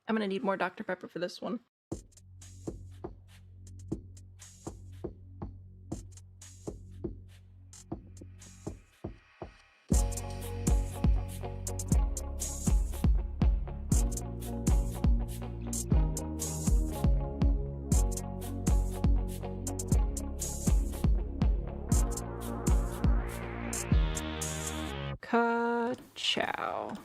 I'm gonna need more Dr. Pepper for this one. Ka-chow.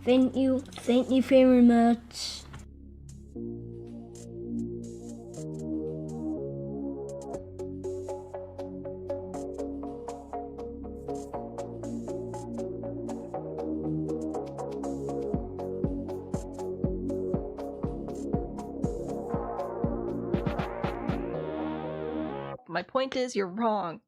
Thank you very much. My point is, you're wrong.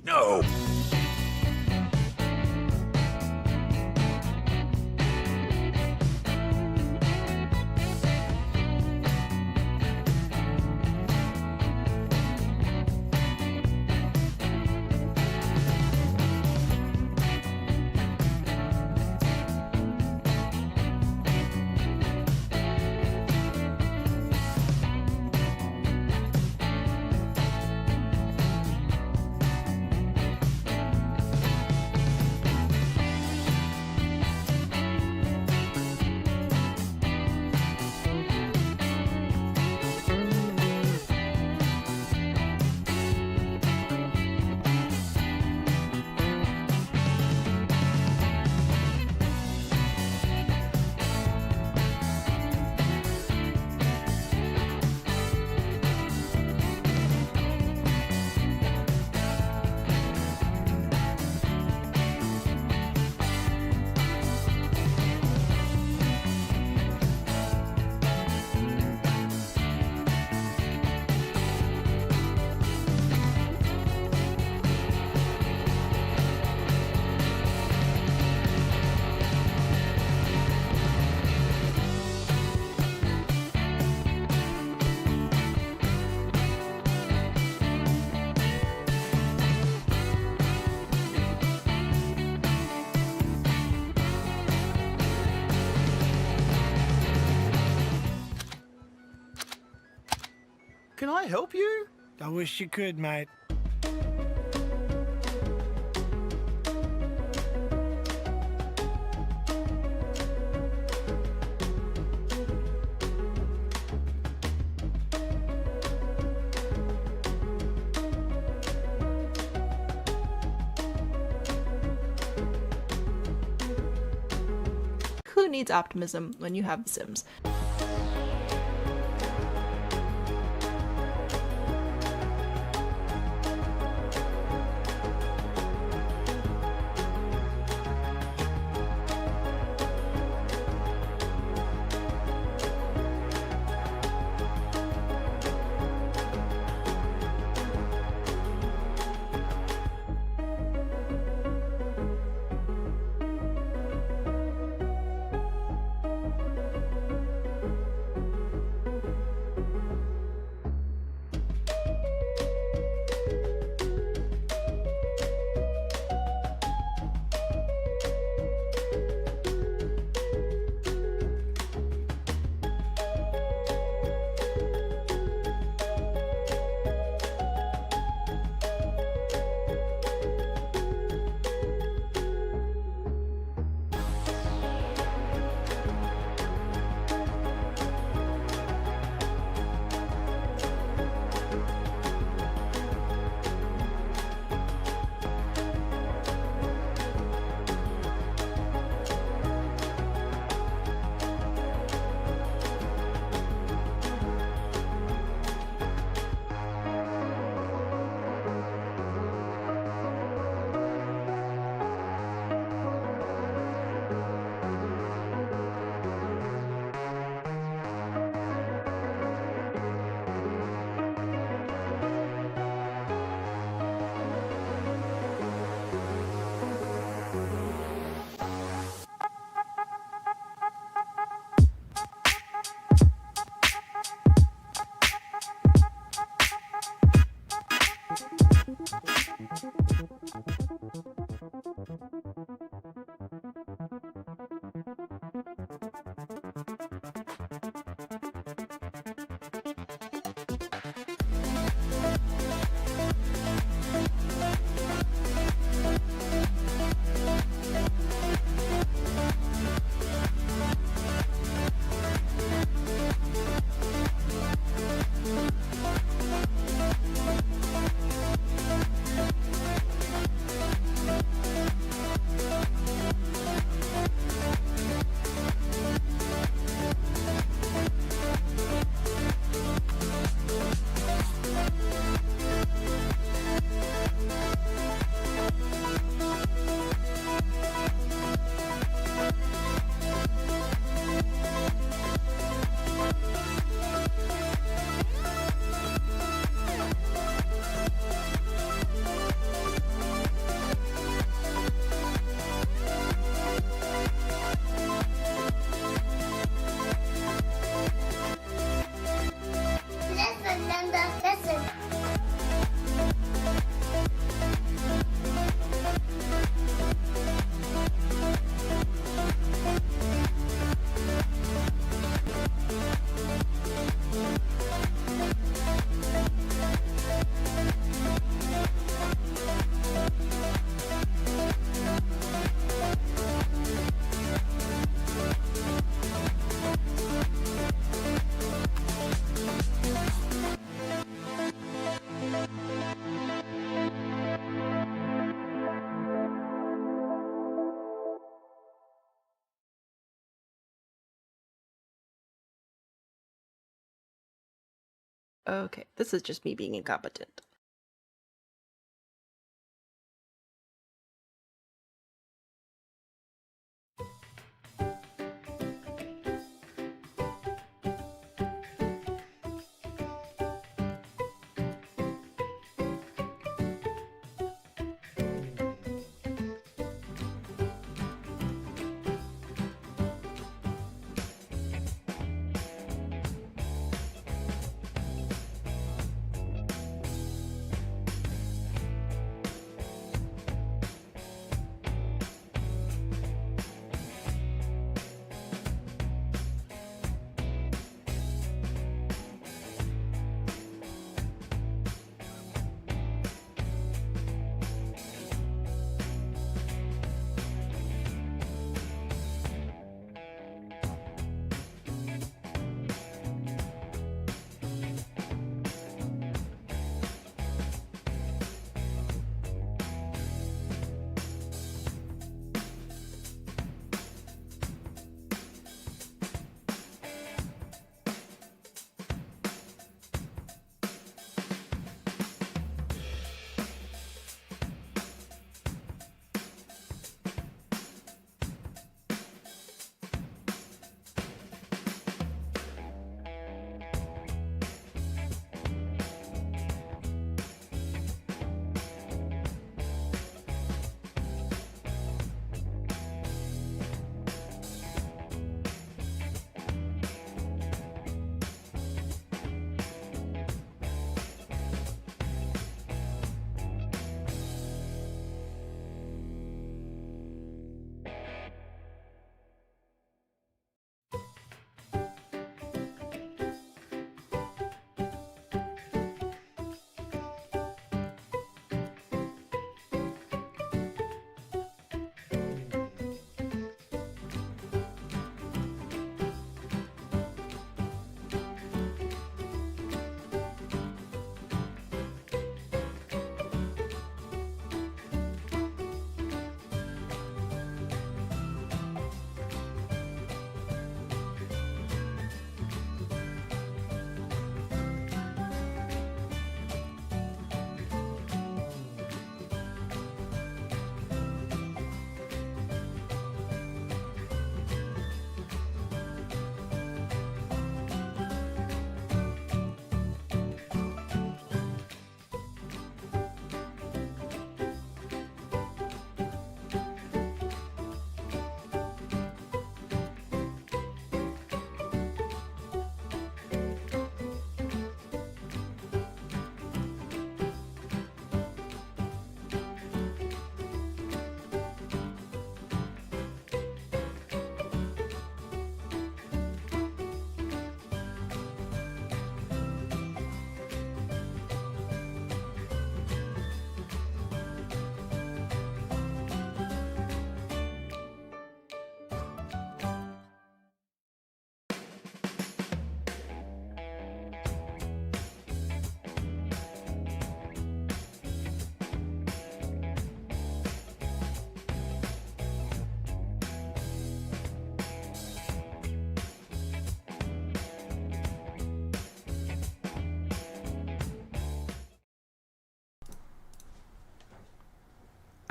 No. No. Can I help you? I wish you could, mate. Who needs optimism when you have The Sims? Okay, this is just me being incompetent.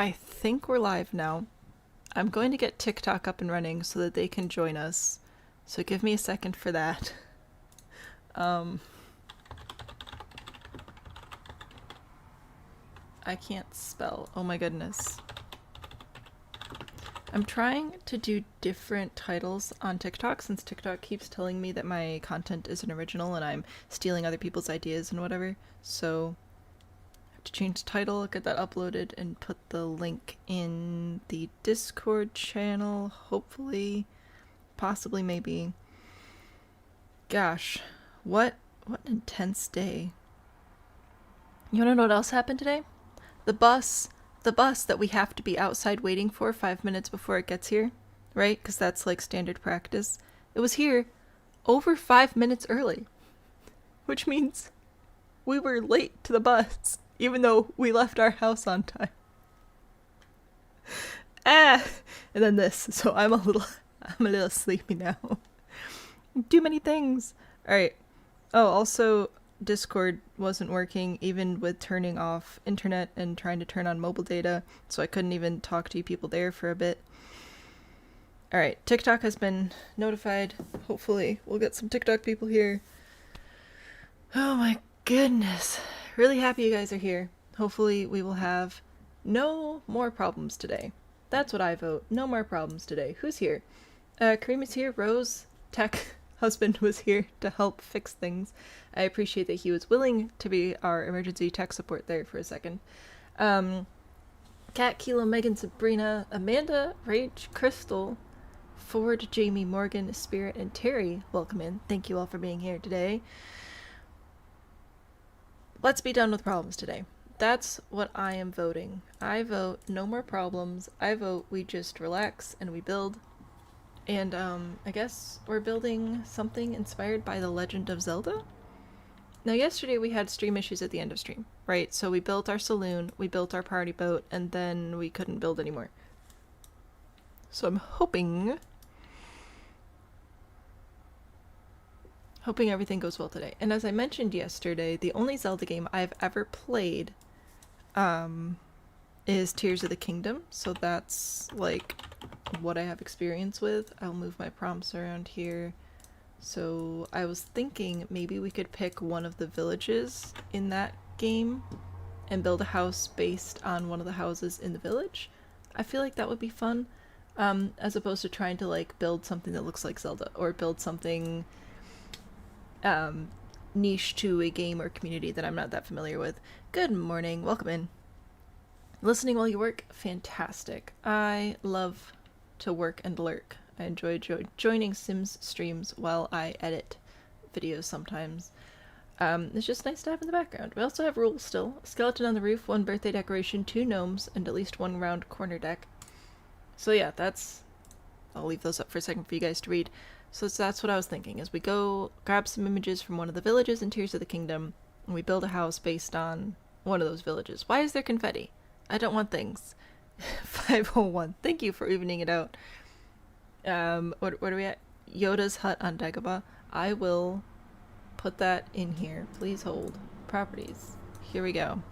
I think we're live now. I'm going to get TikTok up and running so that they can join us. So give me a second for that. I can't spell. Oh my goodness. I'm trying to do different titles on TikTok since TikTok keeps telling me that my content isn't original and I'm stealing other people's ideas and whatever. So I have to change the title, get that uploaded, and put the link in the Discord channel, hopefully. Possibly, maybe. Gosh, what an intense day. You wanna know what else happened today? The bus that we have to be outside waiting for 5 minutes before it gets here, right? Because that's like standard practice. It was here over 5 minutes early, which means we were late to the bus, even though we left our house on time. And then this, so I'm a little sleepy now. Too many things. All right. Oh, also, Discord wasn't working even with turning off internet and trying to turn on mobile data, so I couldn't even talk to you people there for a bit. Alright, TikTok has been notified. Hopefully we'll get some TikTok people here. Oh my goodness. Really happy you guys are here. Hopefully we will have no more problems today. That's what I vote. No more problems today. Who's here? Kareem is here. Rose, tech husband, was here to help fix things. I appreciate that he was willing to be our emergency tech support there for a second. Kat, Kilo, Megan, Sabrina, Amanda, Rach, Crystal, Ford, Jamie, Morgan, Spirit, and Terry, welcome in. Thank you all for being here today. Let's be done with problems today. That's what I am voting. I vote no more problems. I vote we just relax and we build. And I guess we're building something inspired by The Legend of Zelda? Now yesterday we had stream issues at the end of stream, right? So we built our saloon, we built our party boat, and then we couldn't build anymore. So I'm hoping everything goes well today. And as I mentioned yesterday, the only Zelda game I've ever played is Tears of the Kingdom. So that's like what I have experience with. I'll move my prompts around here. So I was thinking maybe we could pick one of the villages in that game and build a house based on one of the houses in the village. I feel like that would be fun, as opposed to trying to like build something that looks like Zelda or build something niche to a game or community that I'm not that familiar with. Good morning, welcome in. Listening while you work? Fantastic. I love to work and lurk. I enjoy joining Sims streams while I edit videos sometimes. It's just nice to have in the background. We also have rules still. A skeleton on the roof, 1 birthday decoration, 2 gnomes, and at least 1 round corner deck. So yeah, I'll leave those up for a second for you guys to read. So that's what I was thinking, is we go grab some images from one of the villages in Tears of the Kingdom, and we build a house based on one of those villages. Why is there confetti? I don't want things. 501. Thank you for evening it out. Where are we at? Yoda's hut on Dagobah. I will put that in here. Please hold. Properties. Here we go.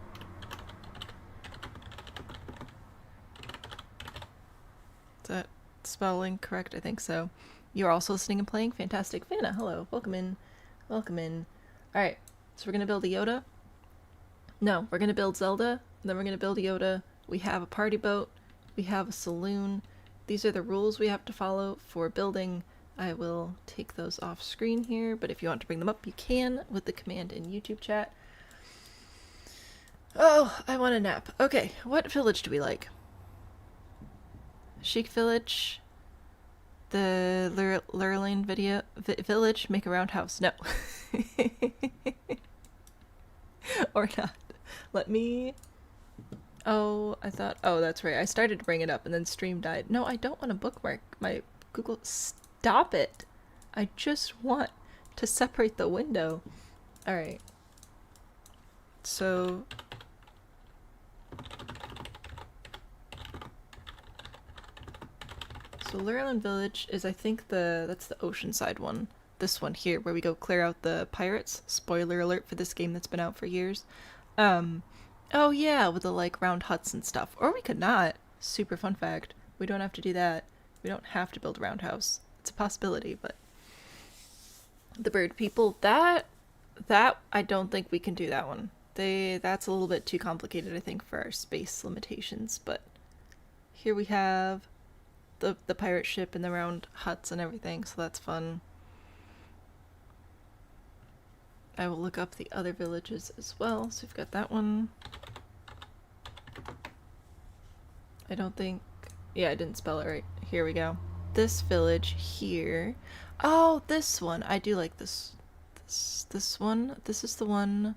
Is that spelling correct? I think so. You're also listening and playing? Fantastic. Vanna, hello. Welcome in. Welcome in. Alright, so we're gonna build a Yoda. No, we're gonna build Zelda. Then we're gonna build a Yoda. We have a party boat. We have a saloon. These are the rules we have to follow for building. I will take those off screen here, but if you want to bring them up, you can with the command in YouTube chat. Oh, I want a nap. Okay, what village do we like? Chic Village? The Lurline village? Make a roundhouse. No. Or not. Let me... Oh, I thought... Oh, that's right. I started to bring it up and then stream died. No, I don't want to bookmark my Google... Stop it! I just want to separate the window. Alright. So... So Lurline Village is, I think, that's the Oceanside one. This one here, where we go clear out the pirates. Spoiler alert for this game that's been out for years. Oh yeah, with the like round huts and stuff. Or we could not. Super fun fact. We don't have to do that. We don't have to build a roundhouse. It's a possibility, but the bird people, that I don't think we can do that one. That's a little bit too complicated, I think, for our space limitations, but here we have the pirate ship and the round huts and everything, so that's fun. I will look up the other villages as well. So we've got that one. I don't think... Yeah, I didn't spell it right. Here we go. This village here. Oh, this one. I do like this. This one. This is the one...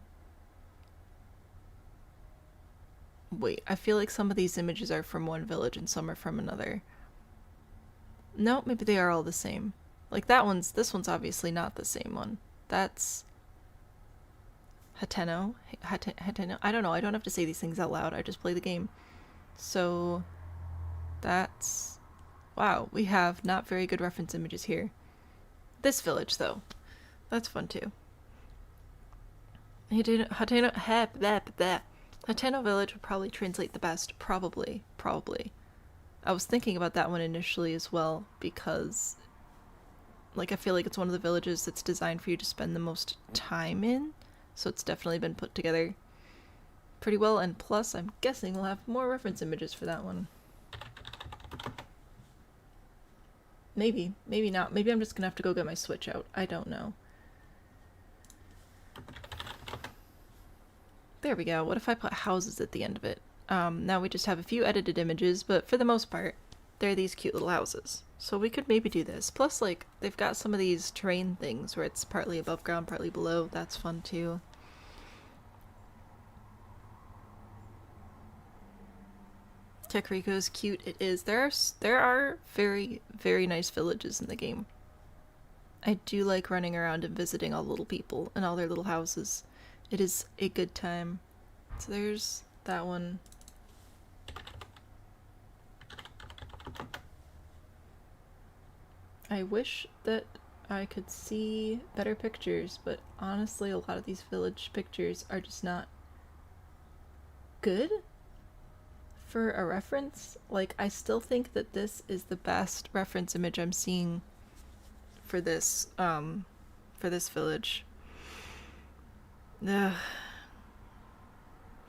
Wait, I feel like some of these images are from one village and some are from another. No, maybe they are all the same. Like this one's obviously not the same one. That's... Hateno? Hateno? I don't know, I don't have to say these things out loud, I just play the game. So, that's... Wow, we have not very good reference images here. This village, though. That's fun, too. Hateno village would probably translate the best. Probably. I was thinking about that one initially as well, because... Like, I feel like it's one of the villages that's designed for you to spend the most time in. So it's definitely been put together pretty well, and plus I'm guessing we'll have more reference images for that one. Maybe, maybe not. Maybe I'm just gonna have to go get my Switch out. I don't know. There we go. What if I put houses at the end of it? Now we just have a few edited images, but for the most part, they're these cute little houses. So we could maybe do this. Plus, like, they've got some of these terrain things where it's partly above ground, partly below. That's fun, too. Kakariko's cute. It is. There are very, very nice villages in the game. I do like running around and visiting all the little people and all their little houses. It is a good time. So there's that one. I wish that I could see better pictures, but honestly a lot of these village pictures are just not good for a reference. Like, I still think that this is the best reference image I'm seeing for this village. Ugh.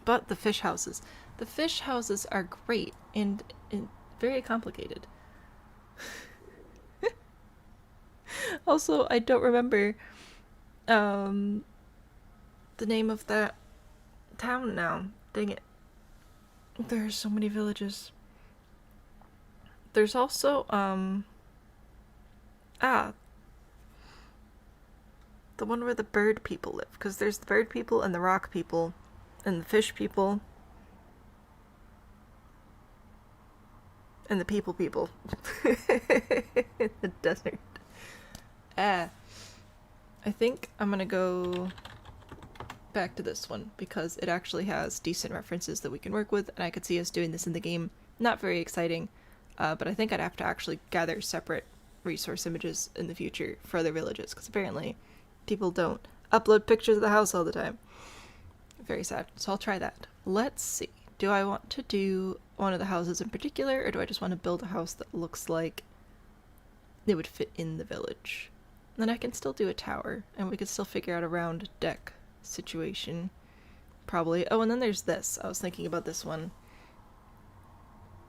But the fish houses. The fish houses are great and very complicated. Also, I don't remember the name of that town now. Dang it. There are so many villages. There's also, the one where the bird people live. Because there's the bird people and the rock people and the fish people and the people. In the desert. I think I'm gonna go back to this one because it actually has decent references that we can work with, and I could see us doing this in the game. Not very exciting, but I think I'd have to actually gather separate resource images in the future for other villages, because apparently people don't upload pictures of the house all the time. Very sad. So I'll try that. Let's see. Do I want to do one of the houses in particular, or do I just want to build a house that looks like it would fit in the village? Then I can still do a tower, and we could still figure out a round deck situation. Probably. Oh, and then there's this. I was thinking about this one.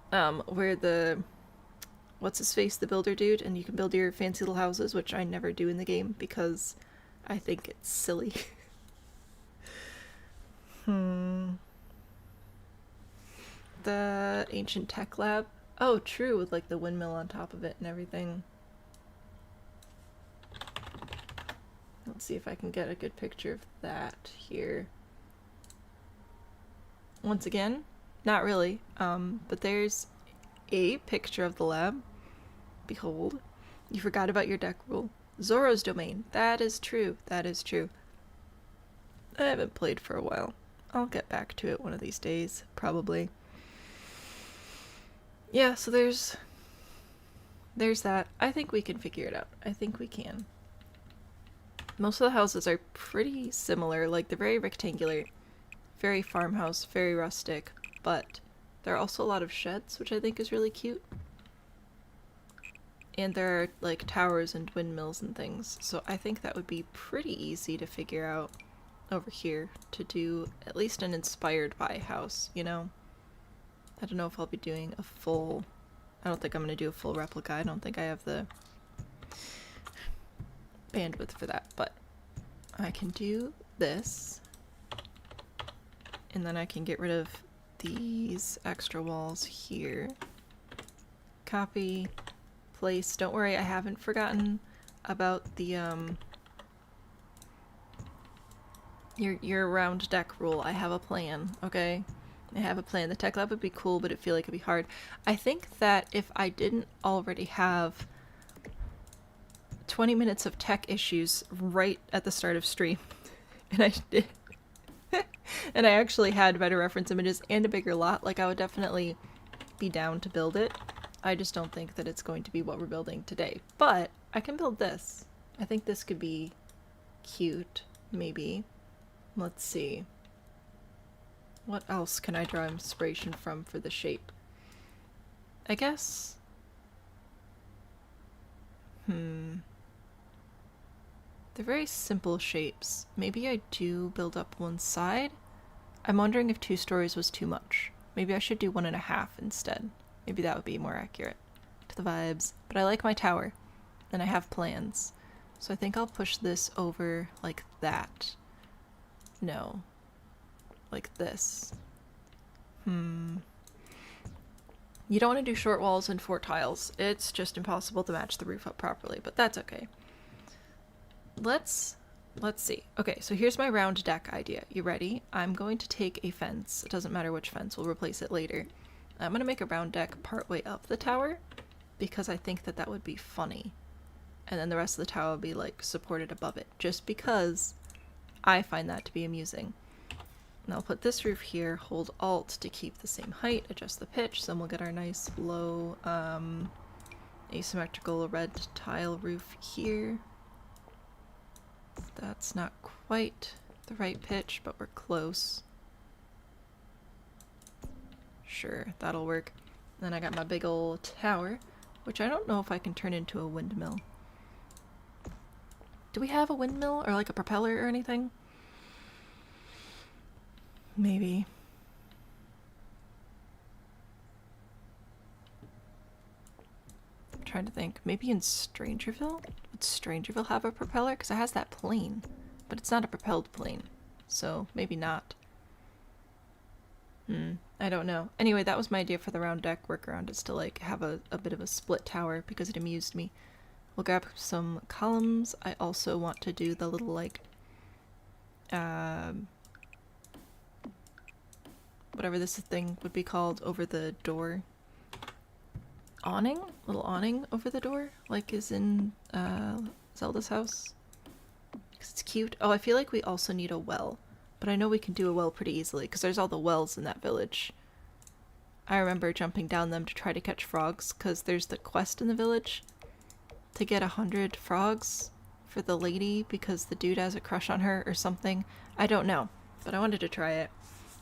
Where the... What's his face? The builder dude, and you can build your fancy little houses, which I never do in the game because I think it's silly. The ancient tech lab. Oh, true, with like the windmill on top of it and everything. Let's see if I can get a good picture of that here. Once again, not really, but there's a picture of the lab. Behold. You forgot about your deck rule. Zoro's domain. That is true. That is true. I haven't played for a while. I'll get back to it one of these days, probably. Yeah, so there's that. I think we can figure it out. I think we can. Most of the houses are pretty similar, like they're very rectangular, very farmhouse, very rustic, but there are also a lot of sheds, which I think is really cute. And there are like towers and windmills and things, so I think that would be pretty easy to figure out over here to do at least an inspired by house, you know? I don't know if I'll be doing a full... I don't think I'm going to do a full replica. I don't think I have the bandwidth for that, but I can do this. And then I can get rid of these extra walls here. Copy, place. Don't worry, I haven't forgotten about the your round deck rule. I have a plan, okay? I have a plan. The tech lab would be cool, but I feel like it'd be hard. I think that if I didn't already have 20 minutes of tech issues right at the start of stream, and I did, and I actually had better reference images and a bigger lot, like I would definitely be down to build it. I just don't think that it's going to be what we're building today. But I can build this. I think this could be cute, maybe. Let's see. What else can I draw inspiration from for the shape? I guess... They're very simple shapes. Maybe I do build up one side. I'm wondering if 2 stories was too much. Maybe I should do 1.5 instead. Maybe that would be more accurate to the vibes. But I like my tower, and I have plans. So I think I'll push this over like that. No. Like this. You don't want to do short walls and 4 tiles. It's just impossible to match the roof up properly, but that's okay. Let's see. Okay, so here's my round deck idea. You ready? I'm going to take a fence. It doesn't matter which fence, we'll replace it later. I'm going to make a round deck partway up the tower because I think that that would be funny. And then the rest of the tower will be like supported above it, just because I find that to be amusing. And I'll put this roof here, hold Alt to keep the same height, adjust the pitch, then we'll get our nice low asymmetrical red tile roof here. That's not quite the right pitch, but we're close. Sure, that'll work. Then I got my big old tower, which I don't know if I can turn into a windmill. Do we have a windmill or like a propeller or anything? Maybe. I'm trying to think. Maybe in Strangerville? Would Strangerville have a propeller? Because it has that plane. But it's not a propelled plane. So maybe not. I don't know. Anyway, that was my idea for the round deck workaround, is to like have a bit of a split tower because it amused me. We'll grab some columns. I also want to do the little like whatever this thing would be called over the door. Awning? Little awning over the door, like is in Zelda's house. Because it's cute. Oh, I feel like we also need a well. But I know we can do a well pretty easily, because there's all the wells in that village. I remember jumping down them to try to catch frogs, because there's the quest in the village to get 100 frogs for the lady, because the dude has a crush on her or something. I don't know, but I wanted to try it.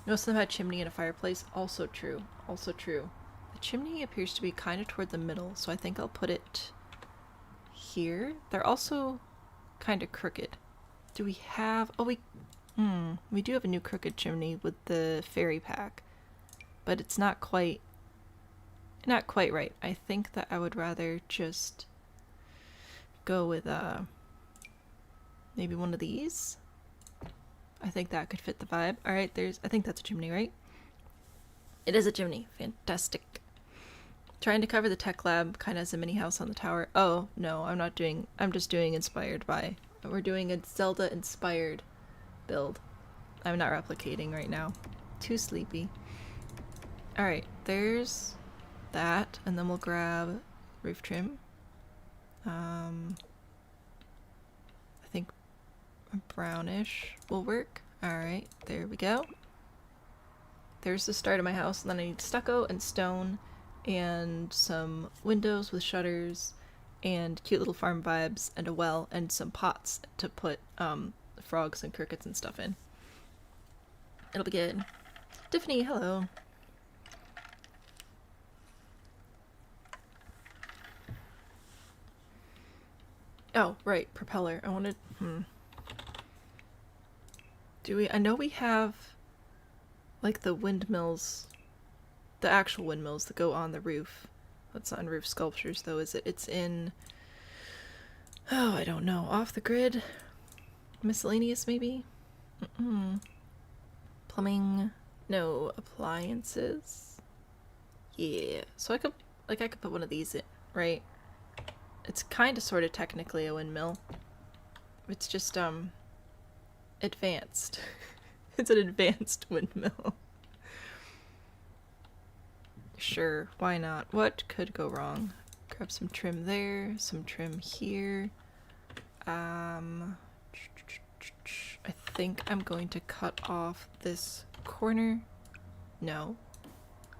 Most of them had chimney and a fireplace. Also true. Also true. The chimney appears to be kind of toward the middle, so I think I'll put it here. They're also kind of crooked. Do we have... Oh, we do have a new crooked chimney with the fairy pack, but it's not quite right. I think that I would rather just go with maybe one of these. I think that could fit the vibe. All right, I think that's a chimney, right? It is a chimney. Fantastic. Trying to cover the tech lab kind of as a mini house on the tower. Oh, no, I'm just doing inspired by. We're doing a Zelda inspired build. I'm not replicating right now. Too sleepy. Alright, there's that, and then we'll grab roof trim. I think brownish will work. Alright, there we go. There's the start of my house, and then I need stucco and stone and some windows with shutters and cute little farm vibes and a well and some pots to put frogs and crickets and stuff in. It'll be good. Tiffany, hello. Oh, right, propeller. I wanted... Do we... I know we have, like, the windmills, the actual windmills that go on the roof. That's not on roof sculptures, though, is it? It's in... Oh, I don't know. Off the grid? Miscellaneous, maybe? Plumbing. No. Appliances. Yeah. So I could put one of these in, right? It's kind of sort of technically a windmill. It's just, advanced. It's an advanced windmill. Sure, why not? What could go wrong? Grab some trim there, some trim here. I think I'm going to cut off this corner. No.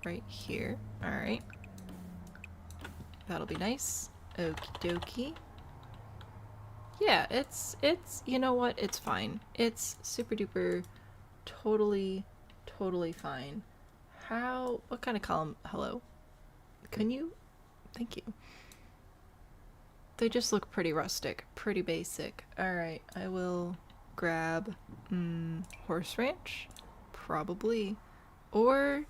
Right here. Alright. That'll be nice. Okie dokie. Yeah, it's, you know what? It's fine. It's super duper totally fine. What kind of column? Hello? Can you? Thank you. They just look pretty rustic, pretty basic. Alright, I will grab, horse ranch? Probably. Or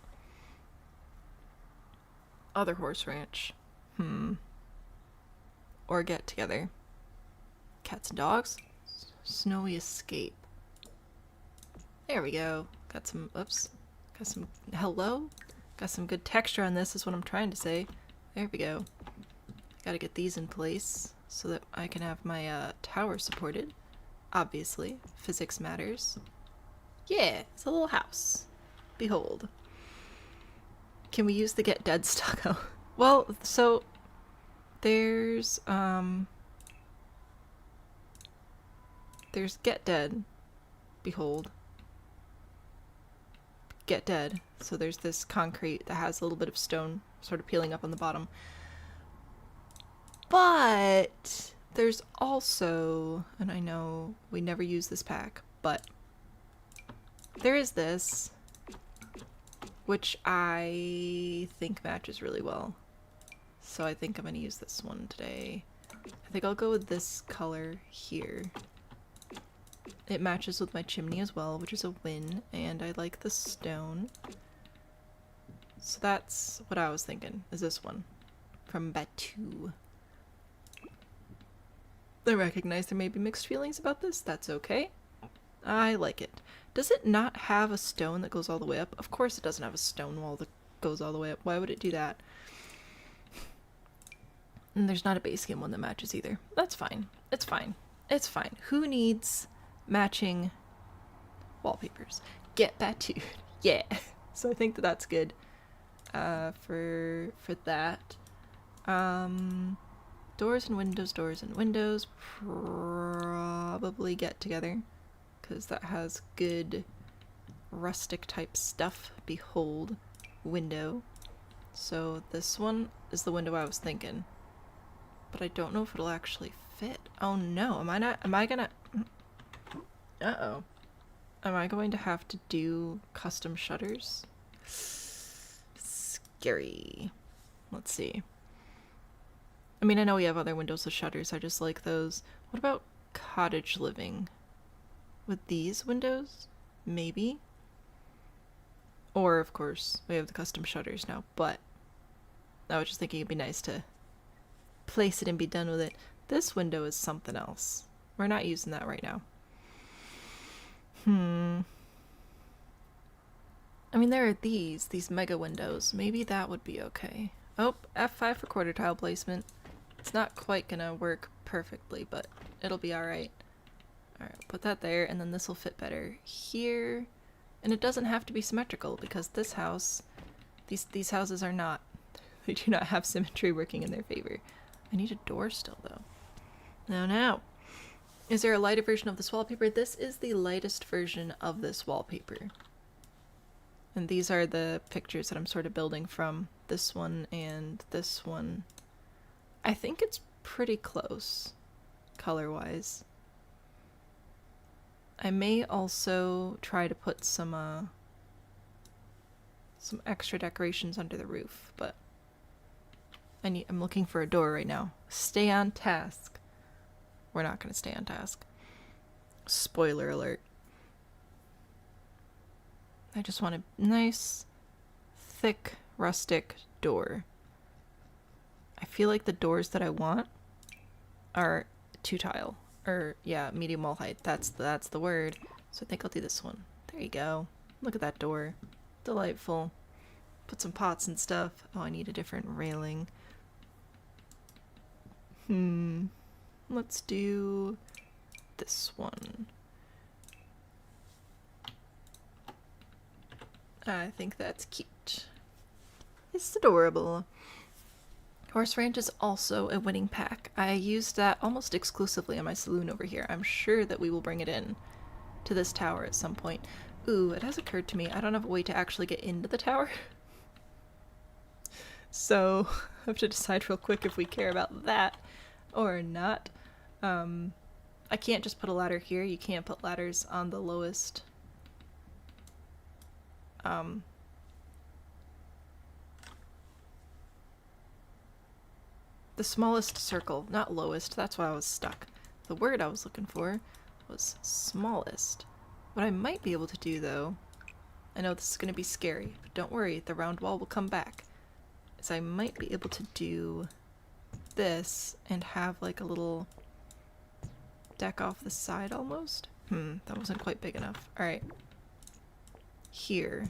other horse ranch. Or get together. Cats and dogs? Snowy escape. There we go. Got some, hello? Got some good texture on this is what I'm trying to say. There we go. Gotta get these in place so that I can have my tower supported. Obviously, physics matters. Yeah, it's a little house. Behold. Can we use the get dead stucco? Well, so there's get dead. Behold. Get dead. So there's this concrete that has a little bit of stone sort of peeling up on the bottom. But there's also, and I know we never use this pack, but there is this, which I think matches really well. So I think I'm going to use this one today. I think I'll go with this color here. It matches with my chimney as well, which is a win, and I like the stone. So that's what I was thinking, is this one. From Batu. I recognize there may be mixed feelings about this. That's okay. I like it. Does it not have a stone that goes all the way up? Of course it doesn't have a stone wall that goes all the way up. Why would it do that? And there's not a base game one that matches either. That's fine. It's fine. It's fine. Who needs matching wallpapers? Get Batu. Yeah. So I think that that's good for that. Doors and windows. Probably get together because that has good rustic type stuff. Behold, window. So this one is the window I was thinking, but I don't know if it'll actually fit. Oh no, am I gonna uh-oh. Am I going to have to do custom shutters? Scary. Let's see. I mean, I know we have other windows with shutters, I just like those. What about cottage living? With these windows? Maybe? Or, of course, we have the custom shutters now, but I was just thinking it'd be nice to place it and be done with it. This window is something else. We're not using that right now. I mean, there are these mega windows. Maybe that would be okay. Oh, F5 for quarter tile placement. It's not quite gonna work perfectly, but it'll be alright. Alright, put that there, and then this will fit better here. And it doesn't have to be symmetrical, because this house, these houses are not. They do not have symmetry working in their favor. I need a door still, though. Now. Is there a lighter version of this wallpaper? This is the lightest version of this wallpaper. And these are the pictures that I'm sort of building from. This one and this one. I think it's pretty close, color-wise. I may also try to put some extra decorations under the roof, but I'm looking for a door right now. Stay on task. We're not gonna stay on task. Spoiler alert. I just want a nice, thick, rustic door. I feel like the doors that I want are 2-tile. Or, yeah, medium wall height. That's the word. So I think I'll do this one. There you go. Look at that door. Delightful. Put some pots and stuff. Oh, I need a different railing. Let's do this one. I think that's cute. It's adorable. Horse Ranch is also a winning pack. I used that almost exclusively on my saloon over here. I'm sure that we will bring it in to this tower at some point. Ooh, it has occurred to me, I don't have a way to actually get into the tower. So, I have to decide real quick if we care about that or not. I can't just put a ladder here. You can't put ladders on the lowest the smallest circle, not lowest. That's why I was stuck. The word I was looking for was smallest. What I might be able to do, though, I know this is going to be scary, but don't worry, the round wall will come back, is I might be able to do this and have like a little deck off the side almost. That wasn't quite big enough. Alright. Here.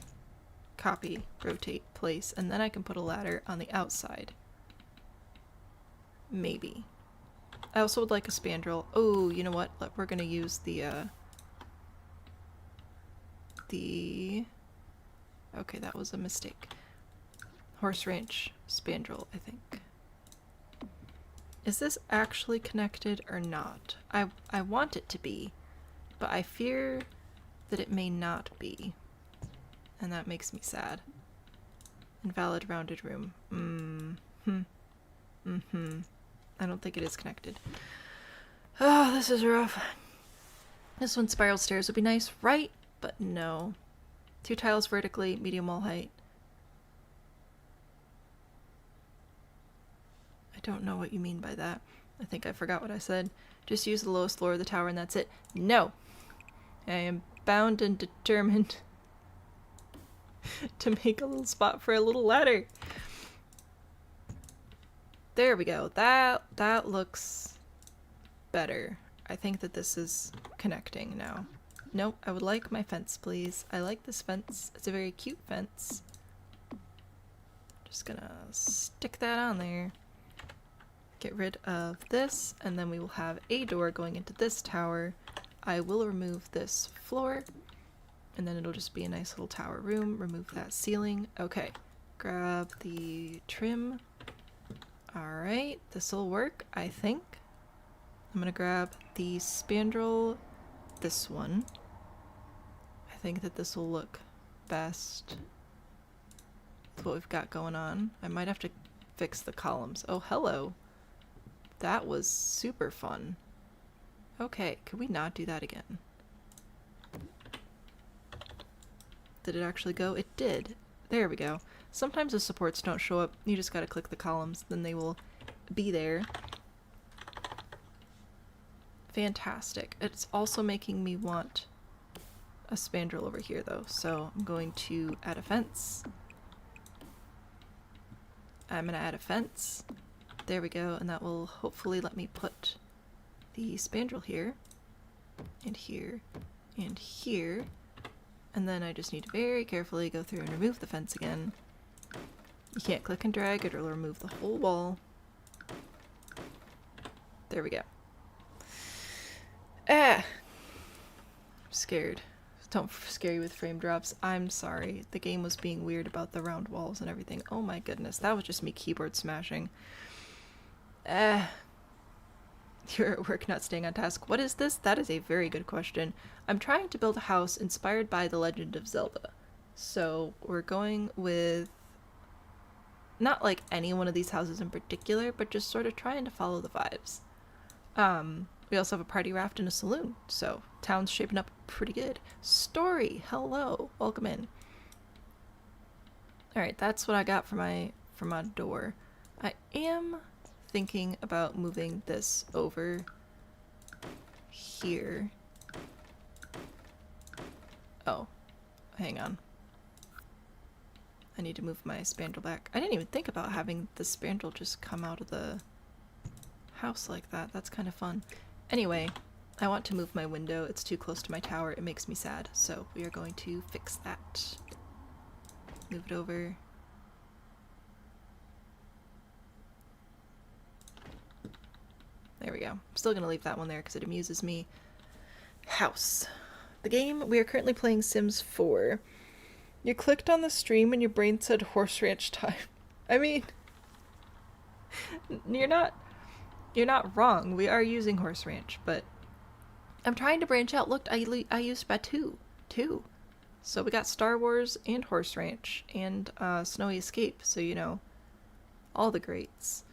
Copy, rotate, place, and then I can put a ladder on the outside. Maybe. I also would like a spandrel. Oh, you know what? We're gonna use the okay, that was a mistake. Horse Ranch spandrel, I think. Is this actually connected or not? I want it to be, but I fear that it may not be. And that makes me sad. Invalid rounded room. I don't think it is connected. Oh, this is rough. This one spiral stairs would be nice, right? But no. 2 tiles vertically, medium wall height. I don't know what you mean by that. I think I forgot what I said. Just use the lowest floor of the tower and that's it. No! I am bound and determined to make a little spot for a little ladder. There we go. That looks better. I think that this is connecting now. Nope, I would like my fence, please. I like this fence. It's a very cute fence. Just gonna stick that on there. Get rid of this, and then we will have a door going into this tower. I will remove this floor, and then it'll just be a nice little tower room. Remove that ceiling. Okay, grab the trim. Alright, this'll work, I think. I'm gonna grab the spandrel, this one. I think that this will look best with what we've got going on. I might have to fix the columns. Oh, hello. That was super fun. Okay, could we not do that again? Did it actually go? It did. There we go. Sometimes the supports don't show up. You just gotta click the columns, then they will be there. Fantastic. It's also making me want a spandrel over here though, so I'm going to add a fence. I'm gonna add a fence. There we go, and that will hopefully let me put the spandrel here, and here, and here. And then I just need to very carefully go through and remove the fence again. You can't click and drag, it'll remove the whole wall. There we go. Ah! I'm scared. Don't scare you with frame drops. I'm sorry. The game was being weird about the round walls and everything. Oh my goodness, that was just me keyboard smashing. Ah. You're at work, not staying on task. What is this? That is a very good question. I'm trying to build a house inspired by The Legend of Zelda. So we're going with not like any one of these houses in particular, but just sort of trying to follow the vibes. We also have a party raft and a saloon, so town's shaping up pretty good. Story, hello, welcome in. All right, that's what I got for my door. I am thinking about moving this over here. Oh, hang on. I need to move my spandrel back. I didn't even think about having the spandrel just come out of the house like that. That's kind of fun. Anyway, I want to move my window. It's too close to my tower. It makes me sad. So we are going to fix that. Move it over. There we go. I'm still going to leave that one there because it amuses me. House. The game, we are currently playing Sims 4. You clicked on the stream and your brain said horse ranch time. I mean, you're not wrong. We are using horse ranch, but I'm trying to branch out. Look, I used Batu too. So we got Star Wars and horse ranch and Snowy Escape. So, you know, all the greats.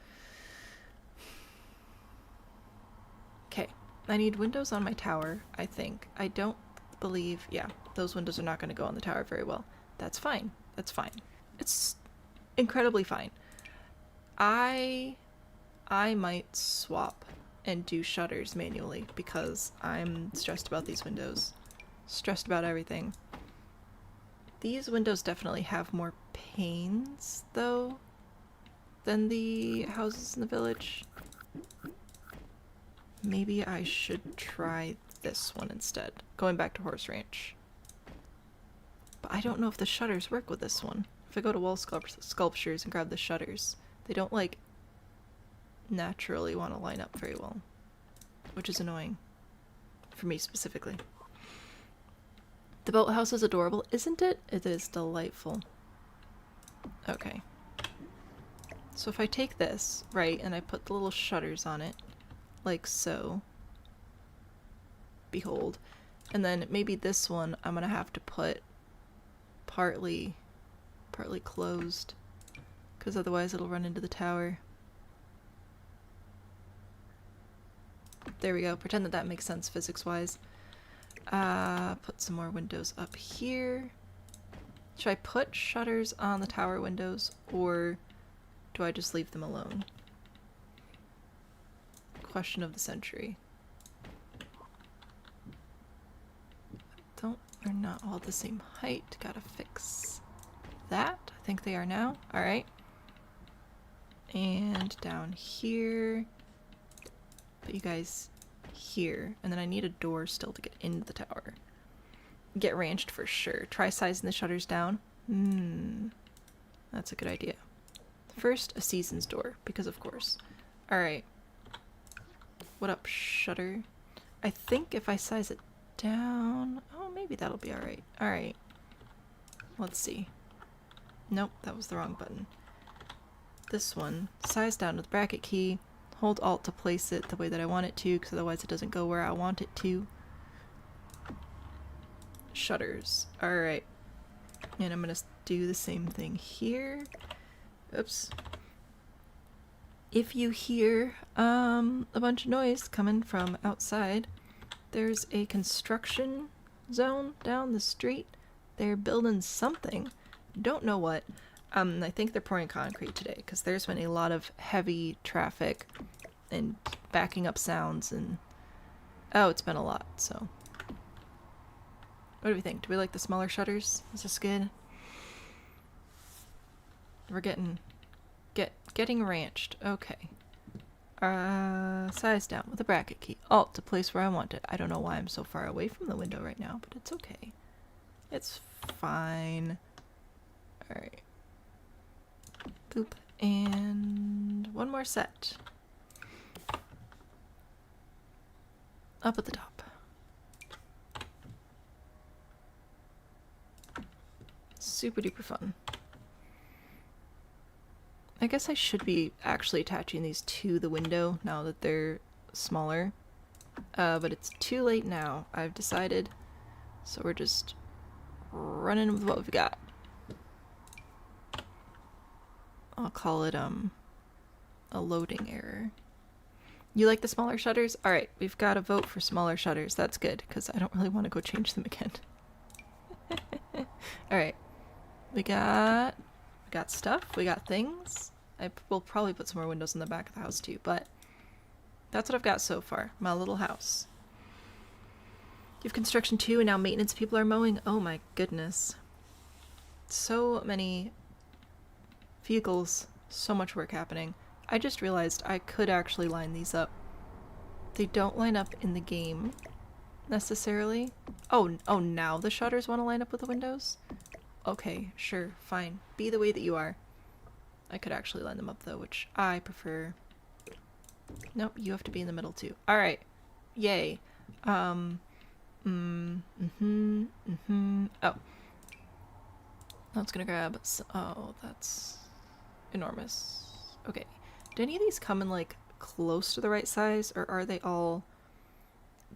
Okay, I need windows on my tower, I think. I don't believe, yeah, those windows are not going to go on the tower very well. That's fine. That's fine. It's incredibly fine. I might swap and do shutters manually because I'm stressed about these windows. Stressed about everything. These windows definitely have more panes, though, than the houses in the village. Maybe I should try this one instead. Going back to horse ranch. But I don't know if the shutters work with this one. If I go to wall sculptures and grab the shutters, they don't, like, naturally want to line up very well. Which is annoying. For me specifically. The boathouse is adorable, isn't it? It is delightful. Okay. So if I take this, right, and I put the little shutters on it, like so. Behold. And then maybe this one I'm gonna have to put partly closed, because otherwise it'll run into the tower. There we go. Pretend that makes sense physics-wise. Put some more windows up here. Should I put shutters on the tower windows, or do I just leave them alone? Question of the century. They're not all the same height. Gotta fix that. I think they are now. Alright. And down here. Put you guys here. And then I need a door still to get into the tower. Get ranched for sure. Try sizing the shutters down. That's a good idea. First, a seasons door, because of course. Alright. What up, shutter? I think if I size it down... Oh, maybe that'll be alright. Alright. Let's see. Nope, that was the wrong button. This one. Size down with the bracket key. Hold Alt to place it the way that I want it to, because otherwise it doesn't go where I want it to. Shutters. Alright. And I'm gonna do the same thing here. Oops. If you hear a bunch of noise coming from outside, there's a construction zone down the street. They're building something. Don't know what. I think they're pouring concrete today because there's been a lot of heavy traffic and backing up sounds and... Oh, it's been a lot, so... What do we think? Do we like the smaller shutters? Is this good? We're getting ranched. Okay. Size down with a bracket key. Alt to place where I want it. I don't know why I'm so far away from the window right now, but it's okay. It's fine. Alright. Boop. And one more set. Up at the top. Super duper fun. I guess I should be actually attaching these to the window now that they're smaller. But it's too late now, I've decided. So we're just running with what we've got. I'll call it, a loading error. You like the smaller shutters? Alright, we've got a vote for smaller shutters. That's good, because I don't really want to go change them again. Alright. We got stuff. We got things. I will probably put some more windows in the back of the house too, but that's what I've got so far. My little house. You have construction too, and now maintenance people are mowing. Oh my goodness. So many vehicles. So much work happening. I just realized I could actually line these up. They don't line up in the game necessarily. Oh, now the shutters want to line up with the windows? Okay, sure, fine. Be the way that you are. I could actually line them up though, which I prefer. Nope, you have to be in the middle too. Alright. Yay. Oh. That's gonna grab. Oh, that's enormous. Okay. Do any of these come in like close to the right size, or are they all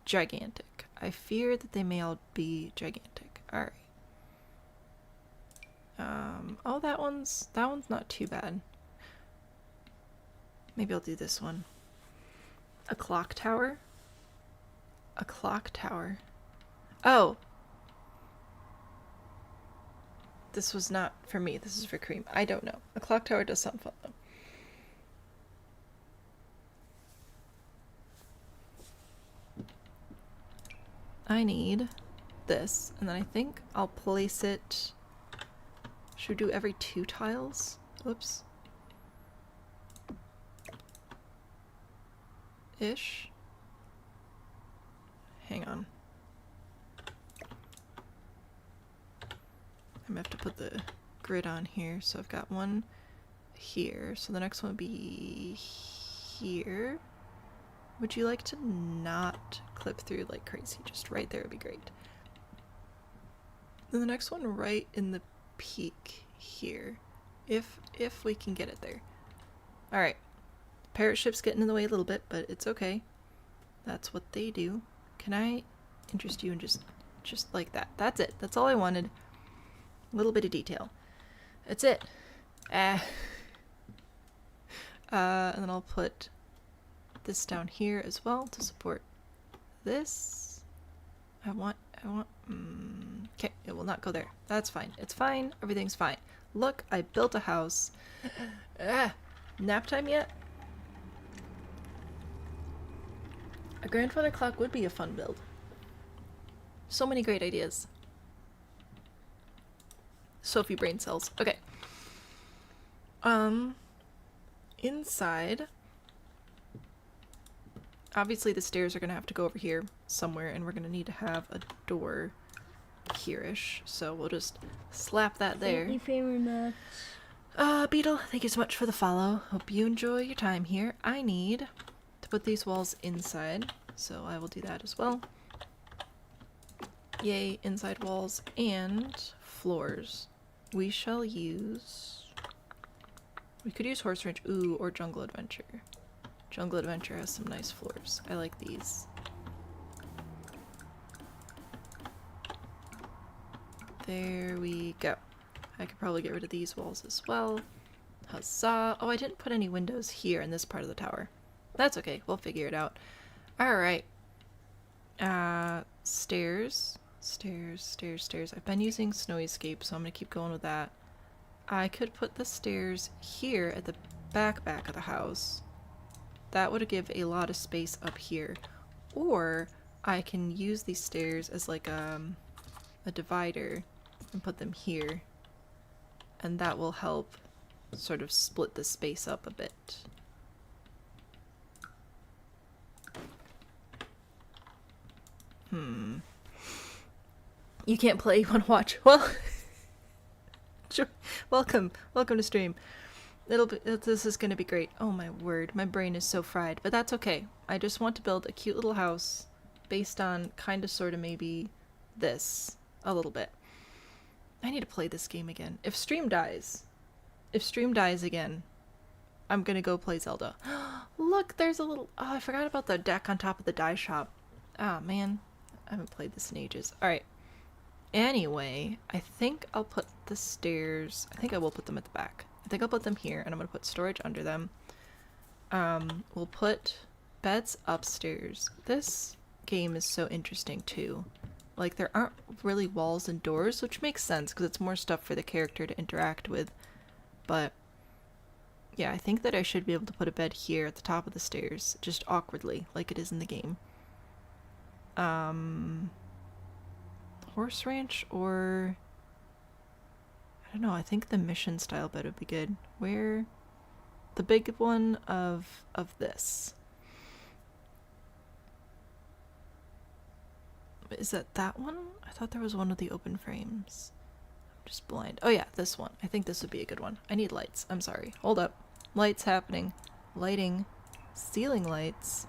gigantic? I fear that they may all be gigantic. Alright. Oh, that one's not too bad. Maybe I'll do this one. A clock tower? A clock tower. Oh! This was not for me. This is for Cream. I don't know. A clock tower does sound fun, though. I need this, and then I think I'll place it... Should we do every 2 tiles? Oops. Ish. Hang on. I'm gonna have to put the grid on here, so I've got one here, so the next one would be here. Would you like to not clip through like crazy? Just right there would be great. Then the next one right in the peak here, if we can get it there. Alright. Parrot ship's getting in the way a little bit, but it's okay. That's what they do. Can I interest you in just like that? That's it. That's all I wanted. A little bit of detail. That's it. And then I'll put this down here as well to support this. I want okay, it will not go there. That's fine. It's fine. Everything's fine. Look, I built a house. Nap time yet? A grandfather clock would be a fun build. So many great ideas. Sophie brain cells. Okay. Inside, obviously the stairs are gonna have to go over here somewhere, and we're gonna need to have a door here-ish, so we'll just slap that there. Thank you very much. Beetle, thank you so much for the follow. Hope you enjoy your time here. I need to put these walls inside, so I will do that as well. Yay, inside walls and floors. We shall use... We could use Horse Ranch, ooh, or Jungle Adventure. Jungle Adventure has some nice floors. I like these. There we go. I could probably get rid of these walls as well. Huzzah! Oh, I didn't put any windows here in this part of the tower. That's okay, we'll figure it out. Alright. Stairs. Stairs. I've been using Snow Escape, so I'm gonna keep going with that. I could put the stairs here at the back of the house. That would give a lot of space up here. Or I can use these stairs as like a divider and put them here. And that will help sort of split the space up a bit. You can't play, you want to watch. Well, welcome to stream. This is gonna be great. Oh my word, my brain is so fried, but that's okay. I just want to build a cute little house based on kinda sorta maybe this a little bit. I need to play this game again. If stream dies again, I'm gonna go play Zelda. Look, there's a little... Oh, I forgot about the deck on top of the dye shop. Ah, man. I haven't played this in ages. Alright. Anyway, I think I'll put the stairs... I think I will put them at the back. I think I'll put them here, and I'm gonna put storage under them. We'll put Beds upstairs. This game is so interesting too. Like, there aren't really walls and doors, which makes sense because it's more stuff for the character to interact with. But yeah, I think that I should be able to put a bed here at the top of the stairs, just awkwardly, like it is in the game. Horse ranch, or I don't know, I think the mission style bed would be good. Where the big one of this. Is that one? I thought there was one with the open frames. I'm just blind. Oh yeah, this one. I think this would be a good one. I need lights. I'm sorry. Hold up. Lights happening. Lighting. Ceiling lights.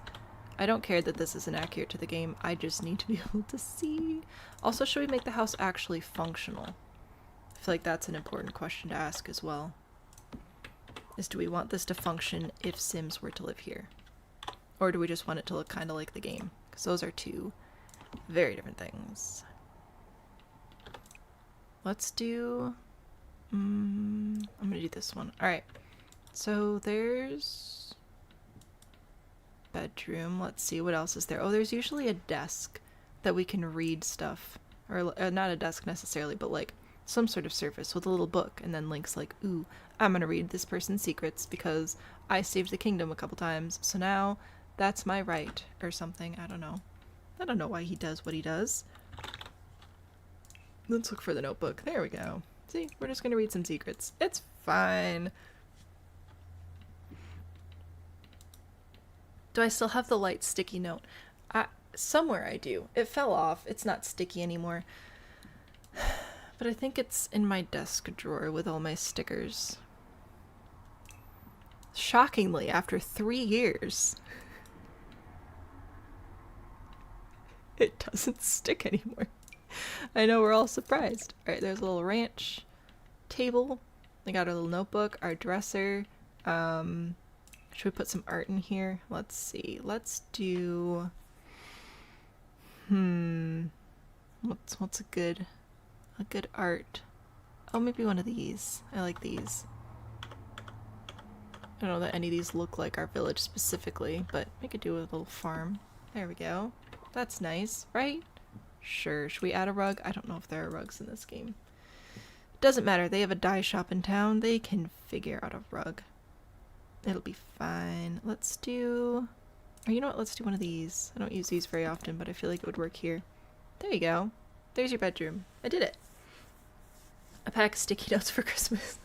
I don't care that this isn't accurate to the game. I just need to be able to see. Also, should we make the house actually functional? I feel like that's an important question to ask as well. Is, do we want this to function if Sims were to live here? Or do we just want it to look kind of like the game? Because those are two very different things. Let's do... I'm gonna do this one. Alright. So there's... bedroom. Let's see, what else is there? Oh, there's usually a desk that we can read stuff. Or not a desk necessarily, but like some sort of surface with a little book and then links like, ooh, I'm gonna read this person's secrets because I saved the kingdom a couple times, so now that's my right, or something. I don't know. I don't know why he does what he does. Let's look for the notebook. There we go. See, we're just gonna read some secrets. It's fine. Do I still have the light sticky note? Somewhere I do. It fell off. It's not sticky anymore. But I think it's in my desk drawer with all my stickers. Shockingly, after 3 years, it doesn't stick anymore. I know, we're all surprised. Alright, there's a little ranch table. I got our little notebook, our dresser. Should we put some art in here? Let's see. Let's do... What's a good art? Oh, maybe one of these. I like these. I don't know that any of these look like our village specifically, but we could do a little farm. There we go. That's nice, right? Sure. Should we add a rug? I don't know if there are rugs in this game. Doesn't matter. They have a dye shop in town. They can figure out a rug. It'll be fine. Let's do... Or you know what? Let's do one of these. I don't use these very often, but I feel like it would work here. There you go. There's your bedroom. I did it. A pack of sticky notes for Christmas.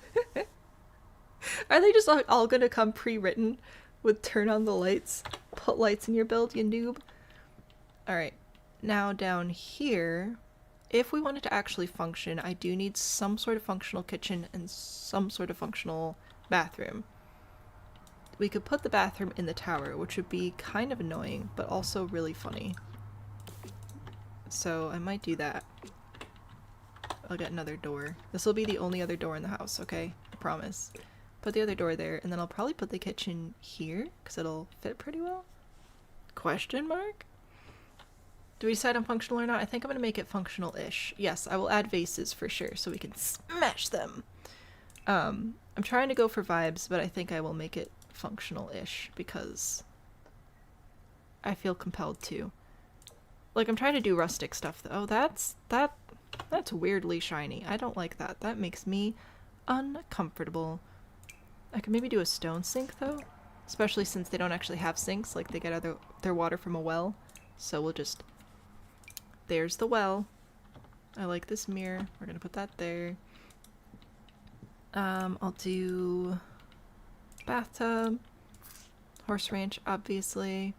Are they just all gonna come pre-written with turn on the lights? Put lights in your build, you noob. Alright. Now down here, if we want it to actually function, I do need some sort of functional kitchen and some sort of functional bathroom. We could put the bathroom in the tower, which would be kind of annoying, but also really funny. So I might do that. I'll get another door. This will be the only other door in the house, okay? I promise. Put the other door there, and then I'll probably put the kitchen here, because it'll fit pretty well. Question mark? Do we decide on functional or not? I think I'm going to make it functional-ish. Yes, I will add vases for sure, so we can smash them. I'm trying to go for vibes, but I think I will make it functional-ish because I feel compelled to. Like, I'm trying to do rustic stuff though. That's weirdly shiny. I don't like that. That makes me uncomfortable. I could maybe do a stone sink though, especially since they don't actually have sinks. Like, they get their water from a well. So we'll just... There's the well. I like this mirror. We're gonna put that there. I'll do bathtub, horse ranch, obviously.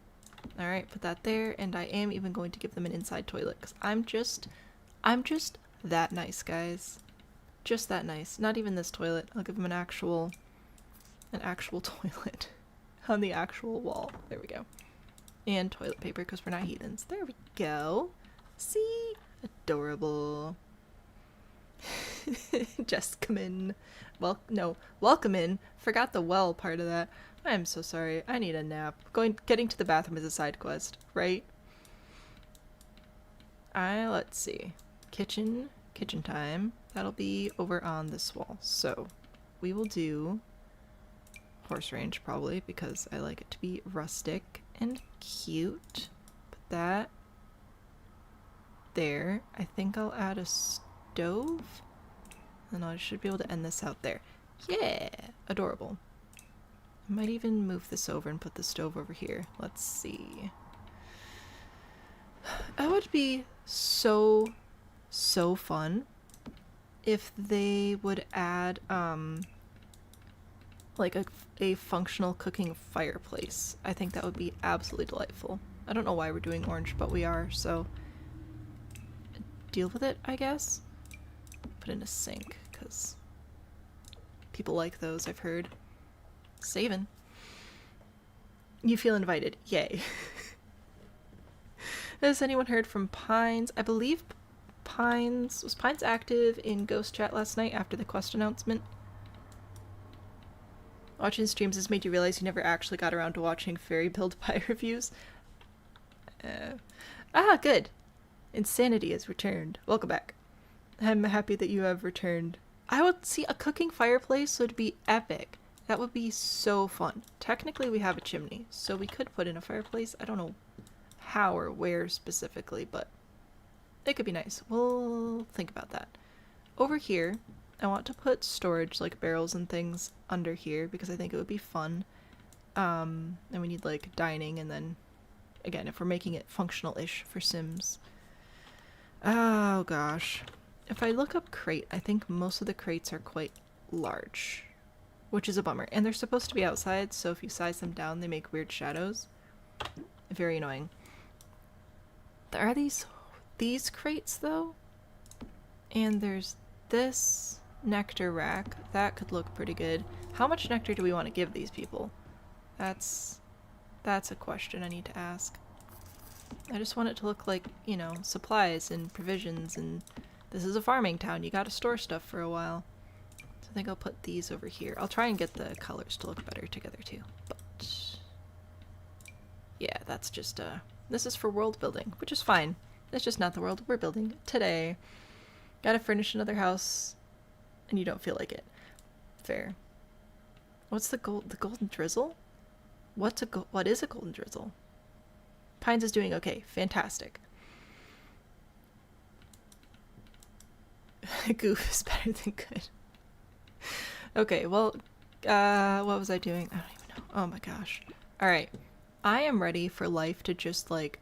Alright, put that there, and I am even going to give them an inside toilet, because I'm just that nice, guys. Just that nice. Not even this toilet. I'll give them an actual toilet on the actual wall. There we go. And toilet paper, because we're not heathens. There we go. See? Adorable. Just come in. Well, no, welcome in. Forgot the well part of that. I'm so sorry. I need a nap. Getting to the bathroom is a side quest, right? Let's see. Kitchen time. That'll be over on this wall. So, we will do horse range probably because I like it to be rustic. and cute. Put that there. I think I'll add a stove. And I should be able to end this out there. Yeah! Adorable. I might even move this over and put the stove over here. Let's see. That would be so fun if they would add like a functional cooking fireplace. I think that would be absolutely delightful. I don't know why we're doing orange, but we are, so deal with it, I guess. Put in a sink, because people like those, I've heard. Saving. You feel invited. Yay. Has anyone heard from Pines? I believe was Pines active in Ghost Chat last night after the quest announcement? Watching streams has made you realize you never actually got around to watching Fairy Build Pie reviews. Good. Insanity has returned. Welcome back. I'm happy that you have returned. I would see a cooking fireplace would be epic. That would be so fun. Technically we have a chimney, so we could put in a fireplace. I don't know how or where specifically, but it could be nice. We'll think about that. Over here, I want to put storage, like barrels and things, under here because I think it would be fun. And we need like dining, and then again, if we're making it functional-ish for Sims. Oh gosh. If I look up crate, I think most of the crates are quite large, which is a bummer. And they're supposed to be outside, so if you size them down, they make weird shadows. Very annoying. There are these crates though, and there's this nectar rack. That could look pretty good. How much nectar do we want to give these people? That's a question I need to ask. I just want it to look like, you know, supplies and provisions, and this is a farming town. You gotta store stuff for a while. So I think I'll put these over here. I'll try and get the colors to look better together too. But yeah, that's just this is for world building, which is fine. It's just not the world we're building today. Gotta furnish another house, and you don't feel like it. Fair. What's the golden drizzle? What is a golden drizzle? Pines is doing okay. Fantastic. Goof is better than good. Okay, well, what was I doing? I don't even know. Oh my gosh. Alright. I am ready for life to just, like,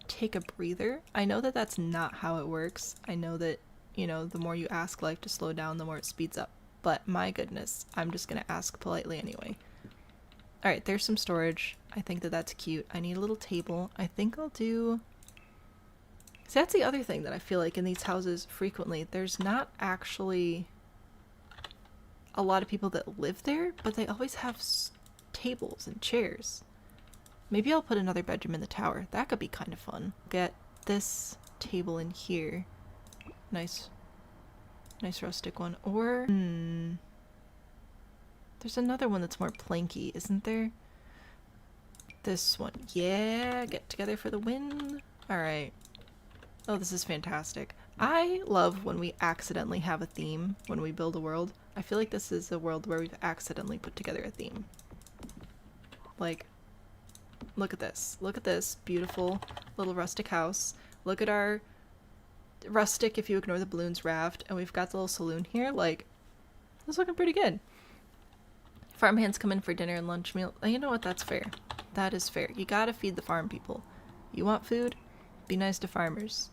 take a breather. I know that that's not how it works. I know that, you know, the more you ask life to slow down, the more it speeds up. But my goodness, I'm just gonna ask politely anyway. Alright, there's some storage. I think that that's cute. I need a little table. I think I'll do... See, that's the other thing that I feel like in these houses frequently. There's not actually a lot of people that live there, but they always have tables and chairs. Maybe I'll put another bedroom in the tower. That could be kind of fun. Get this table in here. Nice rustic one. Or... There's another one that's more planky, isn't there? This one. Yeah, get together for the win. Alright. Oh, this is fantastic. I love when we accidentally have a theme when we build a world. I feel like this is a world where we've accidentally put together a theme. Like, look at this. Look at this beautiful little rustic house. Look at our rustic, if you ignore the balloons, raft. And we've got the little saloon here. Like, it's looking pretty good. Farmhands come in for dinner and lunch meal. You know what? That's fair. That is fair. You gotta feed the farm people. You want food? Be nice to farmers.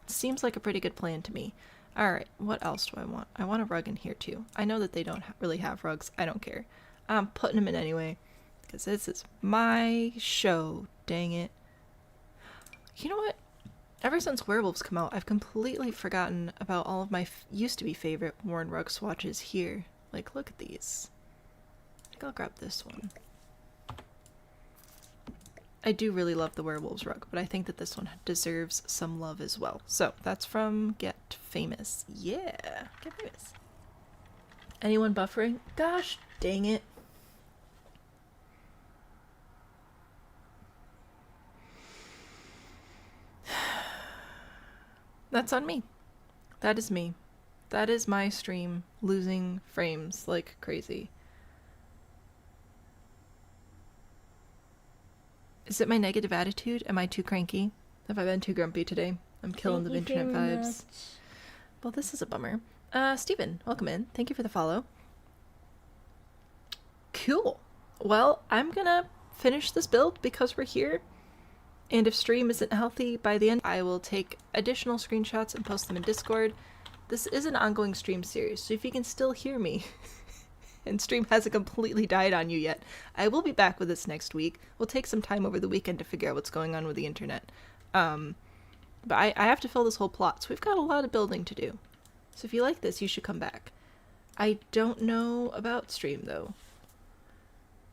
Seems like a pretty good plan to me. Alright, what else do I want? I want a rug in here too. I know that they don't really have rugs. I don't care. I'm putting them in anyway. Because this is my show. Dang it. You know what? Ever since Werewolves come out, I've completely forgotten about all of my used to be favorite worn rug swatches here. Like, look at these. I think I'll grab this one. I do really love the Werewolves rug, but I think that this one deserves some love as well. So, that's from Get Famous. Yeah, Get Famous. Anyone buffering? Gosh, dang it. That's on me. That is me. That is my stream losing frames like crazy. Is it my negative attitude? Am I too cranky? Have I been too grumpy today? I'm killing the internet vibes. Well, this is a bummer. Steven, welcome in. Thank you for the follow. Cool. Well, I'm gonna finish this build because we're here. And if stream isn't healthy by the end, I will take additional screenshots and post them in Discord. This is an ongoing stream series, so if you can still hear me and stream hasn't completely died on you yet, I will be back with this next week. We'll take some time over the weekend to figure out what's going on with the internet. But I have to fill this whole plot, so we've got a lot of building to do. So if you like this, you should come back. I don't know about stream, though.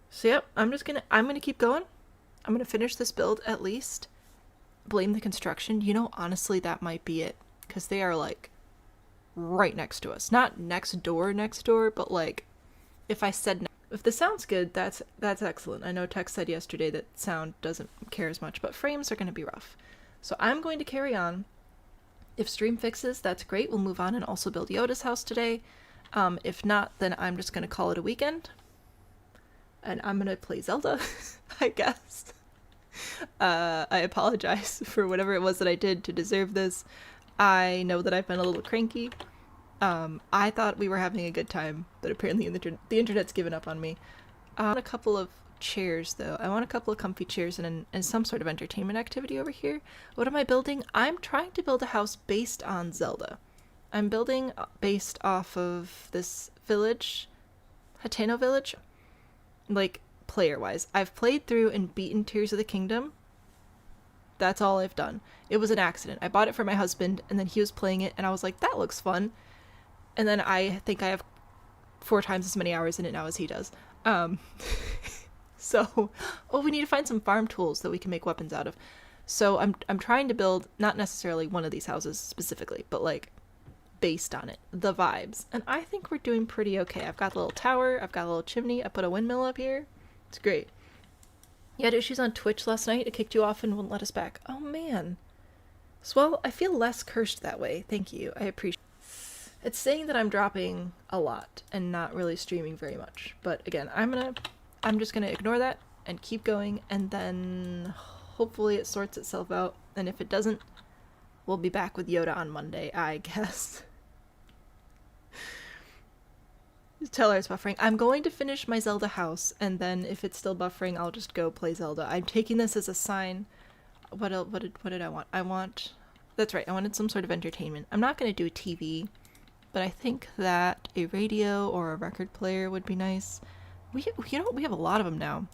So yep, I'm gonna keep going. I'm gonna finish this build at least. Blame the construction. You know, honestly, that might be it. Because they are, like, right next to us. Not next door, but, like, if the sound's good, that's excellent. I know Tex said yesterday that sound doesn't care as much, but frames are gonna be rough. So I'm going to carry on. If stream fixes, that's great. We'll move on and also build Yoda's house today. If not, then I'm just gonna call it a weekend. And I'm gonna play Zelda, I guess. I apologize for whatever it was that I did to deserve this. I know that I've been a little cranky. I thought we were having a good time, but apparently the internet's given up on me. I want a couple of chairs, though. I want a couple of comfy chairs and some sort of entertainment activity over here. What am I building? I'm trying to build a house based on Zelda. I'm building based off of this village, Hateno Village. Like, player-wise. I've played through and beaten Tears of the Kingdom. That's all I've done. It was an accident. I bought it for my husband, and then he was playing it, and I was like, that looks fun. And then I think I have 4 times as many hours in it now as he does. So, we need to find some farm tools that we can make weapons out of. So I'm trying to build, not necessarily one of these houses specifically, but, like, based on it, the vibes, and I think we're doing pretty okay. I've got a little tower, I've got a little chimney, I put a windmill up here. It's great. You had issues on Twitch last night. It kicked you off and wouldn't let us back. Oh man. Well, I feel less cursed that way. Thank you. I appreciate it. It's saying that I'm dropping a lot and not really streaming very much, but again, I'm just gonna ignore that and keep going, and then hopefully it sorts itself out, and if it doesn't, we'll be back with Yoda on Monday, I guess. Tell her it's buffering. I'm going to finish my Zelda house, and then if it's still buffering, I'll just go play Zelda. I'm taking this as a sign. What did I want? That's right, I wanted some sort of entertainment. I'm not going to do a TV, but I think that a radio or a record player would be nice. We have a lot of them now.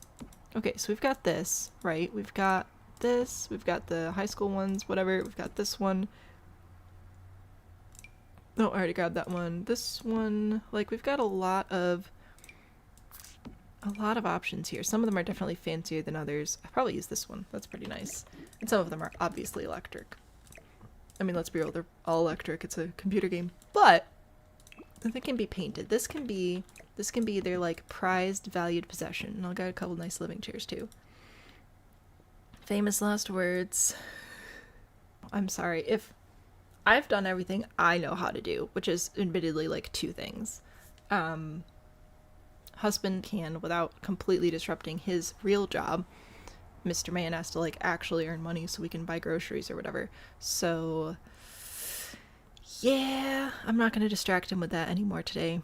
Okay, so we've got this, right? We've got this, we've got the high school ones, whatever, we've got this one. Oh, I already grabbed that one. This one, like, we've got a lot of options here. Some of them are definitely fancier than others. I probably use this one. That's pretty nice. And some of them are obviously electric. I mean, let's be real, they're all electric. It's a computer game. But they can be painted. This can be their, like, prized, valued possession. And I'll get a couple nice living chairs too. Famous last words. I'm sorry if I've done everything I know how to do, which is admittedly like 2 things. Husband can, without completely disrupting his real job. Mr. Man has to, like, actually earn money so we can buy groceries or whatever. So yeah, I'm not going to distract him with that anymore today.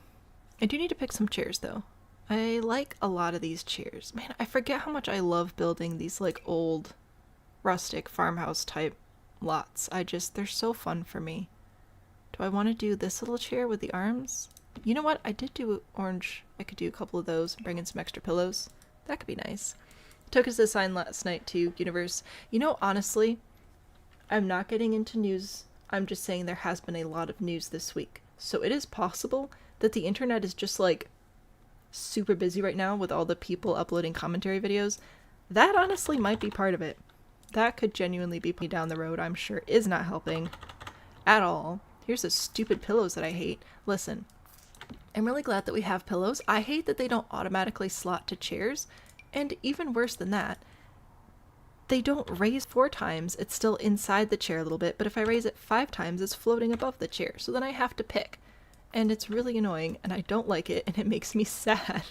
I do need to pick some chairs though. I like a lot of these chairs. Man, I forget how much I love building these, like, old rustic farmhouse type lots. They're so fun for me. Do I want to do this little chair with the arms? You know what? I did do orange. I could do a couple of those and bring in some extra pillows. That could be nice. Took us a sign last night to Universe. You know, honestly, I'm not getting into news. I'm just saying there has been a lot of news this week. So it is possible that the internet is just, like, super busy right now with all the people uploading commentary videos. That honestly might be part of it. That could genuinely be me down the road, I'm sure is not helping at all. Here's the stupid pillows that I hate. Listen, I'm really glad that we have pillows. I hate that they don't automatically slot to chairs. And even worse than that, they don't raise 4 times. It's still inside the chair a little bit, but if I raise it 5 times, it's floating above the chair. So then I have to pick. And it's really annoying, and I don't like it, and it makes me sad.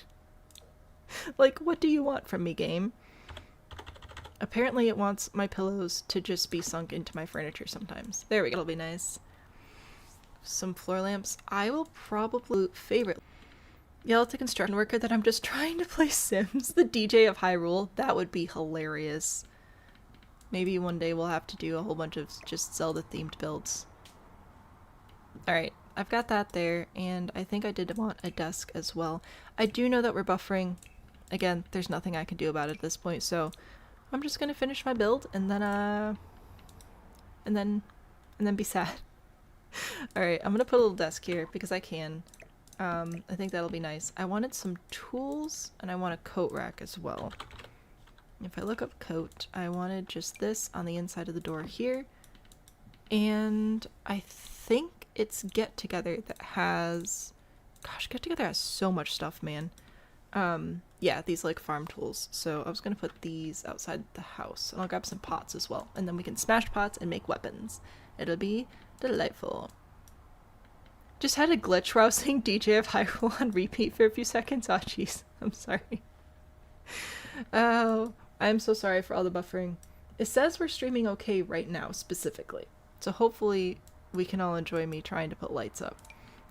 Like, what do you want from me, game? Apparently it wants my pillows to just be sunk into my furniture sometimes. There we go. It'll be nice. Some floor lamps. I will probably favorite. Yell at the construction worker that I'm just trying to play Sims, the DJ of Hyrule. That would be hilarious. Maybe one day we'll have to do a whole bunch of just Zelda themed builds. Alright, I've got that there, and I think I did want a desk as well. I do know that we're buffering. Again, there's nothing I can do about it at this point, so I'm just gonna finish my build and then be sad. Alright, I'm gonna put a little desk here because I can. I think that'll be nice. I wanted some tools and I want a coat rack as well. If I look up coat, I wanted just this on the inside of the door here. And I think it's Get Together that has... Gosh, Get Together has so much stuff, man. Yeah, these like farm tools. So I was gonna put these outside the house. And I'll grab some pots as well. And then we can smash pots and make weapons. It'll be delightful. Just had a glitch where I was saying DJ of Hyrule on repeat for a few seconds. Oh, jeez. I'm sorry. Oh, I'm so sorry for all the buffering. It says we're streaming okay right now, specifically. So hopefully we can all enjoy me trying to put lights up.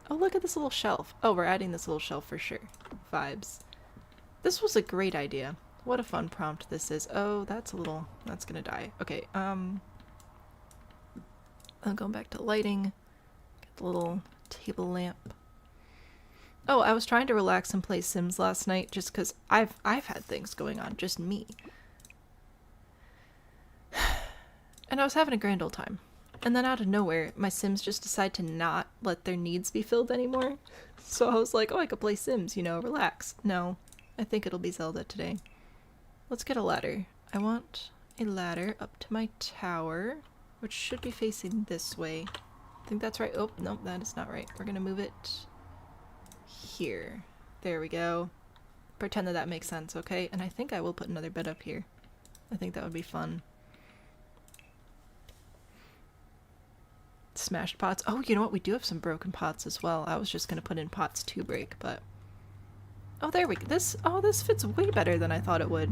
Oh, look at this little shelf. Oh, we're adding this little shelf for sure. Vibes. This was a great idea. What a fun prompt this is. Oh, that's gonna die. Okay, I'm going back to lighting. Get the little table lamp. Oh, I was trying to relax and play Sims last night just because I've had things going on, just me. And I was having a grand old time. And then out of nowhere, my Sims just decide to not let their needs be filled anymore. So I was like, oh, I could play Sims, you know, relax. No, I think it'll be Zelda today. Let's get a ladder. I want a ladder up to my tower, which should be facing this way. I think that's right. Oh, no, that is not right. We're gonna move it here. There we go. Pretend that that makes sense, okay? And I think I will put another bed up here. I think that would be fun. Smashed pots. Oh, you know what? We do have some broken pots as well. I was just gonna put in pots to break, but... Oh, there we go. This fits way better than I thought it would.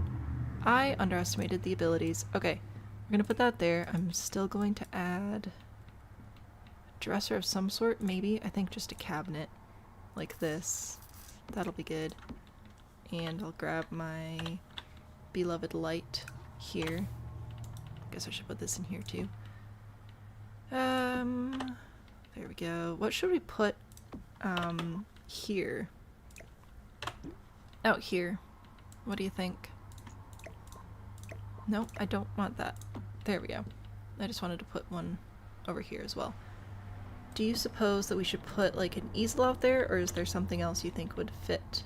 I underestimated the abilities. Okay, we're gonna put that there. I'm still going to add... dresser of some sort, maybe. I think just a cabinet like this. That'll be good. And I'll grab my beloved light here. Guess I should put this in here too. There we go. What should we put here? Out here. What do you think? Nope, I don't want that. There we go. I just wanted to put one over here as well. Do you suppose that we should put like an easel out there, or is there something else you think would fit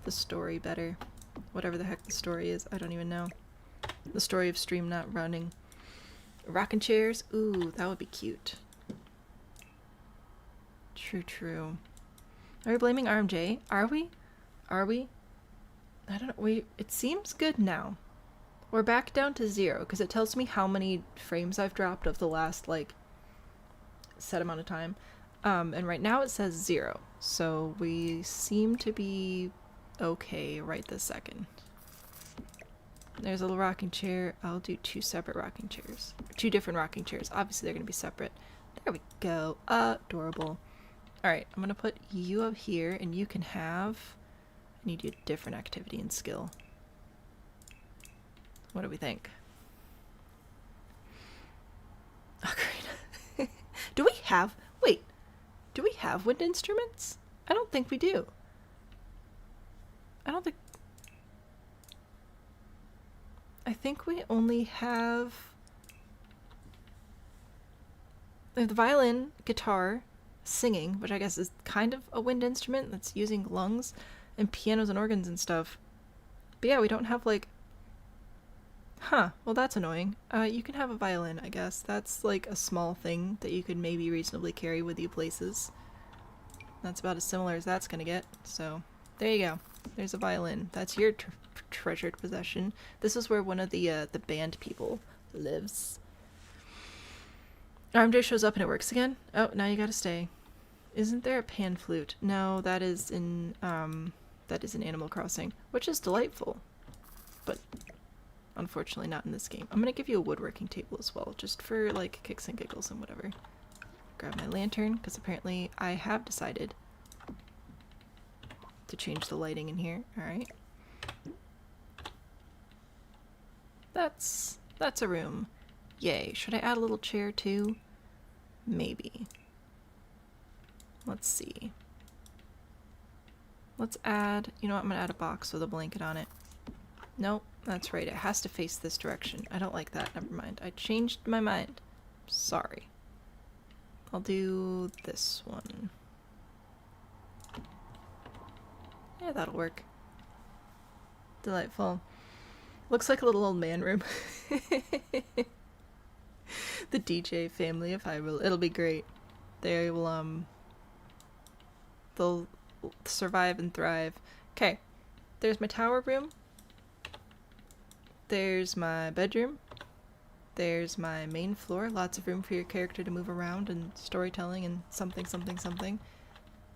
the story better? Whatever the heck the story is, I don't even know. The story of Stream not running. Rocking chairs? Ooh, that would be cute. True, true. Are we blaming RMJ? Are we? Are we? I don't know. It seems good now. We're back down to 0, because it tells me how many frames I've dropped of the last, like, set amount of time. And right now it says 0. So we seem to be okay right this second. There's a little rocking chair. I'll do 2 separate rocking chairs. 2 different rocking chairs. Obviously they're going to be separate. There we go. Adorable. Alright, I'm going to put you up here, and you can have... I need you a different activity and skill. What do we think? Oh, great. Do we have... Wait. Do we have wind instruments? I don't think we do. I don't think... I think we only have... We have the violin, guitar, singing, which I guess is kind of a wind instrument that's using lungs, and pianos and organs and stuff. But yeah, we don't have, like... Huh, well that's annoying. You can have a violin, I guess. That's like a small thing that you could maybe reasonably carry with you places. That's about as similar as that's gonna get, so there you go. There's a violin. That's your treasured possession. This is where one of the band people lives. RMJ shows up and it works again? Oh, now you gotta stay. Isn't there a pan flute? No, that is in Animal Crossing, which is delightful. But Unfortunately not in this game. I'm gonna give you a woodworking table as well, just for like kicks and giggles and whatever. Grab my lantern, because apparently I have decided to change the lighting in here. Alright. That's a room. Yay. Should I add a little chair too? Maybe. Let's see. Let's add, you know what, I'm gonna add a box with a blanket on it. Nope, that's right, it has to face this direction. I don't like that, never mind. I changed my mind. Sorry. I'll do this one. Yeah, that'll work. Delightful. Looks like a little old man room. The DJ family of Hyrule. It'll be great. They will, they'll survive and thrive. Okay, there's my tower room. There's my bedroom. There's my main floor. Lots of room for your character to move around and storytelling and something, something, something.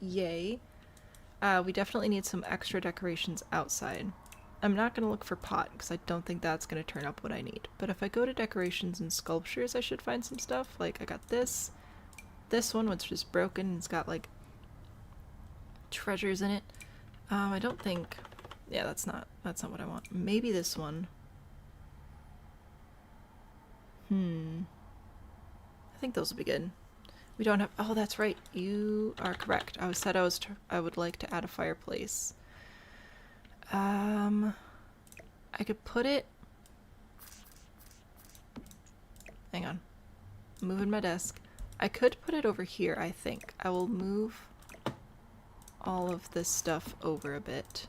Yay. We definitely need some extra decorations outside. I'm not going to look for pot because I don't think that's going to turn up what I need. But if I go to decorations and sculptures, I should find some stuff. Like I got this one, which is broken and it's got like treasures in it. I don't think, yeah, that's not what I want. Maybe this one. I think those will be good. We don't have, oh, that's right. You are correct. I would like to add a fireplace. I could put it, hang on. I'm moving my desk. I could put it over here, I think. I will move all of this stuff over a bit.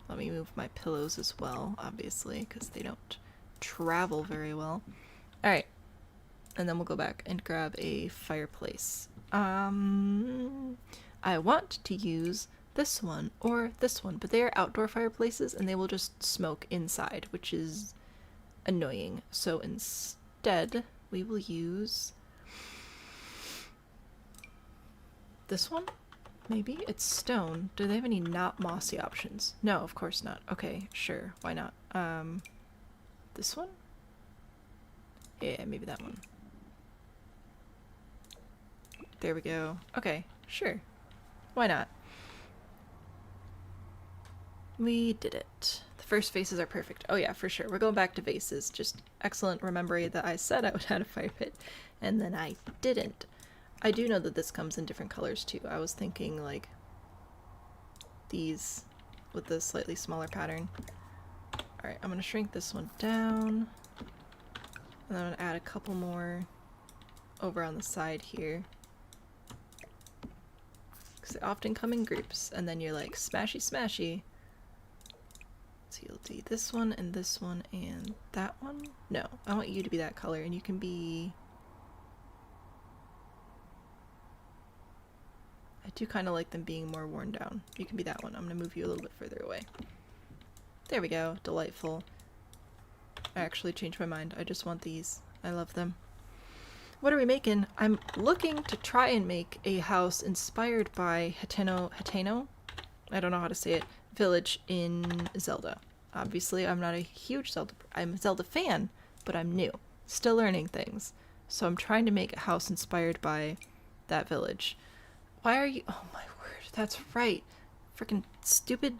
Let me move my pillows as well, obviously, because they don't travel very well. Alright. And then we'll go back and grab a fireplace. I want to use this one or this one, but they are outdoor fireplaces and they will just smoke inside, which is annoying. So instead, we will use this one. Maybe? It's stone. Do they have any not mossy options? No, of course not. Okay, sure. Why not? This one? Yeah, maybe that one. There we go. Okay, sure. Why not? We did it. The first vases are perfect. Oh yeah, for sure. We're going back to vases. Just excellent remembering that I said I would add a fire pit, and then I didn't. I do know that this comes in different colors too. I was thinking like these with the slightly smaller pattern. Alright, I'm gonna shrink this one down. And then I'm gonna add a couple more over on the side here. Because they often come in groups, and then you're like, smashy smashy. So you'll do this one and that one? No, I want you to be that color, and you can be... I do kind of like them being more worn down. You can be that one. I'm going to move you a little bit further away. There we go. Delightful. I actually changed my mind. I just want these. I love them. What are we making? I'm looking to try and make a house inspired by Hateno? I don't know how to say it. Village in Zelda. Obviously, I'm not a huge Zelda... I'm a Zelda fan, but I'm new. Still learning things. So I'm trying to make a house inspired by that village. Why are you... Oh my word, that's right. Freaking stupid...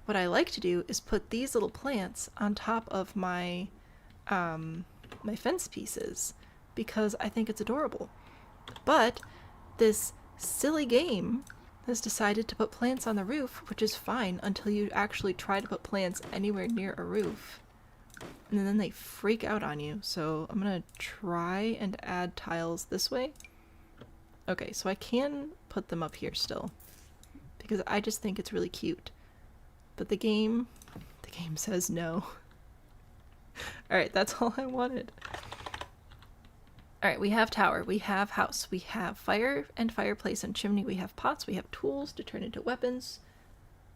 What I like to do is put these little plants on top of my, my fence pieces, because I think it's adorable. But this silly game has decided to put plants on the roof, which is fine until you actually try to put plants anywhere near a roof. And then they freak out on you. So I'm gonna try and add tiles this way. Okay, so I can put them up here still, because I just think it's really cute. But the game says no. Alright, that's all I wanted. Alright, we have tower, we have house, we have fire and fireplace and chimney, we have pots, we have tools to turn into weapons.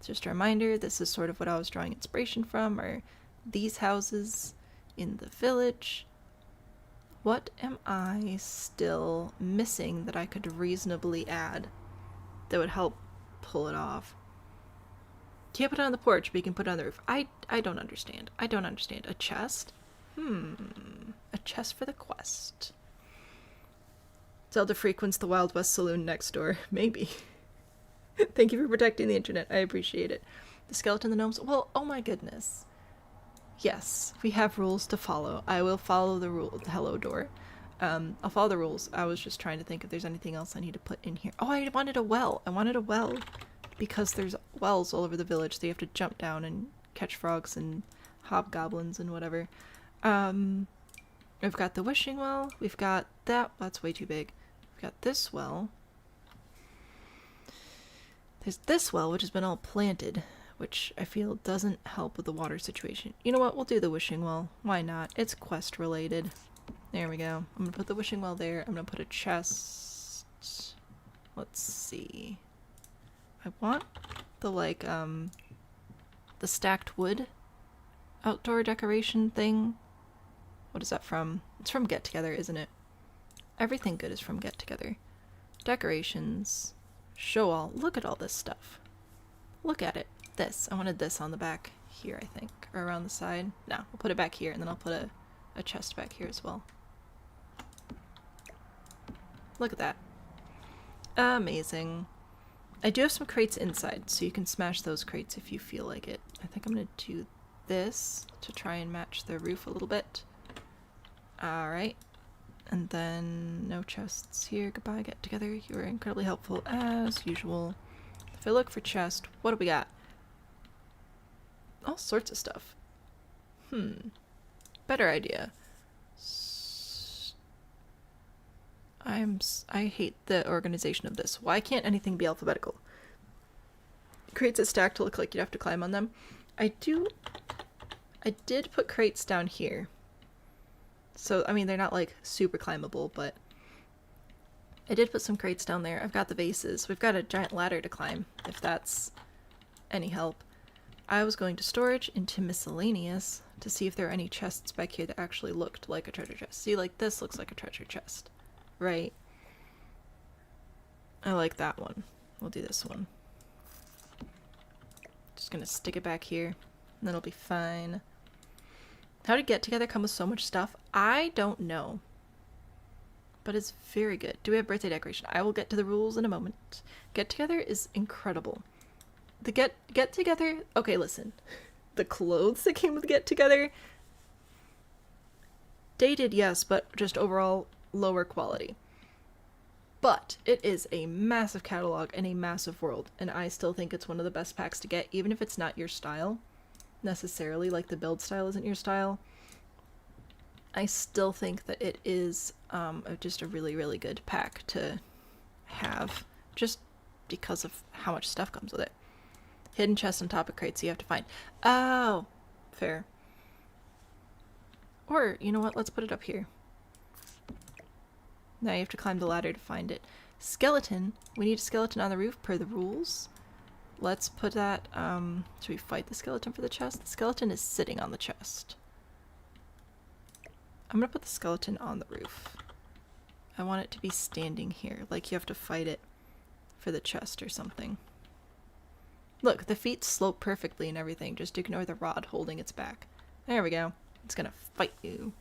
Just a reminder, this is sort of what I was drawing inspiration from, are these houses in the village. What am I still missing that I could reasonably add that would help pull it off. Can't put it on the porch, but you can put it on the roof. I don't understand. I don't understand. A chest? A chest for the quest. Zelda frequents the Wild West Saloon next door. Maybe. Thank you for protecting the internet. I appreciate it. The skeleton, the gnomes. Well, oh my goodness. Yes, we have rules to follow. I will follow the rule. Hello, door. I'll follow the rules. I was just trying to think if there's anything else I need to put in here. Oh, I wanted a well. I wanted a well because there's wells all over the village, so you have to jump down and catch frogs and hobgoblins and whatever. We've got the wishing well. We've got that. That's way too big. We've got this well. There's this well, which has been all planted, which I feel doesn't help with the water situation. You know what? We'll do the wishing well. Why not? It's quest related. There we go. I'm gonna put the wishing well there. I'm gonna put a chest. Let's see. I want the, like, the stacked wood outdoor decoration thing. What is that from? It's from Get Together, isn't it? Everything good is from Get Together. Decorations. Show all. Look at all this stuff. Look at it. This. I wanted this on the back here, I think. Or around the side. No, we'll put it back here, and then I'll put a chest back here as well. Look at that. Amazing. I do have some crates inside, so you can smash those crates if you feel like it. I think I'm going to do this to try and match the roof a little bit. Alright. And then no chests here. Goodbye, Get Together. You were incredibly helpful as usual. If I look for chest, what do we got? All sorts of stuff. Better idea. I hate the organization of this. Why can't anything be alphabetical? It creates a stack to look like you'd have to climb on them. I did put crates down here. So, I mean, they're not, like, super climbable, but I did put some crates down there. I've got the vases. We've got a giant ladder to climb, if that's any help. I was going to storage into miscellaneous to see if there are any chests back here that actually looked like a treasure chest. See, like, this looks like a treasure chest. Right? I like that one. We'll do this one. Just gonna stick it back here, and then it'll be fine. How did Get Together come with so much stuff? I don't know. But it's very good. Do we have birthday decoration? I will get to the rules in a moment. Get Together is incredible. The Get Together... Okay, listen. The clothes that came with Get Together... Dated, yes, but just overall lower quality. But it is a massive catalog and a massive world, and I still think it's one of the best packs to get, even if it's not your style. Necessarily, like the build style isn't your style. I still think that it is just a really, really good pack to have, just because of how much stuff comes with it. Hidden chests on top of crates you have to find. Oh, fair. Or, you know what, let's put it up here. Now you have to climb the ladder to find it. Skeleton. We need a skeleton on the roof per the rules. Let's put that, should we fight the skeleton for the chest? The skeleton is sitting on the chest. I'm gonna put the skeleton on the roof. I want it to be standing here, like you have to fight it for the chest or something. Look, the feet slope perfectly and everything, just ignore the rod holding its back. There we go. It's gonna fight you.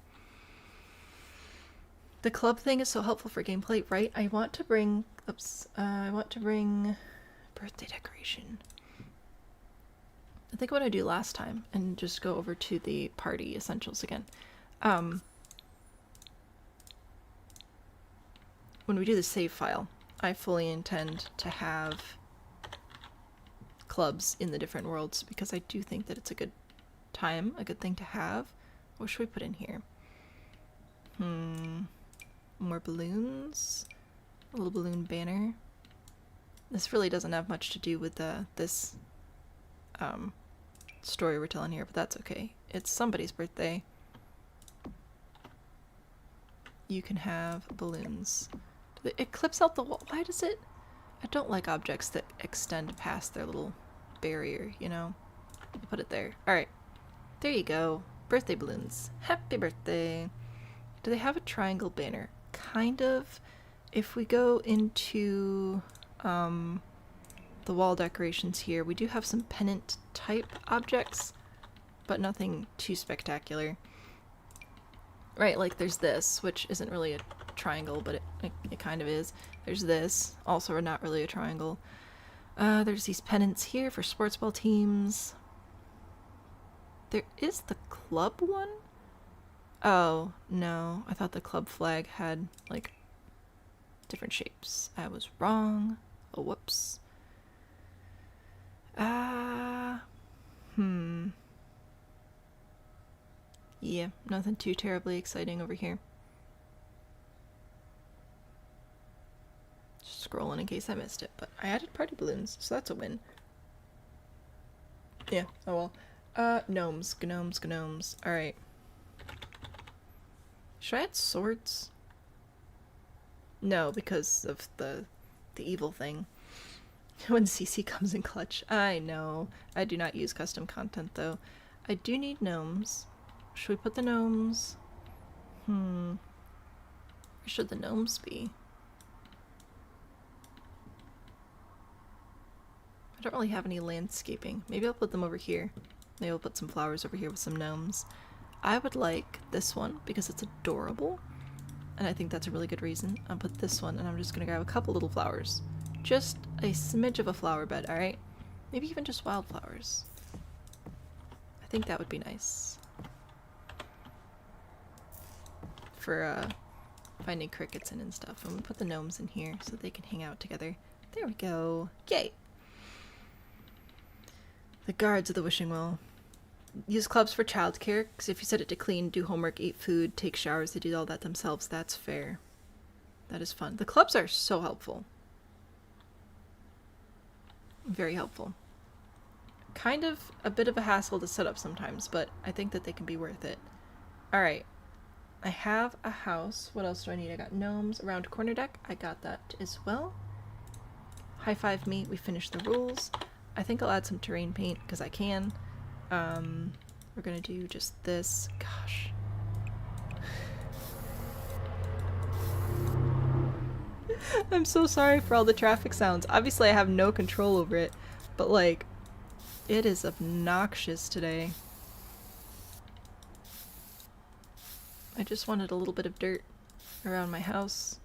The club thing is so helpful for gameplay, right? I want to bring, I want to bring birthday decoration. I think what I do last time, and just go over to the party essentials again. When we do the save file, I fully intend to have clubs in the different worlds, because I do think that it's a good time, a good thing to have. What should we put in here? More balloons? A little balloon banner. This really doesn't have much to do with this story we're telling here, but that's okay. It's somebody's birthday. You can have balloons. It clips out the wall. Why does it? I don't like objects that extend past their little barrier, you know? I'll put it there. Alright. There you go. Birthday balloons. Happy birthday. Do they have a triangle banner? Kind of. If we go into the the wall decorations here. We do have some pennant type objects, but nothing too spectacular. Right, like there's this, which isn't really a triangle, but it kind of is. There's this, also not really a triangle. There's these pennants here for sports ball teams. There is the club one? Oh, no. I thought the club flag had, like, different shapes. I was wrong. Oh, whoops. Yeah, nothing too terribly exciting over here. Just scrolling in case I missed it, but I added party balloons, so that's a win. Yeah, oh well. Gnomes. Alright. Should I add swords? No, because of the evil thing. When CC comes in clutch. I know. I do not use custom content, though. I do need gnomes. Should we put the gnomes? Where should the gnomes be? I don't really have any landscaping. Maybe I'll put them over here. Maybe I'll put some flowers over here with some gnomes. I would like this one because it's adorable. And I think that's a really good reason. I'll put this one and I'm just gonna grab a couple little flowers. Just a smidge of a flower bed, alright? Maybe even just wildflowers. I think that would be nice. For finding crickets in and stuff. I'm gonna put the gnomes in here so they can hang out together. There we go. Yay! The guards of the wishing well. Use clubs for childcare, because if you set it to clean, do homework, eat food, take showers, they do all that themselves. That's fair. That is fun. The clubs are so helpful. Very helpful. Kind of a bit of a hassle to set up sometimes, but I think that they can be worth it. Alright. I have a house. What else do I need? I got gnomes around corner deck. I got that as well. High five me. We finished the rules. I think I'll add some terrain paint because I can. We're gonna do just this. Gosh. I'm so sorry for all the traffic sounds. Obviously I have no control over it, but like, it is obnoxious today. I just wanted a little bit of dirt around my house.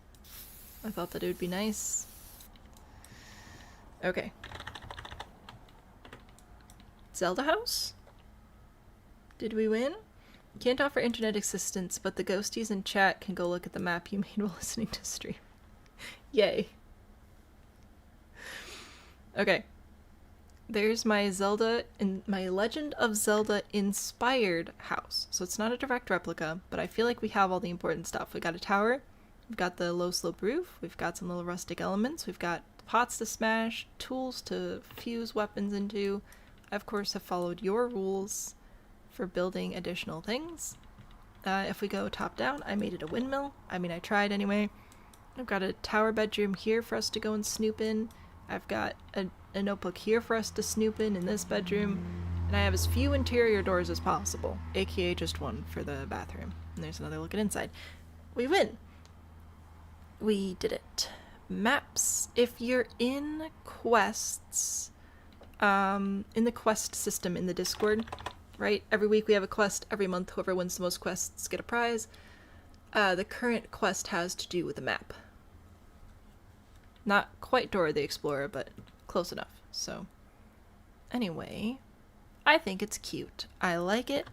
I thought that it would be nice. Okay. Zelda house? Did we win? Can't offer internet assistance, but the ghosties in chat can go look at the map you made while listening to stream. Yay. Okay. There's my Zelda and my Legend of Zelda inspired house. So it's not a direct replica, but I feel like we have all the important stuff. We got a tower, we've got the low slope roof, we've got some little rustic elements, we've got pots to smash, tools to fuse weapons into. I of course have followed your rules for building additional things. If we go top down, I made it a windmill. I mean, I tried anyway. I've got a tower bedroom here for us to go and snoop in. I've got a notebook here for us to snoop in this bedroom. And I have as few interior doors as possible, aka just one for the bathroom. And there's another look at inside. We win! We did it. Maps. If you're in quests, in the quest system in the Discord, right? Every week we have a quest. Every month, whoever wins the most quests get a prize. The current quest has to do with a map. Not quite Dora the Explorer, but close enough. So, anyway, I think it's cute. I like it.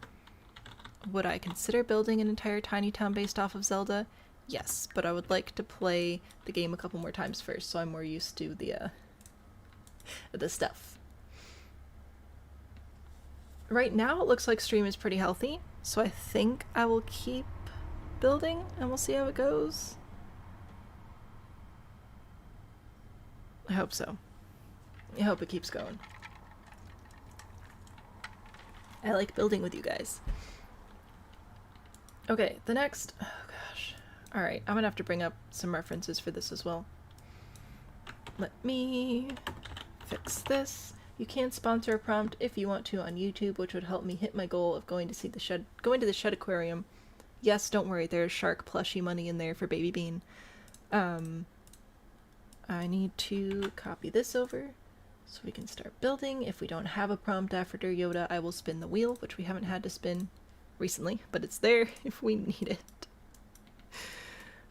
Would I consider building an entire tiny town based off of Zelda? Yes, but I would like to play the game a couple more times first, so I'm more used to the stuff. Right now, it looks like stream is pretty healthy, so I think I will keep building, and we'll see how it goes. I hope so. I hope it keeps going. I like building with you guys. Okay, the next... Oh gosh. Alright, I'm gonna have to bring up some references for this as well. Let me fix this. You can sponsor a prompt if you want to on YouTube, which would help me hit my goal of going to the Shed Aquarium. Yes, don't worry, there's shark plushie money in there for Baby Bean. I need to copy this over So we can start building. If we don't have a prompt after Yoda, I will spin the wheel, which we haven't had to spin recently, but it's there if we need it.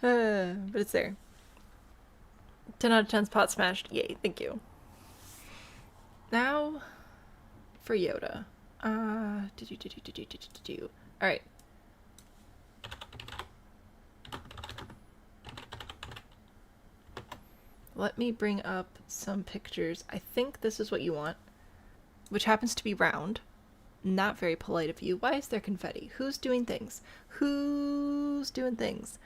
But it's there. 10 out of 10 spot smashed. Yay, thank you. Now for Yoda. Alright. Let me bring up some pictures. I think this is what you want, which happens to be round. Not very polite of you. Why is there confetti? Who's doing things? Who's doing things?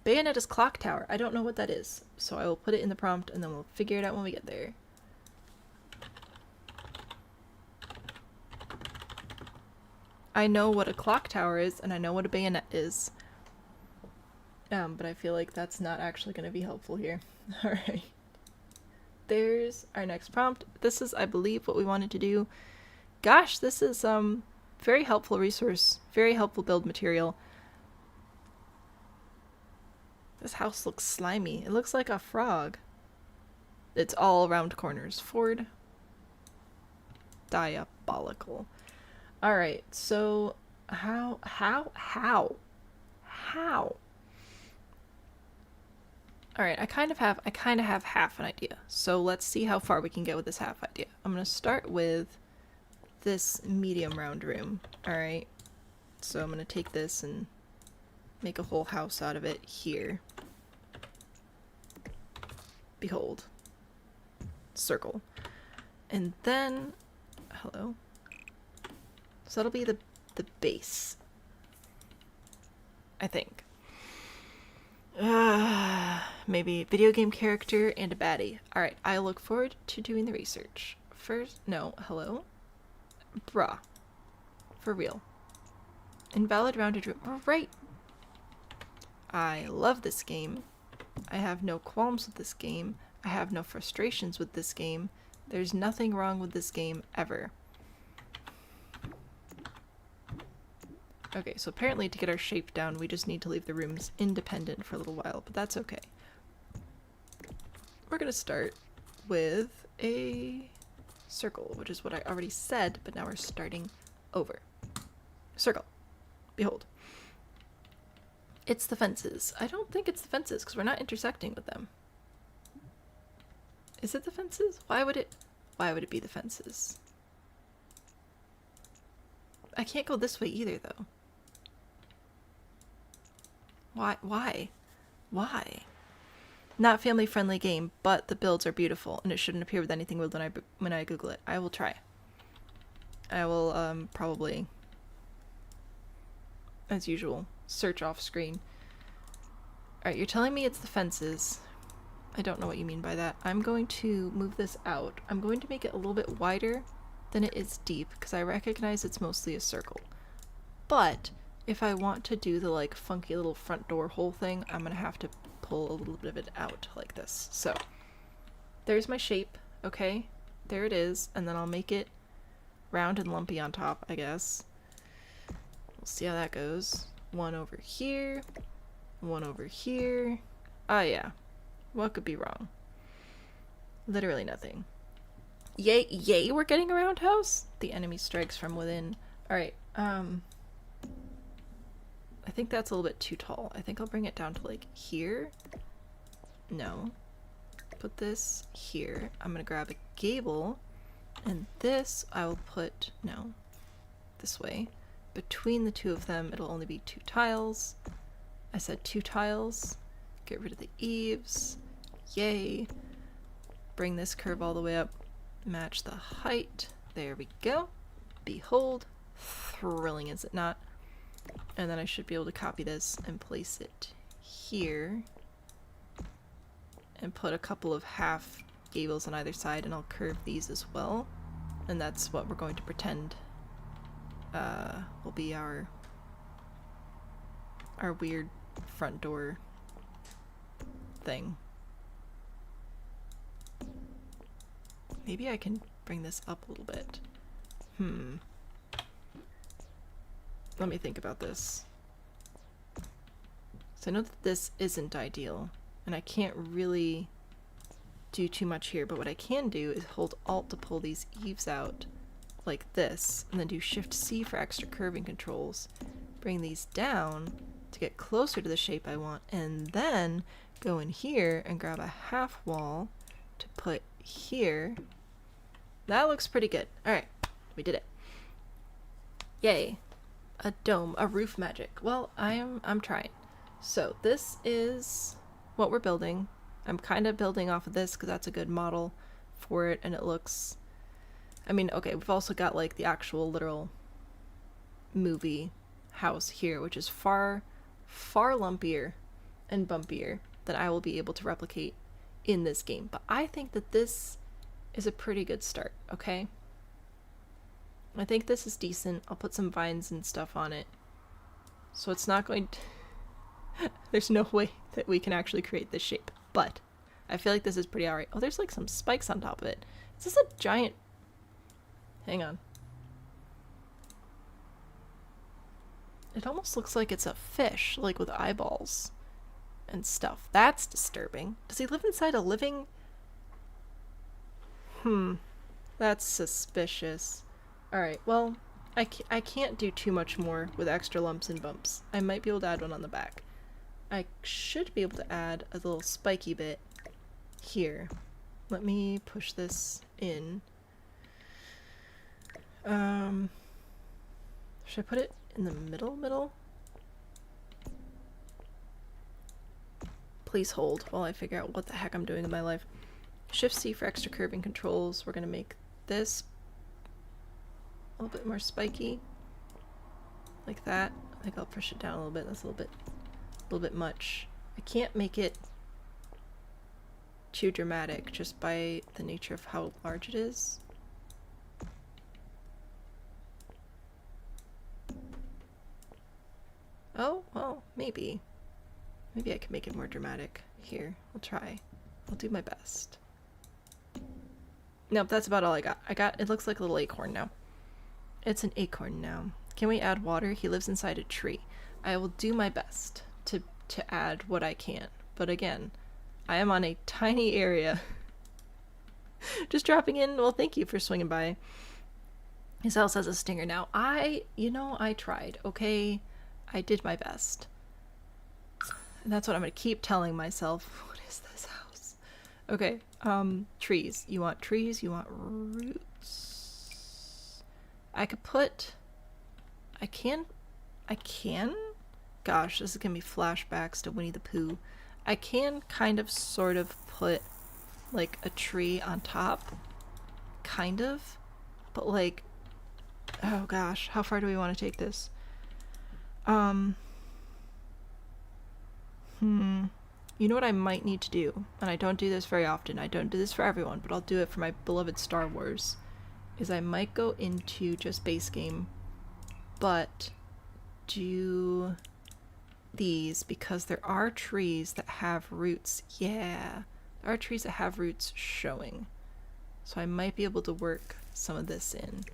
Bayonetta's clock tower. I don't know what that is, so I will put it in the prompt and then we'll figure it out when we get there. I know what a clock tower is and I know what a bayonet is. But I feel like that's not actually going to be helpful here. Alright. There's our next prompt. This is, I believe, what we wanted to do. Gosh, this is very helpful resource. Very helpful build material. This house looks slimy. It looks like a frog. It's all round corners. Ford. Diabolical. Alright, so how? Alright, I kind of have half an idea. So let's see how far we can get with this half idea. I'm gonna start with this medium round room. Alright. So I'm gonna take this and make a whole house out of it here. Behold. Circle. And then hello. So that'll be the base. I think. Maybe video game character and a baddie. Alright, I look forward to doing the research. First, no, hello? Bruh. For real. Invalid rounded room. Right. I love this game. I have no qualms with this game. I have no frustrations with this game. There's nothing wrong with this game ever. Okay, so apparently to get our shape down, we just need to leave the rooms independent for a little while, but that's okay. We're gonna start with a circle, which is what I already said, but now we're starting over. Circle. Behold. It's the fences. I don't think it's the fences, because we're not intersecting with them. Is it the fences? Why would it be the fences? I can't go this way either, though. Why? Not family-friendly game, but the builds are beautiful, and it shouldn't appear with anything weird when I Google it. I will try. I will, probably, as usual, search off screen. Alright, you're telling me it's the fences. I don't know what you mean by that. I'm going to move this out. I'm going to make it a little bit wider than it is deep, because I recognize it's mostly a circle. But if I want to do the like funky little front door hole thing, I'm gonna have to pull a little bit of it out like this. So there's my shape. Okay, there it is, and then I'll make it round and lumpy on top, I guess. We'll see how that goes. One over here, one over here. Oh yeah, what could be wrong? Literally nothing. Yay, we're getting a roundhouse? The enemy strikes from within. Alright, I think that's a little bit too tall. I think I'll bring it down to like here. No. Put this here. I'm gonna grab a gable, and this I will put, no, this way. Between the two of them, it'll only be 2 tiles. I said 2 tiles. Get rid of the eaves. Yay. Bring this curve all the way up. Match the height. There we go. Behold. Thrilling, is it not? And then I should be able to copy this and place it here. And put a couple of half gables on either side, and I'll curve these as well. And that's what we're going to pretend will be our weird front door thing. Maybe I can bring this up a little bit. Let me think about this. So I know that this isn't ideal, and I can't really do too much here, but what I can do is hold Alt to pull these eaves out like this, and then do Shift C for extra curving controls. Bring these down to get closer to the shape I want, and then go in here and grab a half wall to put here. That looks pretty good. Alright, we did it. Yay. A dome, a roof magic. Well, I'm trying. So this is what we're building. I'm kind of building off of this because that's a good model for it, and it looks... I mean, okay, we've also got like the actual literal movie house here, which is far lumpier and bumpier than I will be able to replicate in this game. But I think that this is a pretty good start, okay? I think this is decent. I'll put some vines and stuff on it. So it's not going to... There's no way that we can actually create this shape. But I feel like this is pretty alright. Oh, there's like some spikes on top of it. Is this a giant... Hang on. It almost looks like it's a fish, like with eyeballs and stuff. That's disturbing. Does he live inside a living... That's suspicious. Alright, well, I can't do too much more with extra lumps and bumps. I might be able to add one on the back. I should be able to add a little spiky bit here. Let me push this in. Should I put it in the middle? Please hold while I figure out what the heck I'm doing in my life. Shift C for extra curving controls. We're gonna make this a little bit more spiky. Like that. I think I'll push it down a little bit. That's a little bit much. I can't make it too dramatic just by the nature of how large it is. Oh, well, maybe. Maybe I can make it more dramatic. Here, I'll try. I'll do my best. Nope, that's about all I got. It looks like a little acorn now. It's an acorn now. Can we add water? He lives inside a tree. I will do my best to add what I can. But again, I am on a tiny area. Just dropping in. Well, thank you for swinging by. His house has a stinger now. I tried, okay? I did my best. And that's what I'm going to keep telling myself. What is this house? Okay, trees. You want trees, you want roots. I can? Gosh, this is going to be flashbacks to Winnie the Pooh. I can kind of sort of put like a tree on top. Kind of. But like, oh gosh, how far do we want to take this? You know what I might need to do, and I don't do this very often, I don't do this for everyone, but I'll do it for my beloved Star Wars, is I might go into just base game, but do these, because there are trees that have roots. Yeah, there are trees that have roots showing. So I might be able to work some of this in.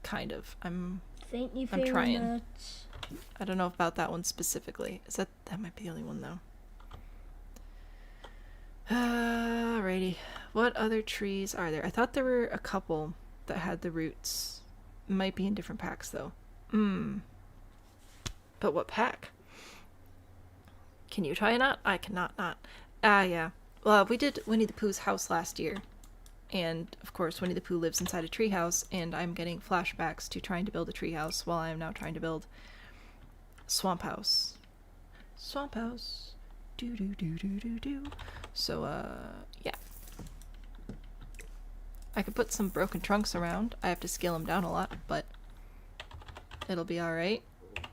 Kind of. I'm trying. Much. I don't know about that one specifically. That might be the only one though. Alrighty. What other trees are there? I thought there were a couple that had the roots. Might be in different packs though. But what pack? Can you try not? I cannot not. Yeah. Well, we did Winnie the Pooh's house last year. And, of course, Winnie the Pooh lives inside a treehouse, and I'm getting flashbacks to trying to build a treehouse while I am now trying to build Swamp House. Swamp House. Do. So, yeah. I could put some broken trunks around. I have to scale them down a lot, but it'll be alright.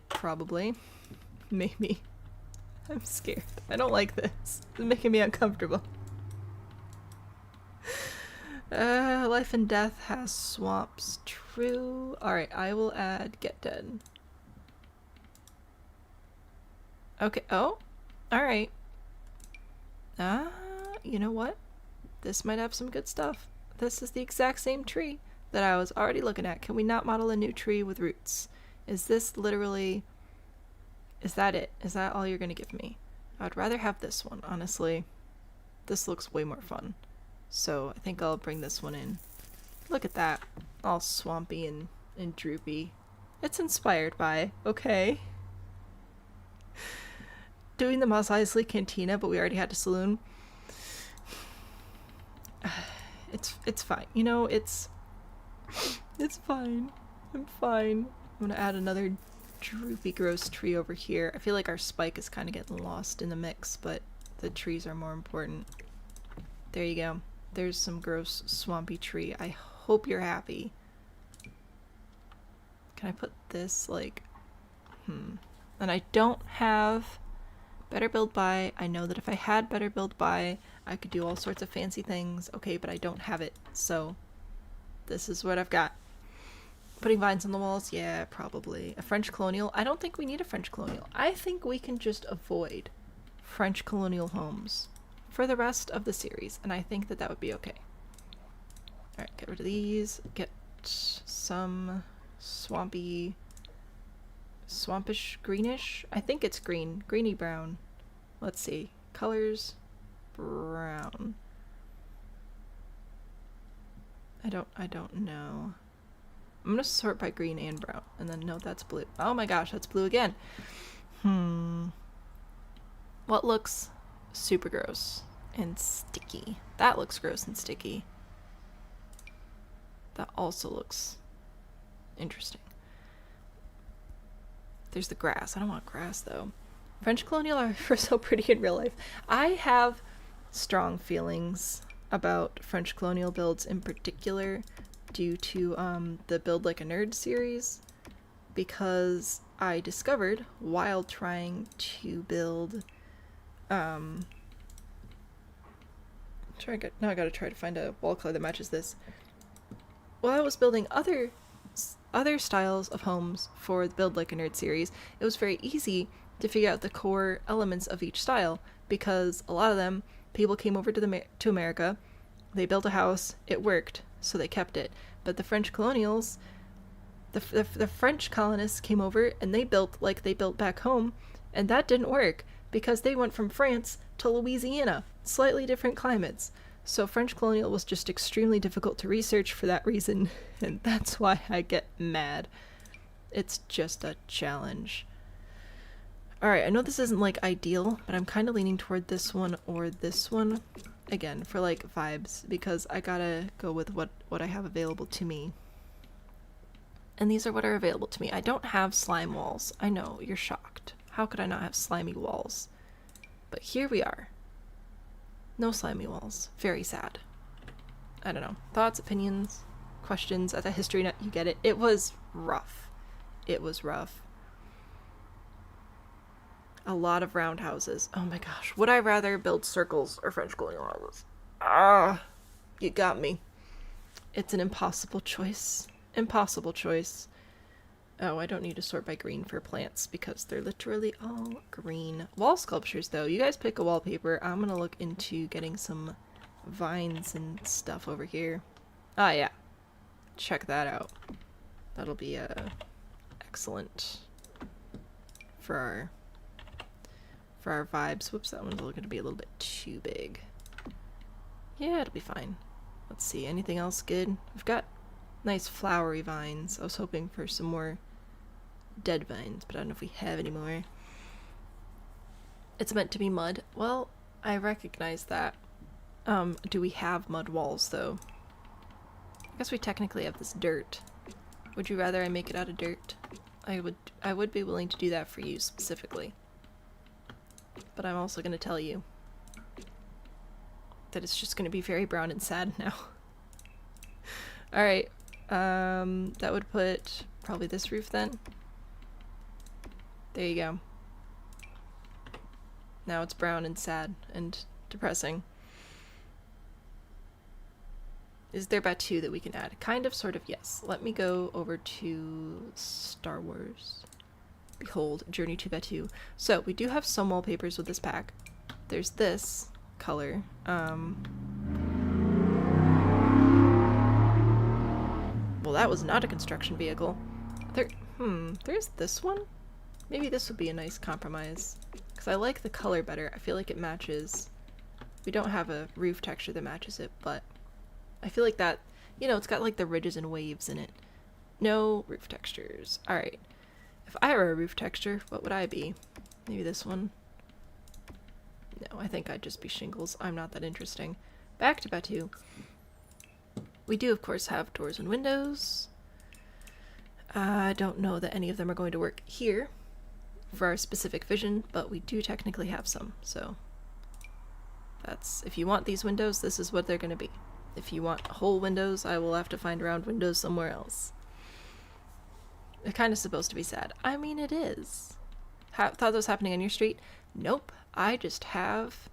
Probably. Maybe. I'm scared. I don't like this. It's making me uncomfortable. Life and death has swamps. True. Alright, I will add get dead. Okay. Oh. Alright. You know what? This might have some good stuff. This is the exact same tree that I was already looking at. Can we not model a new tree with roots? Is this literally... Is that it? Is that all you're gonna give me? I'd rather have this one, honestly. This looks way more fun. So I think I'll bring this one in. Look at that. All swampy and droopy. It's inspired by, okay. Doing the Mos Eisley Cantina, but we already had a saloon. It's fine. You know, it's fine. I'm fine. I'm gonna add another droopy gross tree over here. I feel like our spike is kind of getting lost in the mix, but the trees are more important. There you go. There's some gross swampy tree. I hope you're happy. Can I put this like and I don't have Better Build By. I know that if I had Better Build By, I could do all sorts of fancy things. Okay, but I don't have it. So this is what I've got. Putting vines on the walls? Yeah, probably. A French colonial? I don't think we need a French colonial. I think we can just avoid French colonial homes for the rest of the series, and I think that that would be okay. Alright, get rid of these. Get some swampish greenish? I think it's green. Greeny brown. Let's see. Colors. Brown. I don't know. I'm gonna sort by green and brown, and then no, that's blue. Oh my gosh, that's blue again. What looks super gross and sticky? That looks gross and sticky. That also looks interesting. There's the grass. I don't want grass though. French colonial are so pretty in real life. I have strong feelings about French colonial builds in particular due to the Build Like a Nerd series, because I discovered while trying to build now I gotta try to find a wall color that matches this. While I was building other styles of homes for the Build Like a Nerd series, it was very easy to figure out the core elements of each style, because a lot of them, people came over to America, they built a house, it worked, so they kept it. But the French colonials, the French colonists came over and they built like they built back home, and that didn't work because they went from France to Louisiana, slightly different climates. So French colonial was just extremely difficult to research for that reason, and that's why I get mad. It's just a challenge. Alright, I know this isn't like ideal, but I'm kind of leaning toward this one or this one. Again, for like vibes, because I gotta go with what I have available to me. And these are what are available to me. I don't have slime walls. I know, you're shocked. How could I not have slimy walls? But here we are. No slimy walls. Very sad. I don't know. Thoughts, opinions, questions at the history nut, you get it. It was rough. It was rough. A lot of round houses. Oh my gosh. Would I rather build circles or French colonial houses? Ah, you got me. It's an impossible choice. Impossible choice. Oh, I don't need to sort by green for plants because they're literally all green. Wall sculptures, though. You guys pick a wallpaper. I'm gonna look into getting some vines and stuff over here. Ah, yeah. Check that out. That'll be excellent for our vibes. Whoops, that one's looking to be a little bit too big. Yeah, it'll be fine. Let's see, anything else good? We've got nice flowery vines. I was hoping for some more dead vines, but I don't know if we have any more. It's meant to be mud. Well, I recognize that. Do we have mud walls, though? I guess we technically have this dirt. Would you rather I make it out of dirt? I would be willing to do that for you specifically. But I'm also going to tell you that it's just going to be very brown and sad now. Alright, that would put probably this roof then. There you go. Now it's brown and sad and depressing. Is there Batu that we can add? Kind of, sort of, yes. Let me go over to Star Wars. Behold, Journey to Batu. So, we do have some wallpapers with this pack. There's this color. Well, that was not a construction vehicle. There's this one? Maybe this would be a nice compromise. Because I like the color better. I feel like it matches We don't have a roof texture that matches it, but I feel like that, you know, it's got like the ridges and waves in it. No roof textures. Alright. If I were a roof texture, what would I be? Maybe this one? No, I think I'd just be shingles. I'm not that interesting. Back to Batu. We do, of course, have doors and windows. I don't know that any of them are going to work here for our specific vision, but we do technically have some, so that's, if you want these windows, this is what they're going to be. If you want whole windows, I will have to find round windows somewhere else. It's kind of supposed to be sad. I mean, it is. Thought that was happening on your street? Nope. I just have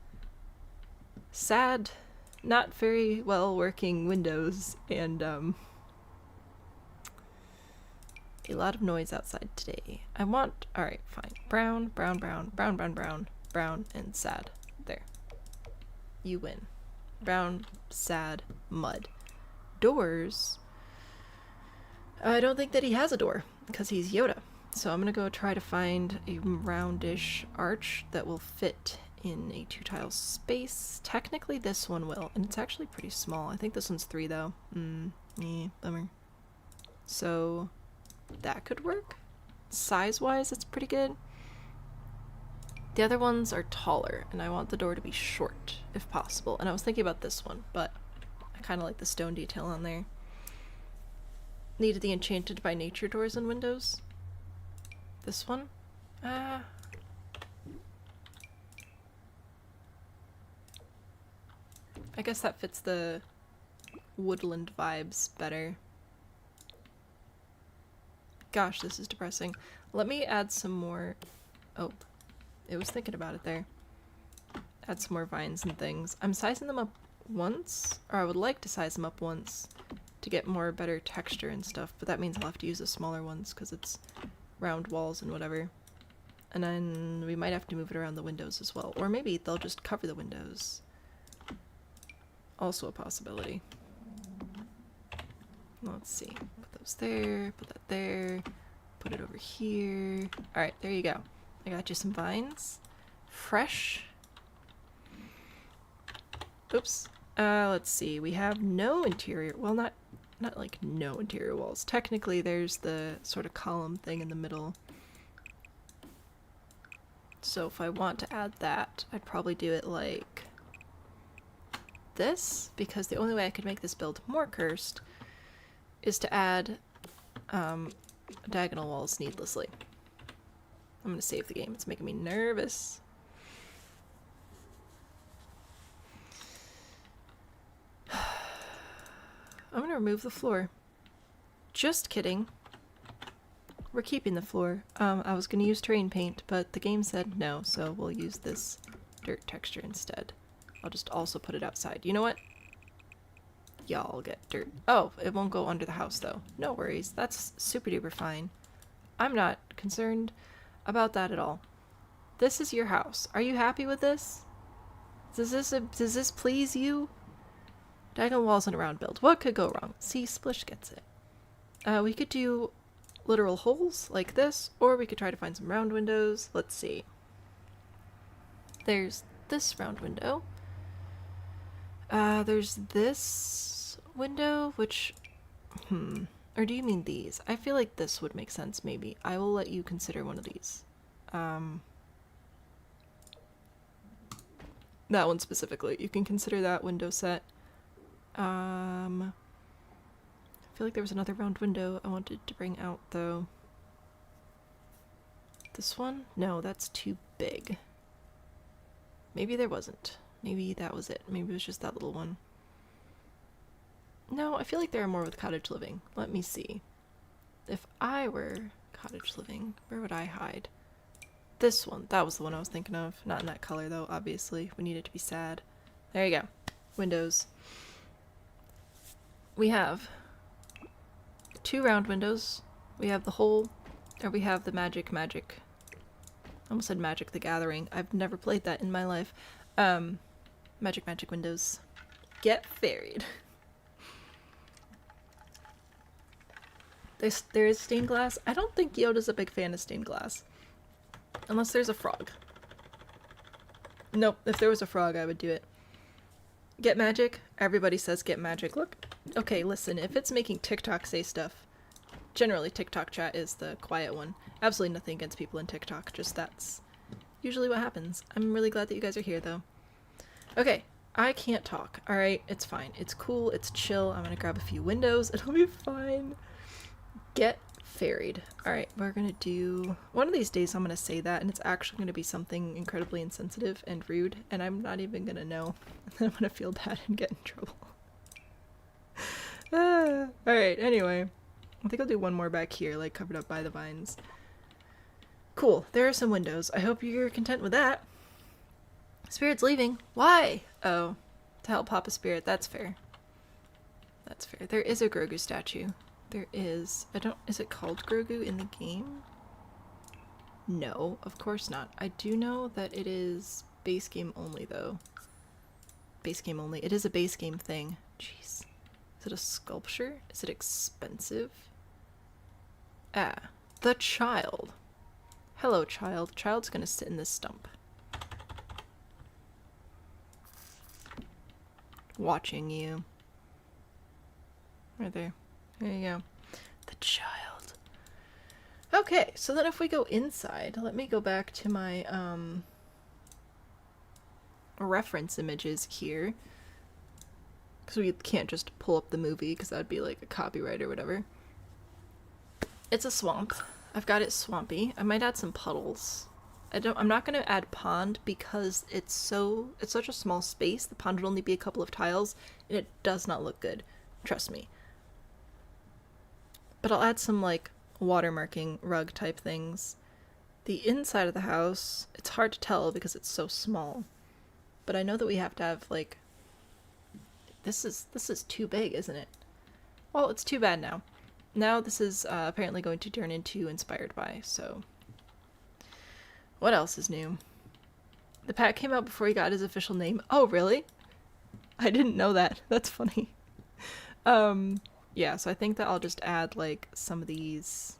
sad, not very well working windows and a lot of noise outside today. I want, alright, fine. Brown, brown, brown, brown, brown, brown, brown, and sad. There. You win. Brown, sad, mud. Doors. I don't think that he has a door, because he's Yoda. So I'm gonna go try to find a roundish arch that will fit in a 2-tile space. Technically this one will, and it's actually pretty small. I think this one's 3 though. Bummer. So that could work. Size-wise, it's pretty good. The other ones are taller, and I want the door to be short, if possible. And I was thinking about this one, but I kind of like the stone detail on there. Needed the enchanted by nature doors and windows. This one? I guess that fits the woodland vibes better. Gosh, this is depressing. Let me add some more... Oh, it was thinking about it there. Add some more vines and things. I'm sizing them up once, or I would like to size them up once to get more better texture and stuff, but that means I'll have to use the smaller ones because it's round walls and whatever. And then we might have to move it around the windows as well. Or maybe they'll just cover the windows. Also a possibility. Let's see. Put those there, put that there, put it over here. Alright, there you go. I got you some vines. Fresh. Oops. Let's see. We have no interior. Well, not like no interior walls. Technically, there's the sort of column thing in the middle. So if I want to add that, I'd probably do it like this, because the only way I could make this build more cursed is to add diagonal walls needlessly. I'm gonna save the game. It's making me nervous. I'm gonna remove the floor. Just kidding. We're keeping the floor. I was gonna use terrain paint, but the game said no, so we'll use this dirt texture instead. I'll just also put it outside. You know what? Y'all get dirt. Oh, it won't go under the house though. No worries. That's super duper fine. I'm not concerned about that at all. This is your house. Are you happy with this? Does this please you? Diagonal walls and a round build. What could go wrong? See, Splish gets it. We could do literal holes like this, or we could try to find some round windows. Let's see. There's this round window. There's this window, which... Or do you mean these? I feel like this would make sense, maybe. I will let you consider one of these. That one specifically. You can consider that window set. I feel like there was another round window I wanted to bring out, though. This one? No, that's too big. Maybe there wasn't. Maybe that was it. Maybe it was just that little one. No, I feel like there are more with cottage living. Let me see. If I were cottage living, where would I hide? This one. That was the one I was thinking of. Not in that color, though, obviously. We need it to be sad. There you go. Windows. We have 2 round windows. We have the whole, or we have the magic. I almost said Magic the Gathering. I've never played that in my life. Magic windows. Get ferried. There is stained glass. I don't think Yoda's a big fan of stained glass. Unless there's a frog. Nope, if there was a frog, I would do it. Get magic? Everybody says get magic. Look. Okay, listen, if it's making TikTok say stuff, generally TikTok chat is the quiet one. Absolutely nothing against people in TikTok, just that's usually what happens. I'm really glad that you guys are here, though. Okay, I can't talk. Alright, it's fine. It's cool, it's chill. I'm gonna grab a few windows. It'll be fine. Get ferried. Alright, we're gonna do... One of these days I'm gonna say that, and it's actually gonna be something incredibly insensitive and rude, and I'm not even gonna know. And then I'm gonna feel bad and get in trouble. Alright, anyway. I think I'll do one more back here, like covered up by the vines. Cool, there are some windows. I hope you're content with that. Spirit's leaving. Why? Oh, to help Papa Spirit. That's fair. That's fair. There is a Grogu statue. There is. Is it called Grogu in the game? No, of course not. I do know that it is base game only, though. Base game only. It is a base game thing. Jeez. Is it a sculpture? Is it expensive? Ah, the child. Hello, child. Child's gonna sit in this stump. Watching you. Right there. There you go. The child. Okay, so then if we go inside, let me go back to my reference images here. Because we can't just pull up the movie, because that would be like a copyright or whatever. It's a swamp. I've got it swampy. I might add some puddles. I'm not going to add pond because it's such a small space. The pond would only be a couple of tiles, and it does not look good. Trust me. But I'll add some, like, watermarking rug type things. The inside of the house, it's hard to tell because it's so small. But I know that we have to have, like... This is too big, isn't it? Well, it's too bad now. Now this is apparently going to turn into Inspired By, so... What else is new? The pack came out before he got his official name. Oh, really? I didn't know that. That's funny. Yeah, so I think that I'll just add, like, some of these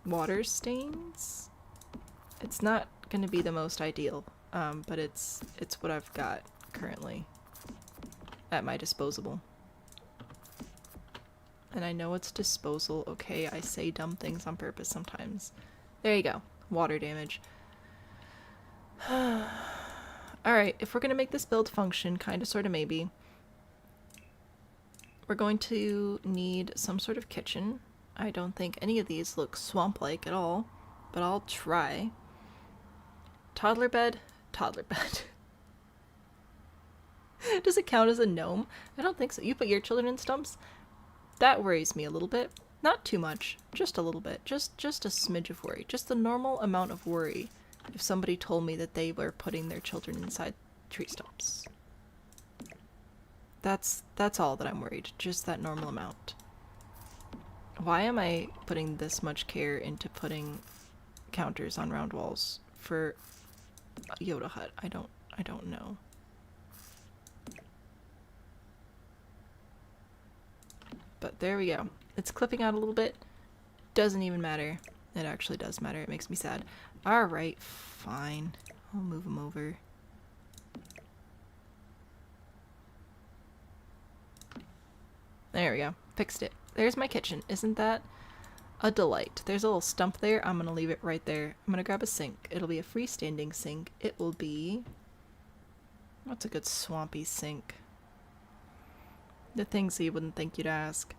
water stains. It's not gonna be the most ideal, but it's what I've got currently at my disposal. And I know it's disposal, okay? I say dumb things on purpose sometimes. There you go. Water damage. Alright, if we're gonna make this build function, kinda, sorta, maybe, we're going to need some sort of kitchen. I don't think any of these look swamp-like at all, but I'll try. Toddler bed? Toddler bed. Does it count as a gnome? I don't think so. You put your children in stumps? That worries me a little bit. Not too much. Just a little bit. Just a smidge of worry. Just the normal amount of worry if somebody told me that they were putting their children inside tree stumps. That's all that I'm worried. Just that normal amount. Why am I putting this much care into putting counters on round walls for a Yoda hut? I don't know. But there we go. It's clipping out a little bit. Doesn't even matter. It actually does matter. It makes me sad. Alright, fine. I'll move them over. There we go. Fixed it. There's my kitchen. Isn't that a delight? There's a little stump there. I'm gonna leave it right there. I'm gonna grab a sink. It'll be a freestanding sink. It will be... What's a good swampy sink? The things that you wouldn't think you'd ask.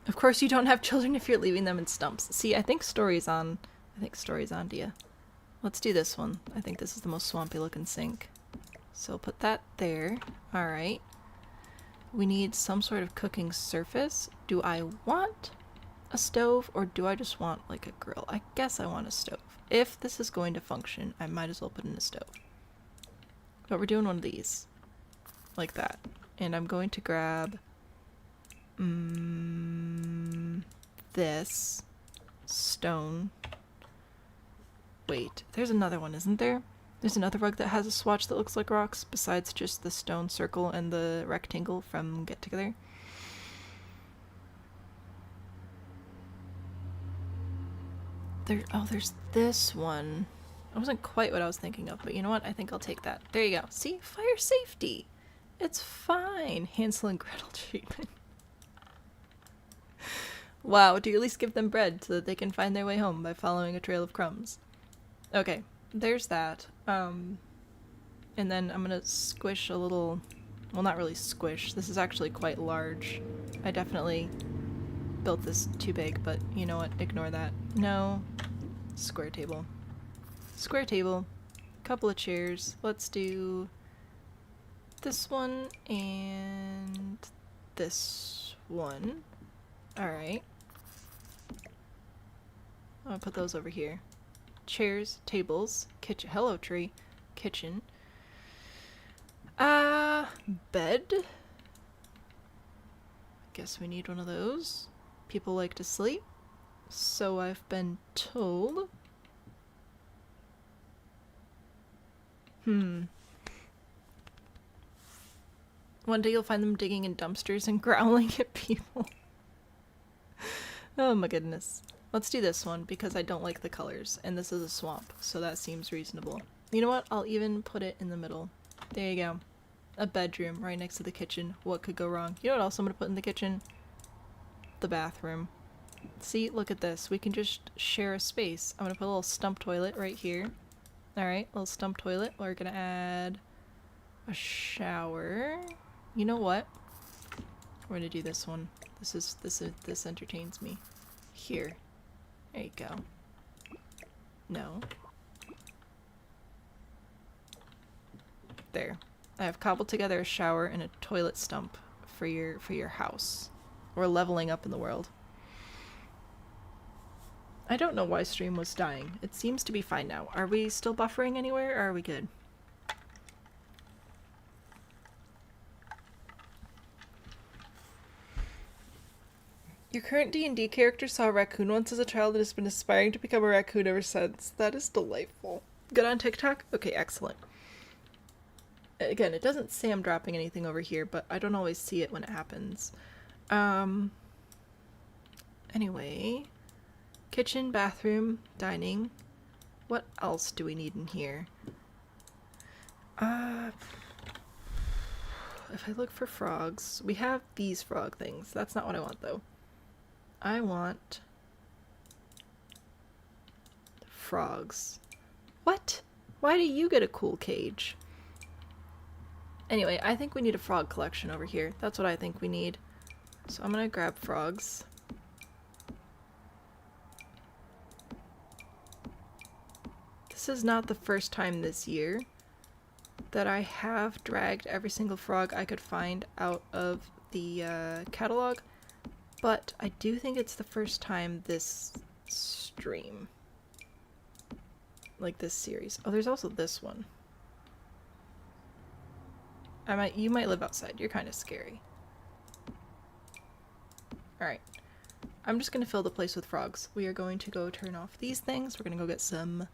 Of course you don't have children if you're leaving them in stumps. See, I think story's on. I think story's on to you. Let's do this one. I think this is the most swampy looking sink. So put that there. Alright. We need some sort of cooking surface. Do I want a stove or do I just want like a grill? I guess I want a stove. If this is going to function, I might as well put in a stove. But we're doing one of these. Like that. And I'm going to grab this stone. Wait, there's another one, isn't there? There's another rug that has a swatch that looks like rocks, besides just the stone circle and the rectangle from Get Together. There's this one. It wasn't quite what I was thinking of, but you know what? I think I'll take that. There you go. See? Fire safety. It's fine. Hansel and Gretel treatment. Wow, do you at least give them bread so that they can find their way home by following a trail of crumbs? Okay, there's that. And then I'm gonna squish a little... Well, not really squish. This is actually quite large. I definitely built this too big, but you know what? Ignore that. No. Square table. Square table. Couple of chairs. Let's do this one and this one. Alright. I'll put those over here. Chairs, tables, kitchen. Hello, tree. Kitchen. Bed. Guess we need one of those. People like to sleep. So I've been told. One day you'll find them digging in dumpsters and growling at people. Oh my goodness. Let's do this one because I don't like the colors, and this is a swamp, so that seems reasonable. You know what? I'll even put it in the middle. There you go. A bedroom right next to the kitchen. What could go wrong? You know what else I'm gonna put in the kitchen? The bathroom. See? Look at this. We can just share a space. I'm gonna put a little stump toilet right here. Alright, little stump toilet. We're gonna add a shower. You know what? We're gonna do this one. This entertains me. Here. There you go. No. There. I have cobbled together a shower and a toilet stump for your house. We're leveling up in the world. I don't know why stream was dying. It seems to be fine now. Are we still buffering anywhere, or are we good? Your current D&D character saw a raccoon once as a child and has been aspiring to become a raccoon ever since. That is delightful. Good on TikTok? Okay, excellent. Again, it doesn't say I'm dropping anything over here, but I don't always see it when it happens. Anyway. Kitchen, bathroom, dining. What else do we need in here? If I look for frogs, we have these frog things. That's not what I want, though. I want frogs. What? Why do you get a cool cage? Anyway, I think we need a frog collection over here. That's what I think we need. So I'm gonna grab frogs. This is not the first time this year that I have dragged every single frog I could find out of the catalog. But I do think it's the first time this stream. Like this series. Oh, there's also this one. You might live outside. You're kind of scary. Alright. I'm just going to fill the place with frogs. We are going to go turn off these things. We're going to go get some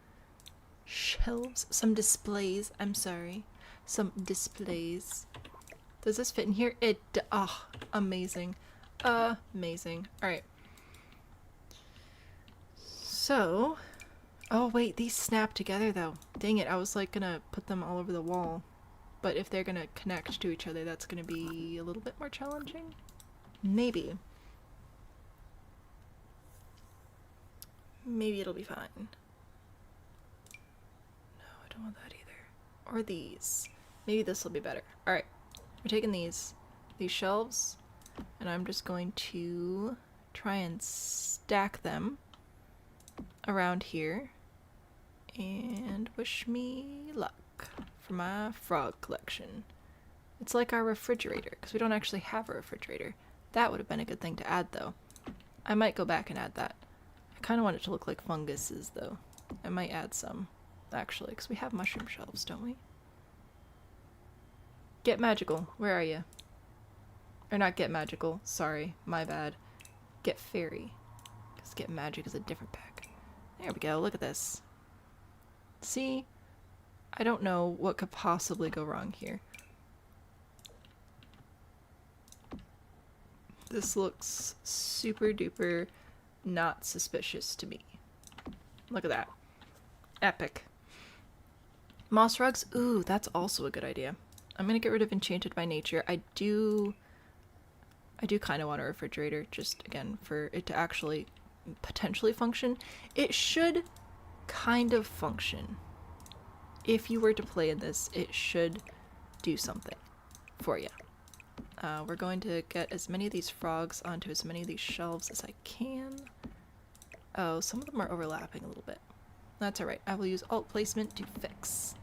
shelves. Some displays. I'm sorry. Some displays. Does this fit in here? Amazing. Amazing. Alright. So... Oh, wait. These snap together, though. Dang it. I was, like, gonna put them all over the wall. But if they're gonna connect to each other, that's gonna be a little bit more challenging? Maybe. Maybe it'll be fine. No, I don't want that either. Or these. Maybe this will be better. Alright. We're taking these shelves, and I'm just going to try and stack them around here. And wish me luck for my frog collection. It's like our refrigerator, because we don't actually have a refrigerator. That would have been a good thing to add, though. I might go back and add that. I kind of want it to look like funguses, though. I might add some, actually, because we have mushroom shelves, don't we? Get Magical, where are you? Or not Get Magical, sorry, my bad. Get Fairy, because Get Magic is a different pack. There we go, look at this. See? I don't know what could possibly go wrong here. This looks super duper not suspicious to me. Look at that. Epic. Moss rugs? Ooh, that's also a good idea. I'm gonna get rid of Enchanted by Nature. I do kind of want a refrigerator, just again, for it to actually potentially function. It should kind of function. If you were to play in this, it should do something for you. We're going to get as many of these frogs onto as many of these shelves as I can. Oh, some of them are overlapping a little bit. That's alright. I will use alt placement to fix.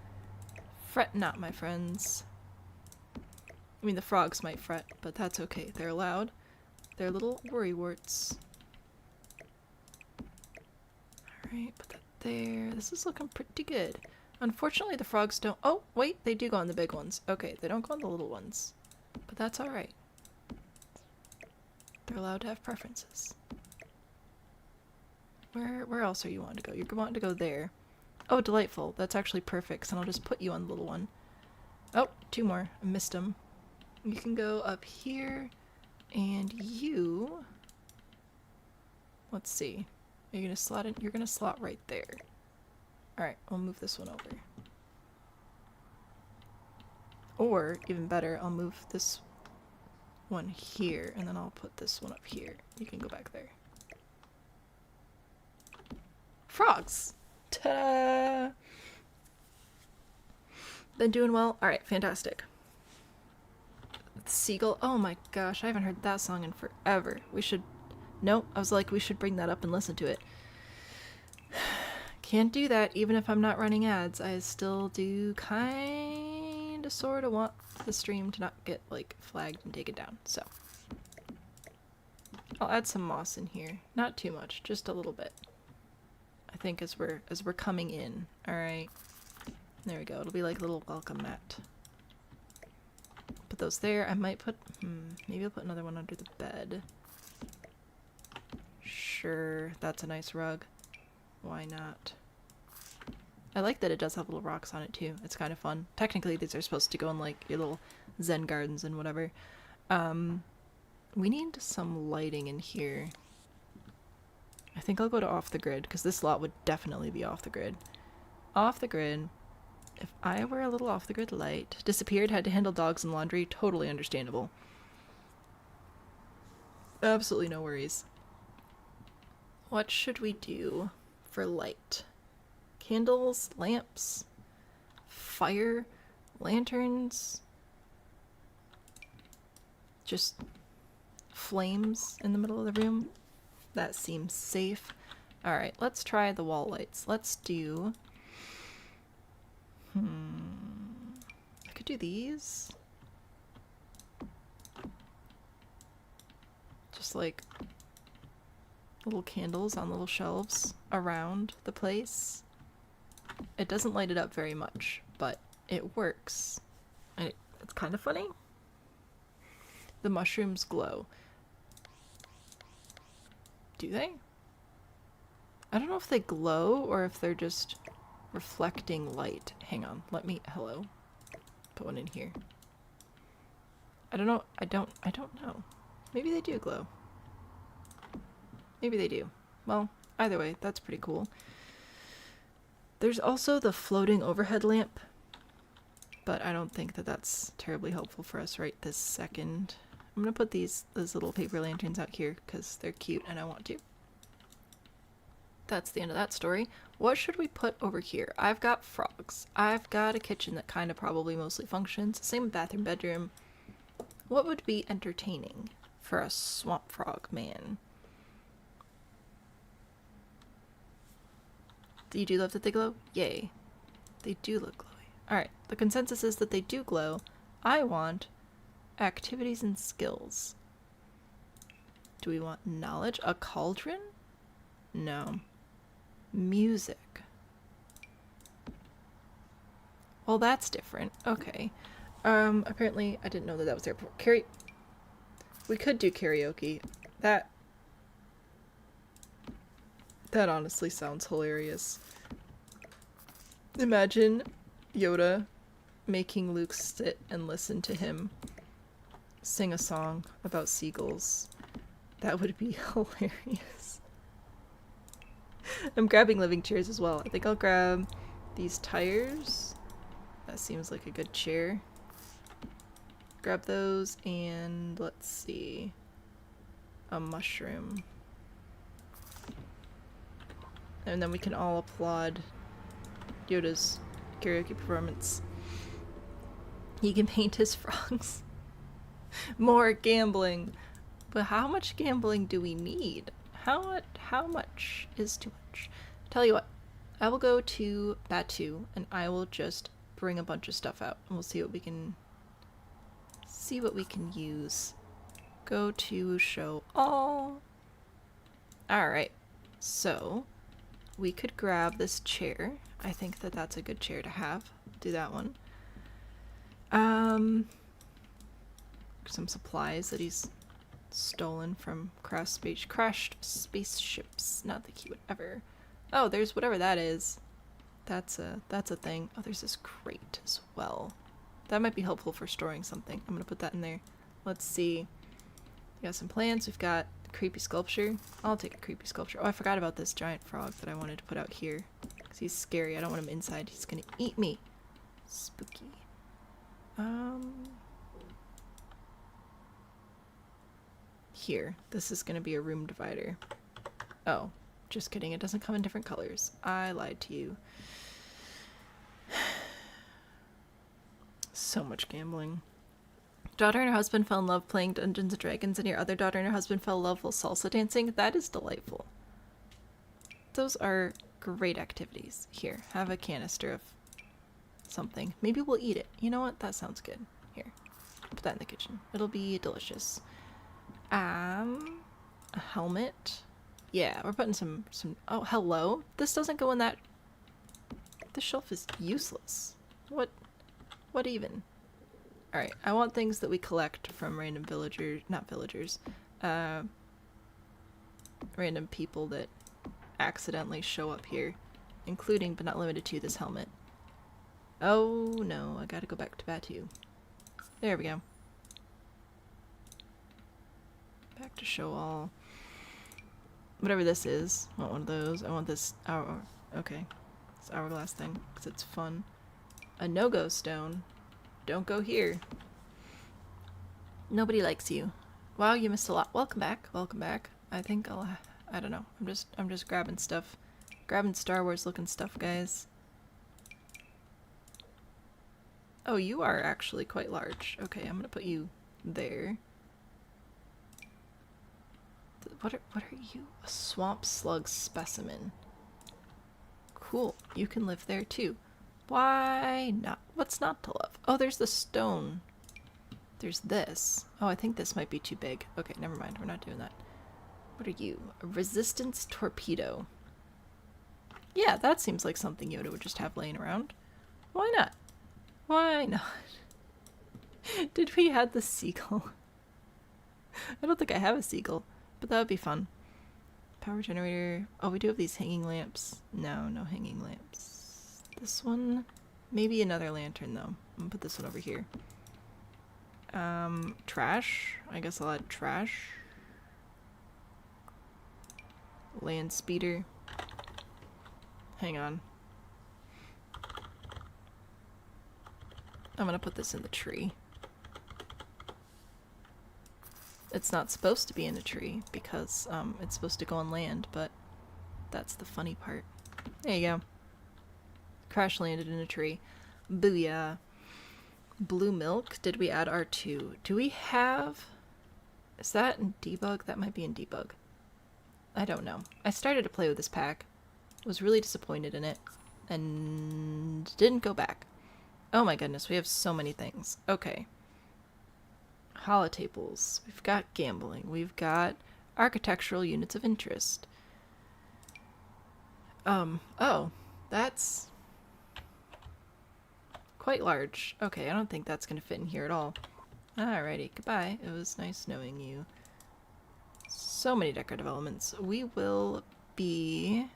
Fret not, my friends. I mean, the frogs might fret, but that's okay. They're allowed. They're little worrywarts. Alright, put that there. This is looking pretty good. Unfortunately, the frogs don't... Oh, wait, they do go on the big ones. Okay, they don't go on the little ones. But that's alright. They're allowed to have preferences. Where else are you wanting to go? You're wanting to go there. Oh, delightful. That's actually perfect, so I'll just put you on the little one. Oh, two more. I missed them. You can go up here, and you... Let's see. Are you gonna slot in? You're gonna slot right there. Alright, I'll move this one over. Or, even better, I'll move this one here, and then I'll put this one up here. You can go back there. Frogs! Ta-da! Been doing well? Alright, fantastic. Seagull. Oh my gosh, I haven't heard that song in forever. We should... Nope, I was like, we should bring that up and listen to it. Can't do that, even if I'm not running ads. I still do kinda sorta want the stream to not get, like, flagged and taken down, so. I'll add some moss in here. Not too much, just a little bit. I think as we're coming in. Alright. There we go. It'll be like a little welcome mat. Put those there. I might put... maybe I'll put another one under the bed. Sure. That's a nice rug. Why not? I like that it does have little rocks on it too. It's kind of fun. Technically these are supposed to go in like your little zen gardens and whatever. We need some lighting in here. I think I'll go to off the grid because this lot would definitely be off the grid. Off the grid. If I were a little off the grid light. Disappeared, had to handle dogs and laundry. Totally understandable. Absolutely no worries. What should we do for light? Candles, lamps, fire, lanterns, just flames in the middle of the room. That seems safe. Alright, let's try the wall lights. Let's do... I could do these. Just like little candles on little shelves around the place. It doesn't light it up very much, but it works. And it's kind of funny. The mushrooms glow. Do they? I don't know if they glow or if they're just reflecting light. Hang on, let me... Hello? Put one in here. I don't know. I don't know. Maybe they do glow. Maybe they do. Well, either way, that's pretty cool. There's also the floating overhead lamp, but I don't think that that's terribly helpful for us right this second. I'm gonna put those little paper lanterns out here because they're cute and I want to. That's the end of that story. What should we put over here? I've got frogs. I've got a kitchen that kind of probably mostly functions. Same with bathroom, bedroom. What would be entertaining for a swamp frog man? You do love that they glow? Yay. They do look glowy. Alright, the consensus is that they do glow. I want activities and skills. Do we want knowledge? A cauldron? No. Music. Well, that's different. Okay. Apparently I didn't know that that was there before. We could do karaoke. That honestly sounds hilarious. Imagine Yoda making Luke sit and listen to him sing a song about seagulls. That would be hilarious. I'm grabbing living chairs as well. I think I'll grab these tires That seems like a good chair. Grab those and let's see. A mushroom. And then we can all applaud Yoda's karaoke performance. He can paint his frogs. More gambling. But how much gambling do we need? How much is too much? Tell you what, I will go to Batu and I will just bring a bunch of stuff out and we'll see what we can use. Go to show all. Alright, so we could grab this chair. I think that that's a good chair to have. Do that one. Some supplies that he's stolen from crashed spaceships. Not that he would ever. Oh, there's whatever that is. That's a thing. Oh, there's this crate as well. That might be helpful for storing something. I'm gonna put that in there. Let's see. We got some plants. We've got creepy sculpture. I'll take a creepy sculpture. Oh, I forgot about this giant frog that I wanted to put out here. Because he's scary. I don't want him inside. He's gonna eat me. Spooky. Here. This is gonna be a room divider. Oh, just kidding. It doesn't come in different colors. I lied to you. So much gambling. Daughter and her husband fell in love playing Dungeons and Dragons, and your other daughter and her husband fell in love with salsa dancing. That is delightful. Those are great activities. Here, have a canister of something. Maybe we'll eat it. You know what? That sounds good. Here, put that in the kitchen. It'll be delicious. A helmet. Yeah, we're putting some. Oh, hello. This doesn't go in that. This shelf is useless. What even? Alright, I want things that we collect from random villagers, not villagers, random people that accidentally show up here, including but not limited to this helmet. Oh no, I gotta go back to Batu. There we go. Back to show all. Whatever this is. I want one of those. I want this hour. Okay. This hourglass thing, because it's fun. A no-go stone. Don't go here. Nobody likes you. Wow, you missed a lot. Welcome back. Welcome back. I think I don't know. I'm just grabbing stuff. Grabbing Star Wars looking stuff, guys. Oh, you are actually quite large. Okay, I'm gonna put you there. What are you? A swamp slug specimen. Cool. You can live there too. Why not? What's not to love? Oh, there's the stone. There's this. Oh, I think this might be too big. Okay, never mind. We're not doing that. What are you? A resistance torpedo. Yeah, that seems like something Yoda would just have laying around. Why not? Why not? Did we add the seagull? I don't think I have a seagull, but that would be fun. Power generator. Oh, we do have these hanging lamps. No, no hanging lamps. This one, maybe another lantern though. I'm gonna put this one over here. Trash. I guess I'll add trash. Land speeder. Hang on. I'm gonna put this in the tree. It's not supposed to be in a tree because it's supposed to go on land, but that's the funny part. There you go. Crash landed in a tree. Booyah. Blue milk. Did we add R2? Do we have... Is that in debug? That might be in debug. I don't know. I started to play with this pack. Was really disappointed in it. And didn't go back. Oh my goodness, we have so many things. Okay. Holotables. We've got gambling. We've got architectural units of interest. Oh. That's... quite large. Okay, I don't think that's gonna fit in here at all. Alrighty, goodbye. It was nice knowing you. So many decorative elements. We will be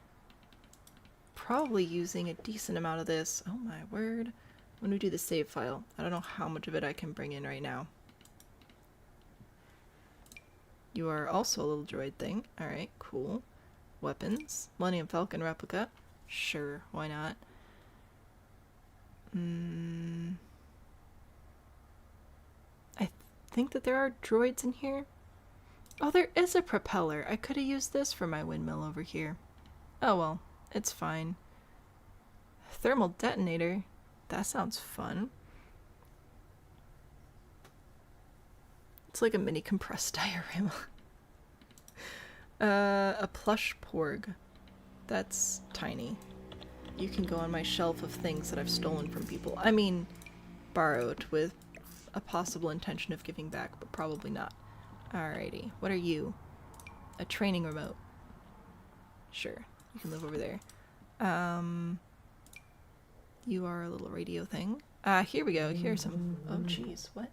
probably using a decent amount of this. Oh my word. When we do the save file, I don't know how much of it I can bring in right now. You are also a little droid thing. Alright, cool. Weapons. Millennium Falcon replica. Sure, why not? I think that there are droids in here. Oh, there is a propeller. I could have used this for my windmill over here. Oh well, it's fine. Thermal detonator. That sounds fun. It's like a mini compressed diorama. A plush porg. That's tiny. You can go on my shelf of things that I've stolen from people. I mean, borrowed with a possible intention of giving back, but probably not. Alrighty. What are you? A training remote. Sure. You can live over there. You are a little radio thing. Here we go. Here's some... Oh, jeez. What?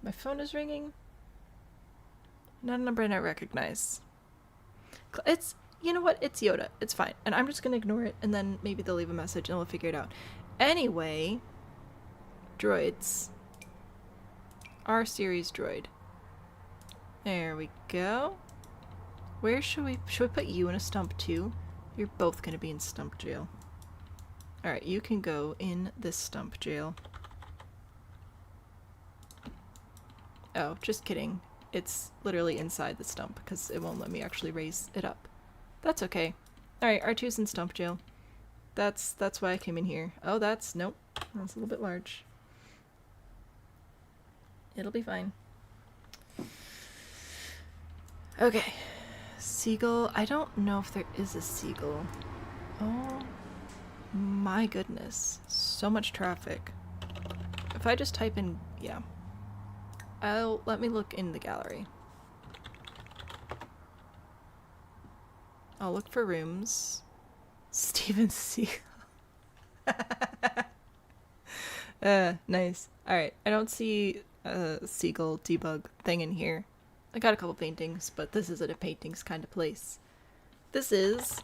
My phone is ringing. Not a number I don't recognize. It's... You know what? It's Yoda. It's fine. And I'm just gonna ignore it, and then maybe they'll leave a message, and we'll figure it out. Anyway... Droids. R-series droid. There we go. Where should we put you in a stump too? You're both gonna be in stump jail. Alright, you can go in this stump jail. Oh, just kidding. It's literally inside the stump because it won't let me actually raise it up. That's okay. Alright, R2's in stump jail. That's why I came in here. Oh, nope. That's a little bit large. It'll be fine. Okay. Seagull. I don't know if there is a seagull. Oh my goodness. So much traffic. If I just type in... Yeah. Let me look in the gallery. I'll look for rooms. Steven Seagull. Nice. Alright. I don't see a seagull debug thing in here. I got a couple paintings, but this isn't a paintings kind of place. This is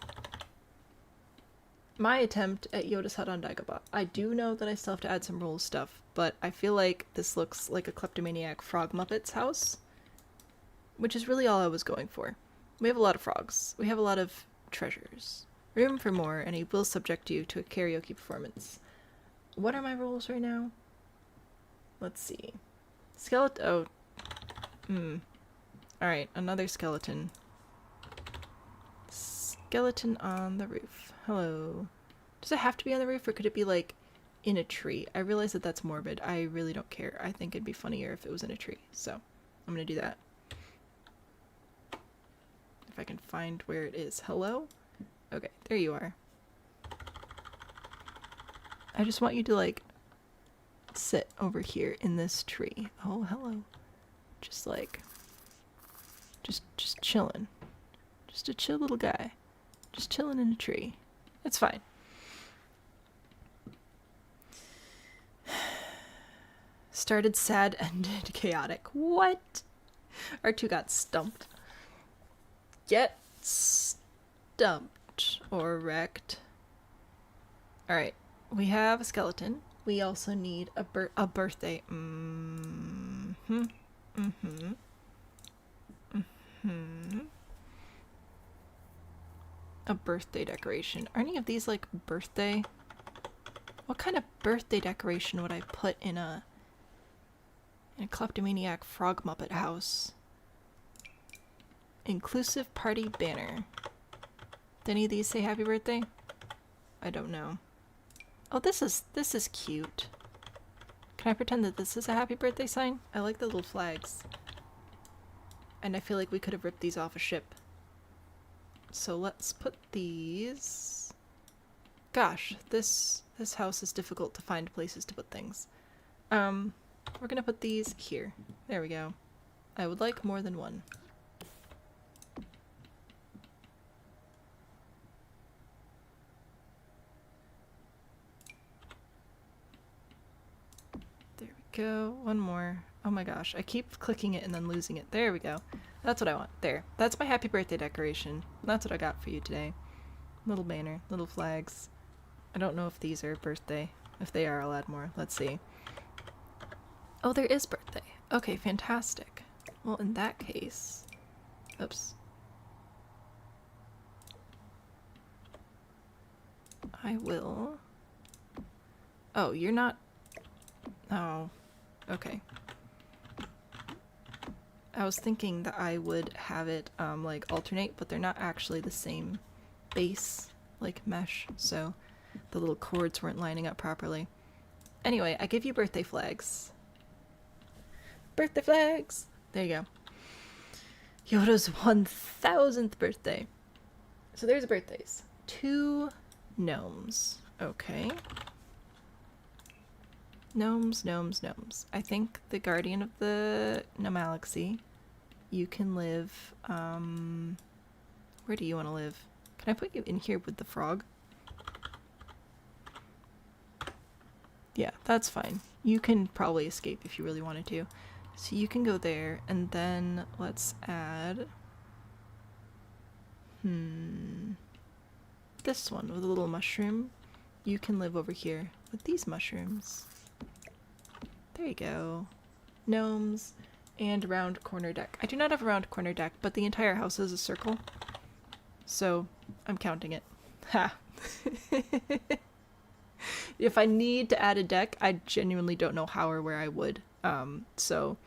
my attempt at Yoda's Hut on Dagobah. I do know that I still have to add some rules stuff, but I feel like this looks like a kleptomaniac frog Muppet's house, which is really all I was going for. We have a lot of frogs. We have a lot of treasures. Room for more, and he will subject you to a karaoke performance. What are my rules right now? Let's see. Skeleton. Oh. Alright, another skeleton. Skeleton on the roof. Hello. Does it have to be on the roof, or could it be, like, in a tree? I realize that that's morbid. I really don't care. I think it'd be funnier if it was in a tree. So, I'm gonna do that. If I can find where it is. Hello? Okay, there you are. I just want you to, like, sit over here in this tree. Oh, hello. Just, like... Just chilling. Just a chill little guy. Just chilling in a tree. It's fine. Started sad, ended chaotic. What? R2 got stumped. Get stumped. Or wrecked. Alright. We have a skeleton. We also need a birthday. A birthday decoration. Are any of these like birthday? What kind of birthday decoration would I put in a kleptomaniac frog Muppet house? Inclusive party banner. Did any of these say happy birthday? I don't know. Oh, this is cute. Can I pretend that this is a happy birthday sign? I like the little flags. And I feel like we could have ripped these off a ship. So let's put these... Gosh, this house is difficult to find places to put things. We're gonna put these here. There we go. I would like more than one. There we go. One more. Oh my gosh, I keep clicking it and then losing it. There we go. That's what I want. There. That's my happy birthday decoration. That's what I got for you today. Little banner, little flags. I don't know if these are birthday. If they are, I'll add more. Let's see. Oh, there is birthday. Okay, fantastic. Well, in that case... Oops. I will. Oh, you're not. Oh, okay. I was thinking that I would have it like alternate, but they're not actually the same base, like mesh, so the little cords weren't lining up properly. Anyway, I give you birthday flags. Birthday flags! There you go. Yoda's 1000th birthday. So there's birthdays. 2 gnomes. Okay. Gnomes, gnomes, gnomes. I think the guardian of the gnomalaxy. You can live, where do you want to live? Can I put you in here with the frog? Yeah, that's fine. You can probably escape if you really wanted to. So you can go there, and then let's add... this one with a little mushroom. You can live over here with these mushrooms. There you go. Gnomes and round corner deck. I do not have a round corner deck, but the entire house is a circle. So I'm counting it. Ha! If I need to add a deck, I genuinely don't know how or where I would. So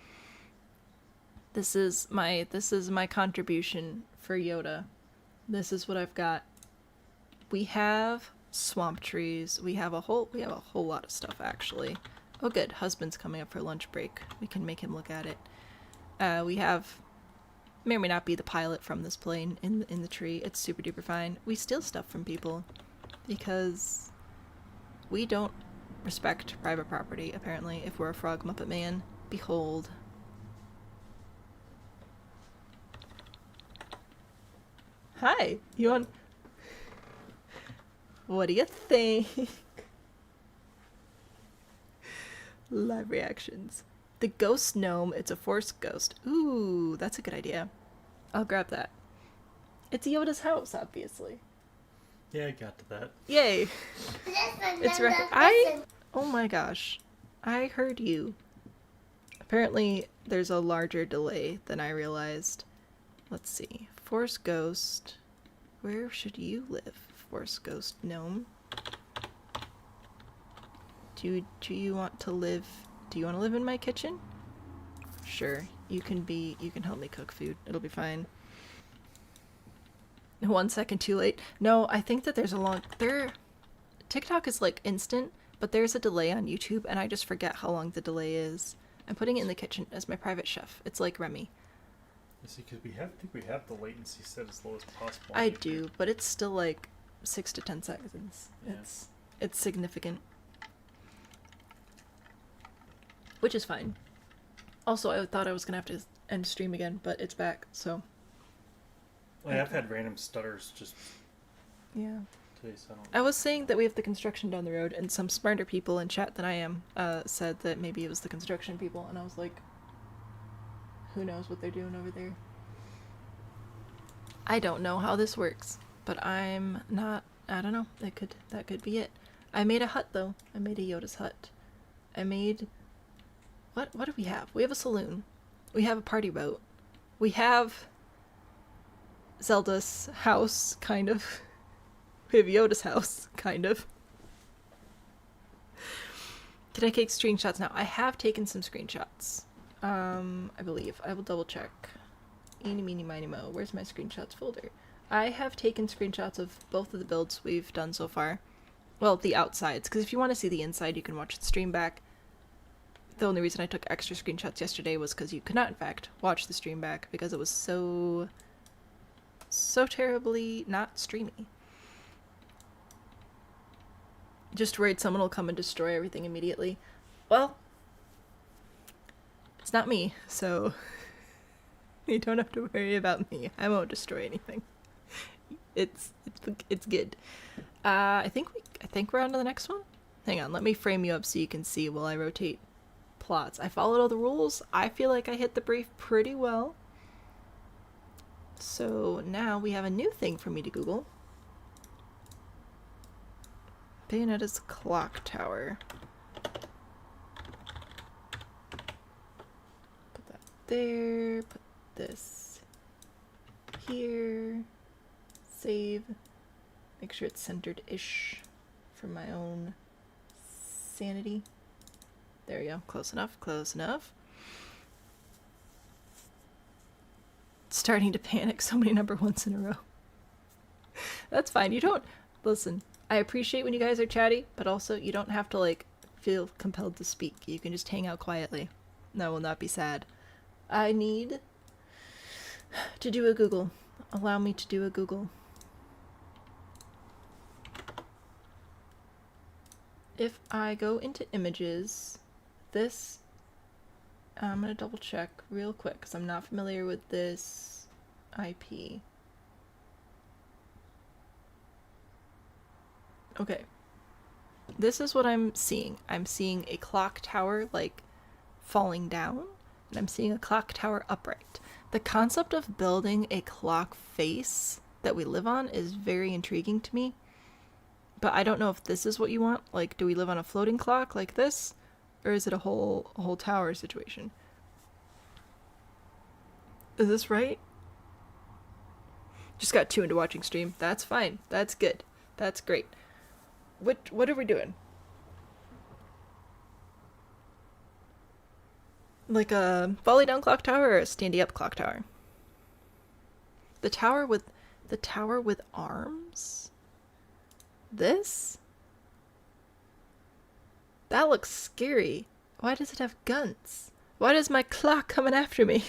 this is my contribution for Yoda. This is what I've got. We have swamp trees. We have a whole lot of stuff actually. Oh good, husband's coming up for lunch break. We can make him look at it. We have, may or may not be the pilot from this plane in the tree. It's super duper fine. We steal stuff from people because we don't respect private property, apparently, if we're a frog muppet man. Behold. Hi, you want... What do you think? Live reactions. The ghost gnome, it's a force ghost. Ooh, that's a good idea. I'll grab that. It's Yoda's house, obviously. Yeah, I got to that. Yay. It's oh my gosh. I heard you. Apparently, there's a larger delay than I realized. Let's see. Force ghost. Where should you live, force ghost gnome? Do you want to live... Do you want to live in my kitchen? Sure. You can help me cook food. It'll be fine. 1 second too late. No, I think that there's a long... TikTok is like instant, but there's a delay on YouTube, and I just forget how long the delay is. I'm putting it in the kitchen as my private chef. It's like Remy. See, because I think we have the latency set as low as possible. I do, but it's still like 6 to 10 seconds. Yeah. It's significant. Which is fine. Also, I thought I was gonna have to end stream again, but it's back, so... I've had random stutters just... Yeah. today, so I was saying that we have the construction down the road, and some smarter people in chat than I am said that maybe it was the construction people, and I was like, who knows what they're doing over there? I don't know how this works, but I'm not... I don't know. That could be it. I made a hut, though. I made a Yoda's hut. I made... What do we have? We have a saloon. We have a party boat. We have Zelda's house, kind of. We have Yoda's house, kind of. Can I take screenshots now? I have taken some screenshots. I believe. I will double check. Eeny, meeny, miny, mo. Where's my screenshots folder? I have taken screenshots of both of the builds we've done so far. Well, the outsides, because if you want to see the inside, you can watch the stream back. The only reason I took extra screenshots yesterday was because you could not, in fact, watch the stream back because it was so terribly not streamy. Just worried someone will come and destroy everything immediately. Well, it's not me, so you don't have to worry about me. I won't destroy anything. It's good. I think we're on to the next one. Hang on, let me frame you up so you can see while I rotate plots. I followed all the rules. I feel like I hit the brief pretty well. So now we have a new thing for me to Google. Bayonetta's clock tower. Put that there. Put this here. Save. Make sure it's centered-ish. for my own sanity. There we go. Close enough, close enough. Starting to panic, so many number ones in a row. That's fine. You don't... Listen, I appreciate when you guys are chatty, but also you don't have to, like, feel compelled to speak. You can just hang out quietly. That will not be sad. I need to do a Google. Allow me to do a Google. If I go into images, this... I'm going to double check real quick because I'm not familiar with this IP. Okay. This is what I'm seeing. I'm seeing a clock tower, like, falling down, and I'm seeing a clock tower upright. The concept of building a clock face that we live on is very intriguing to me, but I don't know if this is what you want. Like, do we live on a floating clock like this? Or is it a whole tower situation? Is this right? Just got 2 into watching stream. That's fine. That's good. That's great. What are we doing? Like a volley down clock tower or a standy up clock tower? The tower with arms? This? That looks scary. Why does it have guns? Why does my clock coming after me?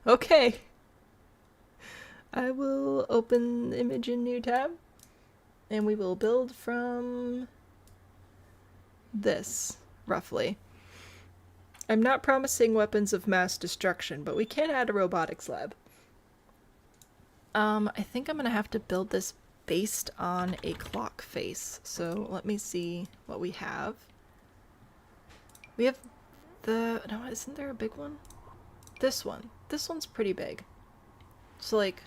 Okay. I will open the image in new tab. And we will build from this, roughly. I'm not promising weapons of mass destruction, but we can add a robotics lab. I think I'm gonna have to build this based on a clock face. So let me see what we have. We have the... No, isn't there a big one? This one. This one's pretty big. So, like,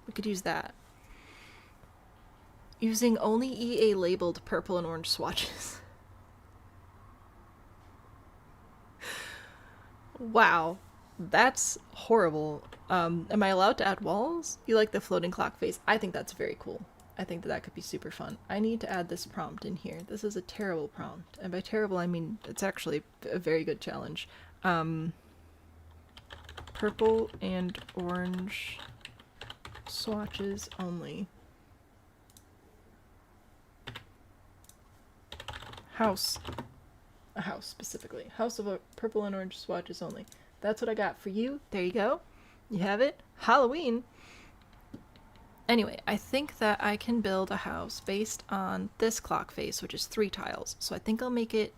we could use that. Using only EA labeled purple and orange swatches. Wow. That's horrible. Am I allowed to add walls? You like the floating clock face? I think that's very cool. I think that could be super fun. I need to add this prompt in here. This is a terrible prompt. And by terrible, I mean it's actually a very good challenge. Purple and orange swatches only. House. A house, specifically. House of purple and orange swatches only. That's what I got for you. There you go. You have it. Halloween. Anyway, I think that I can build a house based on this clock face, which is 3 tiles. So I think I'll make it...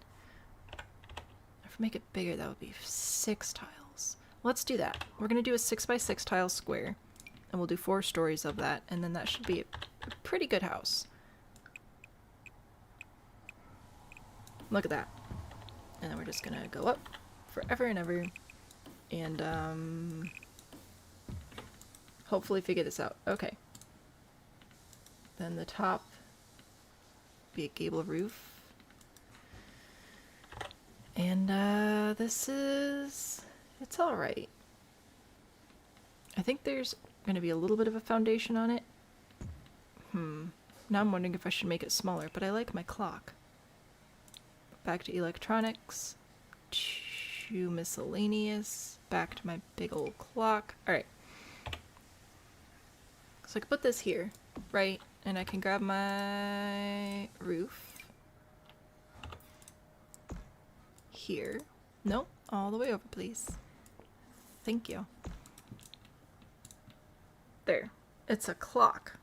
If I make it bigger, that would be 6 tiles. Let's do that. We're going to do a 6x6 tile square. And we'll do 4 stories of that. And then that should be a pretty good house. Look at that. And then we're just going to go up forever and ever. And hopefully figure this out. Okay. Then the top be a gable roof. And this is... It's alright. I think there's going to be a little bit of a foundation on it. Now I'm wondering if I should make it smaller, but I like my clock. Back to electronics. To miscellaneous. Back to my big old clock. Alright. So I can put this here, right? And I can grab my roof. Here. Nope. All the way over, please. Thank you. There. It's a clock.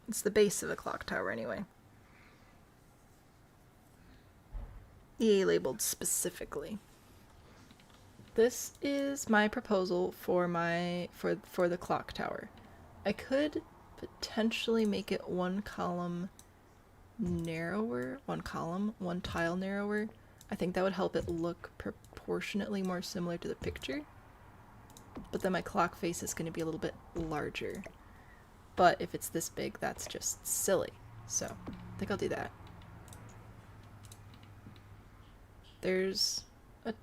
It's the base of a clock tower anyway. EA labeled specifically. This is my proposal for for the clock tower. I could potentially make it 1 column narrower, 1 tile narrower. I think that would help it look proportionately more similar to the picture. But then my clock face is going to be a little bit larger. But if it's this big, that's just silly. So, I think I'll do that. There's a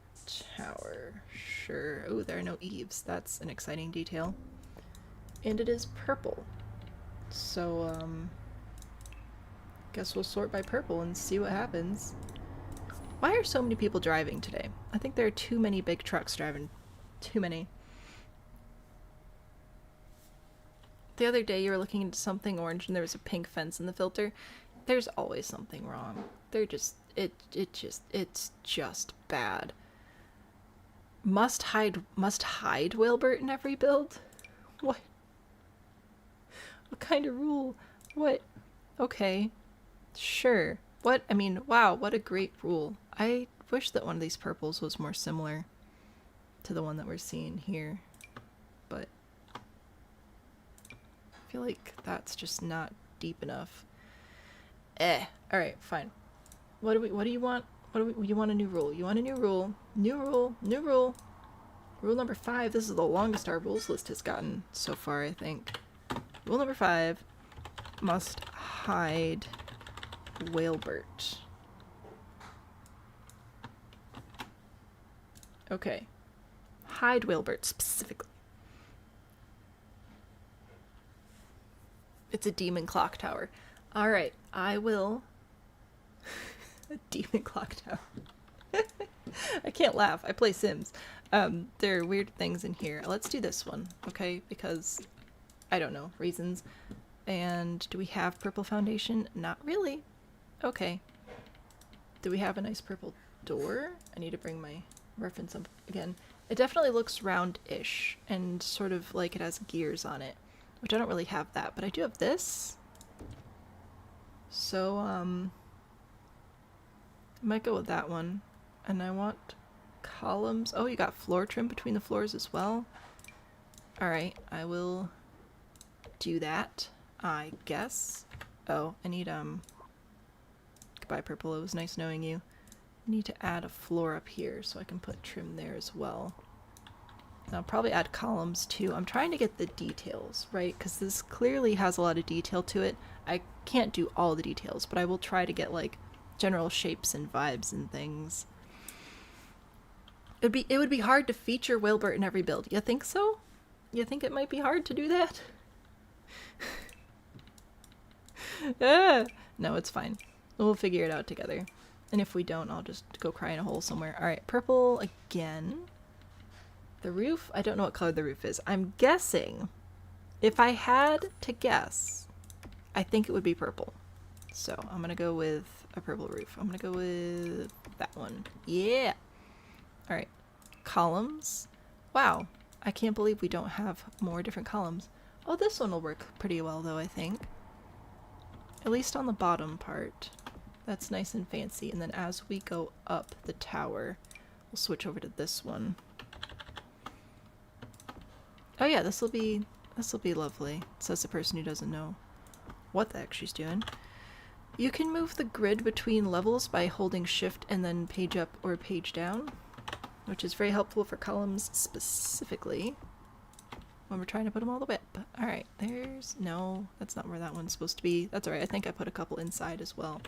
tower. Sure. Oh, there are no eaves. That's an exciting detail. And it is purple. So, Guess we'll sort by purple and see what happens. Why are so many people driving today? I think there are too many big trucks driving. Too many. The other day you were looking into something orange and there was a pink fence in the filter. There's always something wrong. It's just bad. Must hide Wilbert in every build? What? What kind of rule? What? Okay. Sure. What? I mean, wow, what a great rule. I wish that one of these purples was more similar to the one that we're seeing here. But I feel like that's just not deep enough. Alright, fine. What do you want? You want a new rule. You want a new rule. New rule. New rule. Rule number 5. This is the longest our rules list has gotten so far, I think. Rule number 5. Must hide Whalebert. Okay. Hide Whalebert specifically. It's a demon clock tower. Alright, I will... A demon clock tower. I can't laugh. I play Sims. There are weird things in here. Let's do this one, okay? Because, I don't know, reasons. And do we have purple foundation? Not really. Okay. Do we have a nice purple door? I need to bring my reference up again. It definitely looks round-ish and sort of like it has gears on it, which I don't really have that, but I do have this. So, I might go with that one. And I want columns. Oh, you got floor trim between the floors as well. Alright, I will do that, I guess. Oh, I need, goodbye, purple. It was nice knowing you. I need to add a floor up here so I can put trim there as well. And I'll probably add columns too. I'm trying to get the details, right? Because this clearly has a lot of detail to it. I can't do all the details, but I will try to get, like, general shapes and vibes and things. It would be hard to feature Wilbert in every build. You think so? You think it might be hard to do that? No, it's fine. We'll figure it out together. And if we don't, I'll just go cry in a hole somewhere. Alright, purple again. The roof? I don't know what color the roof is. I'm guessing, if I had to guess, I think it would be purple. So I'm gonna go with a purple roof. I'm gonna go with that one. Yeah! Alright. Columns. Wow. I can't believe we don't have more different columns. Oh, this one will work pretty well though, I think. At least on the bottom part. That's nice and fancy. And then as we go up the tower, we'll switch over to this one. Oh yeah, this'll be lovely, says the person who doesn't know what the heck she's doing. You can move the grid between levels by holding shift and then page up or page down, which is very helpful for columns specifically when we're trying to put them all the way up. Alright, there's... no, that's not where that one's supposed to be. That's alright, I think I put a couple inside as well.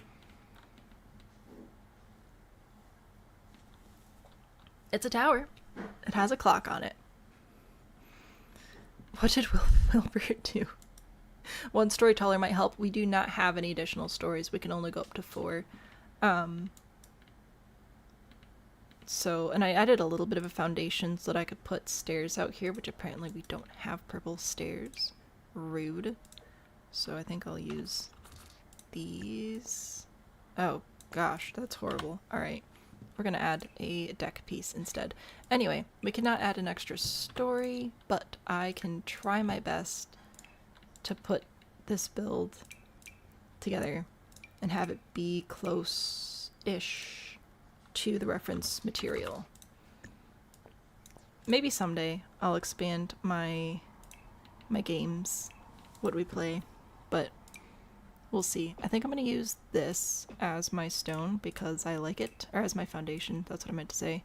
It's a tower. It has a clock on it. What did Wilbert do? One storyteller might help. We do not have any additional stories. We can only go up to 4. So, and I added a little bit of a foundation so that I could put stairs out here, which apparently we don't have purple stairs. Rude. So I think I'll use these. Oh gosh, that's horrible. Alright. We're gonna add a deck piece instead. Anyway, we cannot add an extra story, but I can try my best to put this build together and have it be close-ish to the reference material. Maybe someday I'll expand my games, what we play, but we'll see. I think I'm going to use this as my stone because I like it, or as my foundation, that's what I meant to say.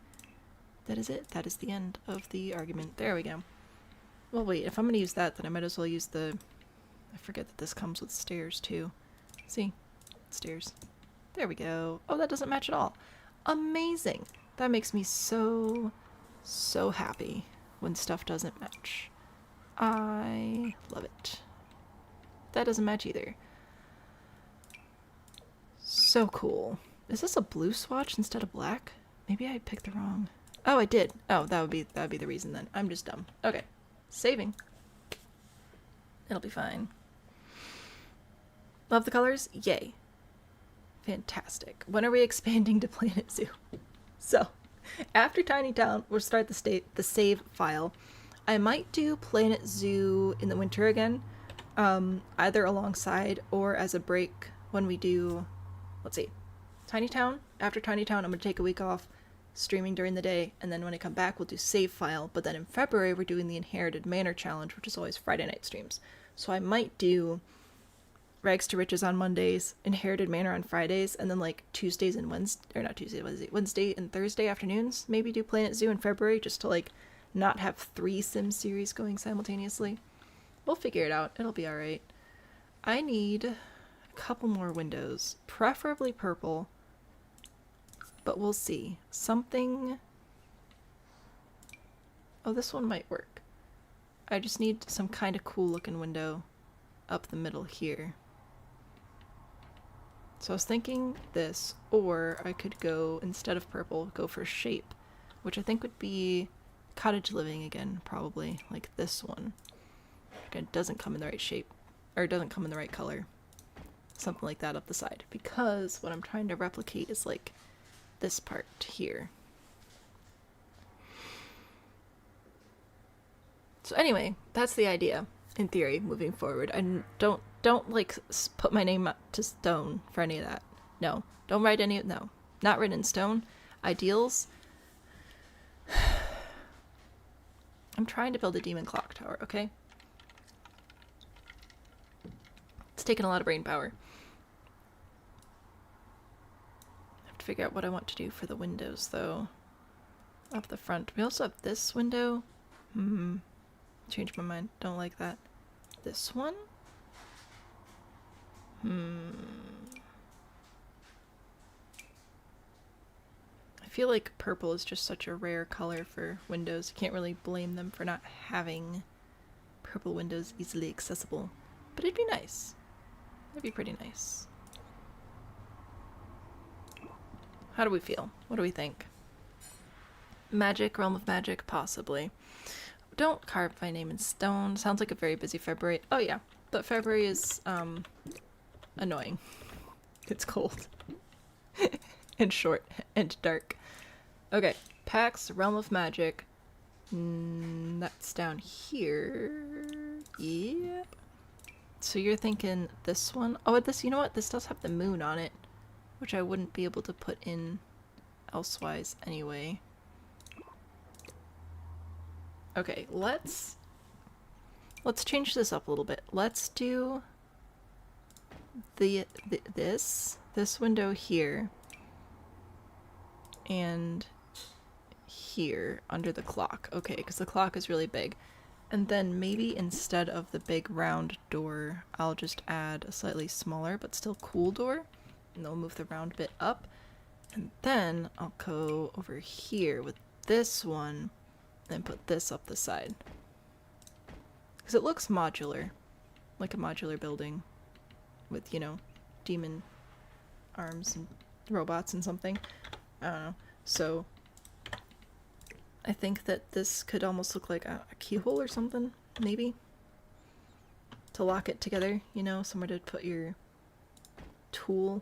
That is it. That is the end of the argument. There we go. Well, wait, if I'm going to use that, then I might as well use the... I forget that this comes with stairs, too. See? Stairs. There we go. Oh, that doesn't match at all. Amazing! That makes me so happy when stuff doesn't match. I love it. That doesn't match either. So cool. Is this a blue swatch instead of black? Maybe I picked the wrong. Oh, I did. Oh, that would be the reason then. I'm just dumb. Okay. Saving. It'll be fine. Love the colors? Yay. Fantastic. When are we expanding to Planet Zoo? So, after Tiny Town, we'll start the save file. I might do Planet Zoo in the winter again, either alongside or as a break when we do, let's see, Tiny Town. After Tiny Town, I'm going to take a week off, streaming during the day, and then when I come back, we'll do save file. But then in February, we're doing the Inherited Manor Challenge, which is always Friday night streams. So I might do Rags to Riches on Mondays, Inherited Manor on Fridays, and then like Tuesdays and Wednesday and Thursday afternoons, maybe do Planet Zoo in February, just to like not have 3 Sims series going simultaneously. We'll figure it out. It'll be alright. I need a couple more windows, preferably purple, but we'll see. Something... Oh, this one might work. I just need some kind of cool looking window up the middle here. So I was thinking this, or I could go, instead of purple, go for shape, which I think would be cottage living again, probably, like this one. Again, it doesn't come in the right shape, or it doesn't come in the right color. Something like that up the side, because what I'm trying to replicate is like this part here. So anyway, that's the idea, in theory, moving forward. I don't like put my name up to stone for any of that. No, don't write any, no, not written in stone. Ideals. I'm trying to build a demon clock tower, okay? It's taken a lot of brain power. I have to figure out what I want to do for the windows, though. Up the front. We also have this window. Changed my mind. Don't like that. This one? I feel like purple is just such a rare color for windows. You can't really blame them for not having purple windows easily accessible. But it'd be nice. It'd be pretty nice. How do we feel? What do we think? Magic, Realm of Magic, possibly. Don't carve my name in stone. Sounds like a very busy February. Oh yeah, but February is annoying. It's cold. And short and dark. Okay, PAX, Realm of Magic. That's down here. Yeah. So you're thinking this one? Oh, this, you know what? This does have the moon on it, which I wouldn't be able to put in elsewise anyway. Okay, let's change this up a little bit. Let's do this window here and here under the clock. Okay, because the clock is really big. And then maybe instead of the big round door, I'll just add a slightly smaller but still cool door. And then we'll move the round bit up. And then I'll go over here with this one and put this up the side. Because it looks modular. Like a modular building. With, you know, demon arms and robots and something. I don't know. So I think that this could almost look like a keyhole or something, maybe. To lock it together, you know, somewhere to put your tool.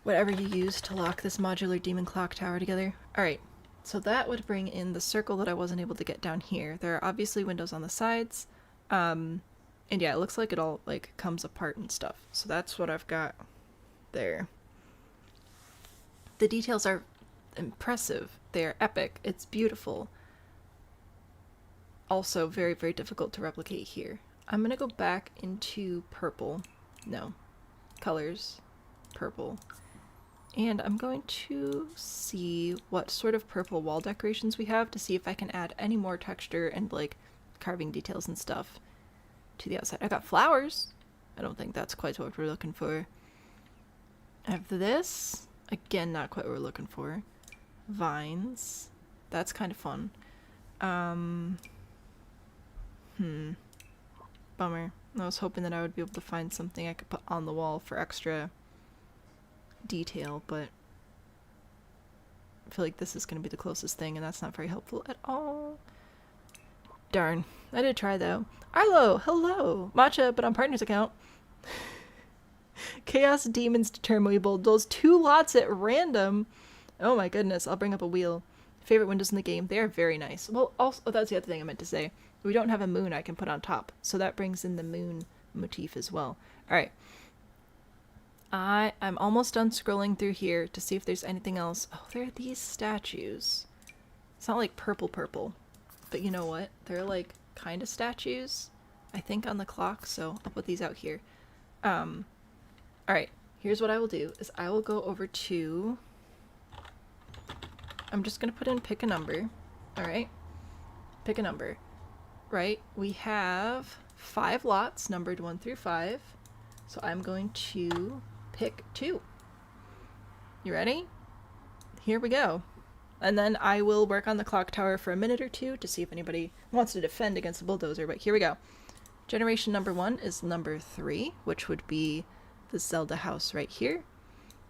Whatever you use to lock this modular demon clock tower together. Alright, so that would bring in the circle that I wasn't able to get down here. There are obviously windows on the sides. And yeah, it looks like it all like comes apart and stuff. So that's what I've got there. The details are impressive. They're epic. It's beautiful. Also very, very difficult to replicate here. I'm gonna go back into purple. No. Colors. Purple. And I'm going to see what sort of purple wall decorations we have to see if I can add any more texture and like carving details and stuff to the outside. I got flowers. I don't think that's quite what we're looking for. I have this. Again, not quite what we're looking for. Vines. That's kind of fun. Bummer. I was hoping that I would be able to find something I could put on the wall for extra detail, but I feel like this is going to be the closest thing, and that's not very helpful at all. Darn. I did try, though. Arlo! Hello! Matcha, but on partner's account. Chaos Demons determine we bulldoze 2 lots at random. Oh my goodness, I'll bring up a wheel. Favorite windows in the game. They are very nice. Well, also, that's the other thing I meant to say. We don't have a moon I can put on top, so that brings in the moon motif as well. Alright. I'm almost done scrolling through here to see if there's anything else. Oh, there are these statues. It's not like purple, but you know what? They're like kind of statues, I think, on the clock, so I'll put these out here. Alright, here's what I will do, is I will go over to... I'm just going to put in pick a number. Alright, pick a number. Right, we have 5 lots, numbered 1 through 5. So I'm going to pick 2. You ready? Here we go. And then I will work on the clock tower for a minute or two to see if anybody wants to defend against the bulldozer, but here we go. Generation number 1 is number 3, which would be the Zelda house right here.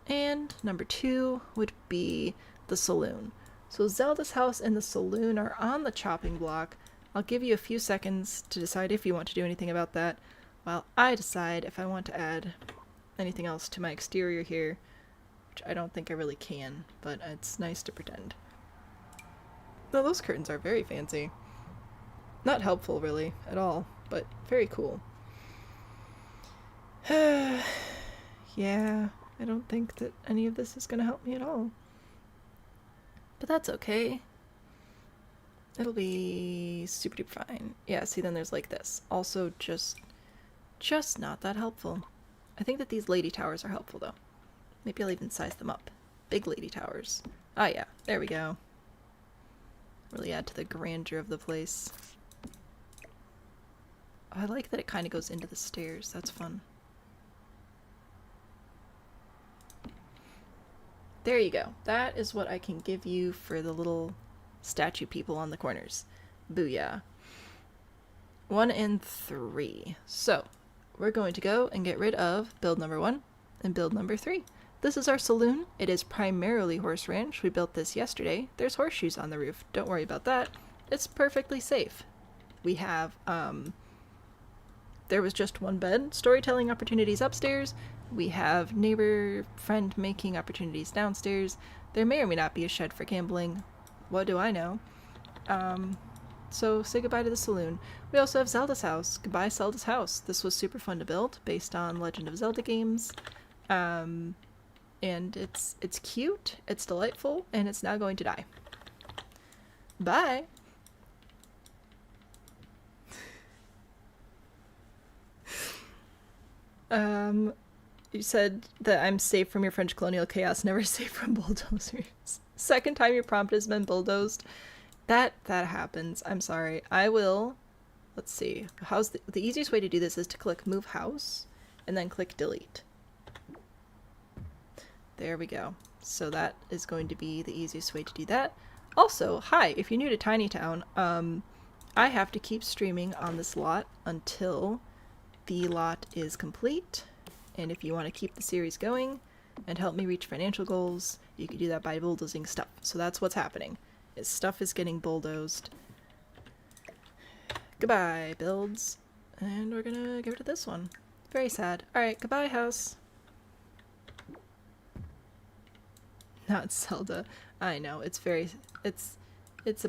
And number 2 would be the saloon. So Zelda's house and the saloon are on the chopping block. I'll give you a few seconds to decide if you want to do anything about that, while I decide if I want to add anything else to my exterior here, which I don't think I really can, but it's nice to pretend. No, those curtains are very fancy. Not helpful, really, at all, but very cool. Yeah, I don't think that any of this is going to help me at all. But that's okay. It'll be super duper fine. Yeah, see, then there's like this. Also just not that helpful. I think that these lady towers are helpful, though. Maybe I'll even size them up. Big lady towers. Ah, yeah. There we go. Really add to the grandeur of the place. I like that it kind of goes into the stairs. That's fun. There you go. That is what I can give you for the little statue people on the corners. Booyah. 1 and 3. So, we're going to go and get rid of build number 1 and build number 3. This is our saloon. It is primarily horse ranch. We built this yesterday. There's horseshoes on the roof. Don't worry about that. It's perfectly safe. We have, there was just 1 bed. Storytelling opportunities upstairs. We have neighbor friend making opportunities downstairs. There may or may not be a shed for gambling. What do I know? So say goodbye to the saloon. We also have Zelda's house. Goodbye, Zelda's house. This was super fun to build, based on Legend of Zelda games. And it's cute, it's delightful, and it's now going to die. Bye! You said that I'm safe from your French colonial chaos, never safe from bulldozers. Second time your prompt has been bulldozed. That happens. I'm sorry. I will... Let's see. How's the easiest way to do this is to click Move House, and then click Delete. There we go. So that is going to be the easiest way to do that. Also, hi, if you're new to Tiny Town, I have to keep streaming on this lot until the lot is complete. And if you want to keep the series going and help me reach financial goals, you can do that by bulldozing stuff. So that's what's happening. Is stuff is getting bulldozed. Goodbye, builds. And we're gonna get rid of this one. Very sad. Alright, goodbye, house. Not Zelda. I know, it's a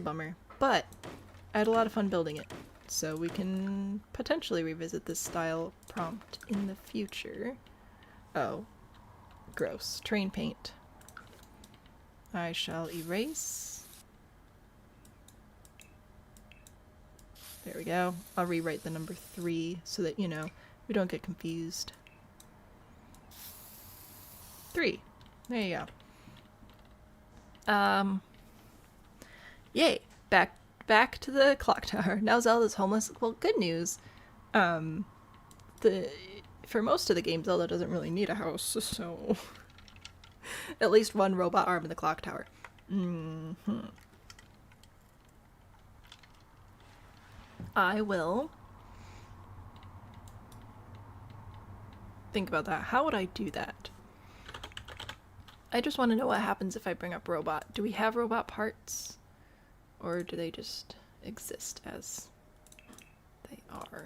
bummer. But I had a lot of fun building it. So we can potentially revisit this style prompt in the future. Oh. Gross. Train paint. I shall erase. There we go. I'll rewrite the number 3 so that, you know, we don't get confused. 3. There you go. Yay. Back to the clock tower. Now Zelda's homeless. Well, good news. For most of the game, Zelda doesn't really need a house, so... At least 1 robot arm in the clock tower. I will think about that. How would I do that? I just want to know what happens if I bring up robot. Do we have robot parts? Or do they just exist as they are?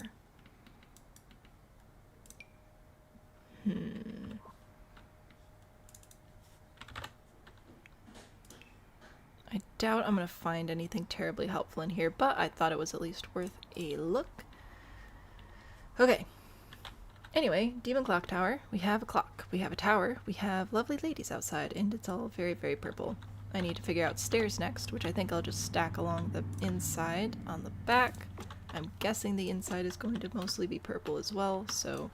I doubt I'm going to find anything terribly helpful in here, but I thought it was at least worth a look. Okay. Anyway, Demon Clock Tower. We have a clock. We have a tower. We have lovely ladies outside, and it's all very, very purple. I need to figure out stairs next, which I think I'll just stack along the inside on the back. I'm guessing the inside is going to mostly be purple as well, so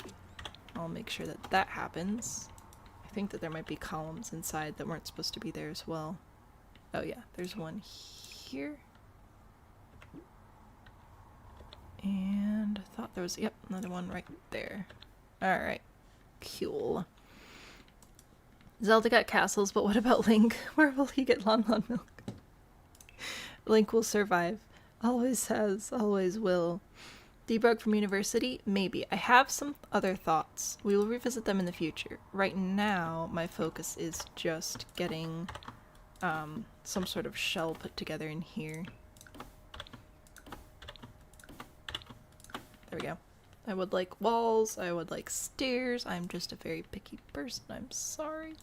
I'll make sure that that happens. I think that there might be columns inside that weren't supposed to be there as well. Oh yeah, there's one here. And I thought there was, yep, another one right there. Alright, cool. Zelda got castles, but what about Link? Where will he get Lon Lon milk? Link will survive. Always has, always will. Debug from university? Maybe. I have some other thoughts. We will revisit them in the future. Right now, my focus is just getting some sort of shell put together in here. There we go. I would like walls, I would like stairs. I'm just a very picky person, I'm sorry.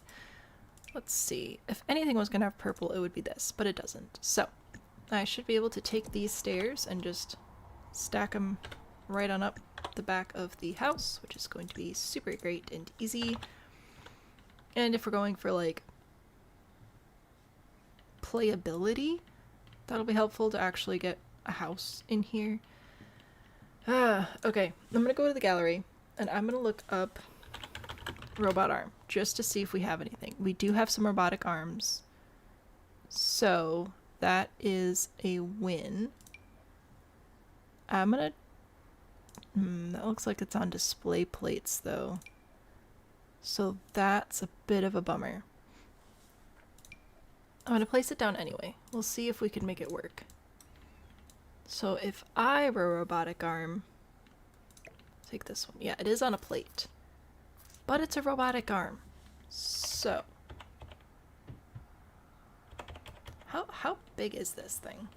Let's see. If anything was gonna have purple, it would be this, but it doesn't. So, I should be able to take these stairs and just stack them right on up the back of the house, which is going to be super great and easy. And if we're going for like playability, that'll be helpful to actually get a house in here. Okay, I'm gonna go to the gallery and I'm gonna look up robot arm just to see if we have anything. We do have some robotic arms, so that is a win. I'm gonna that looks like it's on display plates though, so that's a bit of a bummer. I'm gonna place it down anyway. We'll see if we can make it work. So if I were a robotic arm, take this one. Yeah, it is on a plate, but it's a robotic arm. So how big is this thing?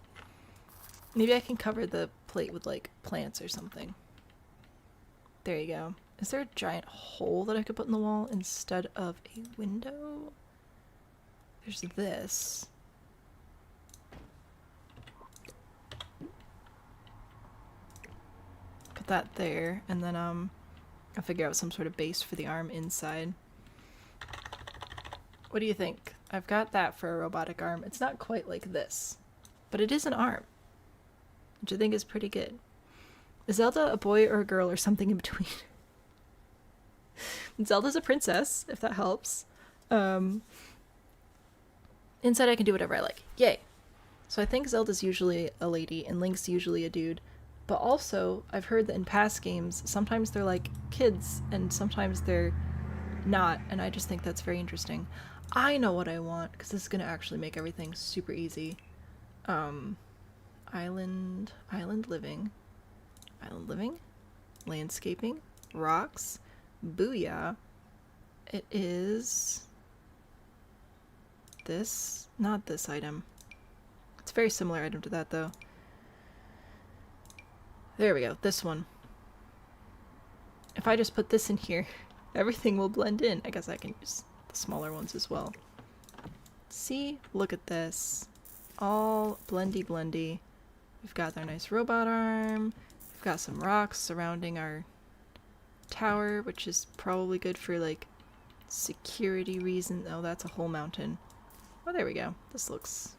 Maybe I can cover the plate with like plants or something. There you go. Is there a giant hole that I could put in the wall instead of a window? There's this. Put that there, and then I'll figure out some sort of base for the arm inside. What do you think? I've got that for a robotic arm. It's not quite like this, but it is an arm, which I think is pretty good. Is Zelda a boy or a girl or something in between? Zelda's a princess, if that helps. Inside I can do whatever I like. Yay! So I think Zelda's usually a lady and Link's usually a dude. But also, I've heard that in past games, sometimes they're like kids and sometimes they're not, and I just think that's very interesting. I know what I want, because this is going to actually make everything super easy. Island living, landscaping, rocks, booyah. It is this, not this item. It's a very similar item to that though. There we go, this one. If I just put this in here, everything will blend in. I guess I can use the smaller ones as well. See? Look at this. All blendy blendy. We've got our nice robot arm. We've got some rocks surrounding our tower, which is probably good for like security reasons. Oh, that's a whole mountain. Oh, there we go. This looks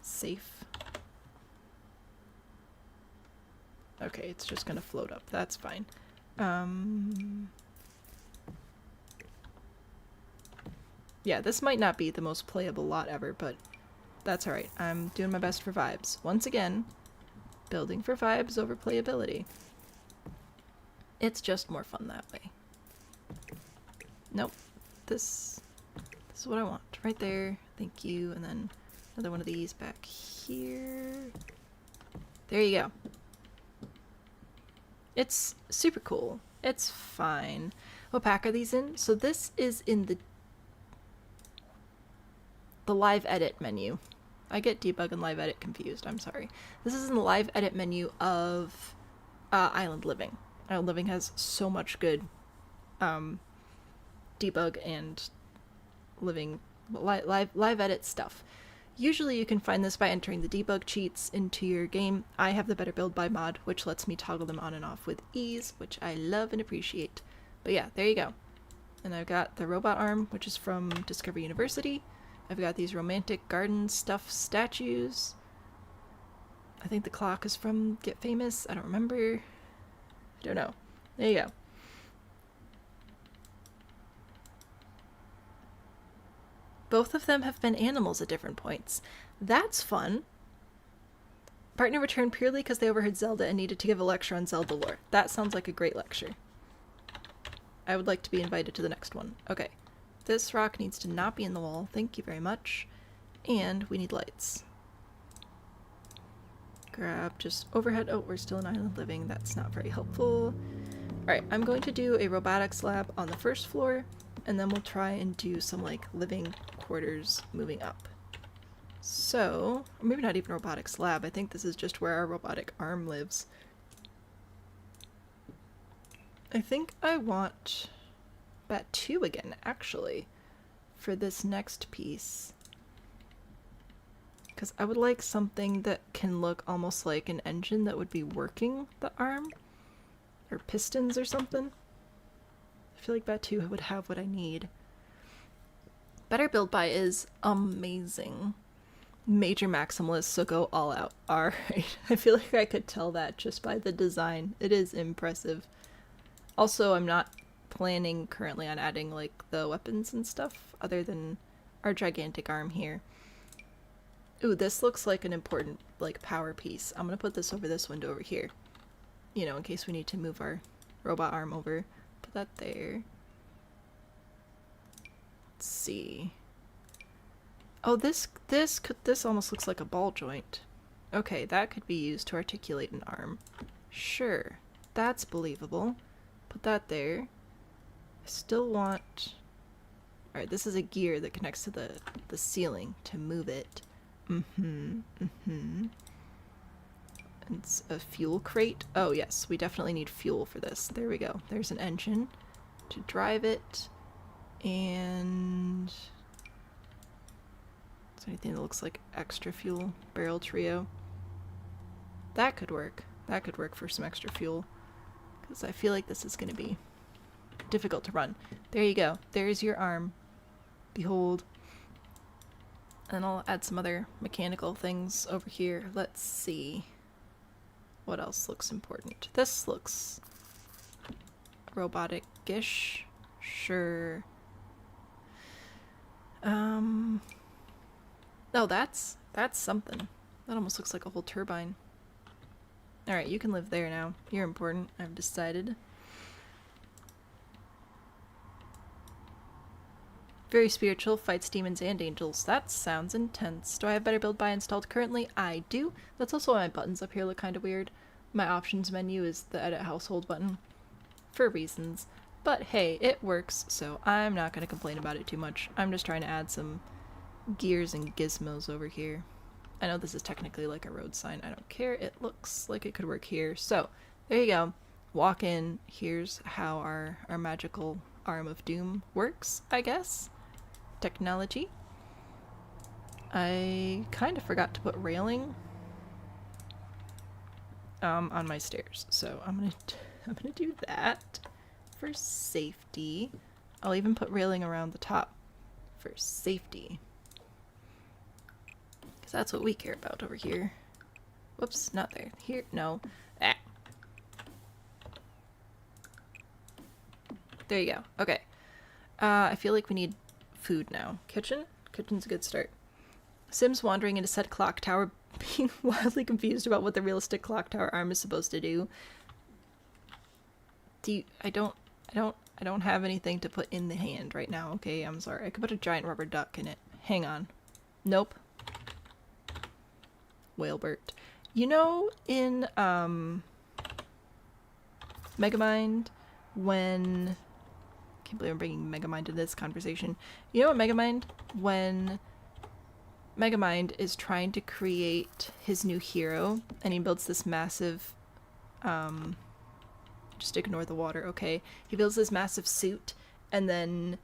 safe. Okay, it's just gonna float up. That's fine. Yeah, this might not be the most playable lot ever, but that's alright. I'm doing my best for vibes. Once again, building for vibes over playability. It's just more fun that way. Nope. This is what I want. Right there. Thank you. And then another one of these back here. There you go. It's super cool. It's fine. What pack are these in? So this is in the live edit menu. I get debug and live edit confused, I'm sorry. This is in the live edit menu of Island Living. Island Living has so much good debug and living live edit stuff. Usually you can find this by entering the debug cheats into your game. I have the Better Build By mod, which lets me toggle them on and off with ease, which I love and appreciate. But yeah, there you go. And I've got the robot arm, which is from Discovery University. I've got these romantic garden stuff statues. I think the clock is from Get Famous. I don't remember. I don't know. There you go. Both of them have been animals at different points. That's fun. Partner returned purely because they overheard Zelda and needed to give a lecture on Zelda lore. That sounds like a great lecture. I would like to be invited to the next one. Okay. This rock needs to not be in the wall. Thank you very much. And we need lights. Grab just overhead. Oh, we're still in Island Living. That's not very helpful. Alright, I'm going to do a robotics lab on the first floor, and then we'll try and do some, like, living quarters moving up. So, or maybe not even robotics lab. I think this is just where our robotic arm lives. I think I want Bat 2 again, actually, for this next piece. Because I would like something that can look almost like an engine that would be working the arm. Or pistons or something. I feel like Bat 2 would have what I need. Better Build By is amazing. Major maximalist, so go all out. Alright, I feel like I could tell that just by the design. It is impressive. Also, I'm not planning currently on adding, like, the weapons and stuff, other than our gigantic arm here. Ooh, this looks like an important, like, power piece. I'm gonna put this over this window over here. You know, in case we need to move our robot arm over. Put that there. Let's see. Oh, this almost looks like a ball joint. Okay, that could be used to articulate an arm. Sure, that's believable. Put that there. I still want... Alright, this is a gear that connects to the ceiling to move it. It's a fuel crate. Oh yes, we definitely need fuel for this. There we go. There's an engine to drive it. And... is there anything that looks like extra fuel? Barrel trio. That could work. That could work for some extra fuel. Because I feel like this is going to be difficult to run. There you go. There's your arm. Behold. And I'll add some other mechanical things over here. Let's see. What else looks important? This looks robotic-ish. Sure. Oh, that's something. That almost looks like a whole turbine. Alright, you can live there now. You're important, I've decided. Very spiritual, fights demons and angels. That sounds intense. Do I have Better Build By installed currently? I do. That's also why my buttons up here look kind of weird. My options menu is the edit household button. For reasons. But hey, it works, so I'm not going to complain about it too much. I'm just trying to add some gears and gizmos over here. I know this is technically like a road sign. I don't care. It looks like it could work here. So, there you go. Walk in. Here's how our magical arm of doom works, I guess. Technology. I kind of forgot to put railing on my stairs, so I'm gonna do that for safety. I'll even put railing around the top for safety, because that's what we care about over here. Whoops, not there. Here, no. Ah. There you go. Okay. I feel like we need food now. Kitchen? Kitchen's a good start. Sims wandering into said clock tower, being wildly confused about what the realistic clock tower arm is supposed to do. I don't have anything to put in the hand right now, okay? I'm sorry. I could put a giant rubber duck in it. Hang on. Nope. Whalebert. You know, in, Megamind, when Can't believe I'm bringing Megamind into this conversation. You know what Megamind? When Megamind is trying to create his new hero, and he builds this massive, just ignore the water, okay? He builds this massive suit, and then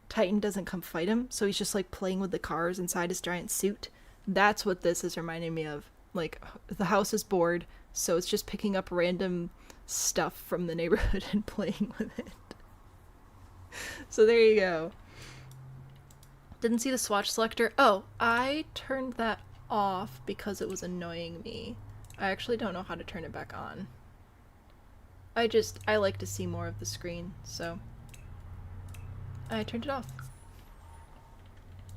Titan doesn't come fight him, so he's just like playing with the cars inside his giant suit. That's what this is reminding me of. Like, the house is bored, so it's just picking up random stuff from the neighborhood and playing with it. So there you go. Didn't see the swatch selector. Oh, I turned that off because it was annoying me. I actually don't know how to turn it back on. I like to see more of the screen, so I turned it off.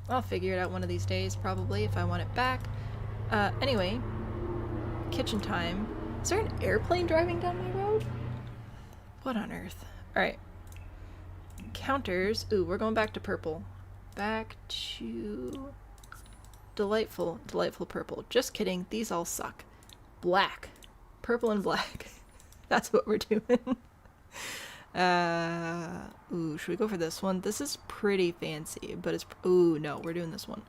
I'll figure it out one of these days, probably, if I want it back. Anyway, kitchen time. Is there an airplane driving down my road? What on earth? Alright. Counters. Ooh, we're going back to purple. Back to delightful purple. Just kidding. These all suck. Black. Purple and black. That's what we're doing. Ooh, should we go for this one? This is pretty fancy, but it's... Ooh, no, we're doing this one.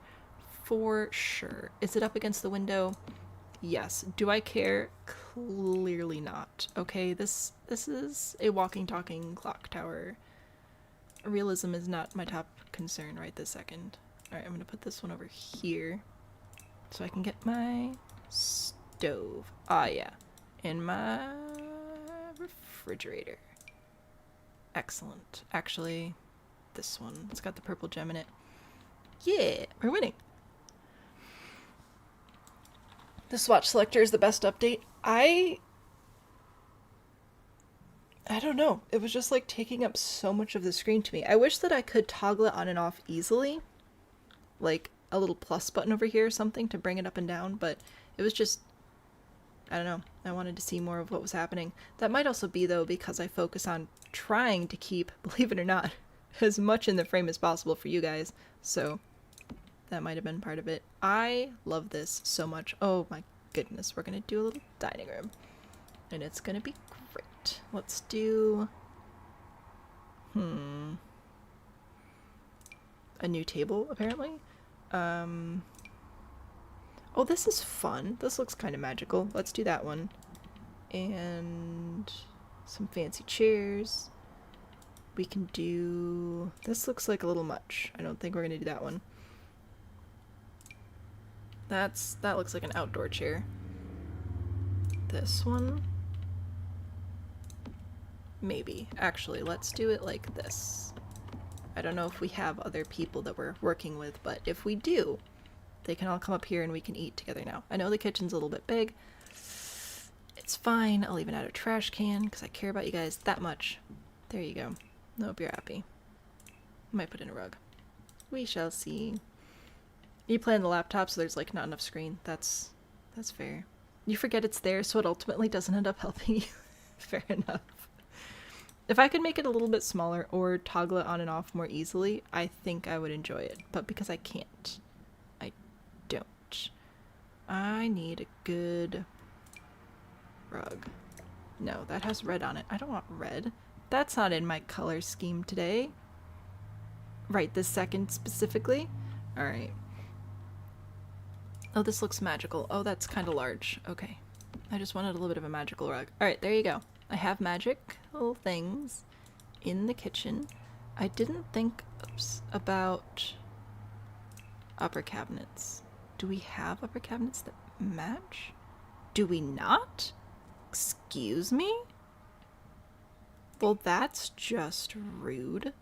For sure. Is it up against the window? Yes. Do I care? Clearly not. Okay, this is a walking, talking clock tower. Realism is not my top concern right this second. Alright, I'm gonna put this one over here so I can get my stove. Ah, yeah. And my refrigerator. Excellent. Actually, this one. It's got the purple gem in it. Yeah, we're winning. The swatch selector is the best update. I don't know. It was just like taking up so much of the screen to me. I wish that I could toggle it on and off easily. Like a little plus button over here or something to bring it up and down, but it was just, I don't know. I wanted to see more of what was happening. That might also be, though, because I focus on trying to keep, believe it or not, as much in the frame as possible for you guys. So that might have been part of it. I love this so much. Oh my goodness. We're going to do a little dining room. And it's going to be great. Let's do... a new table, apparently. Oh, this is fun. This looks kind of magical. Let's do that one. And some fancy chairs. We can do... This looks like a little much. I don't think we're going to do that one. That looks like an outdoor chair. This one? Maybe. Actually, let's do it like this. I don't know if we have other people that we're working with, but if we do, they can all come up here and we can eat together now. I know the kitchen's a little bit big. It's fine. I'll even add a trash can because I care about you guys that much. There you go. I hope you're happy. Might put in a rug. We shall see. You play on the laptop, so there's like not enough screen. That's fair. You forget it's there, so it ultimately doesn't end up helping you. Fair enough. If I could make it a little bit smaller or toggle it on and off more easily, I think I would enjoy it. But because I can't, I don't. I need a good rug. No, that has red on it. I don't want red. That's not in my color scheme today. Right this second specifically. Alright. Oh, this looks magical. Oh, that's kind of large. Okay. I just wanted a little bit of a magical rug. Alright, there you go. I have magical things in the kitchen. I didn't think about upper cabinets. Do we have upper cabinets that match? Do we not? Excuse me? Well, that's just rude.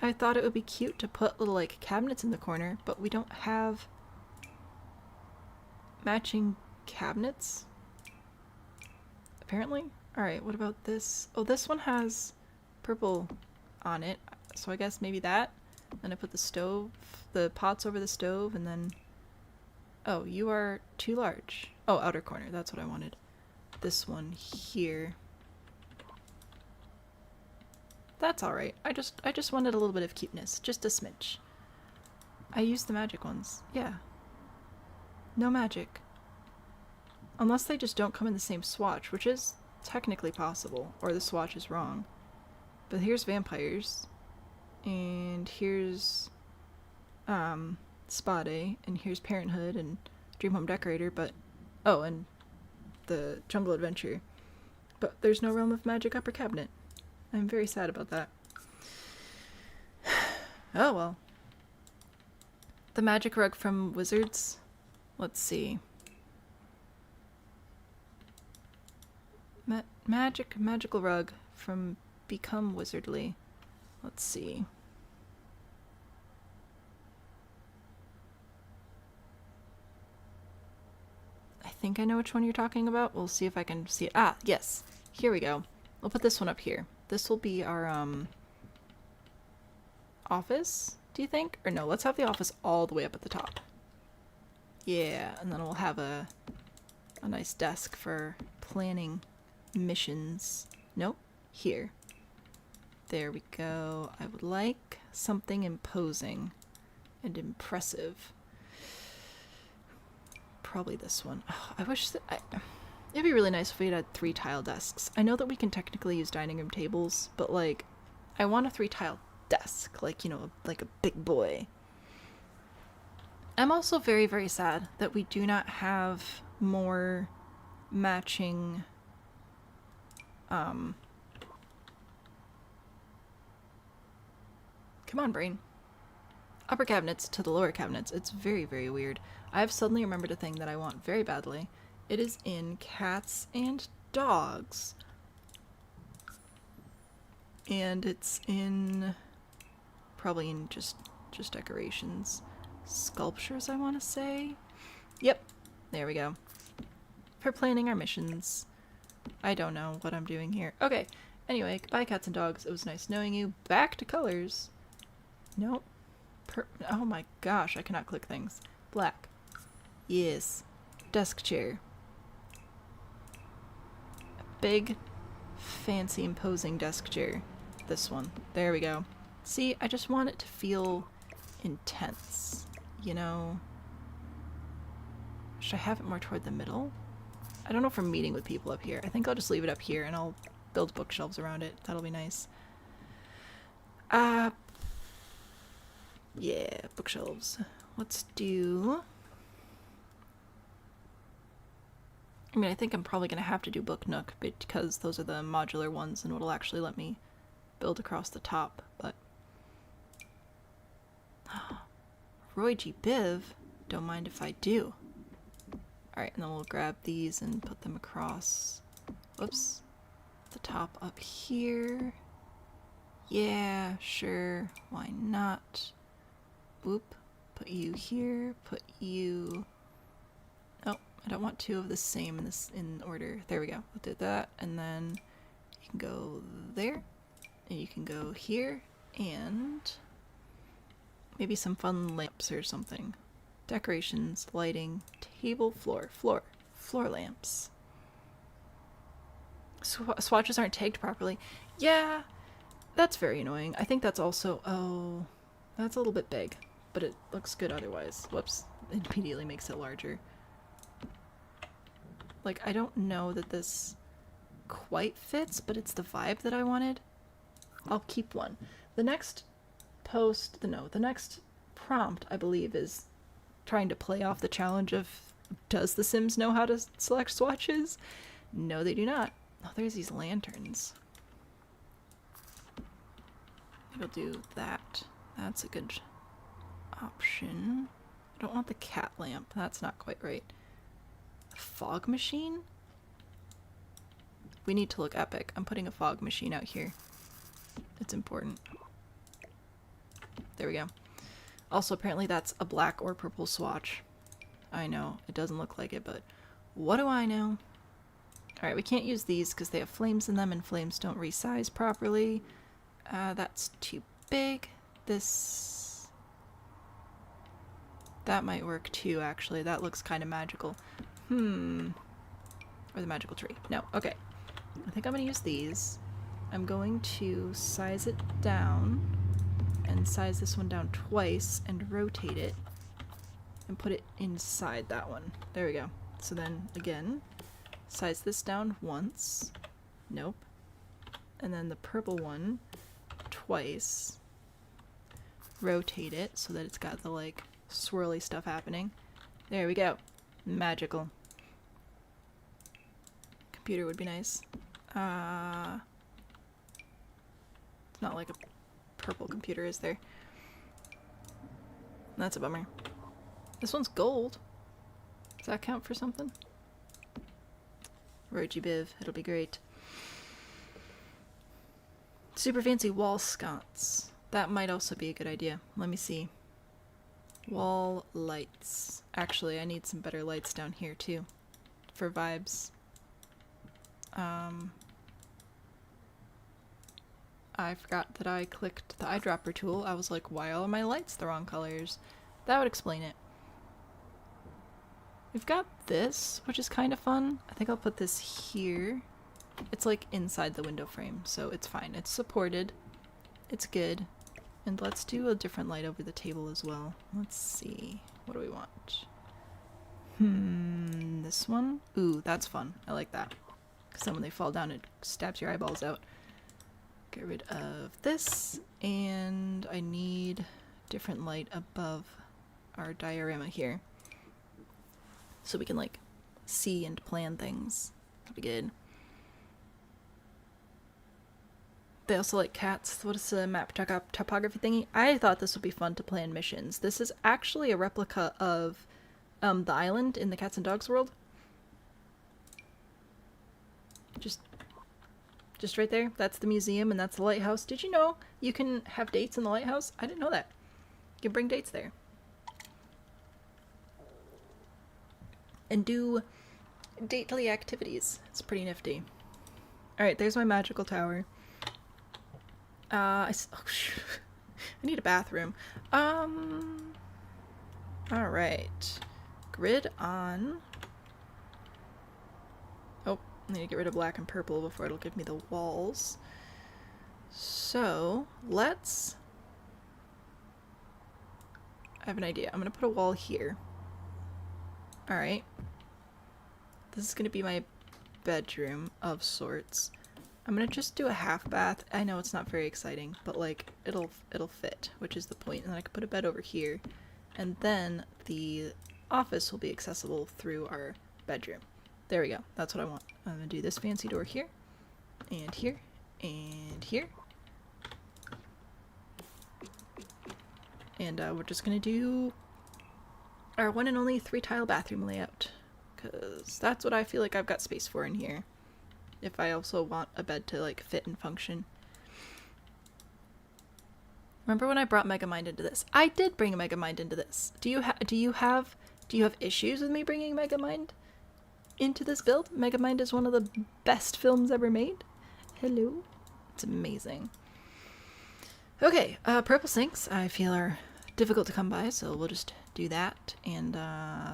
I thought it would be cute to put little, like, cabinets in the corner, but we don't have matching cabinets, apparently. Alright, what about this? Oh, this one has purple on it, so I guess maybe that. Then I put the stove, the pots over the stove, and then... Oh, you are too large. Oh, outer corner, that's what I wanted. This one here. That's alright. I just wanted a little bit of cuteness. Just a smidge. I used the magic ones. Yeah. No magic. Unless they just don't come in the same swatch, which is technically possible, or the swatch is wrong. But here's vampires, and here's Spa Day, and here's Parenthood and Dream Home Decorator, but oh, and the Jungle Adventure. But there's no Realm of Magic upper cabinet. I'm very sad about that. Oh well. The magic rug from Wizards. Let's see. Magical rug from Become Wizardly. Let's see. I think I know which one you're talking about. We'll see if I can see it. Ah, yes. Here we go. We'll put this one up here. This will be our office, do you think? Or no, let's have the office all the way up at the top. Yeah, and then we'll have a nice desk for planning missions. Nope, here. There we go. I would like something imposing and impressive. Probably this one. Oh, I wish that it'd be really nice if we had 3 tile desks. I know that we can technically use dining room tables, but like, I want a 3 tile desk, like, you know, like a big boy. I'm also very, very sad that we do not have more matching come on, brain. Upper cabinets to the lower cabinets. It's very, very weird. I've suddenly remembered a thing that I want very badly. It is in cats and dogs. And it's in probably in just decorations. Sculptures, I want to say. Yep. There we go. For planning our missions. I don't know what I'm doing here. Okay. Anyway, goodbye cats and dogs. It was nice knowing you. Back to colors. Nope. Oh my gosh, I cannot click things. Black. Yes. Desk chair. A big, fancy, imposing desk chair. This one. There we go. See, I just want it to feel intense. You know? Should I have it more toward the middle? I don't know if I'm meeting with people up here. I think I'll just leave it up here and I'll build bookshelves around it. That'll be nice. Yeah, bookshelves. Let's do... I mean, I think I'm probably going to have to do Book Nook because those are the modular ones and it'll actually let me build across the top, but... Roy G. Biv? Don't mind if I do. Alright, and then we'll grab these and put them across... Whoops. The top up here. Yeah, sure. Why not? Whoop. Put you here. Put you... Oh, I don't want 2 of the same in order. There we go. We'll do that, and then you can go there, and you can go here, and maybe some fun lamps or something. Decorations, lighting, table, floor lamps. Swatches aren't tagged properly. Yeah, that's very annoying. I think that's also... Oh, that's a little bit big, but it looks good otherwise. Whoops, it immediately makes it larger. Like, I don't know that this quite fits, but it's the vibe that I wanted. I'll keep one. The next the next prompt, I believe, is trying to play off the challenge of, does The Sims know how to select swatches? No, they do not. Oh, there's these lanterns. Maybe I'll do that. That's a good option. I don't want the cat lamp. That's not quite right. A fog machine? We need to look epic. I'm putting a fog machine out here. It's important. There we go. Also, apparently that's a black or purple swatch. I know, it doesn't look like it, but what do I know? Alright, we can't use these because they have flames in them and flames don't resize properly. That's too big. This... That might work too, actually. That looks kind of magical. Or the magical tree. No, okay. I think I'm going to use these. I'm going to size it down and size this one down twice and rotate it and put it inside that one. There we go. So then, again, size this down once Nope. And then the purple one twice. Rotate it so that it's got the, like, swirly stuff happening. There we go. Magical. Computer would be nice. It's not like a purple computer, is there? That's a bummer. This one's gold. Does that count for something? Roji Biv. It'll be great. Super fancy wall sconce. That might also be a good idea. Let me see. Wall lights. Actually, I need some better lights down here too. For vibes. I forgot that I clicked the eyedropper tool. I was like, why are my lights the wrong colors? That would explain it. We've got this, which is kind of fun. I think I'll put this here. It's like inside the window frame, so it's fine. It's supported. It's good. And let's do a different light over the table as well. Let's see. What do we want? This one? Ooh, that's fun. I like that. Because then when they fall down, it stabs your eyeballs out. Get rid of this. And I need different light above our diorama here. So we can, like, see and plan things. That'll be good. They also like cats. What is the map topography thingy? I thought this would be fun to plan missions. This is actually a replica of the island in the Cats and Dogs world. Just right there. That's the museum and that's the lighthouse. Did you know you can have dates in the lighthouse? I didn't know that. You can bring dates there. And do dately activities. It's pretty nifty. Alright, there's my magical tower. I need a bathroom. Alright. Grid on. Oh, I need to get rid of black and purple before it'll give me the walls. So, let's... I have an idea. I'm gonna put a wall here. Alright. This is gonna be my bedroom of sorts. I'm gonna just do a half bath. I know it's not very exciting, but like it'll fit, which is the point. And then I can put a bed over here, and then the office will be accessible through our bedroom. There we go. That's what I want. I'm gonna do this fancy door here, and here, and here, and we're just gonna do our one and only 3-tile bathroom layout, because that's what I feel like I've got space for in here. If I also want a bed to like fit and function. Remember when I brought Megamind into this? I did bring Megamind into this. Do you have issues with me bringing Megamind into this build? Megamind is one of the best films ever made. Hello. It's amazing. Okay, purple sinks I feel are difficult to come by, so we'll just do that. And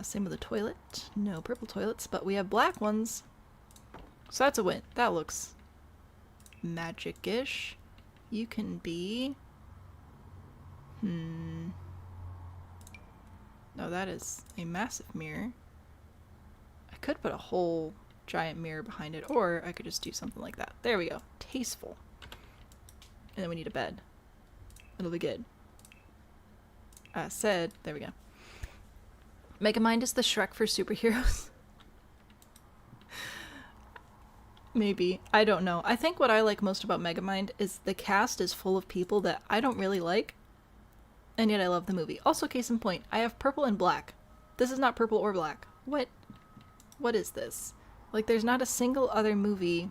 same with the toilet. No purple toilets, but we have black ones. So that's a win. That looks magic-ish. You can be... No, that is a massive mirror. I could put a whole giant mirror behind it, or I could just do something like that. There we go. Tasteful. And then we need a bed. It'll be good. There we go. Megamind is the Shrek for superheroes. Maybe. I don't know. I think what I like most about Megamind is the cast is full of people that I don't really like, and yet I love the movie. Also, case in point, I have purple and black. This is not purple or black. What is this? Like, there's not a single other movie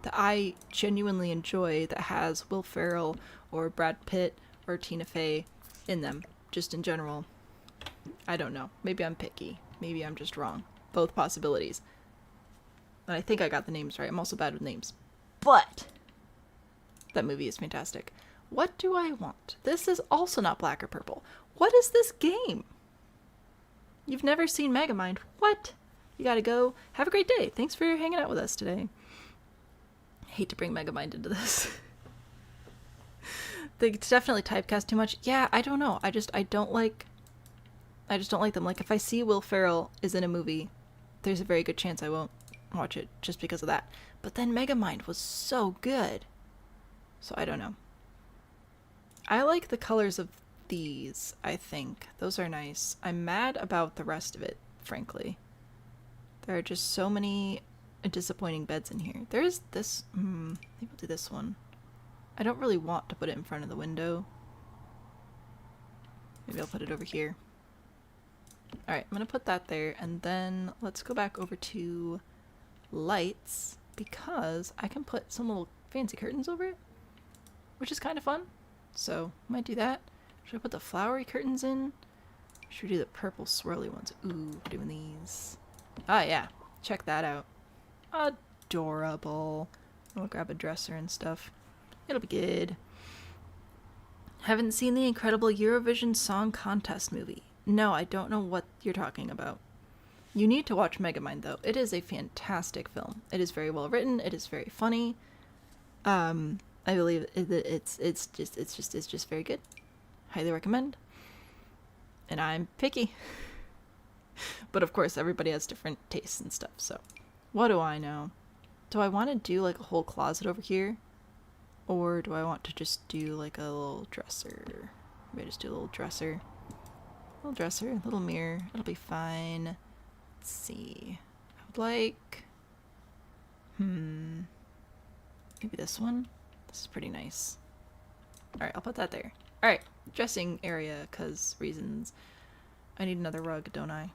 that I genuinely enjoy that has Will Ferrell or Brad Pitt or Tina Fey in them, just in general. I don't know. Maybe I'm picky. Maybe I'm just wrong. Both possibilities. And I think I got the names right. I'm also bad with names. But that movie is fantastic. What do I want? This is also not black or purple. What is this game? You've never seen Megamind. What? You gotta go. Have a great day. Thanks for hanging out with us today. I hate to bring Megamind into this. They definitely typecast too much. Yeah, I don't know. I just don't like them. Like, if I see Will Ferrell is in a movie, there's a very good chance I won't watch it just because of that. But then Megamind was so good. So I don't know. I like the colors of these, I think. Those are nice. I'm mad about the rest of it, frankly. There are just so many disappointing beds in here. There's this... maybe we'll do this one. I don't really want to put it in front of the window. Maybe I'll put it over here. Alright, I'm going to put that there, and then let's go back over to lights, because I can put some little fancy curtains over it, which is kind of fun. So, might do that. Should I put the flowery curtains in? Should we do the purple swirly ones? Ooh, doing these. Ah, yeah. Check that out. Adorable. I'll grab a dresser and stuff. It'll be good. Haven't seen the incredible Eurovision Song Contest movie. No, I don't know what you're talking about. You need to watch Megamind, though. It is a fantastic film. It is very well written. It is very funny. I believe it's just very good. Highly recommend. And I'm picky. But of course, everybody has different tastes and stuff, so what do I know? Do I want to do like a whole closet over here? Or do I want to just do like a little dresser? Maybe just do a little dresser. Little dresser, little mirror. It'll be fine. Let's see. I would like... maybe this one? This is pretty nice. Alright, I'll put that there. Alright, dressing area, because reasons. I need another rug, don't I?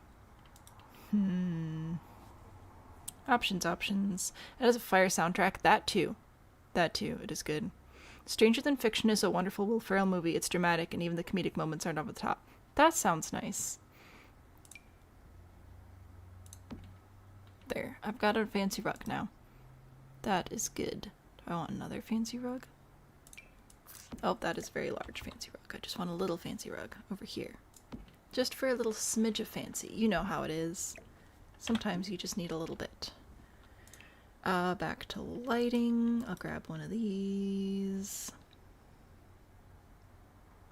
Options. It has a fire soundtrack. That too. It is good. Stranger Than Fiction is a wonderful Will Ferrell movie. It's dramatic, and even the comedic moments aren't over the top. That sounds nice. There. I've got a fancy rug now. That is good. Do I want another fancy rug? Oh, that is a very large fancy rug. I just want a little fancy rug over here. Just for a little smidge of fancy. You know how it is. Sometimes you just need a little bit. Back to lighting. I'll grab one of these.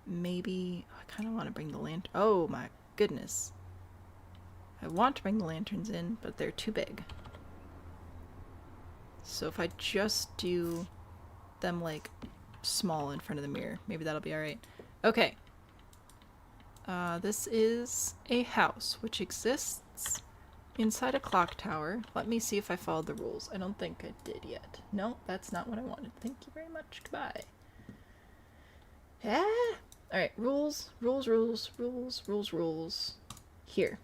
Maybe... I kind of want to bring the lantern... Oh my goodness. I want to bring the lanterns in, but they're too big. So if I just do them like small in front of the mirror, maybe that'll be alright. Okay. This is a house which exists inside a clock tower. Let me see if I followed the rules. I don't think I did yet. No, that's not what I wanted. Thank you very much. Goodbye. Ah! Alright, rules. Here.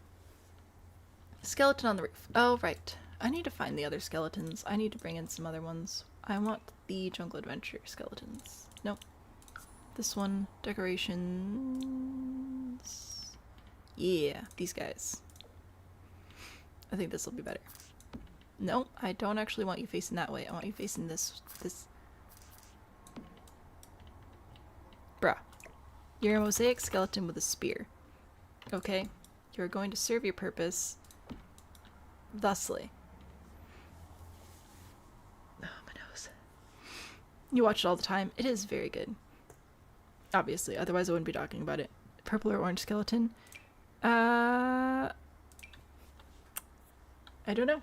Skeleton on the roof. Oh, right. I need to find the other skeletons. I need to bring in some other ones. I want the Jungle Adventure skeletons. Nope. This one. Decorations. Yeah, these guys. I think this will be better. No, I don't actually want you facing that way. I want you facing this. Bruh. You're a mosaic skeleton with a spear. Okay? You're going to serve your purpose thusly. Oh, my nose. You watch it all the time. It is very good. Obviously, otherwise I wouldn't be talking about it. Purple or orange skeleton? I don't know.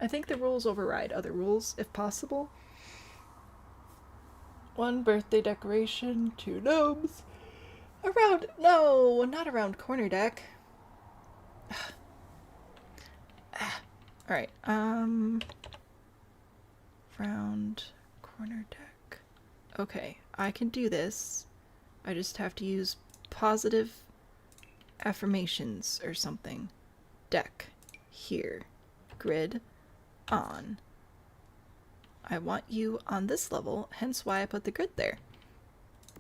I think the rules override other rules, if possible. 1 birthday decoration, 2 gnomes. No, not around corner deck. Alright, round corner deck. Okay, I can do this. I just have to use positive affirmations or something. Deck. Here. Grid. On. I want you on this level, hence why I put the grid there.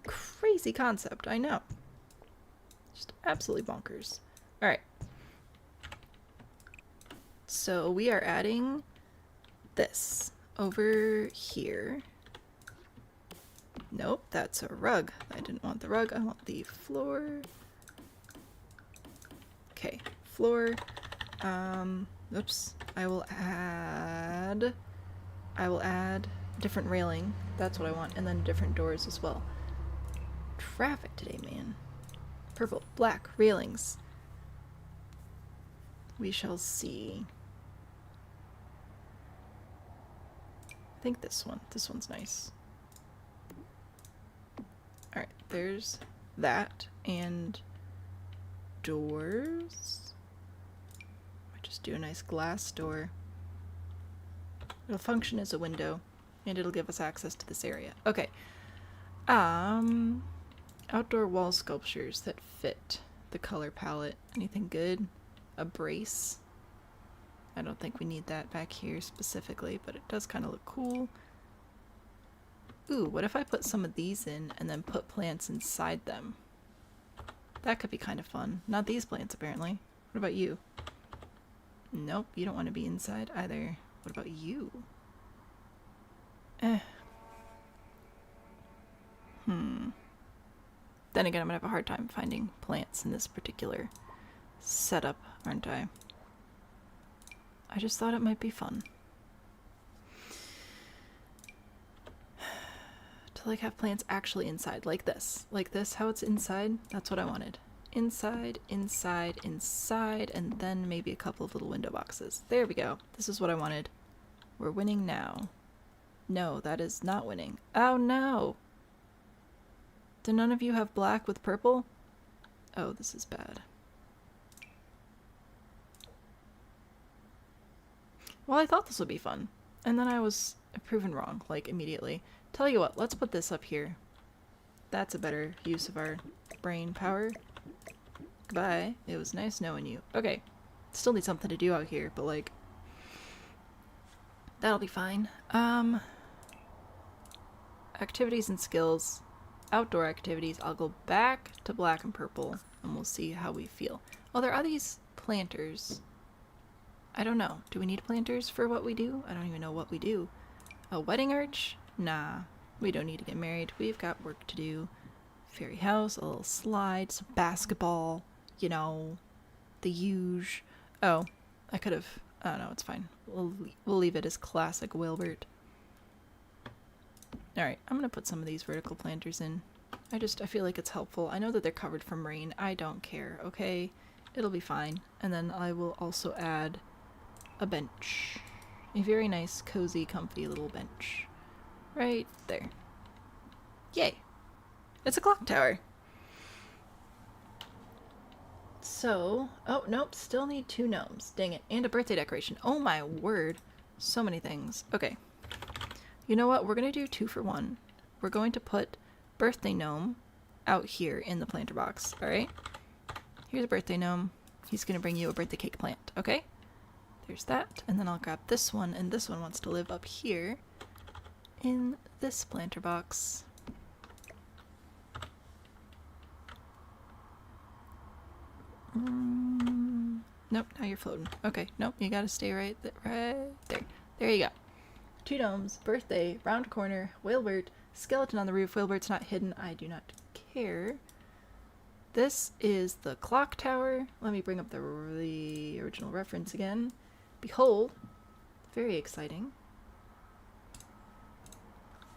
Crazy concept, I know. Just absolutely bonkers. Alright. So we are adding this over here. Nope, that's a rug. I didn't want the rug, I want the floor. Okay, floor. Oops. I will add different railing. That's what I want. And then different doors as well. Traffic today, man. Purple, black, railings. We shall see. I think this one. This one's nice. Alright, there's that. And doors. Might just do a nice glass door. It'll function as a window, and it'll give us access to this area. Okay. Outdoor wall sculptures that fit the color palette. Anything good? A brace. I don't think we need that back here specifically, but it does kind of look cool. Ooh, what if I put some of these in and then put plants inside them? That could be kind of fun. Not these plants, apparently. What about you? Nope, you don't want to be inside either. What about you? Then again, I'm gonna have a hard time finding plants in this particular setup, aren't I? I just thought it might be fun. To like have plants actually inside, like this. Like this, how it's inside, that's what I wanted. Inside, inside, inside, and then maybe a couple of little window boxes. There we go. This is what I wanted. We're winning now. No, that is not winning. Oh no! Do none of you have black with purple? Oh, this is bad. Well, I thought this would be fun. And then I was proven wrong, like, immediately. Tell you what, let's put this up here. That's a better use of our brain power. Goodbye. It was nice knowing you. Okay. Still need something to do out here, but, like, that'll be fine. Activities and skills. Outdoor activities. I'll go back to black and purple, and we'll see how we feel. Oh, there are these planters. I don't know. Do we need planters for what we do? I don't even know what we do. A wedding arch? Nah. We don't need to get married. We've got work to do. Fairy house, a little slide, some basketball, you know, the huge. Oh, I could have. Oh no, it's fine. We'll leave it as classic Wilbert. Alright, I'm gonna put some of these vertical planters in. I feel like it's helpful. I know that they're covered from rain. I don't care, okay? It'll be fine. And then I will also add a bench. A very nice, cozy, comfy little bench. Right there. Yay! It's a clock tower! So, oh, nope, still need 2 gnomes. Dang it. And a birthday decoration. Oh my word. So many things. Okay. You know what? We're going to do 2 for 1. We're going to put birthday gnome out here in the planter box, alright? Here's a birthday gnome. He's going to bring you a birthday cake plant, okay? There's that. And then I'll grab this one, and this one wants to live up here in this planter box. Nope, now you're floating. Okay, nope, you gotta stay right there. There you go. 2 gnomes, birthday, round corner, Wilbert, skeleton on the roof. Wilbert's not hidden. I do not care. This is the clock tower. Let me bring up the original reference again. Behold. Very exciting.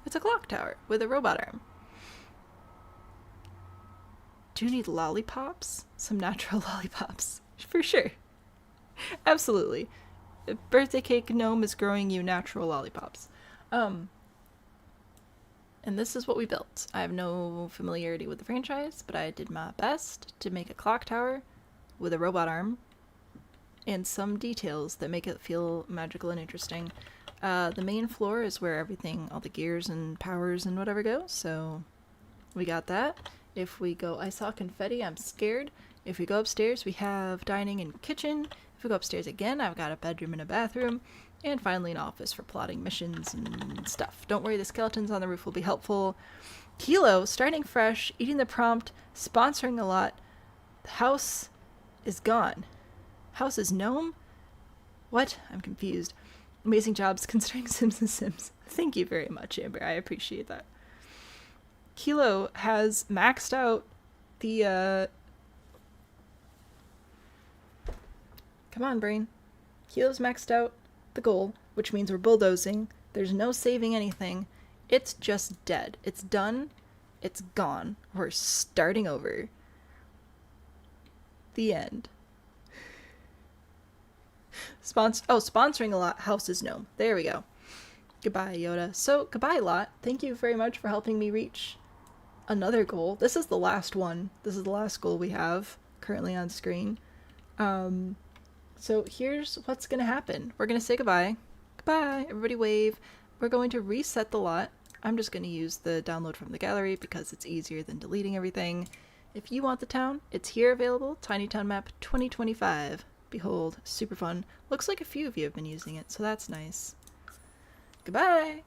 It's a clock tower with a robot arm. Do you need lollipops? Some natural lollipops. For sure. Absolutely. A birthday cake gnome is growing you natural lollipops. And this is what we built. I have no familiarity with the franchise, but I did my best to make a clock tower with a robot arm and some details that make it feel magical and interesting. The main floor is where everything, all the gears and powers and whatever go, so we got that. If we go, I saw confetti, I'm scared. If we go upstairs, we have dining and kitchen. If we go upstairs again, I've got a bedroom and a bathroom. And finally an office for plotting missions and stuff. Don't worry, the skeletons on the roof will be helpful. Kilo, starting fresh, eating the prompt, sponsoring a lot. The house is gone. House is gnome? What? I'm confused. Amazing jobs considering Sims and Sims. Thank you very much, Amber. I appreciate that. Kilo has maxed out the, Come on, brain. Kilo's maxed out the goal, which means we're bulldozing. There's no saving anything. It's just dead. It's done. It's gone. We're starting over. The end. Sponsoring a lot. House is gnome. There we go. Goodbye, Yoda. So, goodbye, lot. Thank you very much for helping me reach another goal. This is the last one. This is the last goal we have currently on screen. So here's what's gonna happen. We're gonna say goodbye. Goodbye, everybody wave. We're going to reset the lot. I'm just gonna use the download from the gallery because it's easier than deleting everything. If you want the town, it's here available. Tiny Town Map 2025. Behold, super fun. Looks like a few of you have been using it, so that's nice. Goodbye!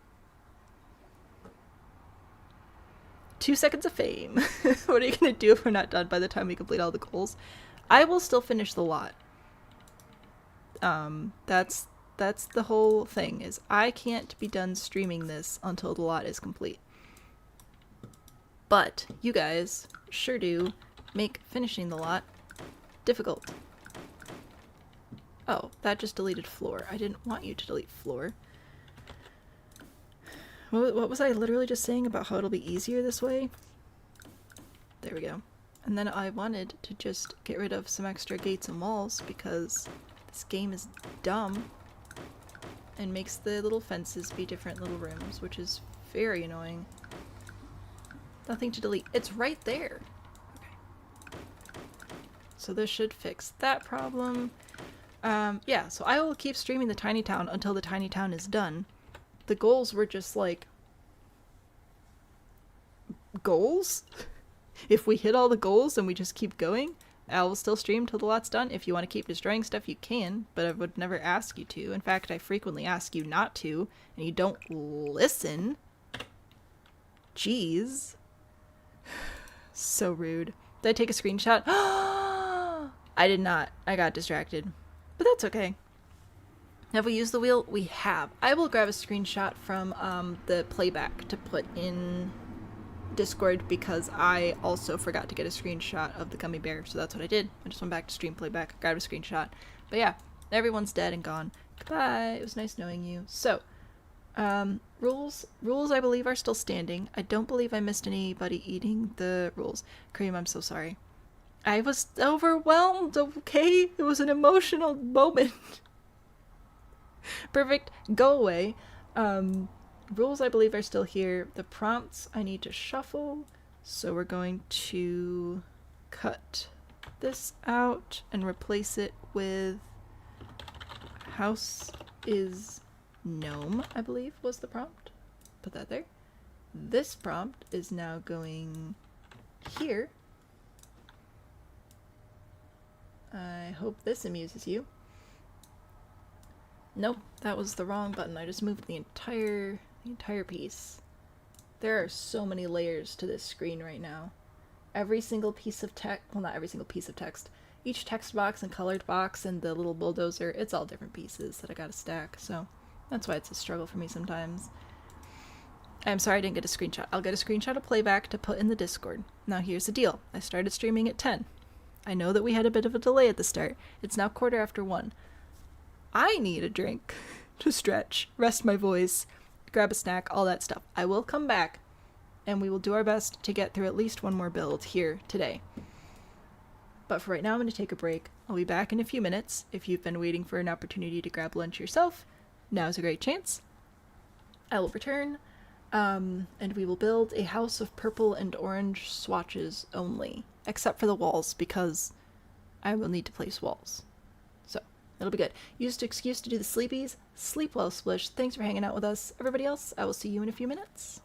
2 seconds of fame. What are you gonna do if we're not done by the time we complete all the goals? I will still finish the lot. That's the whole thing, is I can't be done streaming this until the lot is complete. But you guys sure do make finishing the lot difficult. Oh, that just deleted floor. I didn't want you to delete floor. What was I literally just saying about how it'll be easier this way? There we go. And then I wanted to just get rid of some extra gates and walls because this game is dumb and makes the little fences be different little rooms, which is very annoying. Nothing to delete. It's right there. Okay. So this should fix that problem. Yeah, so I will keep streaming the Tiny Town until the Tiny Town is done. The goals were just like... goals? If we hit all the goals and we just keep going, I will still stream till the lot's done. If you want to keep destroying stuff, you can, but I would never ask you to. In fact, I frequently ask you not to, and you don't listen. Jeez. So rude. Did I take a screenshot? I did not. I got distracted. But that's okay. Have we used the wheel? We have. I will grab a screenshot from the playback to put in Discord because I also forgot to get a screenshot of the gummy bear, so that's what I did. I just went back to stream playback, grabbed a screenshot. But yeah, everyone's dead and gone. Goodbye. It was nice knowing you. So, rules I believe are still standing. I don't believe I missed anybody eating the rules. Cream, I'm so sorry. I was overwhelmed, okay? It was an emotional moment. Perfect. Go away. Rules I believe are still here. The prompts I need to shuffle. So we're going to cut this out and replace it with house is gnome, I believe was the prompt. Put that there. This prompt is now going here. I hope this amuses you. Nope, that was the wrong button. I just moved the entire piece. There are so many layers to this screen right now. Every single piece of text, well, not every single piece of text. Each text box and colored box and the little bulldozer, it's all different pieces that I gotta stack, so that's why it's a struggle for me sometimes. I'm sorry I didn't get a screenshot. I'll get a screenshot of playback to put in the Discord. Now here's the deal. I started streaming at 10. I know that we had a bit of a delay at the start. It's now 1:15. I need a drink to stretch, rest my voice, grab a snack, all that stuff. I will come back, and we will do our best to get through at least one more build here today. But for right now, I'm going to take a break. I'll be back in a few minutes. If you've been waiting for an opportunity to grab lunch yourself, now's a great chance. I will return, and we will build a house of purple and orange swatches only, except for the walls, because I will need to place walls. So, it'll be good. Used to excuse to do the sleepies. Sleep well, Splish. Thanks for hanging out with us. Everybody else, I will see you in a few minutes.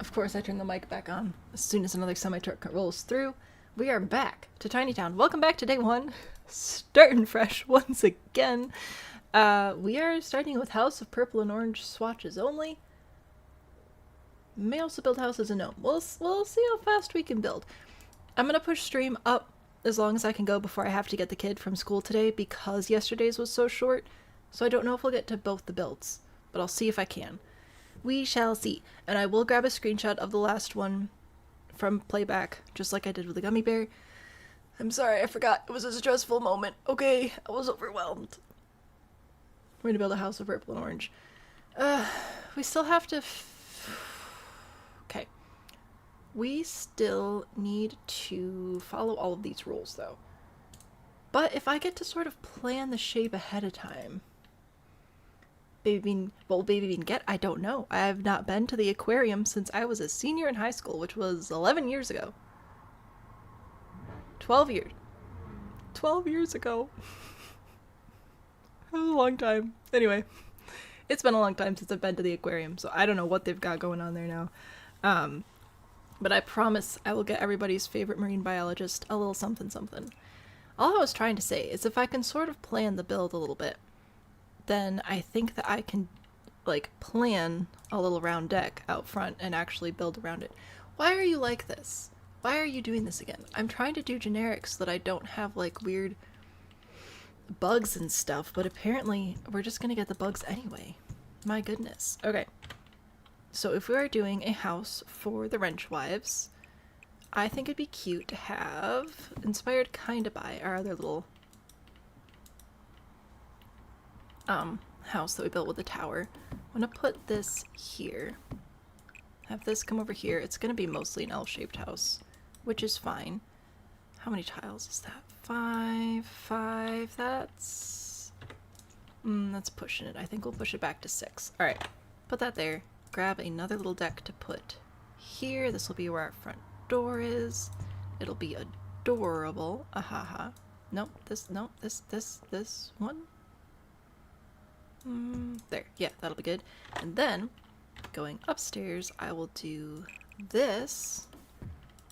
Of course, I turn the mic back on as soon as another semi-truck rolls through. We are back to Tiny Town. Welcome back to day one. Starting fresh once again. We are starting with House of Purple and Orange swatches only. May also build house as a gnome. We'll see how fast we can build. I'm gonna push stream up as long as I can go before I have to get the kid from school today because yesterday's was so short. So I don't know if we'll get to both the builds, but I'll see if I can. We shall see. And I will grab a screenshot of the last one from playback, just like I did with the gummy bear. I'm sorry, I forgot. It was a stressful moment. Okay, I was overwhelmed. We're gonna build a house of purple and orange. We still have to... Okay. We still need to follow all of these rules, though. But if I get to sort of plan the shape ahead of time... Baby Bean, will Baby Bean get? I don't know. I have not been to the aquarium since I was a senior in high school, which was 11 years ago. 12 years. 12 years ago. That was a long time. Anyway, it's been a long time since I've been to the aquarium, so I don't know what they've got going on there now. But I promise I will get everybody's favorite marine biologist a little something something. All I was trying to say is if I can sort of plan the build a little bit, then I think that I can, like, plan a little round deck out front and actually build around it. Why are you like this? Why are you doing this again? I'm trying to do generics so that I don't have, like, weird bugs and stuff, but apparently we're just gonna get the bugs anyway. My goodness. Okay. So if we are doing a house for the Wrench Wives, I think it'd be cute to have, inspired kinda by our other little house that we built with the tower. I'm gonna put this here. Have this come over here. It's gonna be mostly an L-shaped house, which is fine. How many tiles is that? 5. That's pushing it. I think we'll push it back to 6. All right, put that there. Grab another little deck to put here. This will be where our front door is. It'll be adorable. Ahaha. Nope. This one. There. Yeah, that'll be good. And then, going upstairs, I will do this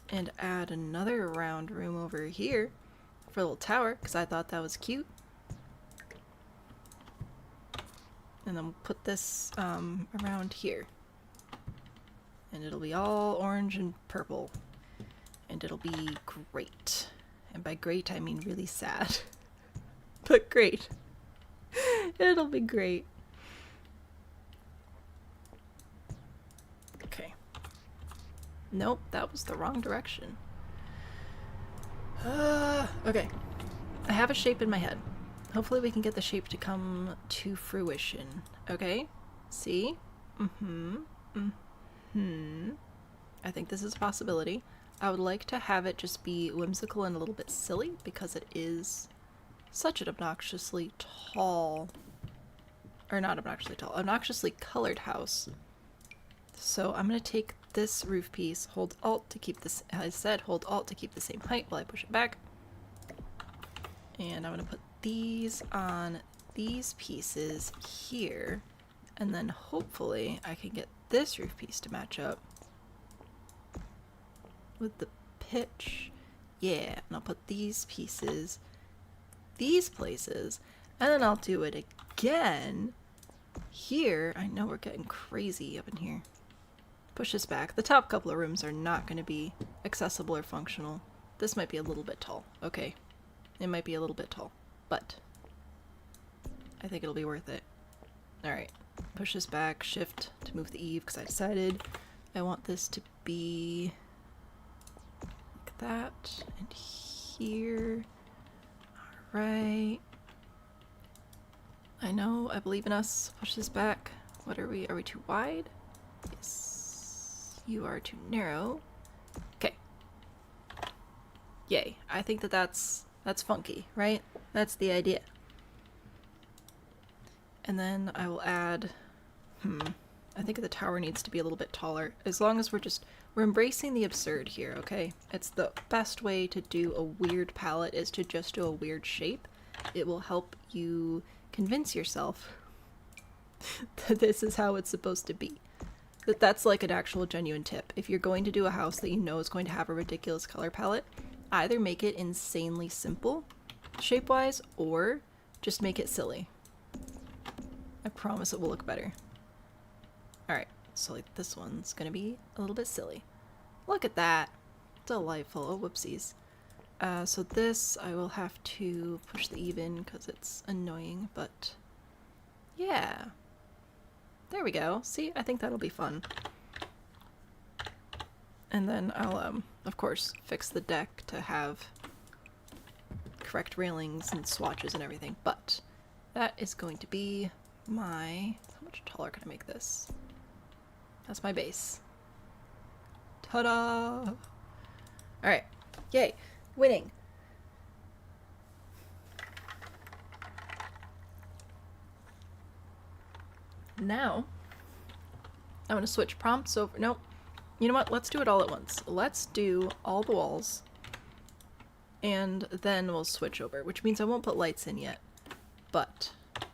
and add another round room over here for a little tower, because I thought that was cute. And then we'll put this around here. And it'll be all orange and purple. And it'll be great. And by great, I mean really sad. But great. It'll be great. Okay. Nope, that was the wrong direction. Okay. I have a shape in my head. Hopefully we can get the shape to come to fruition. Okay? See? I think this is a possibility. I would like to have it just be whimsical and a little bit silly because it is such an obnoxiously tall, or not obnoxiously tall, obnoxiously colored house. So I'm going to take this roof piece, hold Alt to keep this, as I said, hold Alt to keep the same height while I push it back. And I'm going to put these on these pieces here. And then hopefully I can get this roof piece to match up with the pitch. Yeah, and I'll put these pieces these places, and then I'll do it again here. I know we're getting crazy up in here. Push this back. The top couple of rooms are not going to be accessible or functional. This might be a little bit tall. Okay. It might be a little bit tall, but I think it'll be worth it. Alright. Push this back, shift to move the eave, because I decided I want this to be like that, and here. Alright. I know, I believe in us. Push this back. What are we? Are we too wide? Yes. You are too narrow. Okay. Yay. I think that's funky, right? That's the idea. And then I will add, I think the tower needs to be a little bit taller. As long as we're embracing the absurd here, okay? It's the best way to do a weird palette is to just do a weird shape. It will help you convince yourself that this is how it's supposed to be. That's like an actual genuine tip. If you're going to do a house that you know is going to have a ridiculous color palette, either make it insanely simple shape-wise or just make it silly. I promise it will look better. Alright, so like this one's gonna be a little bit silly. Look at that! Delightful. Oh, whoopsies. So this, I will have to push the even because it's annoying, but yeah. There we go. See, I think that'll be fun. And then I'll, of course, fix the deck to have correct railings and swatches and everything, but that is going to be my... How much taller can I make this? That's my base. Ta-da! Alright. Yay! Winning! Now, I'm going to switch prompts over... Nope. You know what? Let's do it all at once. Let's do all the walls, and then we'll switch over, which means I won't put lights in yet. But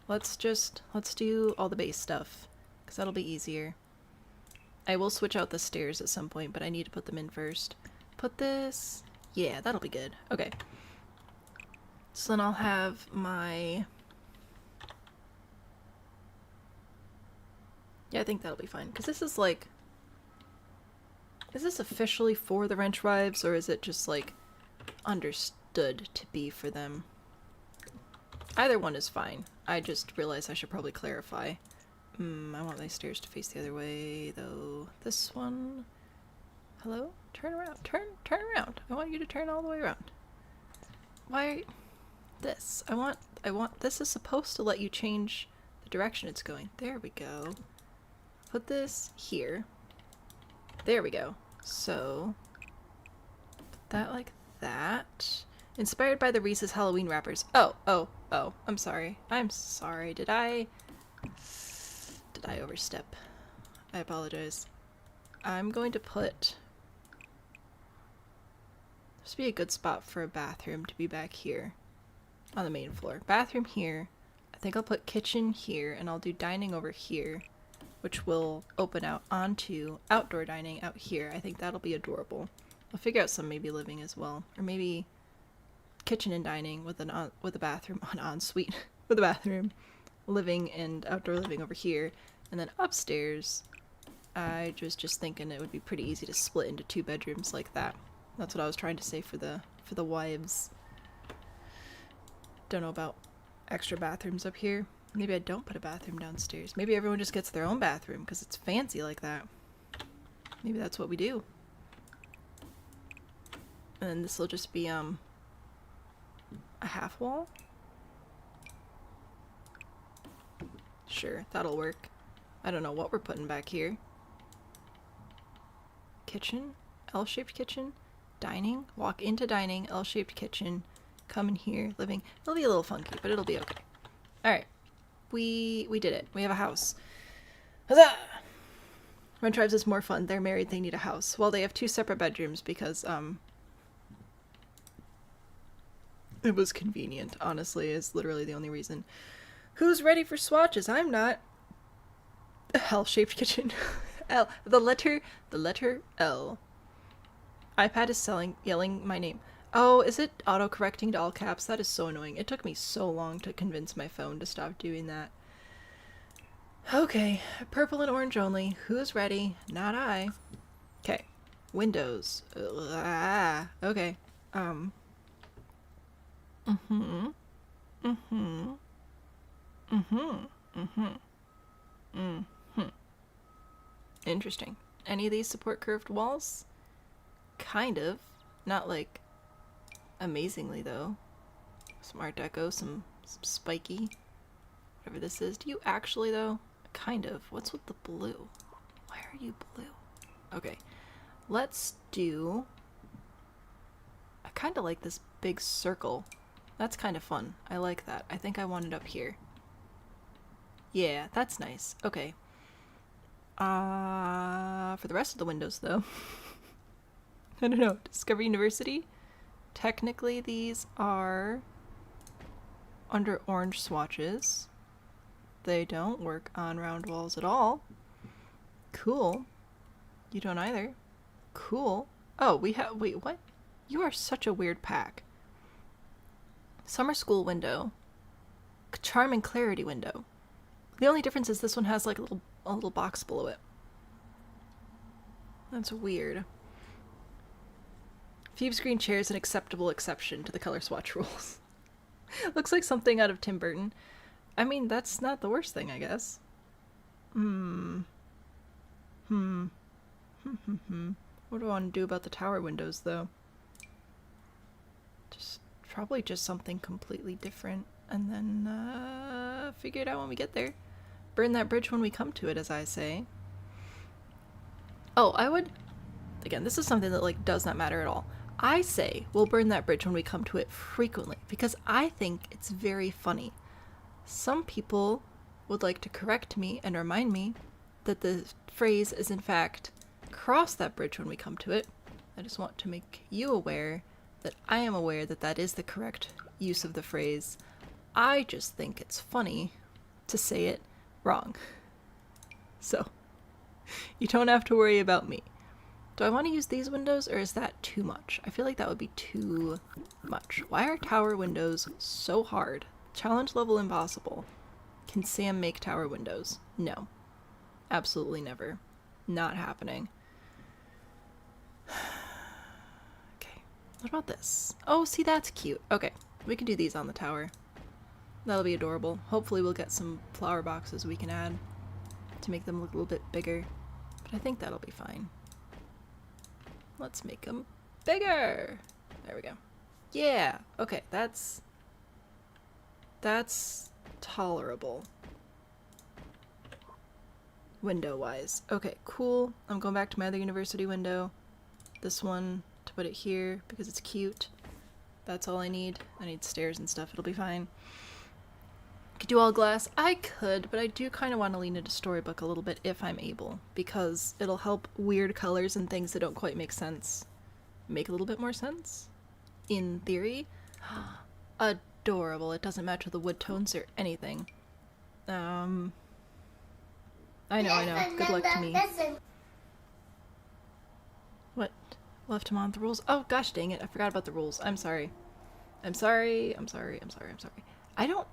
let's do all the base stuff, because that'll be easier. I will switch out the stairs at some point, but I need to put them in first. Put this... Yeah, that'll be good. Okay. So then I'll have my... Yeah, I think that'll be fine, because this is like... Is this officially for the wrench wives, or is it just like understood to be for them? Either one is fine. I just realized I should probably clarify. I want these stairs to face the other way, though. This one... Hello? Turn around. Turn around. I want you to turn all the way around. Why... This. I want... This is supposed to let you change the direction it's going. There we go. Put this here. There we go. So... Put that like that. Inspired by the Reese's Halloween wrappers. Oh. I'm sorry. Did I overstep? I apologize. I'm going to put... This would be a good spot for a bathroom to be back here on the main floor. Bathroom here. I think I'll put kitchen here, and I'll do dining over here, which will open out onto outdoor dining out here. I think that'll be adorable. I'll figure out some maybe living as well, or maybe kitchen and dining with a bathroom, an ensuite with a bathroom, living and outdoor living over here, and then upstairs. I was just thinking it would be pretty easy to split into 2 bedrooms like that. That's what I was trying to say for the wives. Don't know about extra bathrooms up here. Maybe I don't put a bathroom downstairs. Maybe everyone just gets their own bathroom because it's fancy like that. Maybe that's what we do. And then this will just be a half wall. Sure, that'll work. I don't know what we're putting back here. Kitchen? L-shaped kitchen? Dining? Walk into dining, L-shaped kitchen. Come in here, living. It'll be a little funky, but it'll be okay. Alright. We did it. We have a house. Huzzah! Run Tribes is more fun. They're married, they need a house. Well, they have 2 separate bedrooms because, it was convenient, honestly, is literally the only reason. Who's ready for swatches? I'm not. L-shaped kitchen. L. The letter L. iPad is yelling my name. Oh, is it auto-correcting to all caps? That is so annoying. It took me so long to convince my phone to stop doing that. Okay, purple and orange only. Who's ready? Not I. Okay, Windows. Okay. Interesting. Any of these support curved walls? Kind of. Not like amazingly though. Some Art Deco, some spiky. Whatever this is. Do you actually though? Kind of. What's with the blue? Why are you blue? Okay. Let's do... I kind of like this big circle. That's kind of fun. I like that. I think I want it up here. Yeah, that's nice. Okay. For the rest of the windows, though. I don't know. Discovery University? Technically, these are under orange swatches. They don't work on round walls at all. Cool. You don't either. Cool. Oh, we have... Wait, what? You are such a weird pack. Summer school window. Charm and clarity window. The only difference is this one has like a little box below it. That's weird. Thieves' Green chair is an acceptable exception to the color swatch rules. Looks like something out of Tim Burton. I mean, that's not the worst thing, I guess. What do I want to do about the tower windows, though? Probably just something completely different, and then figure it out when we get there. Burn that bridge when we come to it, as I say. Oh, I would... Again, this is something that, like, does not matter at all. I say we'll burn that bridge when we come to it frequently, because I think it's very funny. Some people would like to correct me and remind me that the phrase is in fact, cross that bridge when we come to it. I just want to make you aware that I am aware that that is the correct use of the phrase. I just think it's funny to say it wrong. So, you don't have to worry about me. Do I want to use these windows, or is that too much? I feel like that would be too much. Why are tower windows so hard? Challenge level impossible. Can Sam make tower windows? No. Absolutely never. Not happening. Okay. What about this? Oh, see, that's cute. Okay. We can do these on the tower. That'll be adorable. Hopefully we'll get some flower boxes we can add to make them look a little bit bigger. But I think that'll be fine. Let's make them bigger. There we go. Yeah. Okay, that's tolerable. Window-wise. Okay, cool. I'm going back to my other university window. This one to put it here because it's cute. That's all I need. I need stairs and stuff. It'll be fine. Could do all glass? I could, but I do kind of want to lean into Storybook a little bit if I'm able, because it'll help weird colors and things that don't quite make sense make a little bit more sense. In theory. Adorable. It doesn't match with the wood tones or anything. I know. Good luck to me. What? Left him on the rules? Oh, gosh dang it. I forgot about the rules. I'm sorry. I'm sorry. I don't...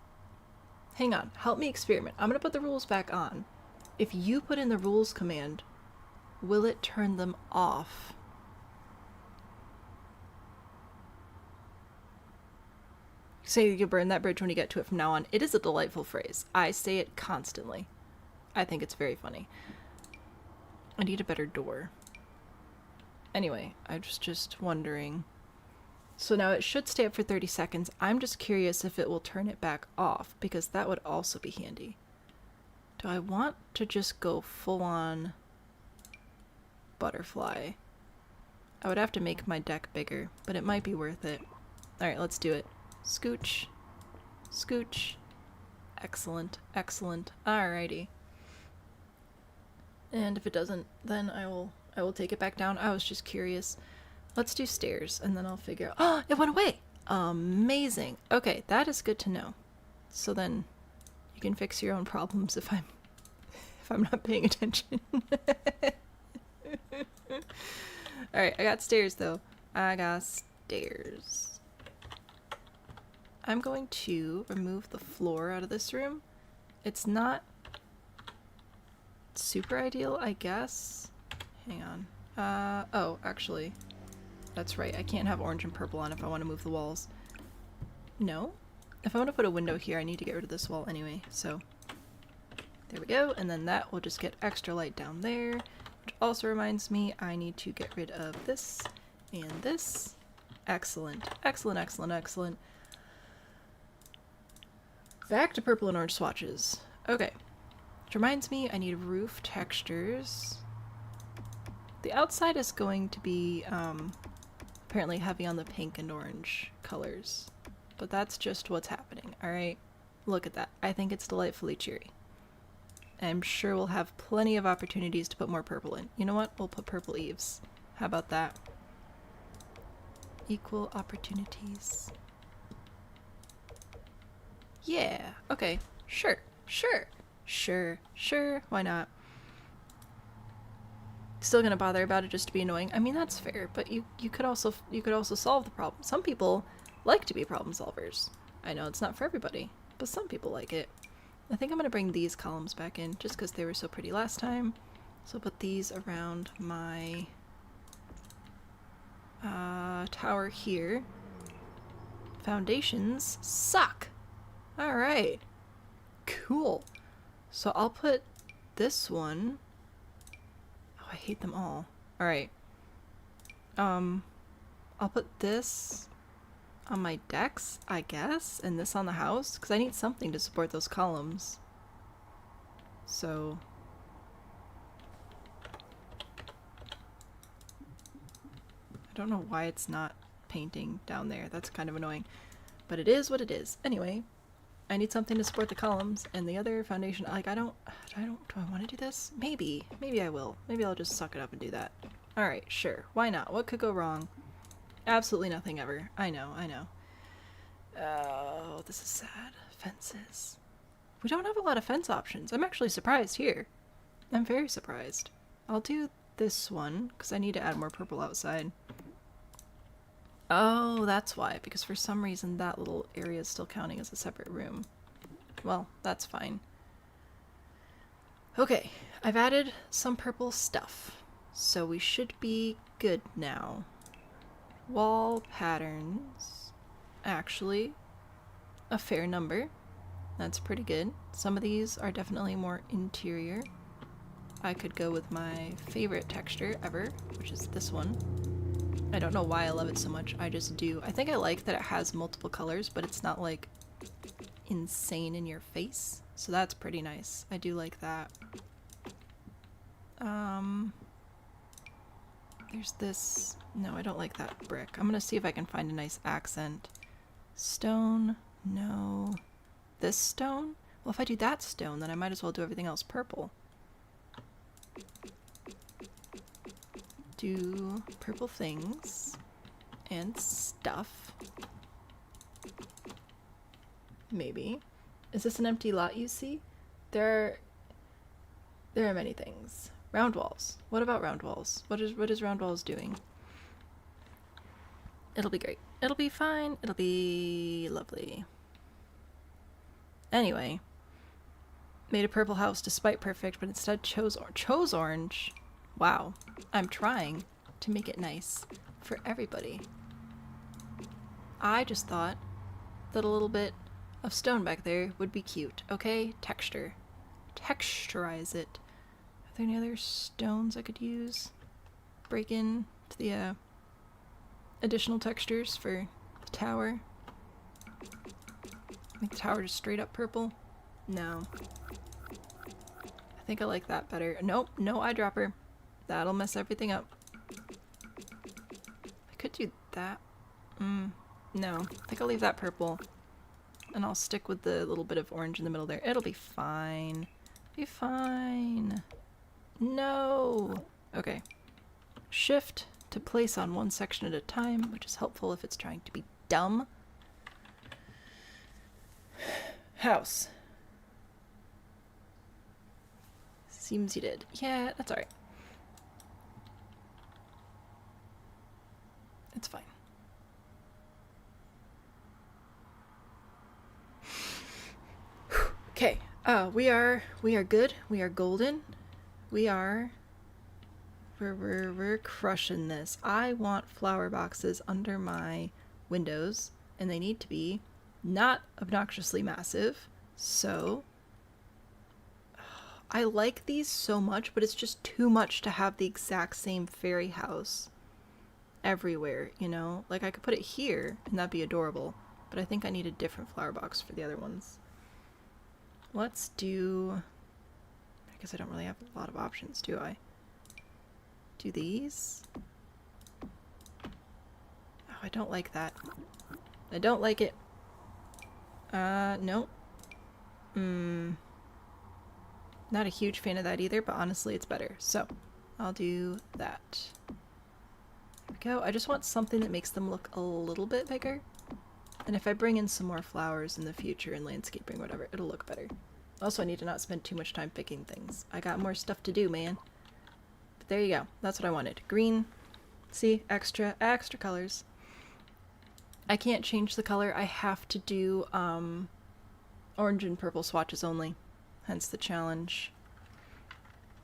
Hang on. Help me experiment. I'm gonna put the rules back on. If you put in the rules command, will it turn them off? Say you burn that bridge when you get to it from now on. It is a delightful phrase. I say it constantly. I think it's very funny. I need a better door. Anyway, I was just wondering. So now it should stay up for 30 seconds. I'm just curious if it will turn it back off, because that would also be handy. Do I want to just go full on butterfly? I would have to make my deck bigger, but it might be worth it. Alright, let's do it. Scooch. Scooch. Excellent. Excellent. Alrighty. And if it doesn't, then I will take it back down. I was just curious. Let's do stairs, and then I'll figure out... Oh, it went away! Amazing. Okay, that is good to know. So then you can fix your own problems if I'm not paying attention. Alright, I got stairs, though. I got stairs. I'm going to remove the floor out of this room. It's not super ideal, I guess. Hang on. Oh, actually... That's right, I can't have orange and purple on if I want to move the walls. No? If I want to put a window here, I need to get rid of this wall anyway, so... There we go, and then that will just get extra light down there, which also reminds me I need to get rid of this and this. Excellent. Excellent, excellent, excellent. Back to purple and orange swatches. Okay. Which reminds me, I need roof textures. The outside is going to be, apparently heavy on the pink and orange colors. But that's just what's happening, alright? Look at that. I think it's delightfully cheery. I'm sure we'll have plenty of opportunities to put more purple in. You know what? We'll put purple eaves. How about that? Equal opportunities. Yeah, okay. Sure, sure, sure, sure. Why not? still gonna bother about it just to be annoying. I mean, that's fair, but you could also solve the problem. Some people like to be problem solvers. I know it's not for everybody, but some people like it. I think I'm gonna bring these columns back in just because they were so pretty last time. So I'll put these around my tower here. Foundations suck. All right, cool. So I'll put this one. Oh, I hate them all. All right. I'll put this on my decks, I guess, and this on the house, because I need something to support those columns. So I don't know why it's not painting down there. That's kind of annoying, but it is what it is. Anyway, I need something to support the columns, and the other foundation, like, do I want to do this? Maybe I will. Maybe I'll just suck it up and do that. Alright, sure. Why not? What could go wrong? Absolutely nothing ever. I know. Oh, this is sad. Fences. We don't have a lot of fence options. I'm actually surprised here. I'm very surprised. I'll do this one, because I need to add more purple outside. Oh, that's why, because for some reason that little area is still counting as a separate room. Well, that's fine. Okay, I've added some purple stuff, so we should be good now. Wall patterns, actually, a fair number. That's pretty good. Some of these are definitely more interior. I could go with my favorite texture ever, which is this one. I don't know why I love it so much, I just do. I think I like that it has multiple colors, but it's not like insane in your face. So that's pretty nice. I do like that. There's this. No, I don't like that brick. I'm gonna see if I can find a nice accent. Stone. No. This stone? Well, if I do that stone, then I might as well do everything else purple. Do purple things and stuff. Maybe. Is this an empty lot you see? There are many things. Round walls. What about round walls? What is round walls doing? It'll be great. It'll be fine. It'll be lovely. Anyway, made a purple house despite perfect, but instead chose orange. Wow, I'm trying to make it nice for everybody. I just thought that a little bit of stone back there would be cute. Okay, texture. Texturize it. Are there any other stones I could use? Break in to the additional textures for the tower. Make the tower just straight up purple? No. I think I like that better. Nope, no eyedropper. That'll mess everything up. I could do that. No. I think I'll leave that purple. And I'll stick with the little bit of orange in the middle there. It'll be fine. Be fine. No! Okay. Shift to place on one section at a time, which is helpful if it's trying to be dumb. House. Seems you did. Yeah, that's alright. It's fine. Okay. We are good. We are golden. We're crushing this. I want flower boxes under my windows, and they need to be not obnoxiously massive. So I like these so much, but it's just too much to have the exact same fairy house everywhere, you know? Like, I could put it here and that'd be adorable, but I think I need a different flower box for the other ones. Let's do, I guess I don't really have a lot of options, do I? Do these? Oh, I don't like that. I don't like it. Nope. Not a huge fan of that either, but honestly it's better. So, I'll do that. There we go. I just want something that makes them look a little bit bigger. And if I bring in some more flowers in the future and landscaping, whatever, it'll look better. Also, I need to not spend too much time picking things. I got more stuff to do, man. There you go. That's what I wanted. Green. See? Extra colors. I can't change the color. I have to do orange and purple swatches only. Hence the challenge.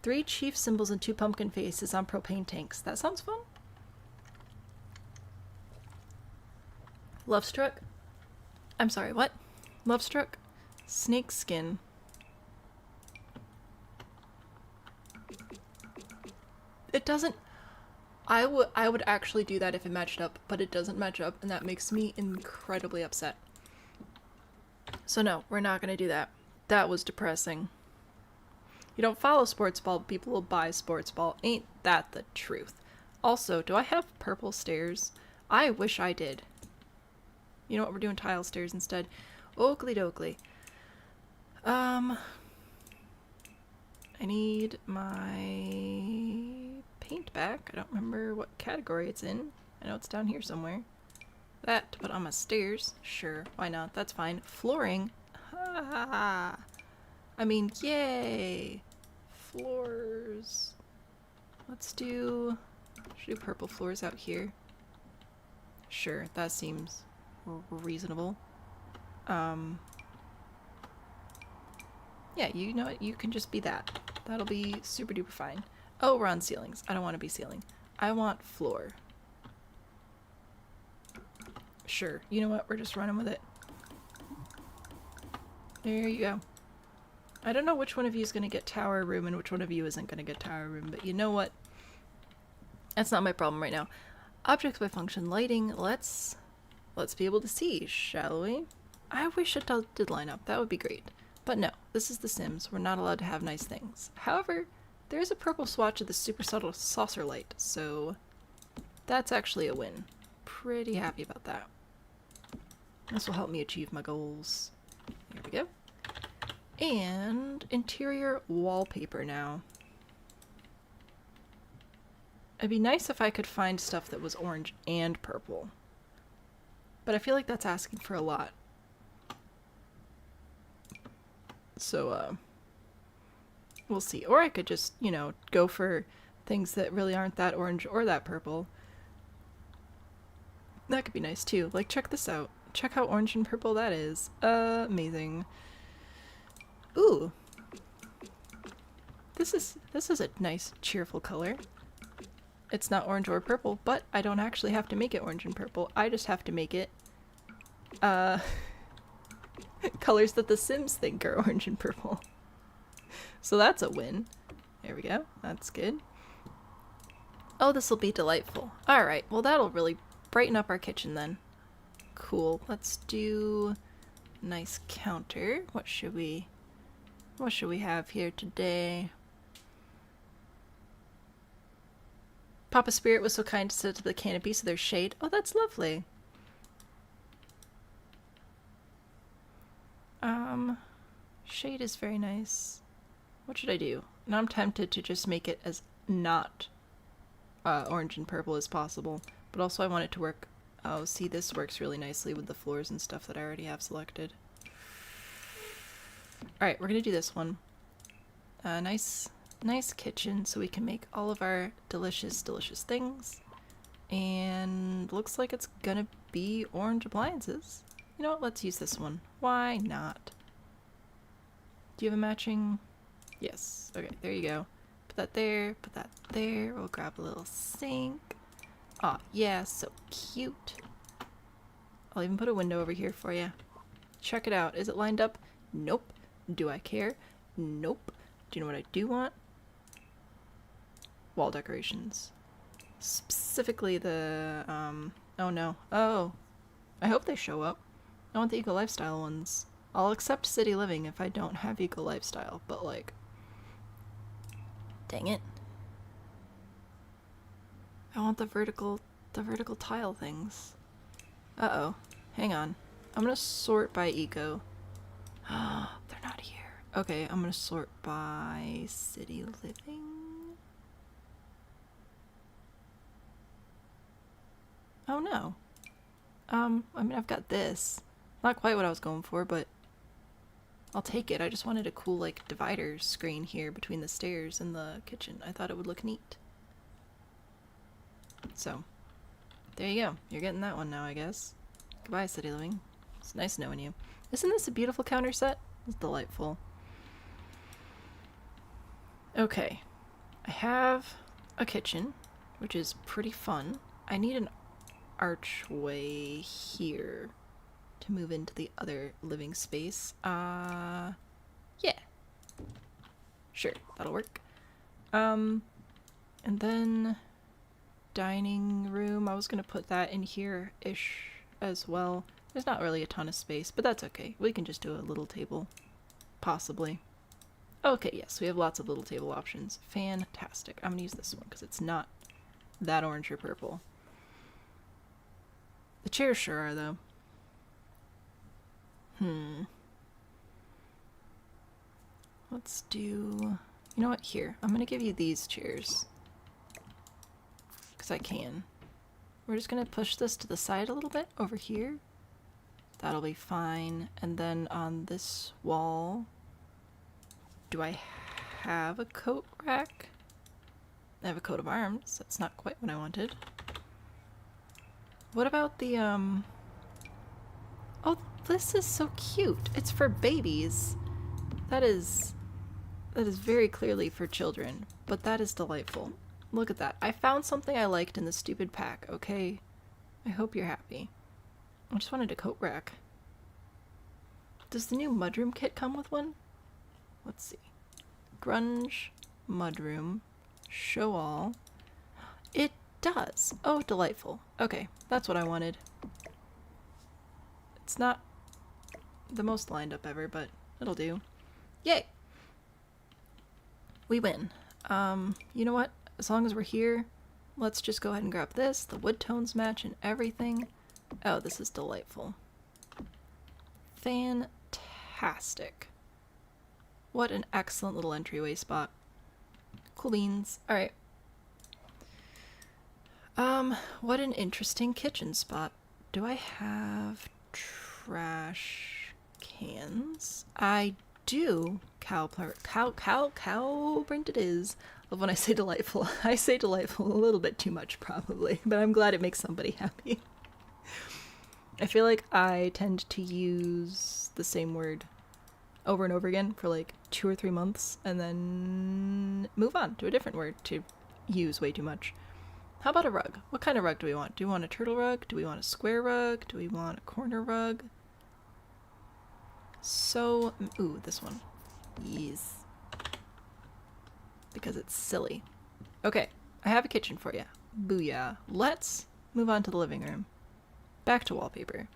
3 chief symbols and 2 pumpkin faces on propane tanks. That sounds fun. Lovestruck? I'm sorry, what? Lovestruck? Snake skin. It doesn't... I would actually do that if it matched up, but it doesn't match up, and that makes me incredibly upset. So no, we're not gonna do that. That was depressing. You don't follow sports ball, but people will buy sports ball. Ain't that the truth? Also, do I have purple stairs? I wish I did. You know what? We're doing tile stairs instead. Oakley dokley. I need my paint back. I don't remember what category it's in. I know it's down here somewhere. That to put on my stairs. Sure, why not? That's fine. Flooring. Ha ha ha. I mean, yay! Floors. Let's do... Should do purple floors out here. Sure, that seems reasonable. Yeah, you know what? You can just be that. That'll be super duper fine. Oh, we're on ceilings. I don't want to be ceiling. I want floor. Sure. You know what? We're just running with it. There you go. I don't know which one of you is going to get tower room and which one of you isn't going to get tower room, but you know what? That's not my problem right now. Objects by function lighting. Let's be able to see, shall we? I wish it did line up. That would be great. But no, this is The Sims. We're not allowed to have nice things. However, there is a purple swatch of the super subtle saucer light, so that's actually a win. Pretty happy about that. This will help me achieve my goals. There we go. And interior wallpaper now. It'd be nice if I could find stuff that was orange and purple. But I feel like that's asking for a lot. So, we'll see. Or I could just, you know, go for things that really aren't that orange or that purple. That could be nice too. Like, check this out. Check how orange and purple that is. Amazing. Ooh. This is a nice, cheerful color. It's not orange or purple, but I don't actually have to make it orange and purple. I just have to make it, colors that the Sims think are orange and purple. So that's a win. There we go. That's good. Oh, this will be delightful. Alright, well that'll really brighten up our kitchen then. Cool. Let's do nice counter. What should we have here today? Papa Spirit was so kind to sit to the canopy so there's shade. Oh, that's lovely. Shade is very nice. What should I do? Now I'm tempted to just make it as not orange and purple as possible, but also I want it to work. Oh, see, this works really nicely with the floors and stuff that I already have selected. Alright, we're gonna do this one. Nice kitchen so we can make all of our delicious things. And looks like it's gonna be orange appliances. You know what, let's use this one. Why not? Do you have a matching? Yes. Okay, there you go. Put that there, put that there. We'll grab a little sink. Aw, yeah, so cute. I'll even put a window over here for you. Check it out. Is it lined up? Nope. Do I care? Nope. Do you know what I do want? Wall decorations. Specifically the, oh no. Oh. I hope they show up. I want the eco lifestyle ones. I'll accept city living if I don't have eco lifestyle, but like, dang it. I want the vertical tile things. Uh-oh. Hang on. I'm gonna sort by eco. They're not here. Okay, I'm gonna sort by city living. Oh no. I mean, I've got this. Not quite what I was going for, but I'll take it. I just wanted a cool, like, divider screen here between the stairs and the kitchen. I thought it would look neat. So, there you go. You're getting that one now, I guess. Goodbye, City Living. It's nice knowing you. Isn't this a beautiful counter set? It's delightful. Okay. I have a kitchen, which is pretty fun. I need an archway here to move into the other living space. Yeah. Sure, that'll work. And then dining room. I was gonna put that in here-ish as well. There's not really a ton of space, but that's okay. We can just do a little table. Possibly. Okay, yes, we have lots of little table options. Fantastic. I'm gonna use this one because it's not that orange or purple. The chairs sure are, though. Let's do... You know what? Here. I'm gonna give you these chairs. Because I can. We're just gonna push this to the side a little bit over here. That'll be fine. And then on this wall... Do I have a coat rack? I have a coat of arms. That's not quite what I wanted. What about the, Oh, this is so cute. It's for babies. That is very clearly for children, but that is delightful. Look at that. I found something I liked in the stupid pack, okay? I hope you're happy. I just wanted a coat rack. Does the new mudroom kit come with one? Let's see. Grunge, mudroom, show all. It does. Oh, delightful. Okay, that's what I wanted. It's not the most lined up ever, but it'll do. Yay! We win. You know what? As long as we're here, let's just go ahead and grab this. The wood tones match and everything. Oh, this is delightful. Fantastic. What an excellent little entryway spot. Cool beans. Alright. What an interesting kitchen spot. Do I have trash cans? I do. Cow print it is. Of when I say delightful. I say delightful a little bit too much probably, but I'm glad it makes somebody happy. I feel like I tend to use the same word over and over again for like 2 or 3 months and then move on to a different word to use way too much. How about a rug? What kind of rug do we want? Do we want a turtle rug? Do we want a square rug? Do we want a corner rug? So, ooh, this one. Yes. Because it's silly. Okay, I have a kitchen for you. Booyah. Let's move on to the living room. Back to wallpaper.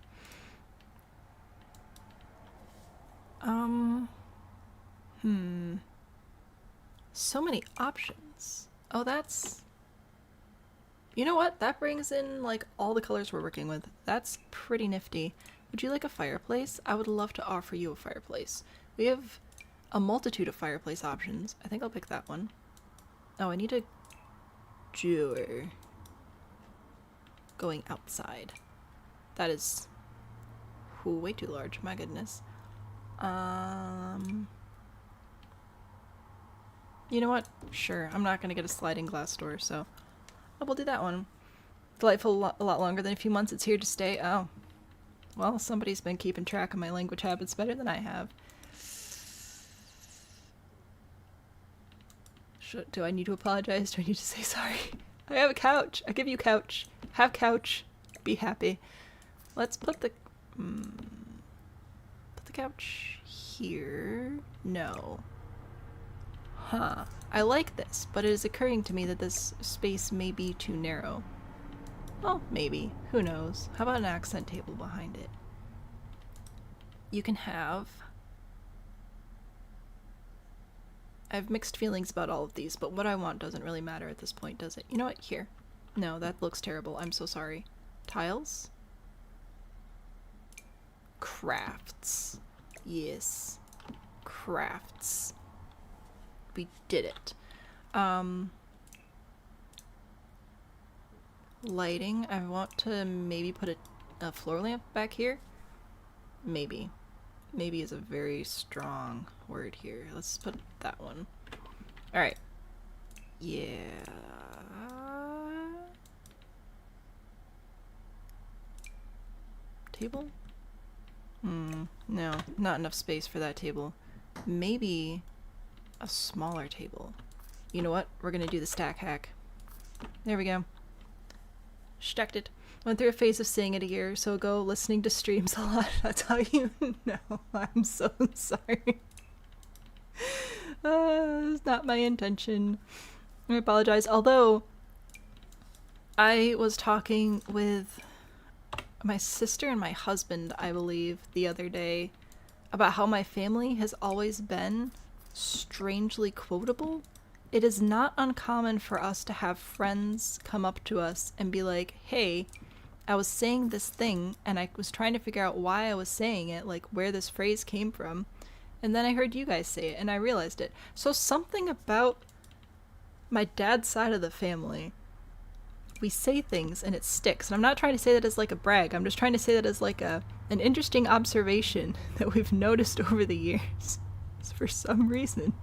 So many options. Oh, that's... You know what? That brings in, like, all the colors we're working with. That's pretty nifty. Would you like a fireplace? I would love to offer you a fireplace. We have a multitude of fireplace options. I think I'll pick that one. Oh, I need a door going outside. That is way too large. My goodness. You know what? Sure. I'm not going to get a sliding glass door, so we'll do that one. Delightful a lot longer than a few months. It's here to stay. Oh. Well, somebody's been keeping track of my language habits better than I have. Do I need to apologize? Do I need to say sorry? I have a couch. I give you couch. Have couch. Be happy. Let's put the... put the couch here. No. Huh. I like this, but it is occurring to me that this space may be too narrow. Well, maybe. Who knows? How about an accent table behind it? You can have... I have mixed feelings about all of these, but what I want doesn't really matter at this point, does it? You know what? Here. No, that looks terrible. I'm so sorry. Tiles? Crafts. Yes. Crafts. We did it. Lighting. I want to maybe put a floor lamp back here. Maybe. Maybe is a very strong word here. Let's put that one. Alright. Yeah. table? No, not enough space for that table. Maybe a smaller table. You know what? We're gonna do the stack hack. There we go. Stacked it. Went through a phase of saying it a year or so ago, listening to streams a lot. That's how you know. I'm so sorry. It's not my intention. I apologize. Although, I was talking with my sister and my husband, I believe, the other day about how my family has always been strangely quotable. It is not uncommon for us to have friends come up to us and be like, hey, I was saying this thing and I was trying to figure out why I was saying it, like where this phrase came from. And then I heard you guys say it and I realized it. So something about my dad's side of the family, we say things and it sticks. And I'm not trying to say that as like a brag. I'm just trying to say that as like an interesting observation that we've noticed over the years. For some reason,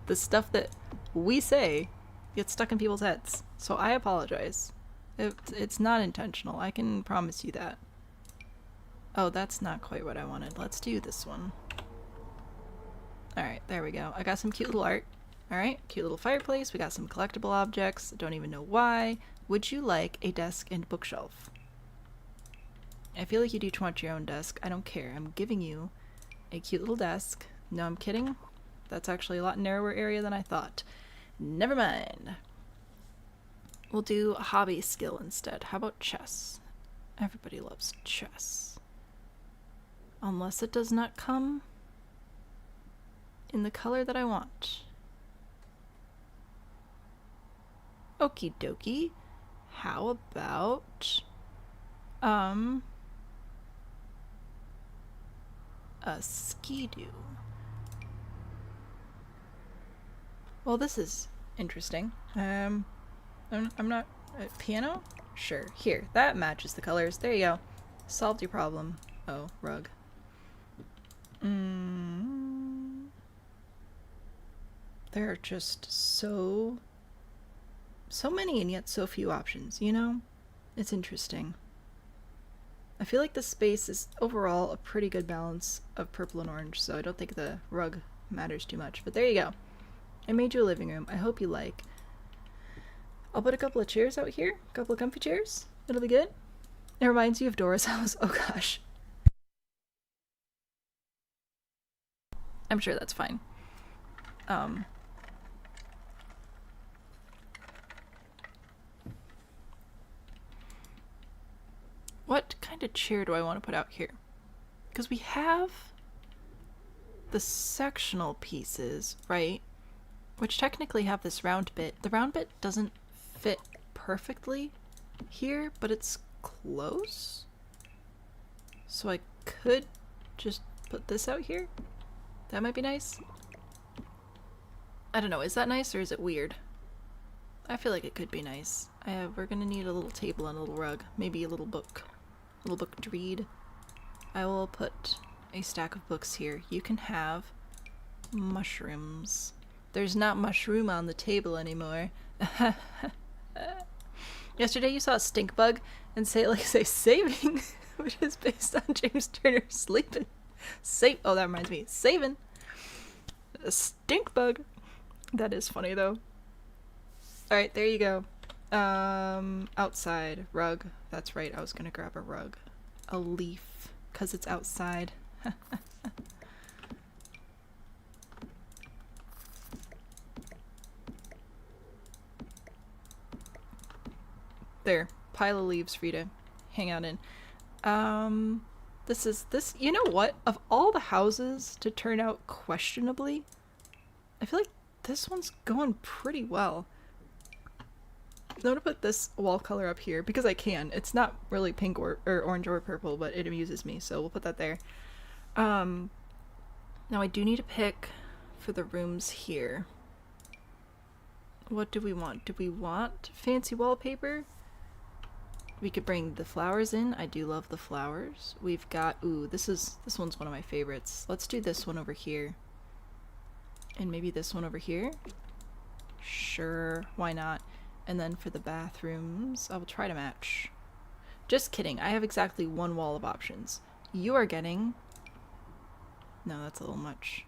the stuff that we say gets stuck in people's heads. So I apologize. It's not intentional. I can promise you that. Oh, that's not quite what I wanted. Let's do this one. Alright, there we go. I got some cute little art. Alright, cute little fireplace. We got some collectible objects. Don't even know why. Would you like a desk and bookshelf? I feel like you do want your own desk. I don't care. I'm giving you a cute little desk. No, I'm kidding. That's actually a lot narrower area than I thought. Never mind. We'll do a hobby skill instead. How about chess? Everybody loves chess. Unless it does not come in the color that I want. Okie dokie. How about a ski-doo? Well, this is interesting. I'm not... piano? Sure. Here, that matches the colors. There you go. Solved your problem. Oh, rug. There are just so many and yet so few options, you know? It's interesting. I feel like the space is overall a pretty good balance of purple and orange, so I don't think the rug matters too much. But there you go. I made you a living room. I hope you like. I'll put a couple of chairs out here. A couple of comfy chairs. It'll be good. It reminds you of Dora's house. Oh gosh. I'm sure that's fine. What kind of chair do I want to put out here? Because we have the sectional pieces, right? Which technically have this round bit. The round bit doesn't fit perfectly here, but it's close. So I could just put this out here. That might be nice. I don't know, is that nice or is it weird? I feel like it could be nice. We're gonna need a little table and a little rug. Maybe a little book. A little book to read. I will put a stack of books here. You can have mushrooms. There's not mushroom on the table anymore. Yesterday you saw a stink bug and say saving, which is based on James Turner sleeping. Oh, that reminds me. Saving. A stink bug. That is funny though. Alright, there you go. Outside. Rug. That's right, I was gonna grab a rug. A leaf. 'Cause it's outside. There. Pile of leaves for you to hang out in. This, you know what? Of all the houses to turn out questionably, I feel like this one's going pretty well. I'm gonna put this wall color up here because I can. It's not really pink or orange or purple, but it amuses me, so we'll put that there. Now I do need to pick for the rooms here. What do we want? Do we want fancy wallpaper? We could bring the flowers in. I do love the flowers. We've got, ooh, this one's one of my favorites. Let's do this one over here. And maybe this one over here. Sure, why not? And then for the bathrooms, I will try to match. Just kidding. I have exactly one wall of options. You are getting... No, that's a little much.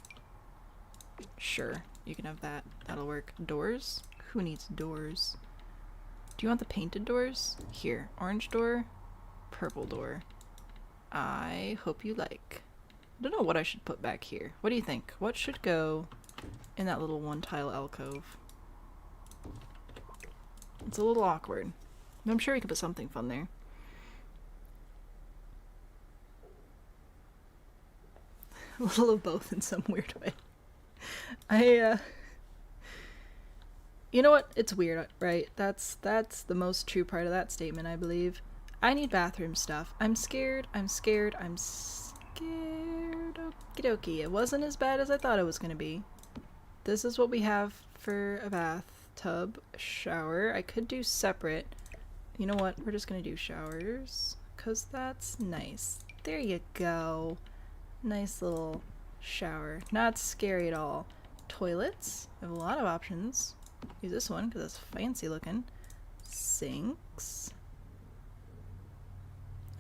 Sure, you can have that. That'll work. Doors? Who needs doors? Do you want the painted doors? Here. Orange door, purple door. I hope you like. I don't know what I should put back here. What do you think? What should go in that little one-tile alcove? It's a little awkward. I'm sure we could put something fun there. A little of both in some weird way. You know what? It's weird, right? That's the most true part of that statement, I believe. I need bathroom stuff. I'm scared. Okie dokie. It wasn't as bad as I thought it was gonna be. This is what we have for a bathtub, shower. I could do separate. You know what? We're just gonna do showers, 'cause that's nice. There you go. Nice little shower. Not scary at all. Toilets. I have a lot of options. Use this one because it's fancy looking. Sinks.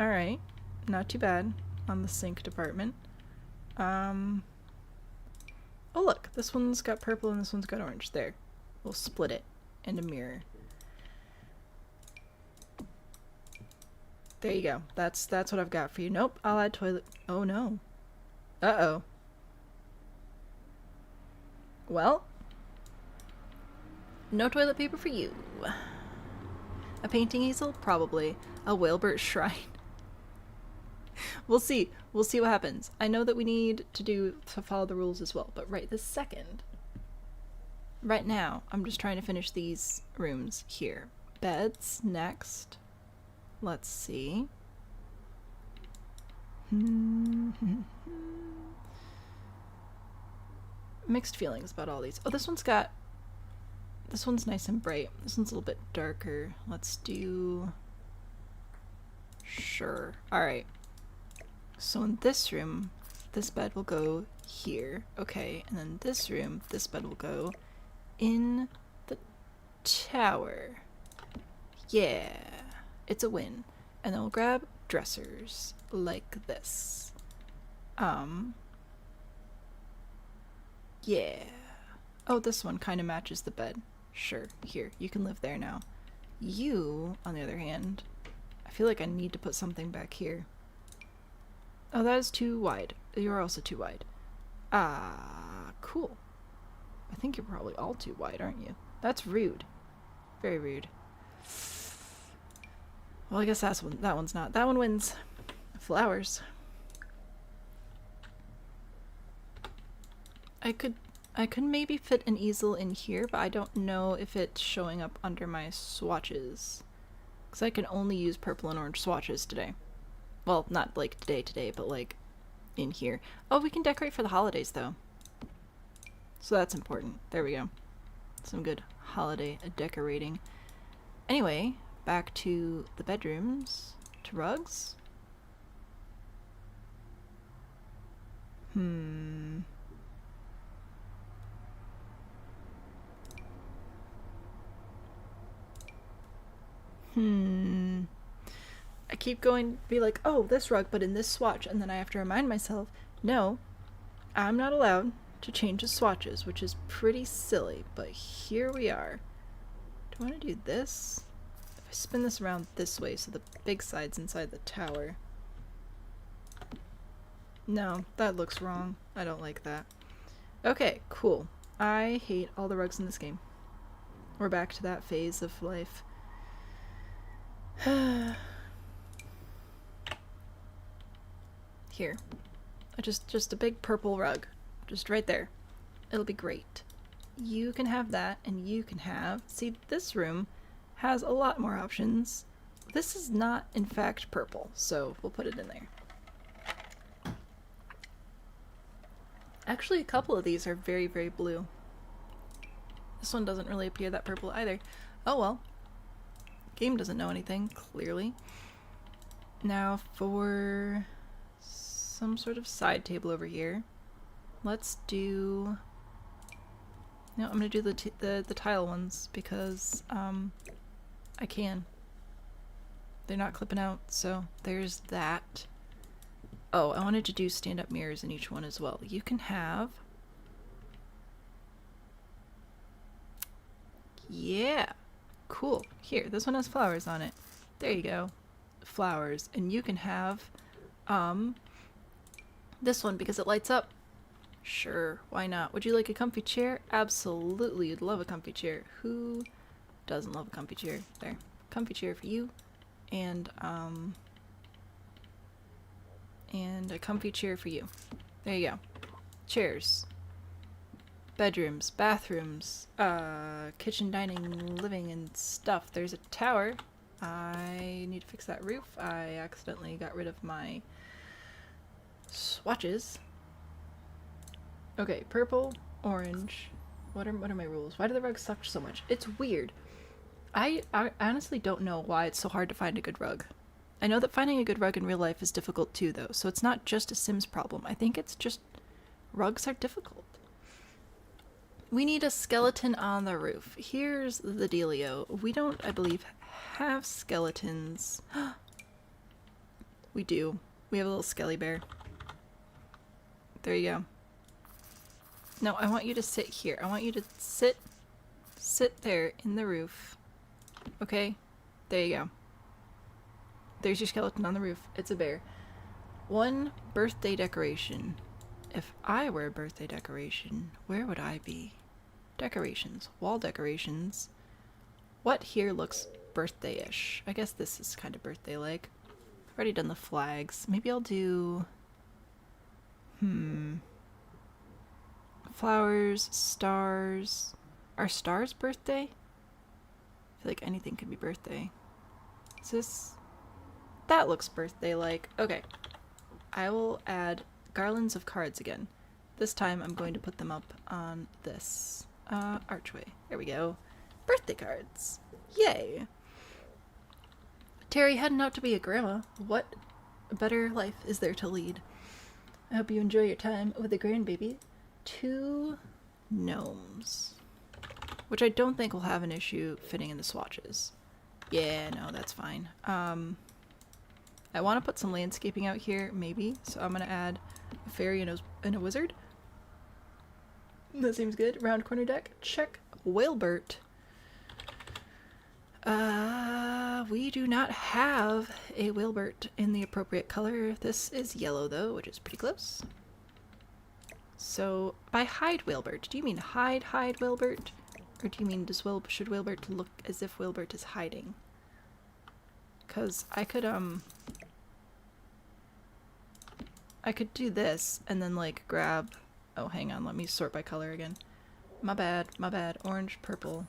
Alright. Not too bad on the sink department. Oh look, this one's got purple and this one's got orange. There. We'll split it. And a mirror. There you go. That's what I've got for you. Nope, I'll add toilet. Oh no. Uh-oh. Well, no toilet paper for you. A painting easel? Probably. A Whalebert shrine. We'll see. We'll see what happens. I know that we need to follow the rules as well, but right this second, right now, I'm just trying to finish these rooms here. Beds next. Let's see. Mixed feelings about all these. Oh, this one's nice and bright. This one's a little bit darker. Let's do... Sure. Alright. So in this room, this bed will go here. Okay, and then this room, this bed will go in the tower. Yeah. It's a win. And then we'll grab dressers like this. Yeah. Oh, this one kind of matches the bed. Sure, here, you can live there now. You, on the other hand, I feel like I need to put something back here. Oh, that is too wide. You're also too wide. Cool. I think you're probably all too wide, aren't you? That's rude. Very rude. Well, I guess that one's not. That one wins. Flowers. I could maybe fit an easel in here, but I don't know if it's showing up under my swatches. Because I can only use purple and orange swatches today. Well, not like today, but like in here. Oh, we can decorate for the holidays though. So that's important. There we go. Some good holiday decorating. Anyway, back to the bedrooms. To rugs. I keep going to be like, oh, this rug, but in this swatch, and then I have to remind myself, no, I'm not allowed to change the swatches, which is pretty silly, but here we are. Do I want to do this? If I spin this around this way, so the big side's inside the tower. No, that looks wrong. I don't like that. Okay, cool. I hate all the rugs in this game. We're back to that phase of life. Here. Just a big purple rug. Just right there. It'll be great. You can have that, and you can have... See, this room has a lot more options. This is not, in fact, purple, so we'll put it in there. Actually, a couple of these are very, very blue. This one doesn't really appear that purple either. Oh well. Game doesn't know anything, clearly. Now for some sort of side table over here. Let's do... No, I'm gonna do the tile ones because I can. They're not clipping out, so there's that. Oh, I wanted to do stand-up mirrors in each one as well. You can have... Yeah! Cool. Here, this one has flowers on it. There you go. Flowers. And you can have, this one because it lights up. Sure, why not? Would you like a comfy chair? Absolutely, you'd love a comfy chair. Who doesn't love a comfy chair? There. Comfy chair for you. And a comfy chair for you. There you go. Chairs. Bedrooms, bathrooms, kitchen, dining, living, and stuff. There's a tower. I need to fix that roof. I accidentally got rid of my swatches. Okay, purple, orange. What are my rules? Why do the rugs suck so much? It's weird. I honestly don't know why it's so hard to find a good rug. I know that finding a good rug in real life is difficult too, though, so it's not just a Sims problem. I think it's just rugs are difficult. We need a skeleton on the roof. Here's the dealio. We don't, I believe, have skeletons. We do. We have a little skelly bear. There you go. No, I want you to sit here. I want you to sit there in the roof. Okay? There you go. There's your skeleton on the roof. It's a bear. One birthday decoration. If I were a birthday decoration, where would I be? Decorations. Wall decorations. What here looks birthday-ish? I guess this is kind of birthday-like. I've already done the flags. Maybe I'll do... Flowers, stars. Are stars birthday? I feel like anything could be birthday. Is this... That looks birthday-like. Okay. I will add garlands of cards again. This time I'm going to put them up on this archway. There we go. Birthday cards. Yay! Terry heading out to be a grandma. What better life is there to lead? I hope you enjoy your time with the grandbaby. 2 gnomes. Which I don't think will have an issue fitting in the swatches. Yeah, no, that's fine. I want to put some landscaping out here, maybe. So I'm going to add a fairy and a wizard. That seems good. Round corner deck. Check. Whalebert. We do not have a Whalebert in the appropriate color. This is yellow, though, which is pretty close. So, by hide Whalebert, do you mean hide Whalebert? Or do you mean should Whalebert look as if Whalebert is hiding? Because I could do this and then, like, grab... Oh, hang on, let me sort by color again. My bad. Orange, purple,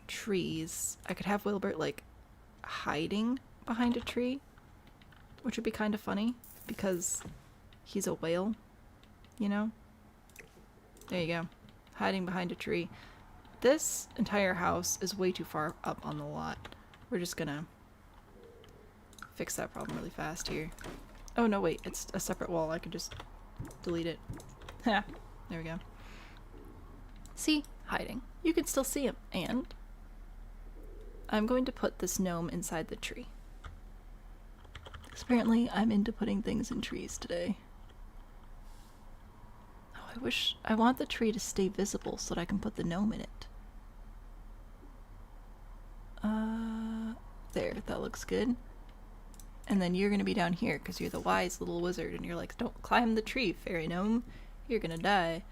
trees. I could have Whalebert, like, hiding behind a tree, which would be kind of funny, because he's a whale, you know? There you go. Hiding behind a tree. This entire house is way too far up on the lot. We're just gonna fix that problem really fast here. Oh, no, wait. It's a separate wall. I could just delete it. Ha! There we go. See? Hiding. You can still see him. And I'm going to put this gnome inside the tree. Apparently, I'm into putting things in trees today. Oh, I want the tree to stay visible so that I can put the gnome in it. There. That looks good. And then you're going to be down here because you're the wise little wizard and you're like, don't climb the tree, fairy gnome. You're going to die.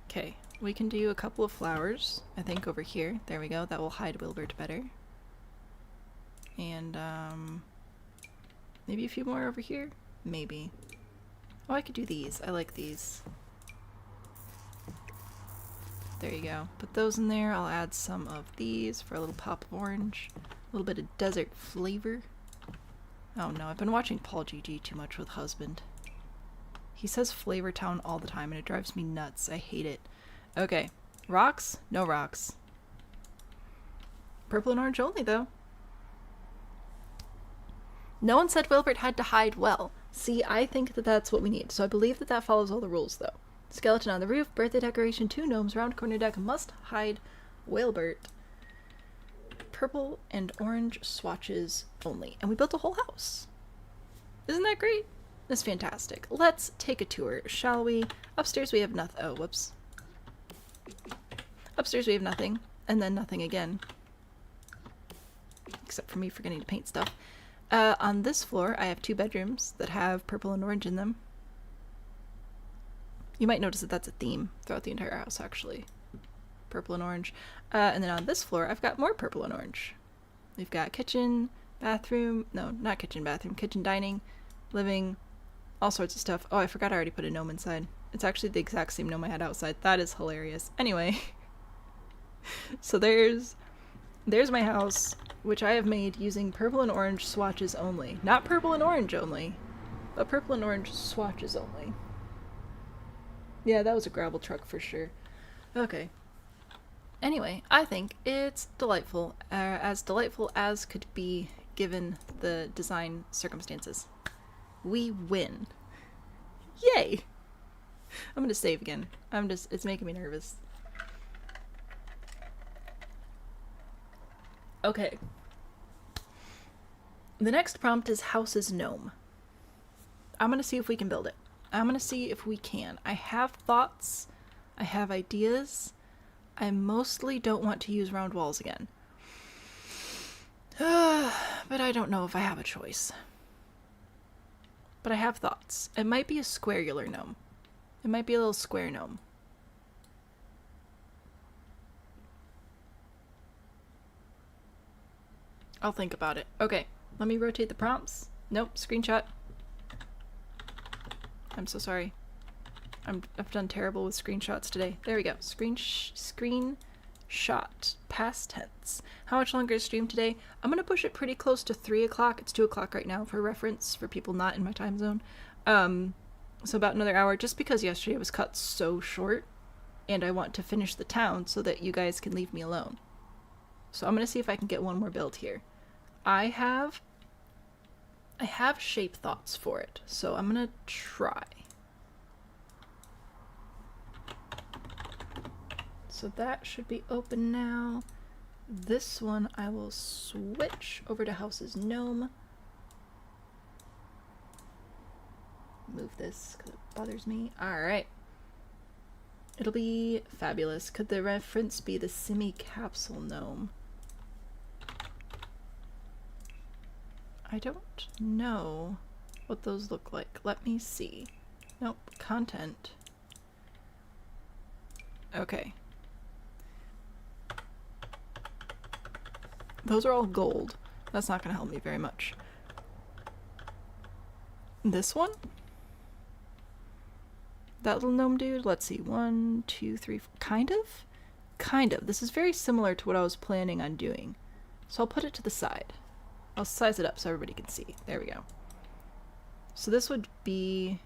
Okay. We can do a couple of flowers, I think, over here. There we go. That will hide Whalebert better. And, maybe a few more over here? Maybe. Oh, I could do these. I like these. There you go. Put those in there. I'll add some of these for a little pop of orange. A little bit of desert flavor. Oh no, I've been watching Paul GG too much with husband. He says Flavor Town all the time and it drives me nuts. I hate it. Okay. Rocks? No rocks. Purple and orange only, though. No one said Whalebert had to hide well. See, I think that that's what we need. So I believe that that follows all the rules, though. Skeleton on the roof, birthday decoration, 2 gnomes, round corner deck, must hide Whalebert. purple and orange swatches only. And we built a whole house. Isn't that great? That's fantastic. Let's take a tour, shall we? Upstairs we have nothing. Oh, whoops. Upstairs we have nothing, and then nothing again. Except for me forgetting to paint stuff. On this floor, I have 2 bedrooms that have purple and orange in them. You might notice that that's a theme throughout the entire house, actually. Purple and orange. And then on this floor, I've got more purple and orange. We've got kitchen, bathroom, no, not kitchen, bathroom, kitchen, dining, living, all sorts of stuff. Oh, I forgot I already put a gnome inside. It's actually the exact same gnome I had outside. That is hilarious. Anyway, so there's my house, which I have made using purple and orange swatches only. Not purple and orange only, but purple and orange swatches only. Yeah, that was a gravel truck for sure. Okay. Anyway, I think it's delightful as could be given the design circumstances. We win. Yay! I'm gonna save again. It's making me nervous. Okay. The next prompt is house's gnome. I'm gonna see if we can build it. I'm gonna see if we can. I have thoughts. I have ideas. I mostly don't want to use round walls again. But I don't know if I have a choice. But I have thoughts. It might be a squarular gnome. It might be a little square gnome. I'll think about it. Okay, let me rotate the prompts. Nope, screenshot. I'm so sorry. I've done terrible with screenshots today. There we go. Screenshot. Past tense. How much longer is stream today? I'm gonna push it pretty close to 3 o'clock. It's 2 o'clock right now for reference for people not in my time zone. So about another hour, just because yesterday was cut so short, and I want to finish the town so that you guys can leave me alone. So I'm gonna see if I can get one more build here. I have shape thoughts for it, so I'm gonna try. So that should be open now. This one I will switch over to house's gnome. Move this because it bothers me. Alright. It'll be fabulous. Could the reference be the semi-capsule gnome? I don't know what those look like. Let me see. Nope. Content. Okay. Those are all gold. That's not going to help me very much. This one? That little gnome dude? Let's see. 1, 2, 3, 4. Kind of? Kind of. This is very similar to what I was planning on doing. So I'll put it to the side. I'll size it up so everybody can see. There we go. So this would be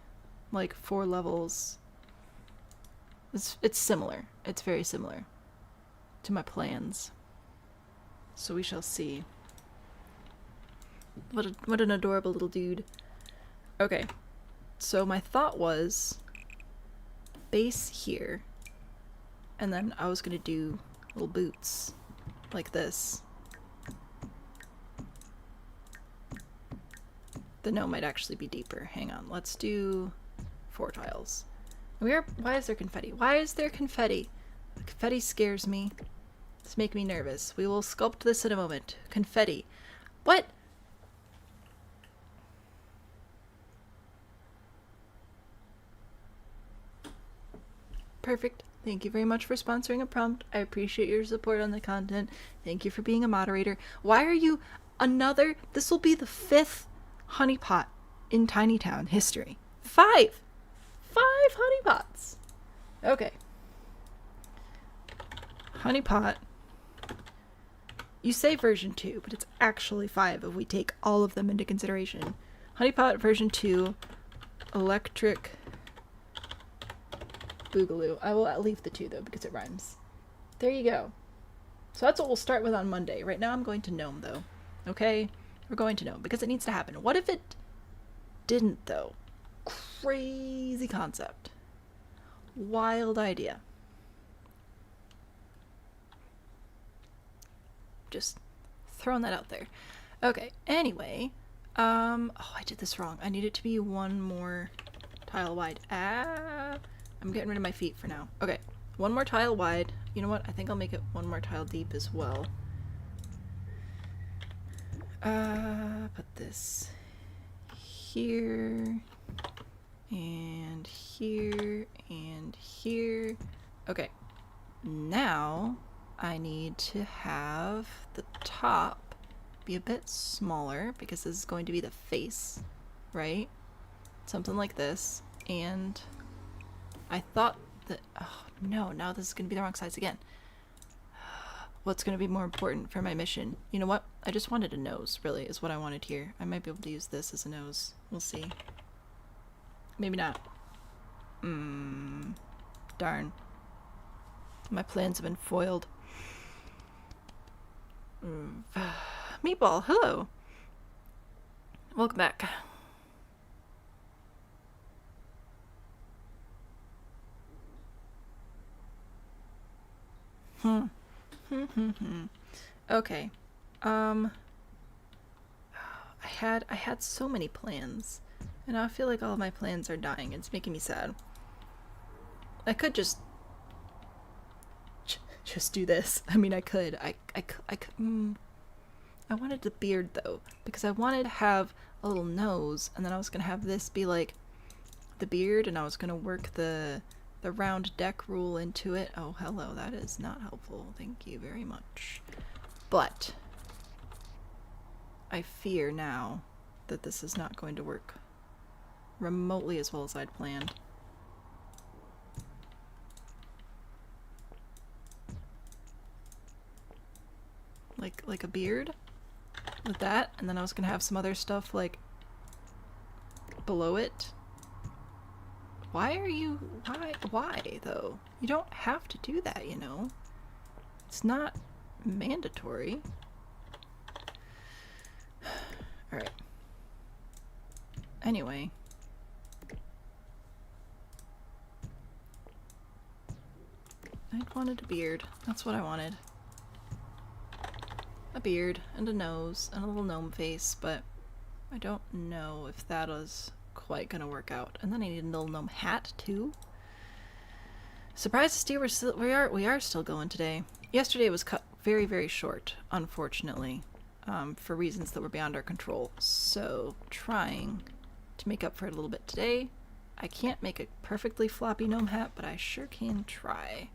like 4 levels. It's similar. It's very similar to my plans. So we shall see. What an adorable little dude. Okay. So my thought was base here. And then I was gonna do little boots like this. The gnome might actually be deeper. Hang on. Let's do 4 tiles. Why is there confetti? Why is there confetti? The confetti scares me. It's making me nervous. We will sculpt this in a moment. Confetti. What? Perfect. Thank you very much for sponsoring a prompt. I appreciate your support on the content. Thank you for being a moderator. Why are you another? This will be the 5th honeypot in Tiny Town history. 5! 5 honeypots! Okay. Honeypot. You say version 2, but it's actually 5 if we take all of them into consideration. Honeypot version 2, electric boogaloo. I will leave the 2 though because it rhymes. There you go. So that's what we'll start with on Monday. Right now I'm going to gnome though. Okay? We're going to gnome because it needs to happen. What if it didn't though? Crazy concept. Wild idea. Just throwing that out there. Okay, anyway. Oh, I did this wrong. I need it to be one more tile wide. I'm getting rid of my feet for now. Okay, one more tile wide. You know what? I think I'll make it one more tile deep as well. Put this here, and here, and here. Okay, now I need to have the top be a bit smaller because this is going to be the face, right? Something like this. And I thought that, oh no, now this is going to be the wrong size again. What's going to be more important for my mission? You know what? I just wanted a nose, really, is what I wanted here. I might be able to use this as a nose. We'll see. Maybe not. Darn. My plans have been foiled. Meatball, hello. Welcome back. Okay. I had so many plans, and I feel like all of my plans are dying. It's making me sad. I could just do this. I mean, I could. I wanted the beard though, because I wanted to have a little nose, and then I was gonna have this be like the beard, and I was gonna work the round deck rule into it. Oh, hello, that is not helpful. Thank you very much. But I fear now that this is not going to work remotely as well as I'd planned. Like a beard with that, and then I was gonna have some other stuff like below it. Why though? You don't have to do that, you know? It's not mandatory. Alright. Anyway. I wanted a beard. That's what I wanted. A beard, and a nose, and a little gnome face, but I don't know if that is quite gonna work out. And then I need a little gnome hat, too. Surprise to see we are still going today. Yesterday was cut very, very short, unfortunately, for reasons that were beyond our control. So, trying to make up for it a little bit today. I can't make a perfectly floppy gnome hat, but I sure can try.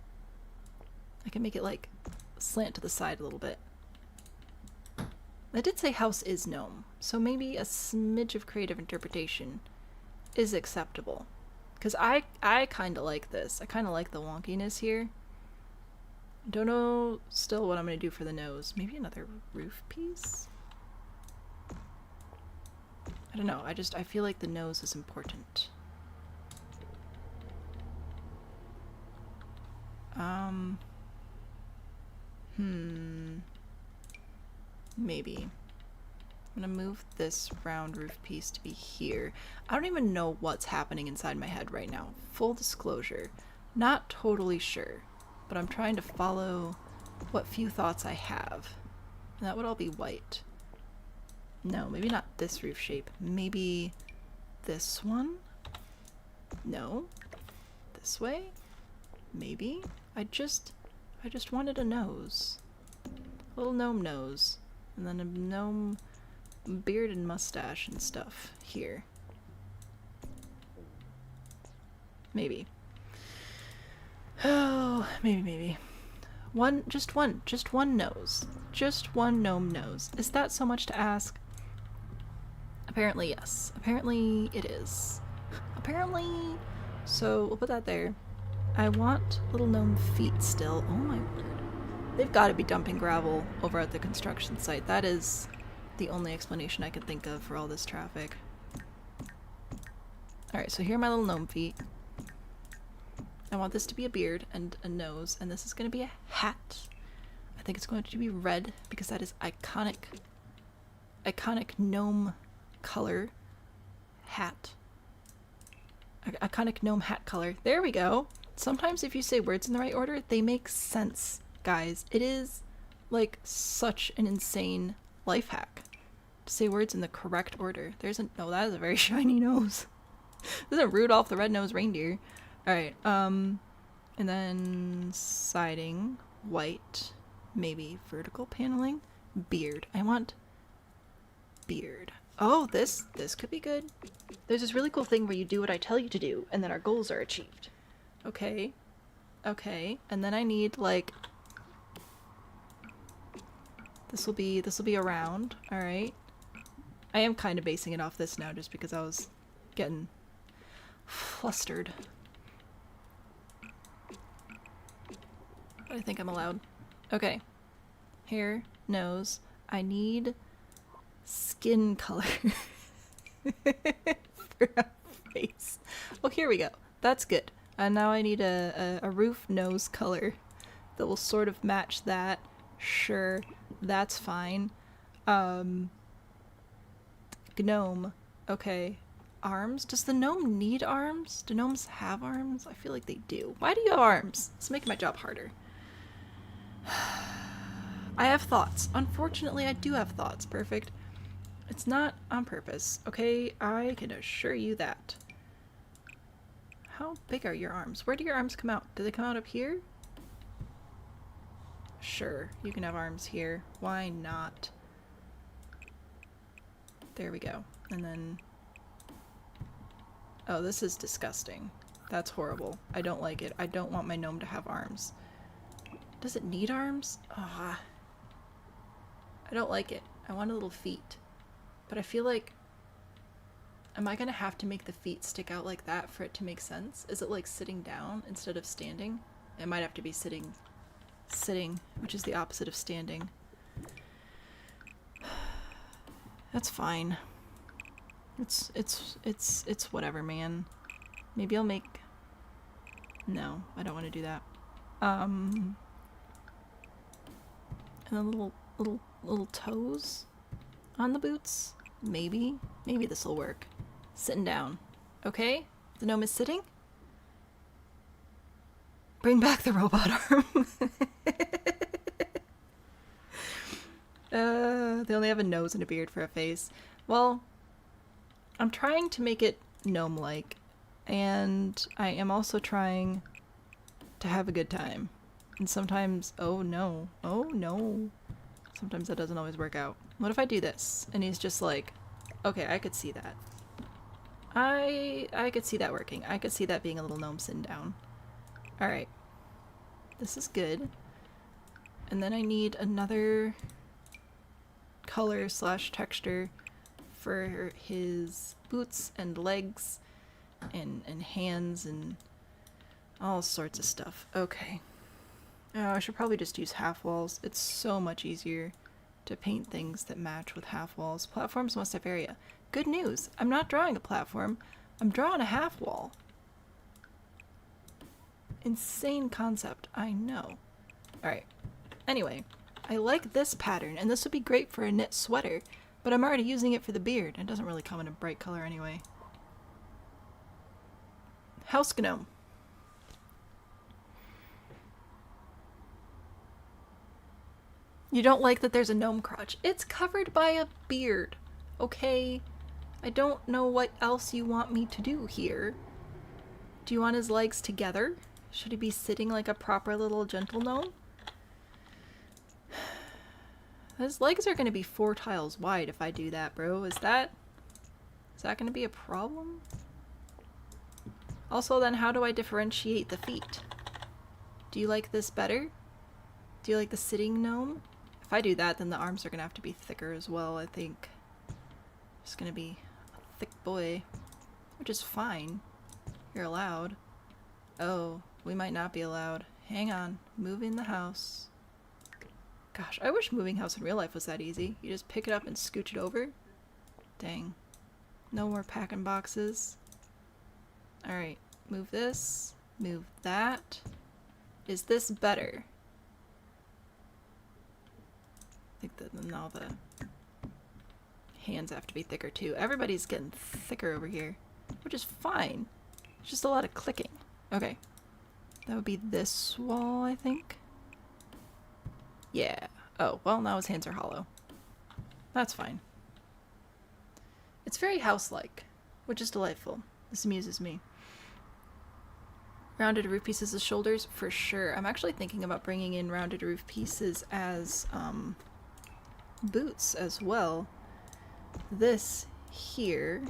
I can make it, like, slant to the side a little bit. I did say house is gnome, so maybe a smidge of creative interpretation is acceptable. Because I kind of like this. I kind of like the wonkiness here. Don't know still what I'm going to do for the nose. Maybe another roof piece? I don't know. I feel like the nose is important. Maybe. I'm gonna move this round roof piece to be here. I don't even know what's happening inside my head right now. Full disclosure. Not totally sure, but I'm trying to follow what few thoughts I have. And that would all be white. No, maybe not this roof shape. Maybe this one? No. This way? Maybe? I just wanted a nose. A little gnome nose. And then a gnome beard and mustache and stuff here. Maybe. Oh, maybe. Just one nose. Just one gnome nose. Is that so much to ask? Apparently, yes. Apparently, it is. Apparently. So, we'll put that there. I want little gnome feet still. Oh my word. They've got to be dumping gravel over at the construction site. That is the only explanation I can think of for all this traffic. Alright, so here are my little gnome feet. I want this to be a beard and a nose, and this is going to be a hat. I think it's going to be red because that is iconic gnome color hat. Iconic gnome hat color. There we go. Sometimes if you say words in the right order, they make sense, guys. It is like such an insane life hack. To say words in the correct order. There's a no, that is a very shiny nose. This isn't Rudolph the Red-Nosed Reindeer. Alright, and then siding, white, maybe vertical paneling, beard. I want beard. Oh, this could be good. There's this really cool thing where you do what I tell you to do, and then our goals are achieved. Okay. Okay. And then I need, like... This will be around. Alright. I am kind of basing it off this now, just because I was getting flustered. But I think I'm allowed. Okay. Hair, nose. I need... skin color for a face. Oh, here we go. That's good. And now I need a roof nose color that will sort of match that. Sure, that's fine. Gnome. Okay. Arms? Does the gnome need arms? Do gnomes have arms? I feel like they do. Why do you have arms? It's making my job harder. I have thoughts. Unfortunately, I do have thoughts. Perfect. It's not on purpose, okay? I can assure you that. How big are your arms? Where do your arms come out? Do they come out up here? Sure, you can have arms here. Why not? There we go. And then... Oh, this is disgusting. That's horrible. I don't like it. I don't want my gnome to have arms. Does it need arms? Ah. I don't like it. I want little feet. But I feel like... Am I gonna have to make the feet stick out like that for it to make sense? Is it like sitting down instead of standing? It might have to be sitting, which is the opposite of standing. That's fine. It's whatever, man. Maybe I'll make... No, I don't want to do that. And then little toes on the boots. Maybe this will work. Sitting down. Okay? The gnome is sitting? Bring back the robot arm. They only have a nose and a beard for a face. Well, I'm trying to make it gnome-like, and I am also trying to have a good time. And sometimes, oh no, sometimes that doesn't always work out. What if I do this? And he's just like, okay, I could see that. I could see that working. I could see that being a little gnome sitting down. Alright. This is good. And then I need another color / texture for his boots and legs and hands and all sorts of stuff. Okay. Oh, I should probably just use half walls. It's so much easier to paint things that match with half walls. Platforms must have area. Good news! I'm not drawing a platform. I'm drawing a half wall. Insane concept, I know. Alright. Anyway, I like this pattern, and this would be great for a knit sweater, but I'm already using it for the beard. It doesn't really come in a bright color anyway. House gnome. You don't like that there's a gnome crotch. It's covered by a beard, okay? I don't know what else you want me to do here. Do you want his legs together? Should he be sitting like a proper little gentle gnome? His legs are going to be 4 tiles wide if I do that, bro. Is that going to be a problem? Also, then how do I differentiate the feet? Do you like this better? Do you like the sitting gnome? If I do that, then the arms are going to have to be thicker as well, I think. It's going to be a thick boy, which is fine. You're allowed. Oh, we might not be allowed. Hang on. Moving the house. Gosh, I wish moving house in real life was that easy. You just pick it up and scooch it over. Dang. No more packing boxes. Alright, move this. Move that. Is this better? I think that now the hands have to be thicker too. Everybody's getting thicker over here, which is fine. It's just a lot of clicking. Okay. That would be this wall, I think. Yeah. Oh, well, now his hands are hollow. That's fine. It's very house-like, which is delightful. This amuses me. Rounded roof pieces as shoulders? For sure. I'm actually thinking about bringing in rounded roof pieces as boots as well. This here,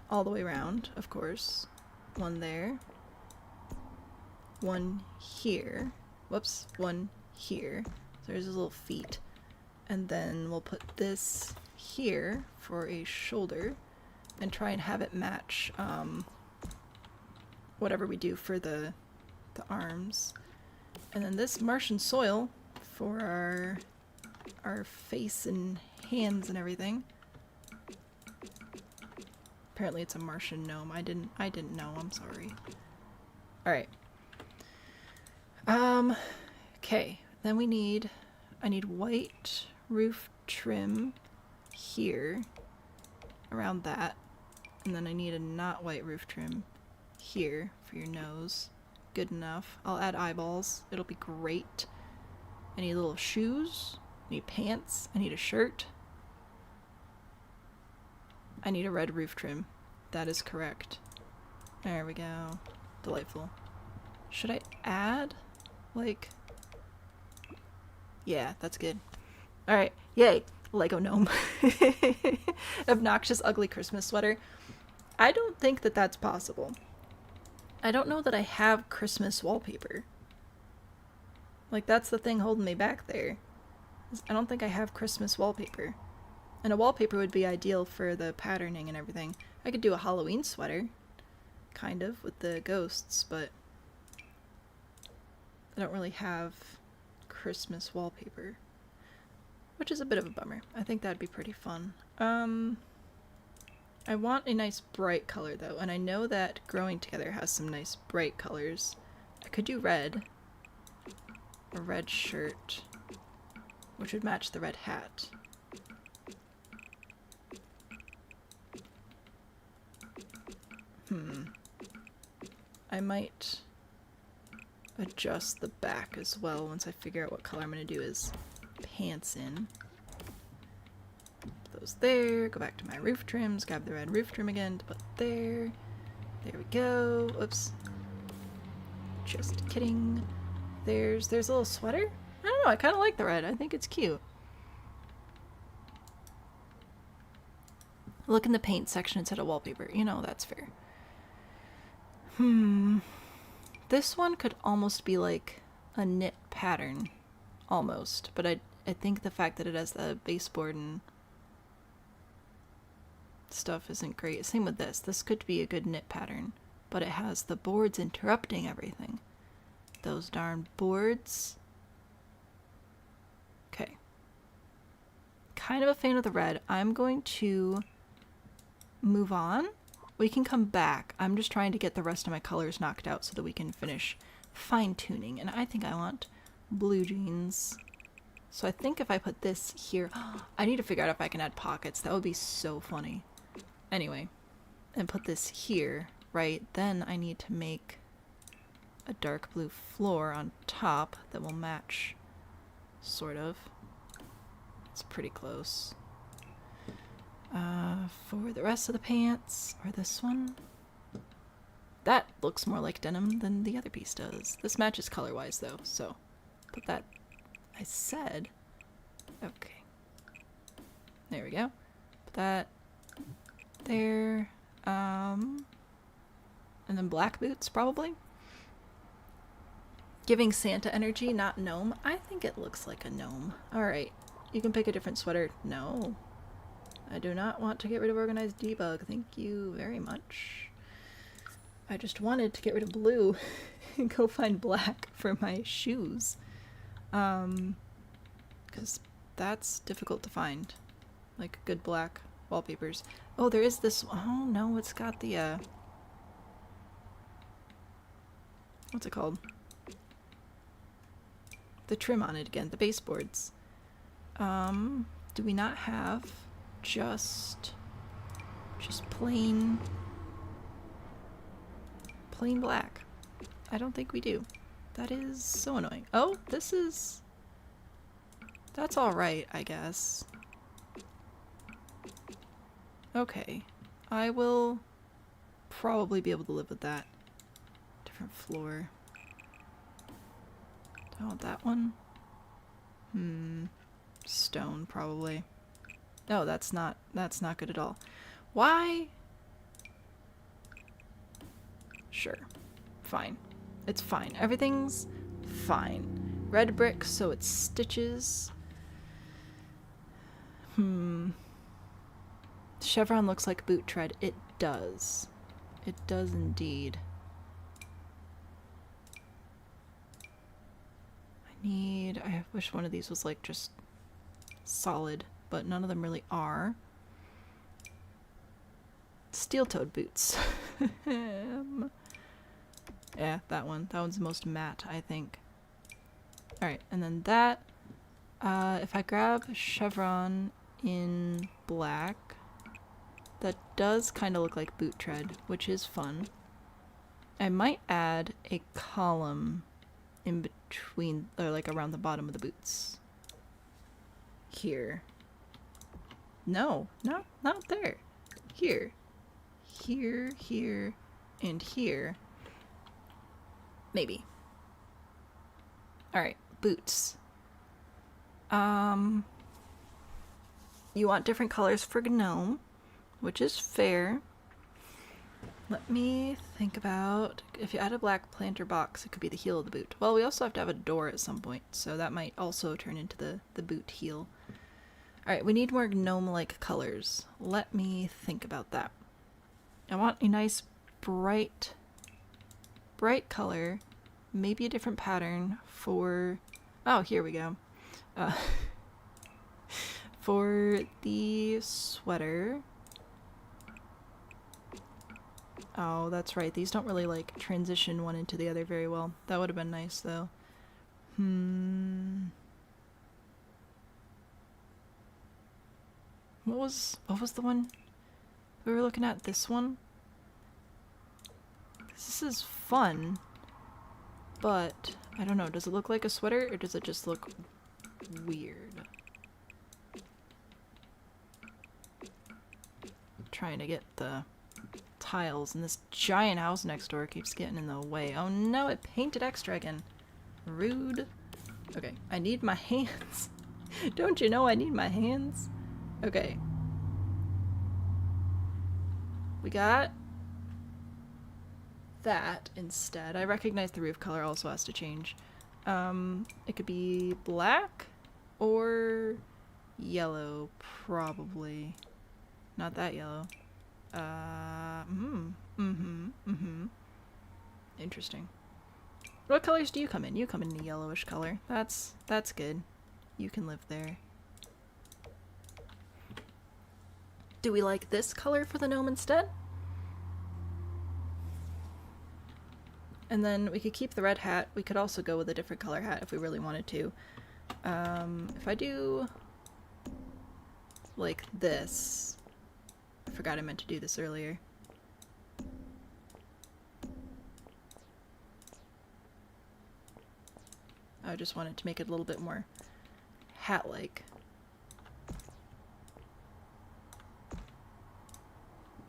all the way around, of course. One there. One here. Whoops. One here. So there's his little feet. And then we'll put this here for a shoulder and try and have it match whatever we do for the arms. And then this Martian soil for our face and hands and everything. Apparently it's a Martian gnome. I didn't know. I'm sorry. All right. Okay. Then I need white roof trim here around that. And then I need a not white roof trim here for your nose. Good enough. I'll add eyeballs. It'll be great. I need little shoes. I need pants. I need a shirt. I need a red roof trim. That is correct. There we go. Delightful. Should I add, like... Yeah, that's good. Alright. Yay! Lego gnome. Obnoxious, ugly Christmas sweater. I don't think that that's possible. I don't know that I have Christmas wallpaper. Like, that's the thing holding me back there. I don't think I have Christmas wallpaper. And a wallpaper would be ideal for the patterning and everything. I could do a Halloween sweater, kind of, with the ghosts, but I don't really have Christmas wallpaper, which is a bit of a bummer. I think that'd be pretty fun. I want a nice bright color, though, and I know that Growing Together has some nice bright colors. I could do red. A red shirt, which would match the red hat. I might adjust the back as well once I figure out what color I'm going to do his pants in. Put those there, go back to my roof trims, grab the red roof trim again to put there. There we go. Oops. Just kidding. There's a little sweater. I don't know, I kind of like the red. I think it's cute. Look in the paint section instead of wallpaper. You know, that's fair. This one could almost be like a knit pattern. Almost. But I think the fact that it has the baseboard and stuff isn't great. Same with this. This could be a good knit pattern. But it has the boards interrupting everything. Those darn boards. Okay. Kind of a fan of the red. I'm going to move on. We can come back. I'm just trying to get the rest of my colors knocked out so that we can finish fine-tuning. And I think I want blue jeans. So I think if I put this here... I need to figure out if I can add pockets. That would be so funny. Anyway. And put this here, right? Then I need to make a dark blue floor on top that will match, sort of. It's pretty close. For the rest of the pants, or this one, that looks more like denim than the other piece does. This matches color-wise, though, so put that, I said, okay. There we go. Put that there, and then black boots, probably. Giving Santa energy, not gnome. I think it looks like a gnome. Alright, you can pick a different sweater. No. I do not want to get rid of organized debug. Thank you very much. I just wanted to get rid of blue and go find black for my shoes. Because that's difficult to find. Like good black wallpapers. Oh, there is this. Oh no, it's got the what's it called? The trim on it again, the baseboards. Do we not have just plain black? I don't think we do. That is so annoying. Oh, this is That's alright, I guess. Okay. I will probably be able to live with that. Different floor. Do I want that one? Stone, probably. No, that's not good at all. Why? Sure. Fine. It's fine. Everything's fine. Red brick, so it stitches. Chevron looks like boot tread. It does. It does indeed. I wish one of these was like just solid, but none of them really are. Steel-toed boots. Yeah, that one. That one's the most matte, I think. Alright, and then that. If I grab chevron in black, that does kind of look like boot tread, which is fun. I might add a column in between, or like around the bottom of the boots. Here. No, not there. Here. Here, here, and here. Maybe. Alright, boots. You want different colors for gnome, which is fair. Let me think about, if you add a black planter box, it could be the heel of the boot. Well, we also have to have a door at some point, so that might also turn into the boot heel. Alright, we need more gnome-like colors. Let me think about that. I want a nice bright color, maybe a different pattern for, oh, here we go. For the sweater. Oh, that's right. These don't really, like, transition one into the other very well. That would have been nice, though. What was the one we were looking at? This one? This is fun, but I don't know. Does it look like a sweater, or does it just look weird? I'm trying to get the tiles, and this giant house next door keeps getting in the way. Oh no, it painted extra again. Rude. Okay, I need my hands. Don't you know I need my hands? Okay. We got that instead. I recognize the roof color also has to change. It could be black or yellow, probably. Not that yellow. Interesting. What colors do you come in? You come in a yellowish color. That's good. You can live there. Do we like this color for the gnome instead? And then we could keep the red hat. We could also go with a different color hat if we really wanted to. If I do like this, I forgot I meant to do this earlier. I just wanted to make it a little bit more hat-like.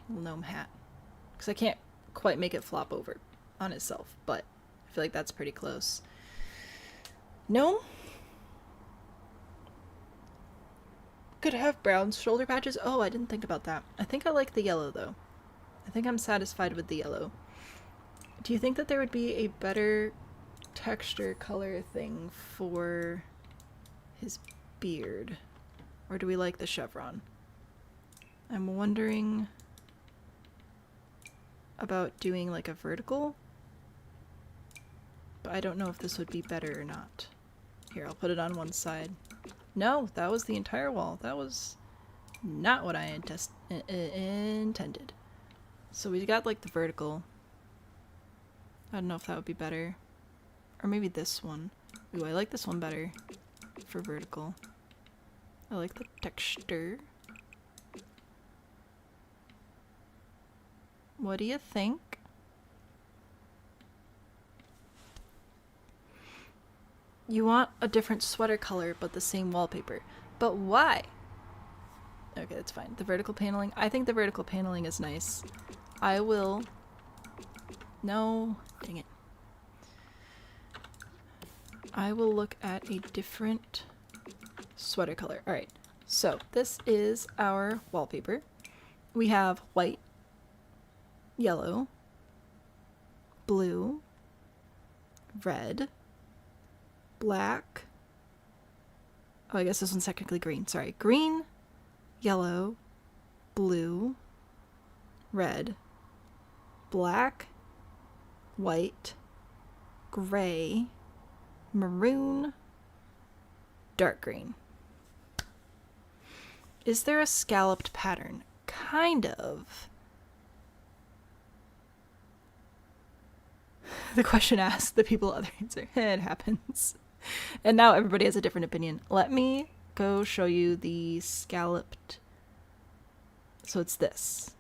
Gnome hat. Because I can't quite make it flop over on itself, but I feel like that's pretty close. Gnome? Could have brown shoulder patches. Oh, I didn't think about that. I think I like the yellow, though. I think I'm satisfied with the yellow. Do you think that there would be a better texture color thing for his beard? Or do we like the chevron? I'm wondering about doing like a vertical, but I don't know if this would be better or not. Here, I'll put it on one side. No, that was the entire wall. That was not what I intended. So we got like the vertical. I don't know if that would be better. Or maybe this one. Ooh, I like this one better for vertical. I like the texture. What do you think? You want a different sweater color, but the same wallpaper. But why? Okay, that's fine. The vertical paneling. I think the vertical paneling is nice. I will... No. Dang it. I will look at a different sweater color. Alright, so this is our wallpaper. We have white, yellow, blue, red, black. Oh, I guess this one's technically green. Sorry. Green, yellow, blue, red, black, white, gray, maroon, dark green. Is there a scalloped pattern? Kind of. The question asked, the people other answer. It happens. And now everybody has a different opinion. Let me go show you the scalloped. So it's this.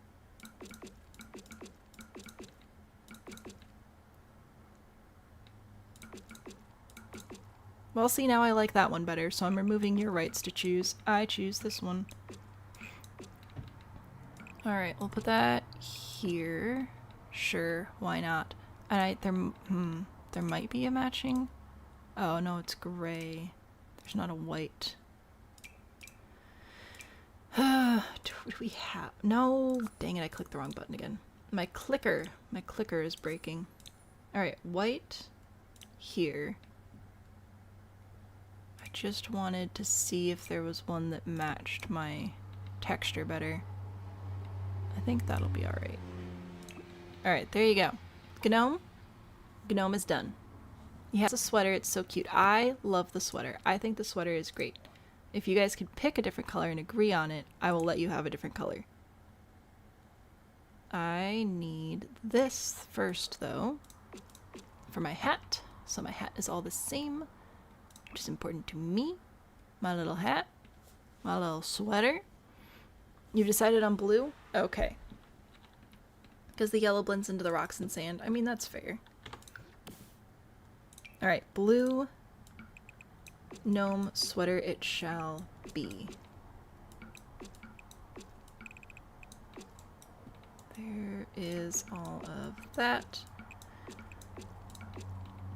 Well, see, now I like that one better, so I'm removing your rights to choose. I choose this one. Alright, we'll put that here. Sure, why not? And there might be a matching. Oh, no, it's gray. There's not a white. Do we have... No! Dang it, I clicked the wrong button again. My clicker is breaking. Alright, white here. I just wanted to see if there was one that matched my texture better. I think that'll be alright. Alright, there you go. Gnome? Gnome is done. He has a sweater, it's so cute. I love the sweater. I think the sweater is great. If you guys can pick a different color and agree on it, I will let you have a different color. I need this first, though, for my hat. So my hat is all the same, which is important to me. My little hat, my little sweater. You've decided on blue? Okay. Because the yellow blends into the rocks and sand. I mean, that's fair. Alright, blue gnome sweater it shall be. There is all of that.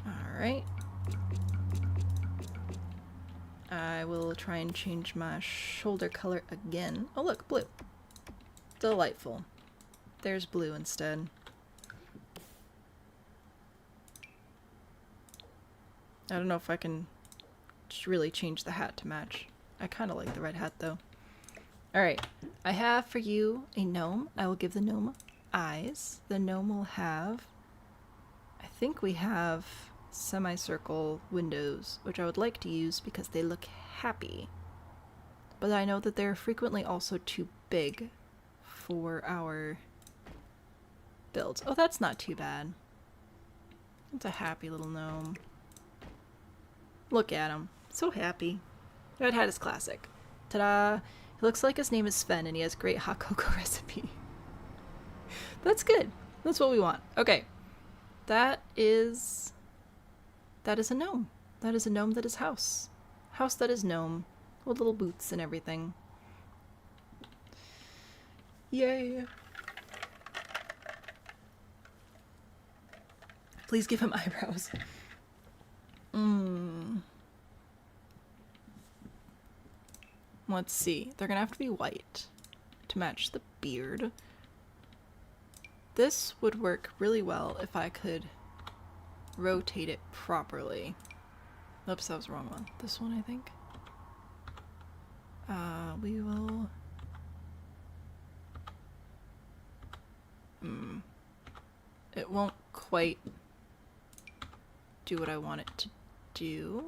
Alright. I will try and change my shoulder color again. Oh look, blue. Delightful. There's blue instead. I don't know if I can just really change the hat to match. I kind of like the red hat though. Alright, I have for you a gnome. I will give the gnome eyes. The gnome will have... I think we have semicircle windows, which I would like to use because they look happy. But I know that they're frequently also too big for our builds. Oh, that's not too bad. It's a happy little gnome. Look at him. So happy. Red hat is classic. Ta-da! He looks like his name is Sven and he has great hot cocoa recipe. That's good. That's what we want. Okay. That is a gnome. That is a gnome that is house. House that is gnome. With little boots and everything. Yay! Please give him eyebrows. Let's see. They're gonna have to be white to match the beard. This would work really well if I could rotate it properly. Oops, that was the wrong one. This one, I think. We will... It won't quite do what I want it to do.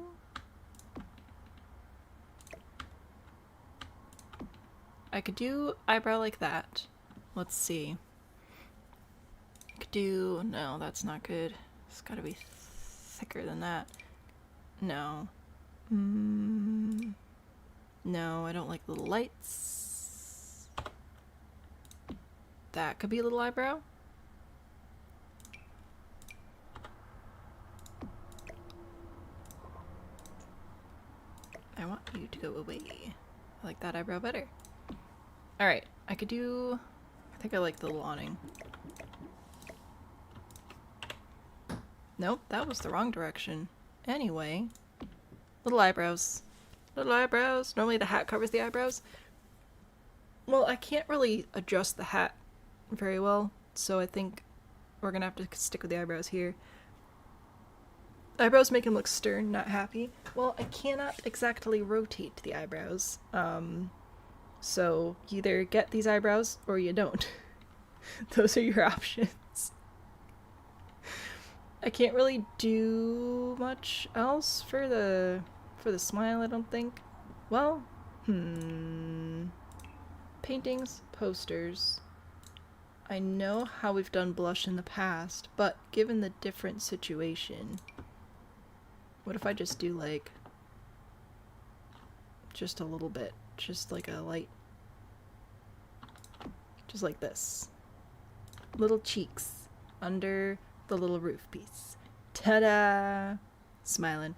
I could do eyebrow like that. Let's see. I could do... No, that's not good. It's gotta be thicker than that. No. No, I don't like little lights. That could be a little eyebrow. to go away. I like that eyebrow better. Alright, I could do... I think I like the little awning. Nope, that was the wrong direction. Anyway. Little eyebrows. Little eyebrows. Normally the hat covers the eyebrows. Well, I can't really adjust the hat very well, so I think we're gonna have to stick with the eyebrows here. Eyebrows make him look stern, not happy. Well, I cannot exactly rotate the eyebrows. So you either get these eyebrows or you don't. Those are your options. I can't really do much else for the smile, I don't think. Well, paintings, posters. I know how we've done blush in the past, but given the different situation, what if I just do like just a little bit, just like a light, just like this. Little cheeks under the little roof piece. Ta-da! Smiling.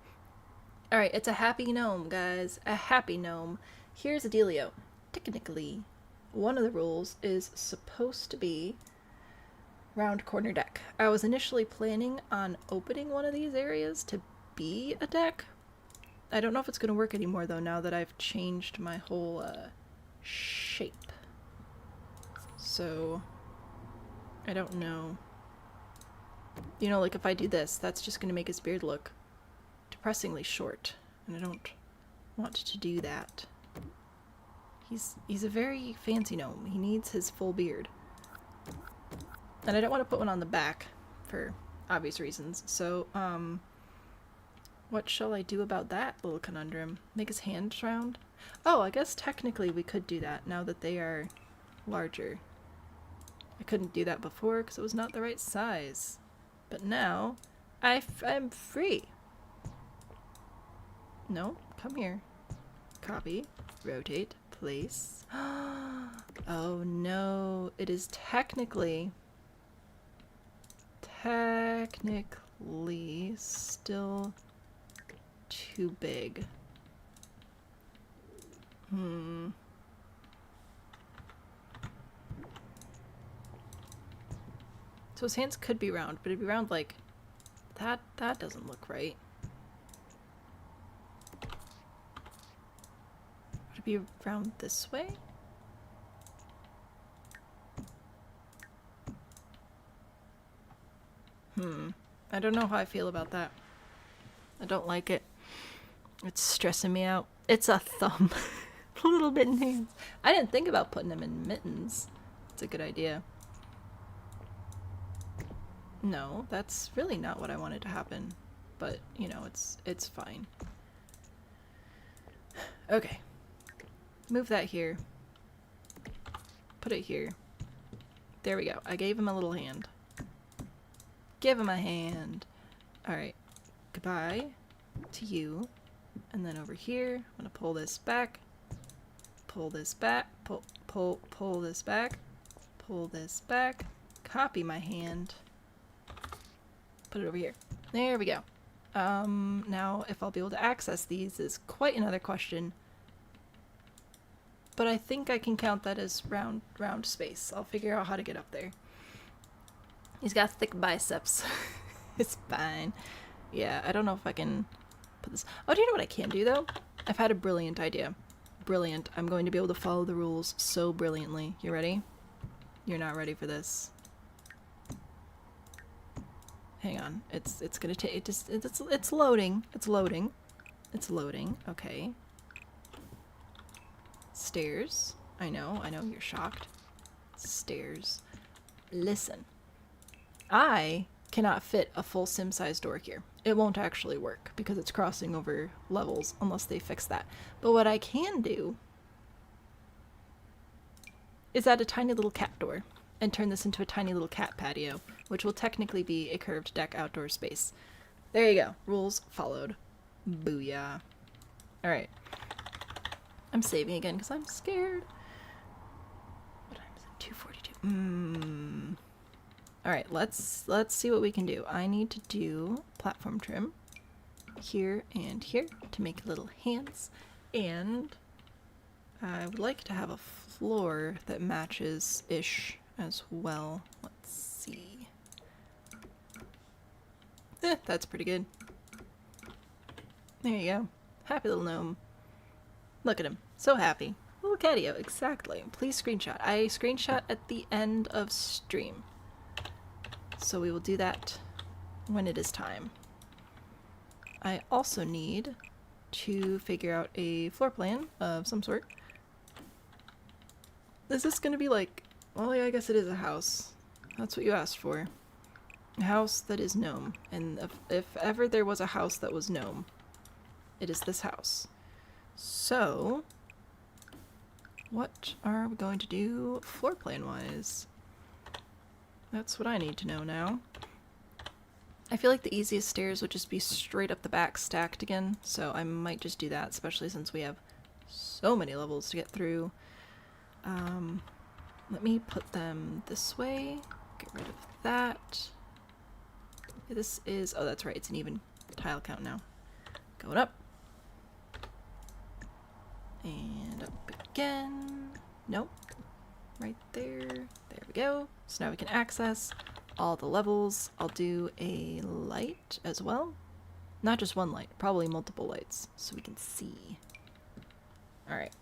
Alright, it's a happy gnome, guys. A happy gnome. Here's a dealio. Technically, one of the rules is supposed to be round corner deck. I was initially planning on opening one of these areas to be a deck. I don't know if it's going to work anymore, though, now that I've changed my whole shape. So, I don't know. You know, like if I do this, that's just going to make his beard look depressingly short, and I don't want to do that. He's a very fancy gnome. He needs his full beard. And I don't want to put one on the back for obvious reasons. So, what shall I do about that little conundrum? Make his hands round? Oh, I guess technically we could do that now that they are larger. I couldn't do that before because it was not the right size. But now, I'm free. No, come here. Copy, rotate, place. Oh no, it is technically still too big. So his hands could be round, but it'd be round like that. That doesn't look right. Would it be round this way? I don't know how I feel about that. I don't like it. It's stressing me out. It's a thumb. Little mitten hands. I didn't think about putting him in mittens. It's a good idea. No, that's really not what I wanted to happen. But, you know, it's fine. Okay. Move that here. Put it here. There we go. I gave him a little hand. Give him a hand. Alright. Goodbye to you. And then over here, I'm gonna pull this back. Pull this back. Pull this back. Pull this back. Copy my hand. Put it over here. There we go. Now if I'll be able to access these is quite another question. But I think I can count that as round space. I'll figure out how to get up there. He's got thick biceps. It's fine. Yeah, I don't know if I can put this... Oh, do you know what I can do, though? I've had a brilliant idea. Brilliant. I'm going to be able to follow the rules so brilliantly. You ready? You're not ready for this. Hang on. It's gonna take... It's loading. It's loading. It's loading. Okay. Stairs. I know, you're shocked. Stairs. Listen. I cannot fit a full sim-size door here. It won't actually work because it's crossing over levels unless they fix that. But what I can do is add a tiny little cat door and turn this into a tiny little cat patio, which will technically be a curved deck outdoor space. There you go. Rules followed. Booyah. Alright. I'm saving again because I'm scared. What time is it? 2:42. Alright, let's see what we can do. I need to do platform trim here and here to make little hands. And I would like to have a floor that matches-ish as well. Let's see. That's pretty good. There you go. Happy little gnome. Look at him. So happy. Little catio, exactly. Please screenshot. I screenshot at the end of stream. So we will do that when it is time. I also need to figure out a floor plan of some sort. Is this gonna be like... Well, yeah, I guess it is a house. That's what you asked for. A house that is gnome. And if ever there was a house that was gnome, it is this house. So, what are we going to do floor plan wise? That's what I need to know now. I feel like the easiest stairs would just be straight up the back stacked again, so I might just do that, especially since we have so many levels to get through. Let me put them this way, get rid of that. This is, oh that's right, it's an even tile count now. Going up. And up again. Nope. Right there. There we go. So now we can access all the levels. I'll do a light as well. Not just one light, probably multiple lights, so we can see. Alright.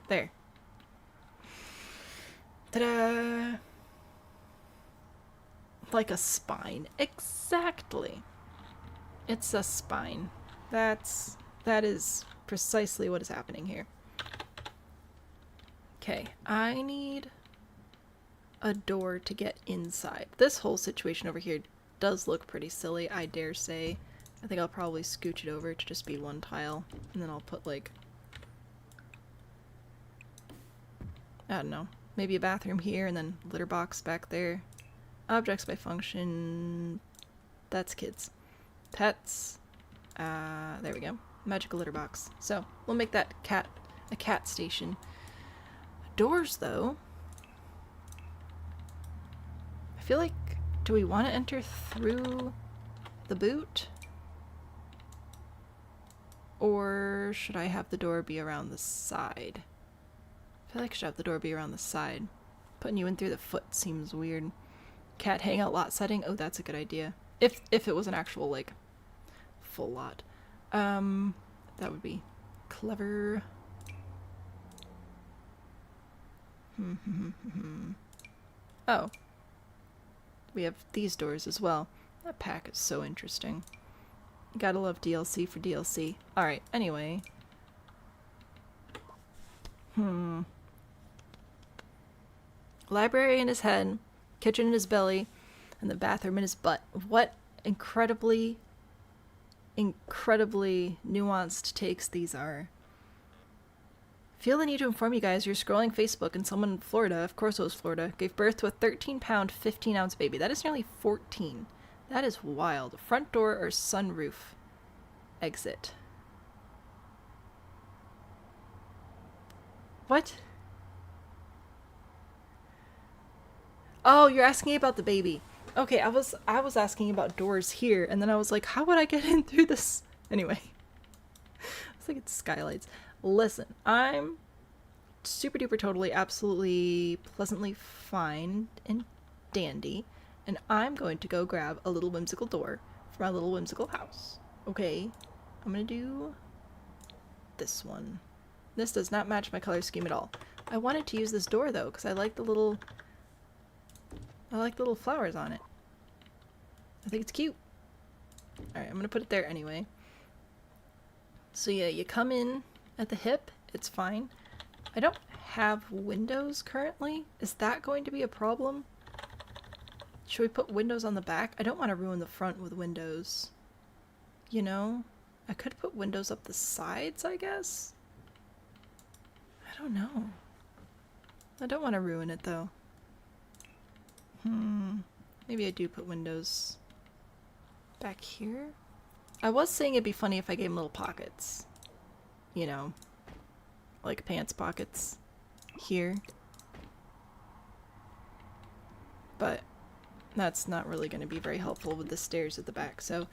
There. Ta-da! Like a spine. Exactly. It's a spine. That is precisely what is happening here. Okay, I need a door to get inside. This whole situation over here does look pretty silly, I dare say. I think I'll probably scooch it over to just be one tile, and then I'll put like... I don't know. Maybe a bathroom here, and then litter box back there. Objects by function... That's kids. Pets. There we go. Magical litter box. So, we'll make that a cat station. Doors, though. I feel like, do we want to enter through the boot? Or should I have the door be around the side? I feel like I should have the door be around the side. Putting you in through the foot seems weird. Cat hangout lot setting? Oh, that's a good idea. If it was an actual, like, full lot. That would be clever. Oh. We have these doors as well. That pack is so interesting. Gotta love DLC for DLC. Alright, anyway. Library in his head, kitchen in his belly, and the bathroom in his butt. What incredibly nuanced takes these are. Feel the need to inform you guys, you're scrolling Facebook and someone in Florida, of course it was Florida, gave birth to a 13-pound, 15-ounce baby. That is nearly 14. That is wild. Front door or sunroof exit. What? Oh, you're asking about the baby. Okay, I was asking about doors here, and then I was like, how would I get in through this? Anyway. It's like it's skylights. Listen, I'm super duper totally absolutely pleasantly fine and dandy, and I'm going to go grab a little whimsical door for my little whimsical house. Okay, I'm gonna do this one. This does not match my color scheme at all. I wanted to use this door though, because I like the little flowers on it. I think it's cute. Alright, I'm gonna put it there anyway. So yeah, you come in at the hip, it's fine. I don't have windows currently. Is that going to be a problem? Should we put windows on the back? I don't want to ruin the front with windows. You know? I could put windows up the sides, I guess? I don't know. I don't want to ruin it though. Maybe I do put windows back here. I was saying it'd be funny if I gave him little pockets. You know, like pants pockets here. But that's not really going to be very helpful with the stairs at the back, so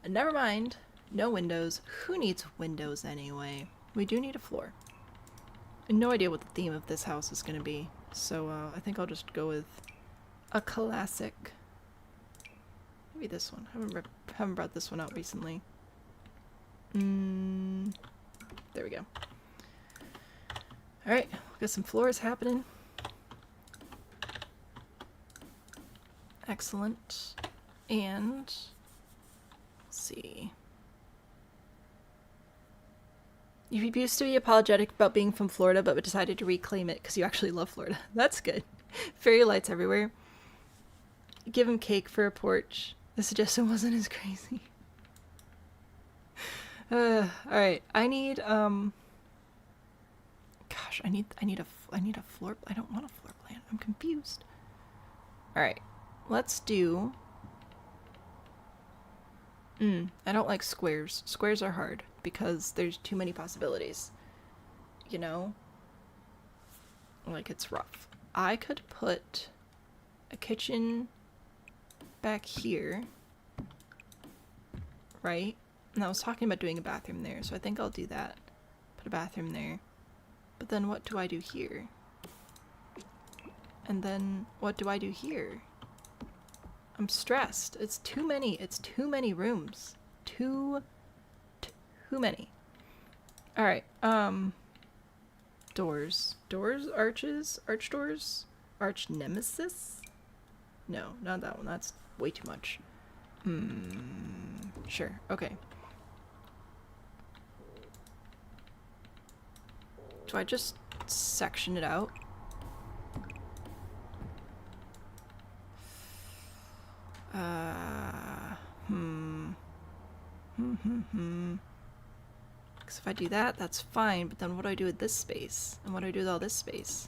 never mind. No windows. Who needs windows anyway? We do need a floor. And no idea what the theme of this house is going to be. So I think I'll just go with a classic. Maybe this one. Haven't brought this one out recently. There we go. Alright, got some floors happening. Excellent. And let's see. You used to be apologetic about being from Florida, but decided to reclaim it because you actually love Florida. That's good. Fairy lights everywhere. Give him cake for a porch. The suggestion wasn't as crazy. Alright. I need, gosh, I need a floor, I don't want a floor plan. I'm confused. Alright. Let's do, I don't like squares. Squares are hard because there's too many possibilities. You know? Like, it's rough. I could put a kitchen back here, right? And I was talking about doing a bathroom there, so I think I'll do that. Put a bathroom there. But then what do I do here? And then what do I do here? I'm stressed. It's too many. It's too many rooms. Too many. Alright, doors. Doors? Arches? Arch doors? Arch nemesis? No, not that one. That's way too much. Sure. Okay. Do I just section it out? Because if I do that, that's fine, but then what do I do with this space? And what do I do with all this space?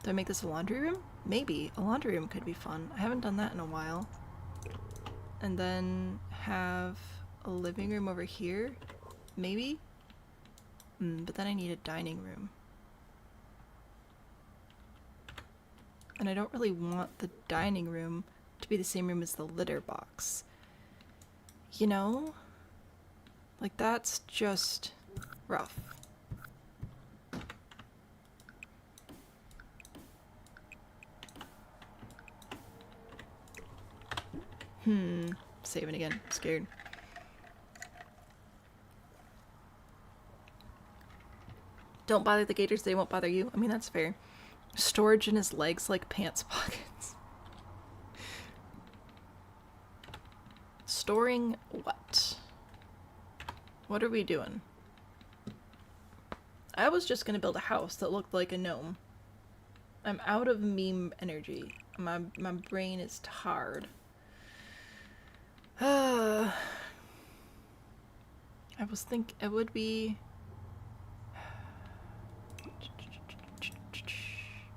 Do I make this a laundry room? Maybe. A laundry room could be fun. I haven't done that in a while. And then have a living room over here? Maybe? But then I need a dining room. And I don't really want the dining room to be the same room as the litter box. You know? Like, that's just rough. Saving again. Scared. Don't bother the gators, they won't bother you. I mean, that's fair. Storage in his legs like pants pockets. Storing what? What are we doing? I was just gonna build a house that looked like a gnome. I'm out of meme energy. My brain is tired. I was thinking it would be...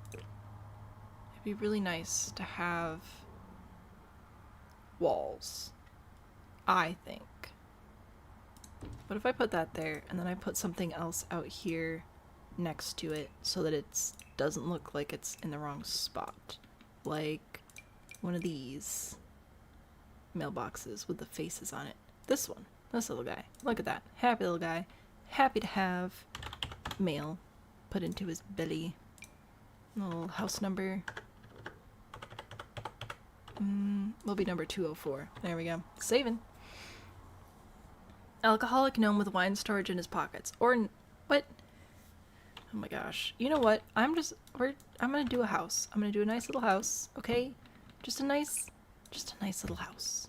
It'd be really nice to have walls, I think. What if I put that there and then I put something else out here next to it so that it doesn't look like it's in the wrong spot? Like one of these mailboxes with the faces on it. This one. This little guy. Look at that. Happy little guy. Happy to have mail put into his belly. Little house number. Will be number 204. There we go. Saving. Alcoholic gnome with wine storage in his pockets. Or what? Oh my gosh. You know what? I'm gonna do a house. I'm gonna do a nice little house, okay? Just a nice little house.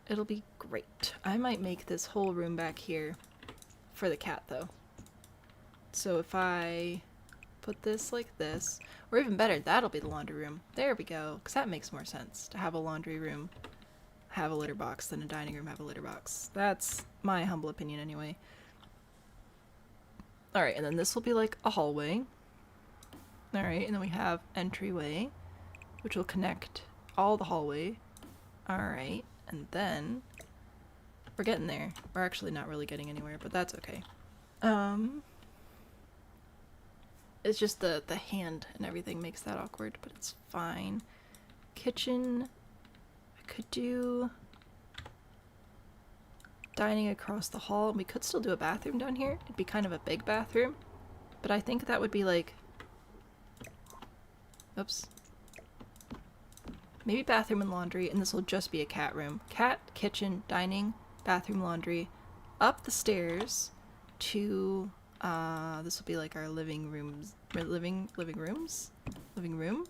It'll be great. I might make this whole room back here for the cat though. So if I put this like this, or even better, that'll be the laundry room. There we go, because that makes more sense to have a laundry room, have a litter box, than a dining room have a litter box. That's my humble opinion anyway. Alright, and then this will be like a hallway. Alright, and then we have entryway, which will connect all the hallway. Alright, and then we're getting there. We're actually not really getting anywhere, but that's okay. It's just the hand and everything makes that awkward, but it's fine. Kitchen, I could do dining across the hall. We could still do a bathroom down here. It'd be kind of a big bathroom. But I think that would be like... Oops. Maybe bathroom and laundry, and this will just be a cat room. Cat, kitchen, dining, bathroom, laundry. Up the stairs to... this will be like our living rooms. Living rooms? Living room?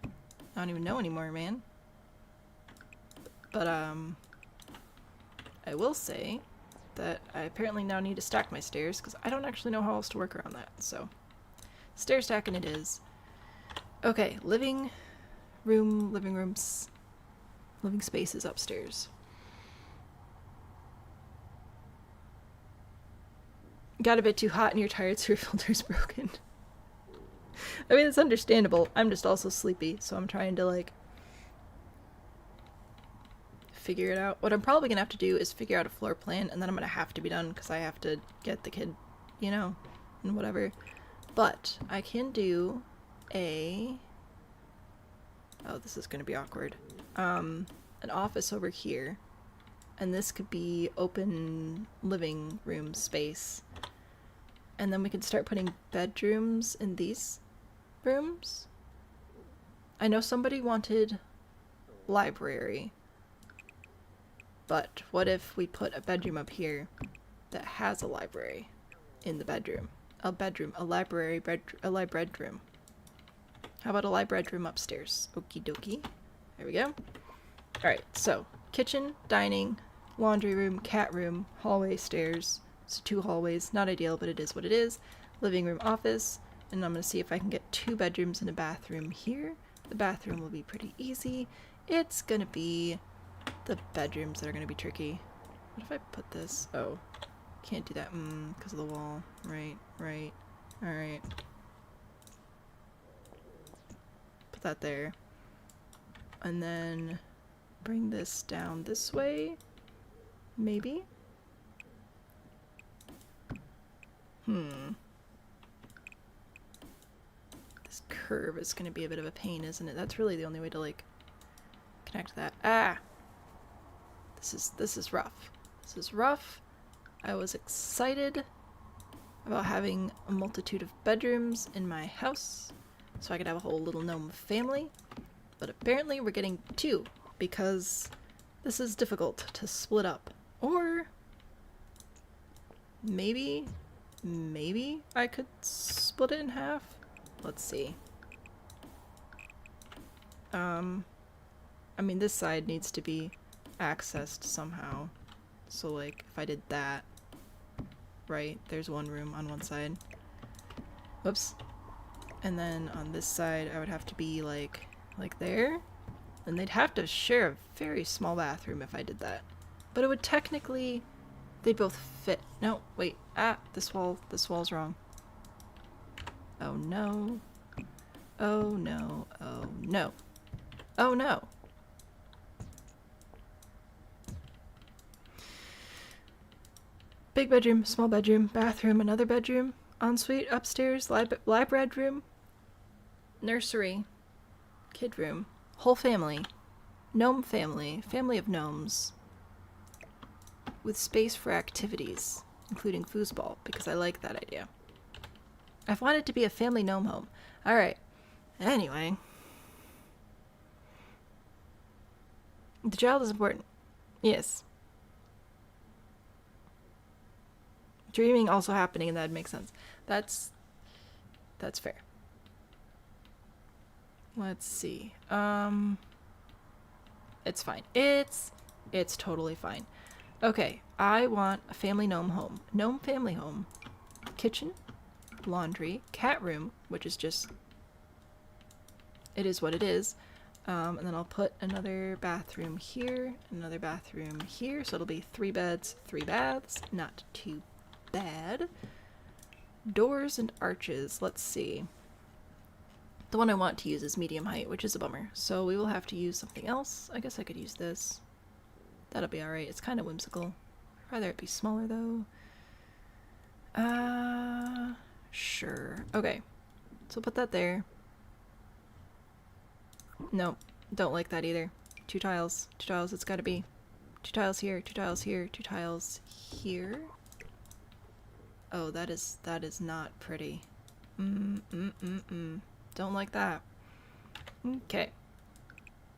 I don't even know anymore, man. But, I will say that I apparently now need to stack my stairs, because I don't actually know how else to work around that, so. Stair stacking it is. Okay, living rooms, living spaces upstairs. Got a bit too hot and you're tired, so your filter's broken. I mean, it's understandable. I'm just also sleepy, so I'm trying to, like, figure it out. What I'm probably gonna have to do is figure out a floor plan, and then I'm gonna have to be done, because I have to get the kid, you know, and whatever. But I can do a... Oh, this is gonna be awkward. An office over here. And this could be open living room space. And then we can start putting bedrooms in these rooms. I know somebody wanted library. But what if we put a bedroom up here that has a library in the bedroom? A library bedroom. How about a library upstairs? Okie dokie. There we go. Alright, so kitchen, dining, laundry room, cat room, hallway, stairs. So 2 hallways. Not ideal, but it is what it is. Living room, office. And I'm going to see if I can get 2 bedrooms and a bathroom here. The bathroom will be pretty easy. It's going to be the bedrooms that are going to be tricky. What if I put this? Oh, can't do that because of the wall. Right. Alright. Put that there. And then bring this down this way. Maybe? This curve is going to be a bit of a pain, isn't it? That's really the only way to, like, connect that. Ah! This is rough. This is rough. I was excited about having a multitude of bedrooms in my house so I could have a whole little gnome family. But apparently we're getting 2 because this is difficult to split up. Or maybe I could split it in half. Let's see. I mean, this side needs to be accessed somehow. So, like, if I did that, right, there's one room on one side. Whoops. And then on this side, I would have to be, like there. And they'd have to share a very small bathroom if I did that. But it would technically... They'd both fit. No, wait. Ah, this wall's wrong. Oh no. Oh no. Oh no. Oh no. Big bedroom, small bedroom, bathroom, another bedroom, ensuite, upstairs, lab bedroom, nursery, kid room, whole family, gnome family, family of gnomes, with space for activities, including foosball, because I like that idea. I've wanted to be a family gnome home. Alright. Anyway. The child is important. Yes. Dreaming also happening, and that makes sense. That's fair. Let's see. It's fine. It's totally fine. Okay, I want a family gnome home. Gnome family home. Kitchen, laundry, cat room, which is just... It is what it is. And then I'll put another bathroom here, another bathroom here, so it'll be 3 beds, 3 baths. Not too bad. Doors and arches, let's see. The one I want to use is medium height, which is a bummer. So we will have to use something else. I guess I could use this. That'll be alright. It's kind of whimsical. I'd rather it be smaller though. Sure. Okay. So put that there. Nope. Don't like that either. 2 tiles. 2 tiles it's gotta be. 2 tiles here, 2 tiles here, 2 tiles here. Oh, that is not pretty. Don't like that. Okay.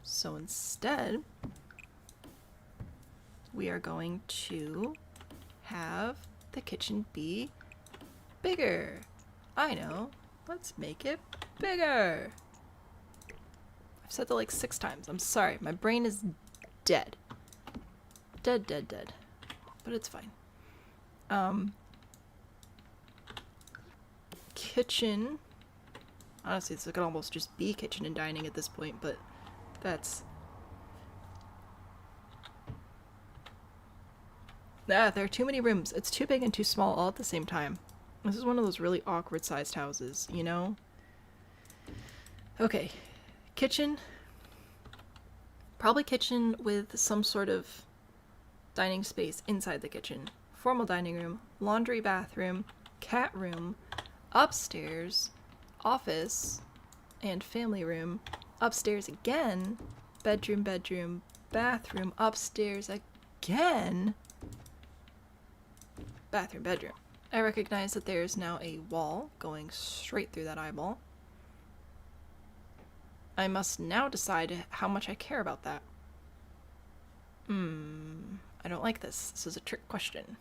So instead, we are going to have the kitchen be bigger. I know. Let's make it bigger. I've said that like 6 times. I'm sorry. My brain is dead. Dead. But it's fine. Kitchen. Honestly, this could almost just be kitchen and dining at this point, but that's... there are too many rooms. It's too big and too small all at the same time. This is one of those really awkward sized houses, you know? Okay. Kitchen. Probably kitchen with some sort of dining space inside the kitchen. Formal dining room, laundry bathroom, cat room, upstairs, office, and family room. Upstairs again, bedroom, bathroom, upstairs again, bathroom, bedroom. I recognize that there's now a wall going straight through that eyeball. I must now decide how much I care about that. I don't like this. This is a trick question.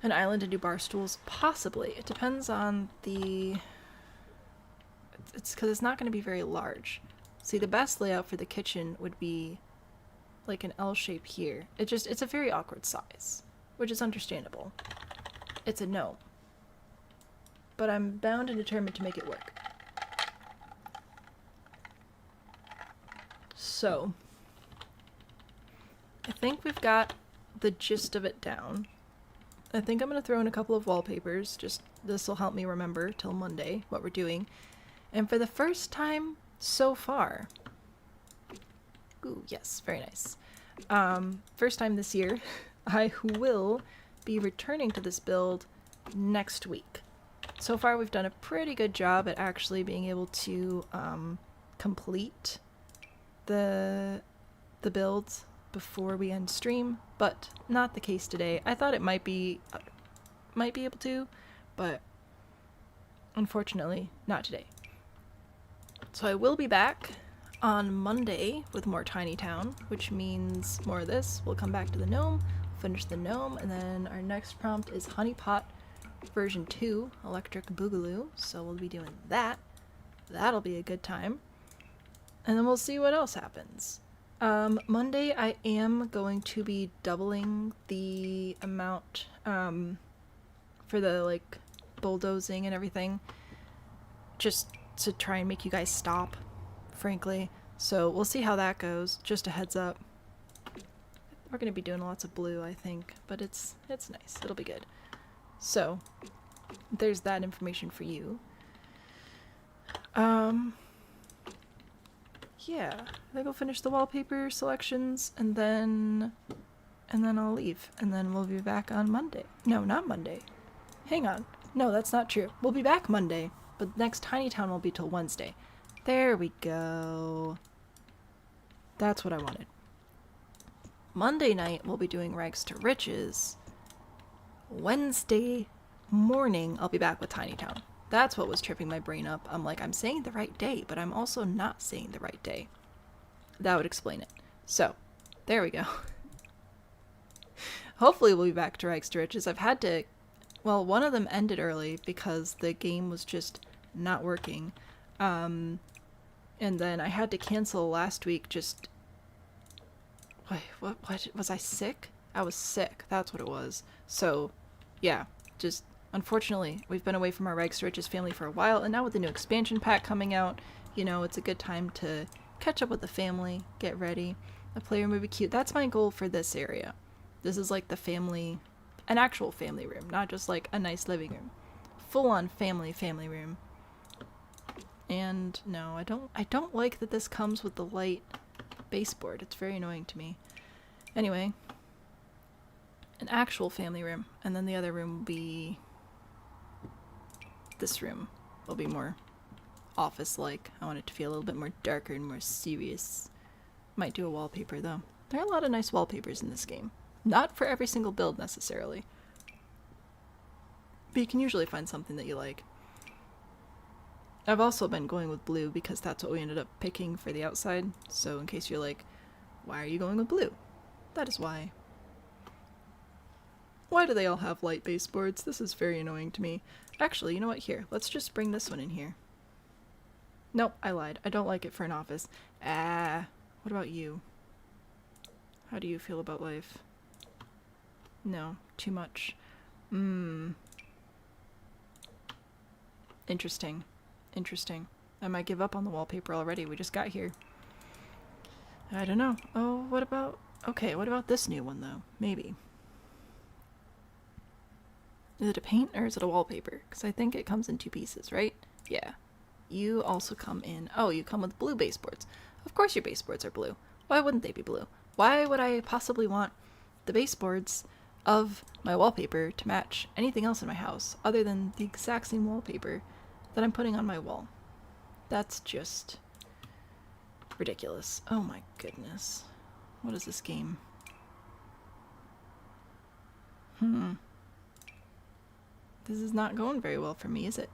An island and 2 bar stools? Possibly. It depends on the... It's because it's not going to be very large. See, the best layout for the kitchen would be like an L shape here. It's a very awkward size, which is understandable. It's a gnome. But I'm bound and determined to make it work. So, I think we've got the gist of it down. I think I'm going to throw in a couple of wallpapers. This will help me remember till Monday what we're doing. And for the first time so far... Ooh, yes, very nice. First time this year, I will be returning to this build next week. So far we've done a pretty good job at actually being able to complete the builds before we end stream, but not the case today. I thought it might be able to, but unfortunately not today. So I will be back on Monday with more Tiny Town, which means more of this. We'll come back to the gnome, finish the gnome, and then our next prompt is Honeypot version 2, Electric Boogaloo, so we'll be doing that. That'll be a good time. And then we'll see what else happens. Monday I am going to be doubling the amount for the like bulldozing and everything, just to try and make you guys stop, frankly. So we'll see how that goes. Just a heads up. We're gonna be doing lots of blue, I think, but it's nice. It'll be good. So there's that information for you. Yeah, I think I'll finish the wallpaper selections and then I'll leave, and then we'll be back on Monday. No, not Monday. Hang on. No, that's not true. We'll be back Monday, but next Tiny Town won't be till Wednesday. There we go. That's what I wanted. Monday night we'll be doing Rags to Riches. Wednesday morning I'll be back with Tiny Town. That's what was tripping my brain up. I'm like, I'm saying the right day, but I'm also not saying the right day. That would explain it. So, there we go. Hopefully we'll be back to Rags to Riches. I've had to... Well, one of them ended early because the game was just not working. And then I had to cancel last week just... Wait, what? Was I sick? I was sick. That's what it was. So, yeah, just... Unfortunately, we've been away from our Rags to Riches family for a while, and now with the new expansion pack coming out, you know, it's a good time to catch up with the family, get ready. The playroom would be cute. That's my goal for this area. This is like the family, an actual family room, not just like a nice living room. Full-on family room. And no, I don't like that this comes with the light baseboard. It's very annoying to me. Anyway, an actual family room, and then the other room will be... This room will be more office-like. I want it to feel a little bit more darker and more serious. Might do a wallpaper though. There are a lot of nice wallpapers in this game. Not for every single build, necessarily. But you can usually find something that you like. I've also been going with blue because that's what we ended up picking for the outside. So in case you're like, why are you going with blue? That is why. Why do they all have light baseboards? This is very annoying to me. Actually, you know what? Here, let's just bring this one in here. Nope, I lied. I don't like it for an office. What about you? How do you feel about life? No, too much. Interesting. Interesting. I might give up on the wallpaper already. We just got here. I don't know. Oh, what about... Okay, what about this new one, though? Maybe. Is it a paint or is it a wallpaper? Because I think it comes in 2 pieces, right? Yeah. You also come in... Oh, you come with blue baseboards. Of course your baseboards are blue. Why wouldn't they be blue? Why would I possibly want the baseboards of my wallpaper to match anything else in my house other than the exact same wallpaper that I'm putting on my wall? That's just ridiculous. Oh my goodness. What is this game? This is not going very well for me, is it?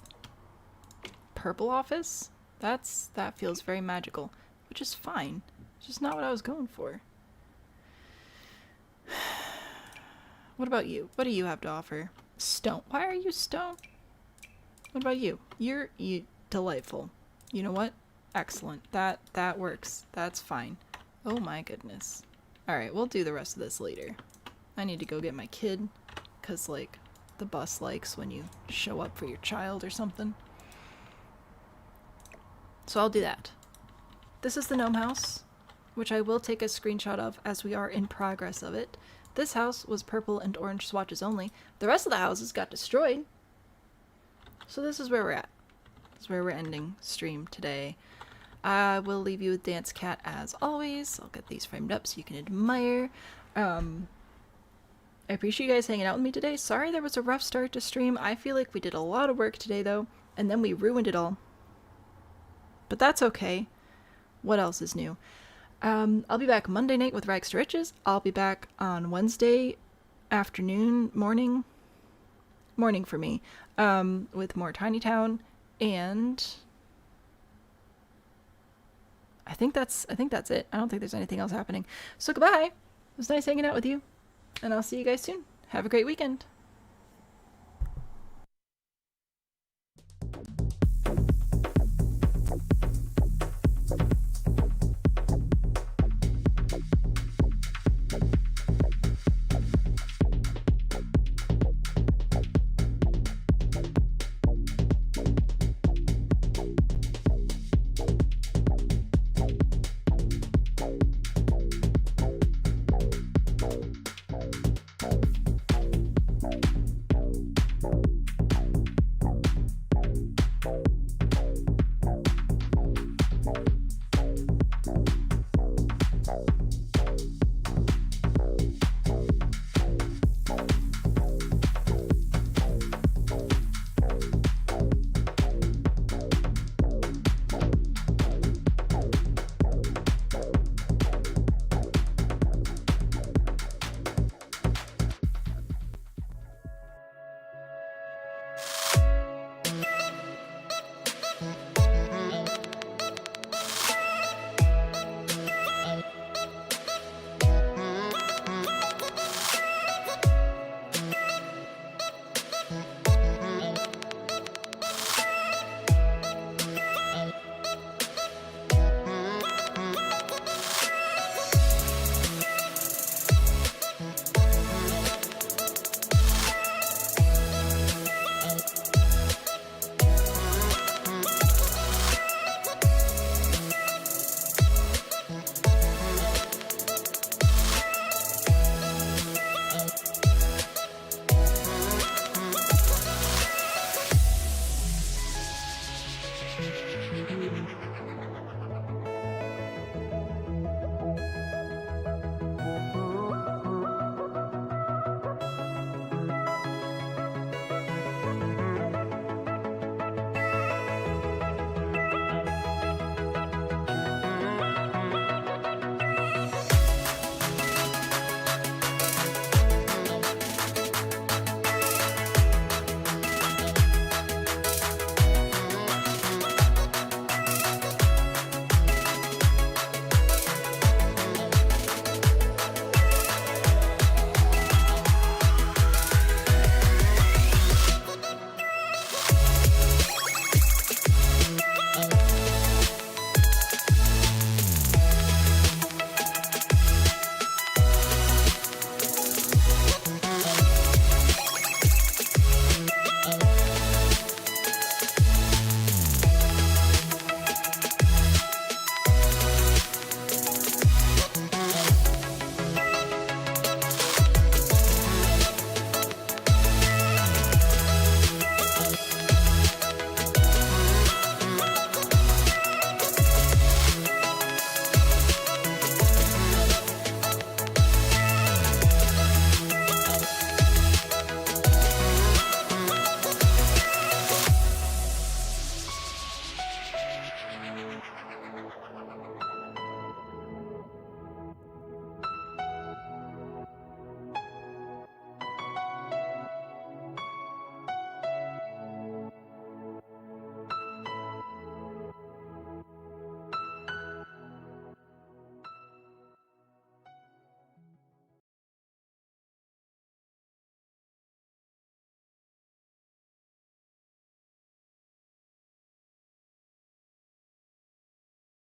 Purple office? That feels very magical, which is fine. It's just not what I was going for. What about you? What do you have to offer? Stone. Why are you stone? What about you? You're delightful. You know what? Excellent. That works. That's fine. Oh my goodness. Alright, we'll do the rest of this later. I need to go get my kid, because, like, the bus likes when you show up for your child or something. So I'll do that. This is the gnome house, which I will take a screenshot of as we are in progress of it. This house was purple and orange swatches only. The rest of the houses got destroyed. So this is where we're at. This is where we're ending stream today. I will leave you with Dance Cat as always. I'll get these framed up so you can admire. I appreciate you guys hanging out with me today. Sorry there was a rough start to stream. I feel like we did a lot of work today though, and then we ruined it all. But that's okay. What else is new? I'll be back Monday night with Rags to Riches. I'll be back on Wednesday afternoon, morning for me, with more Tiny Town, and I think that's it. I don't think there's anything else happening. So goodbye. It was nice hanging out with you, and I'll see you guys soon. Have a great weekend.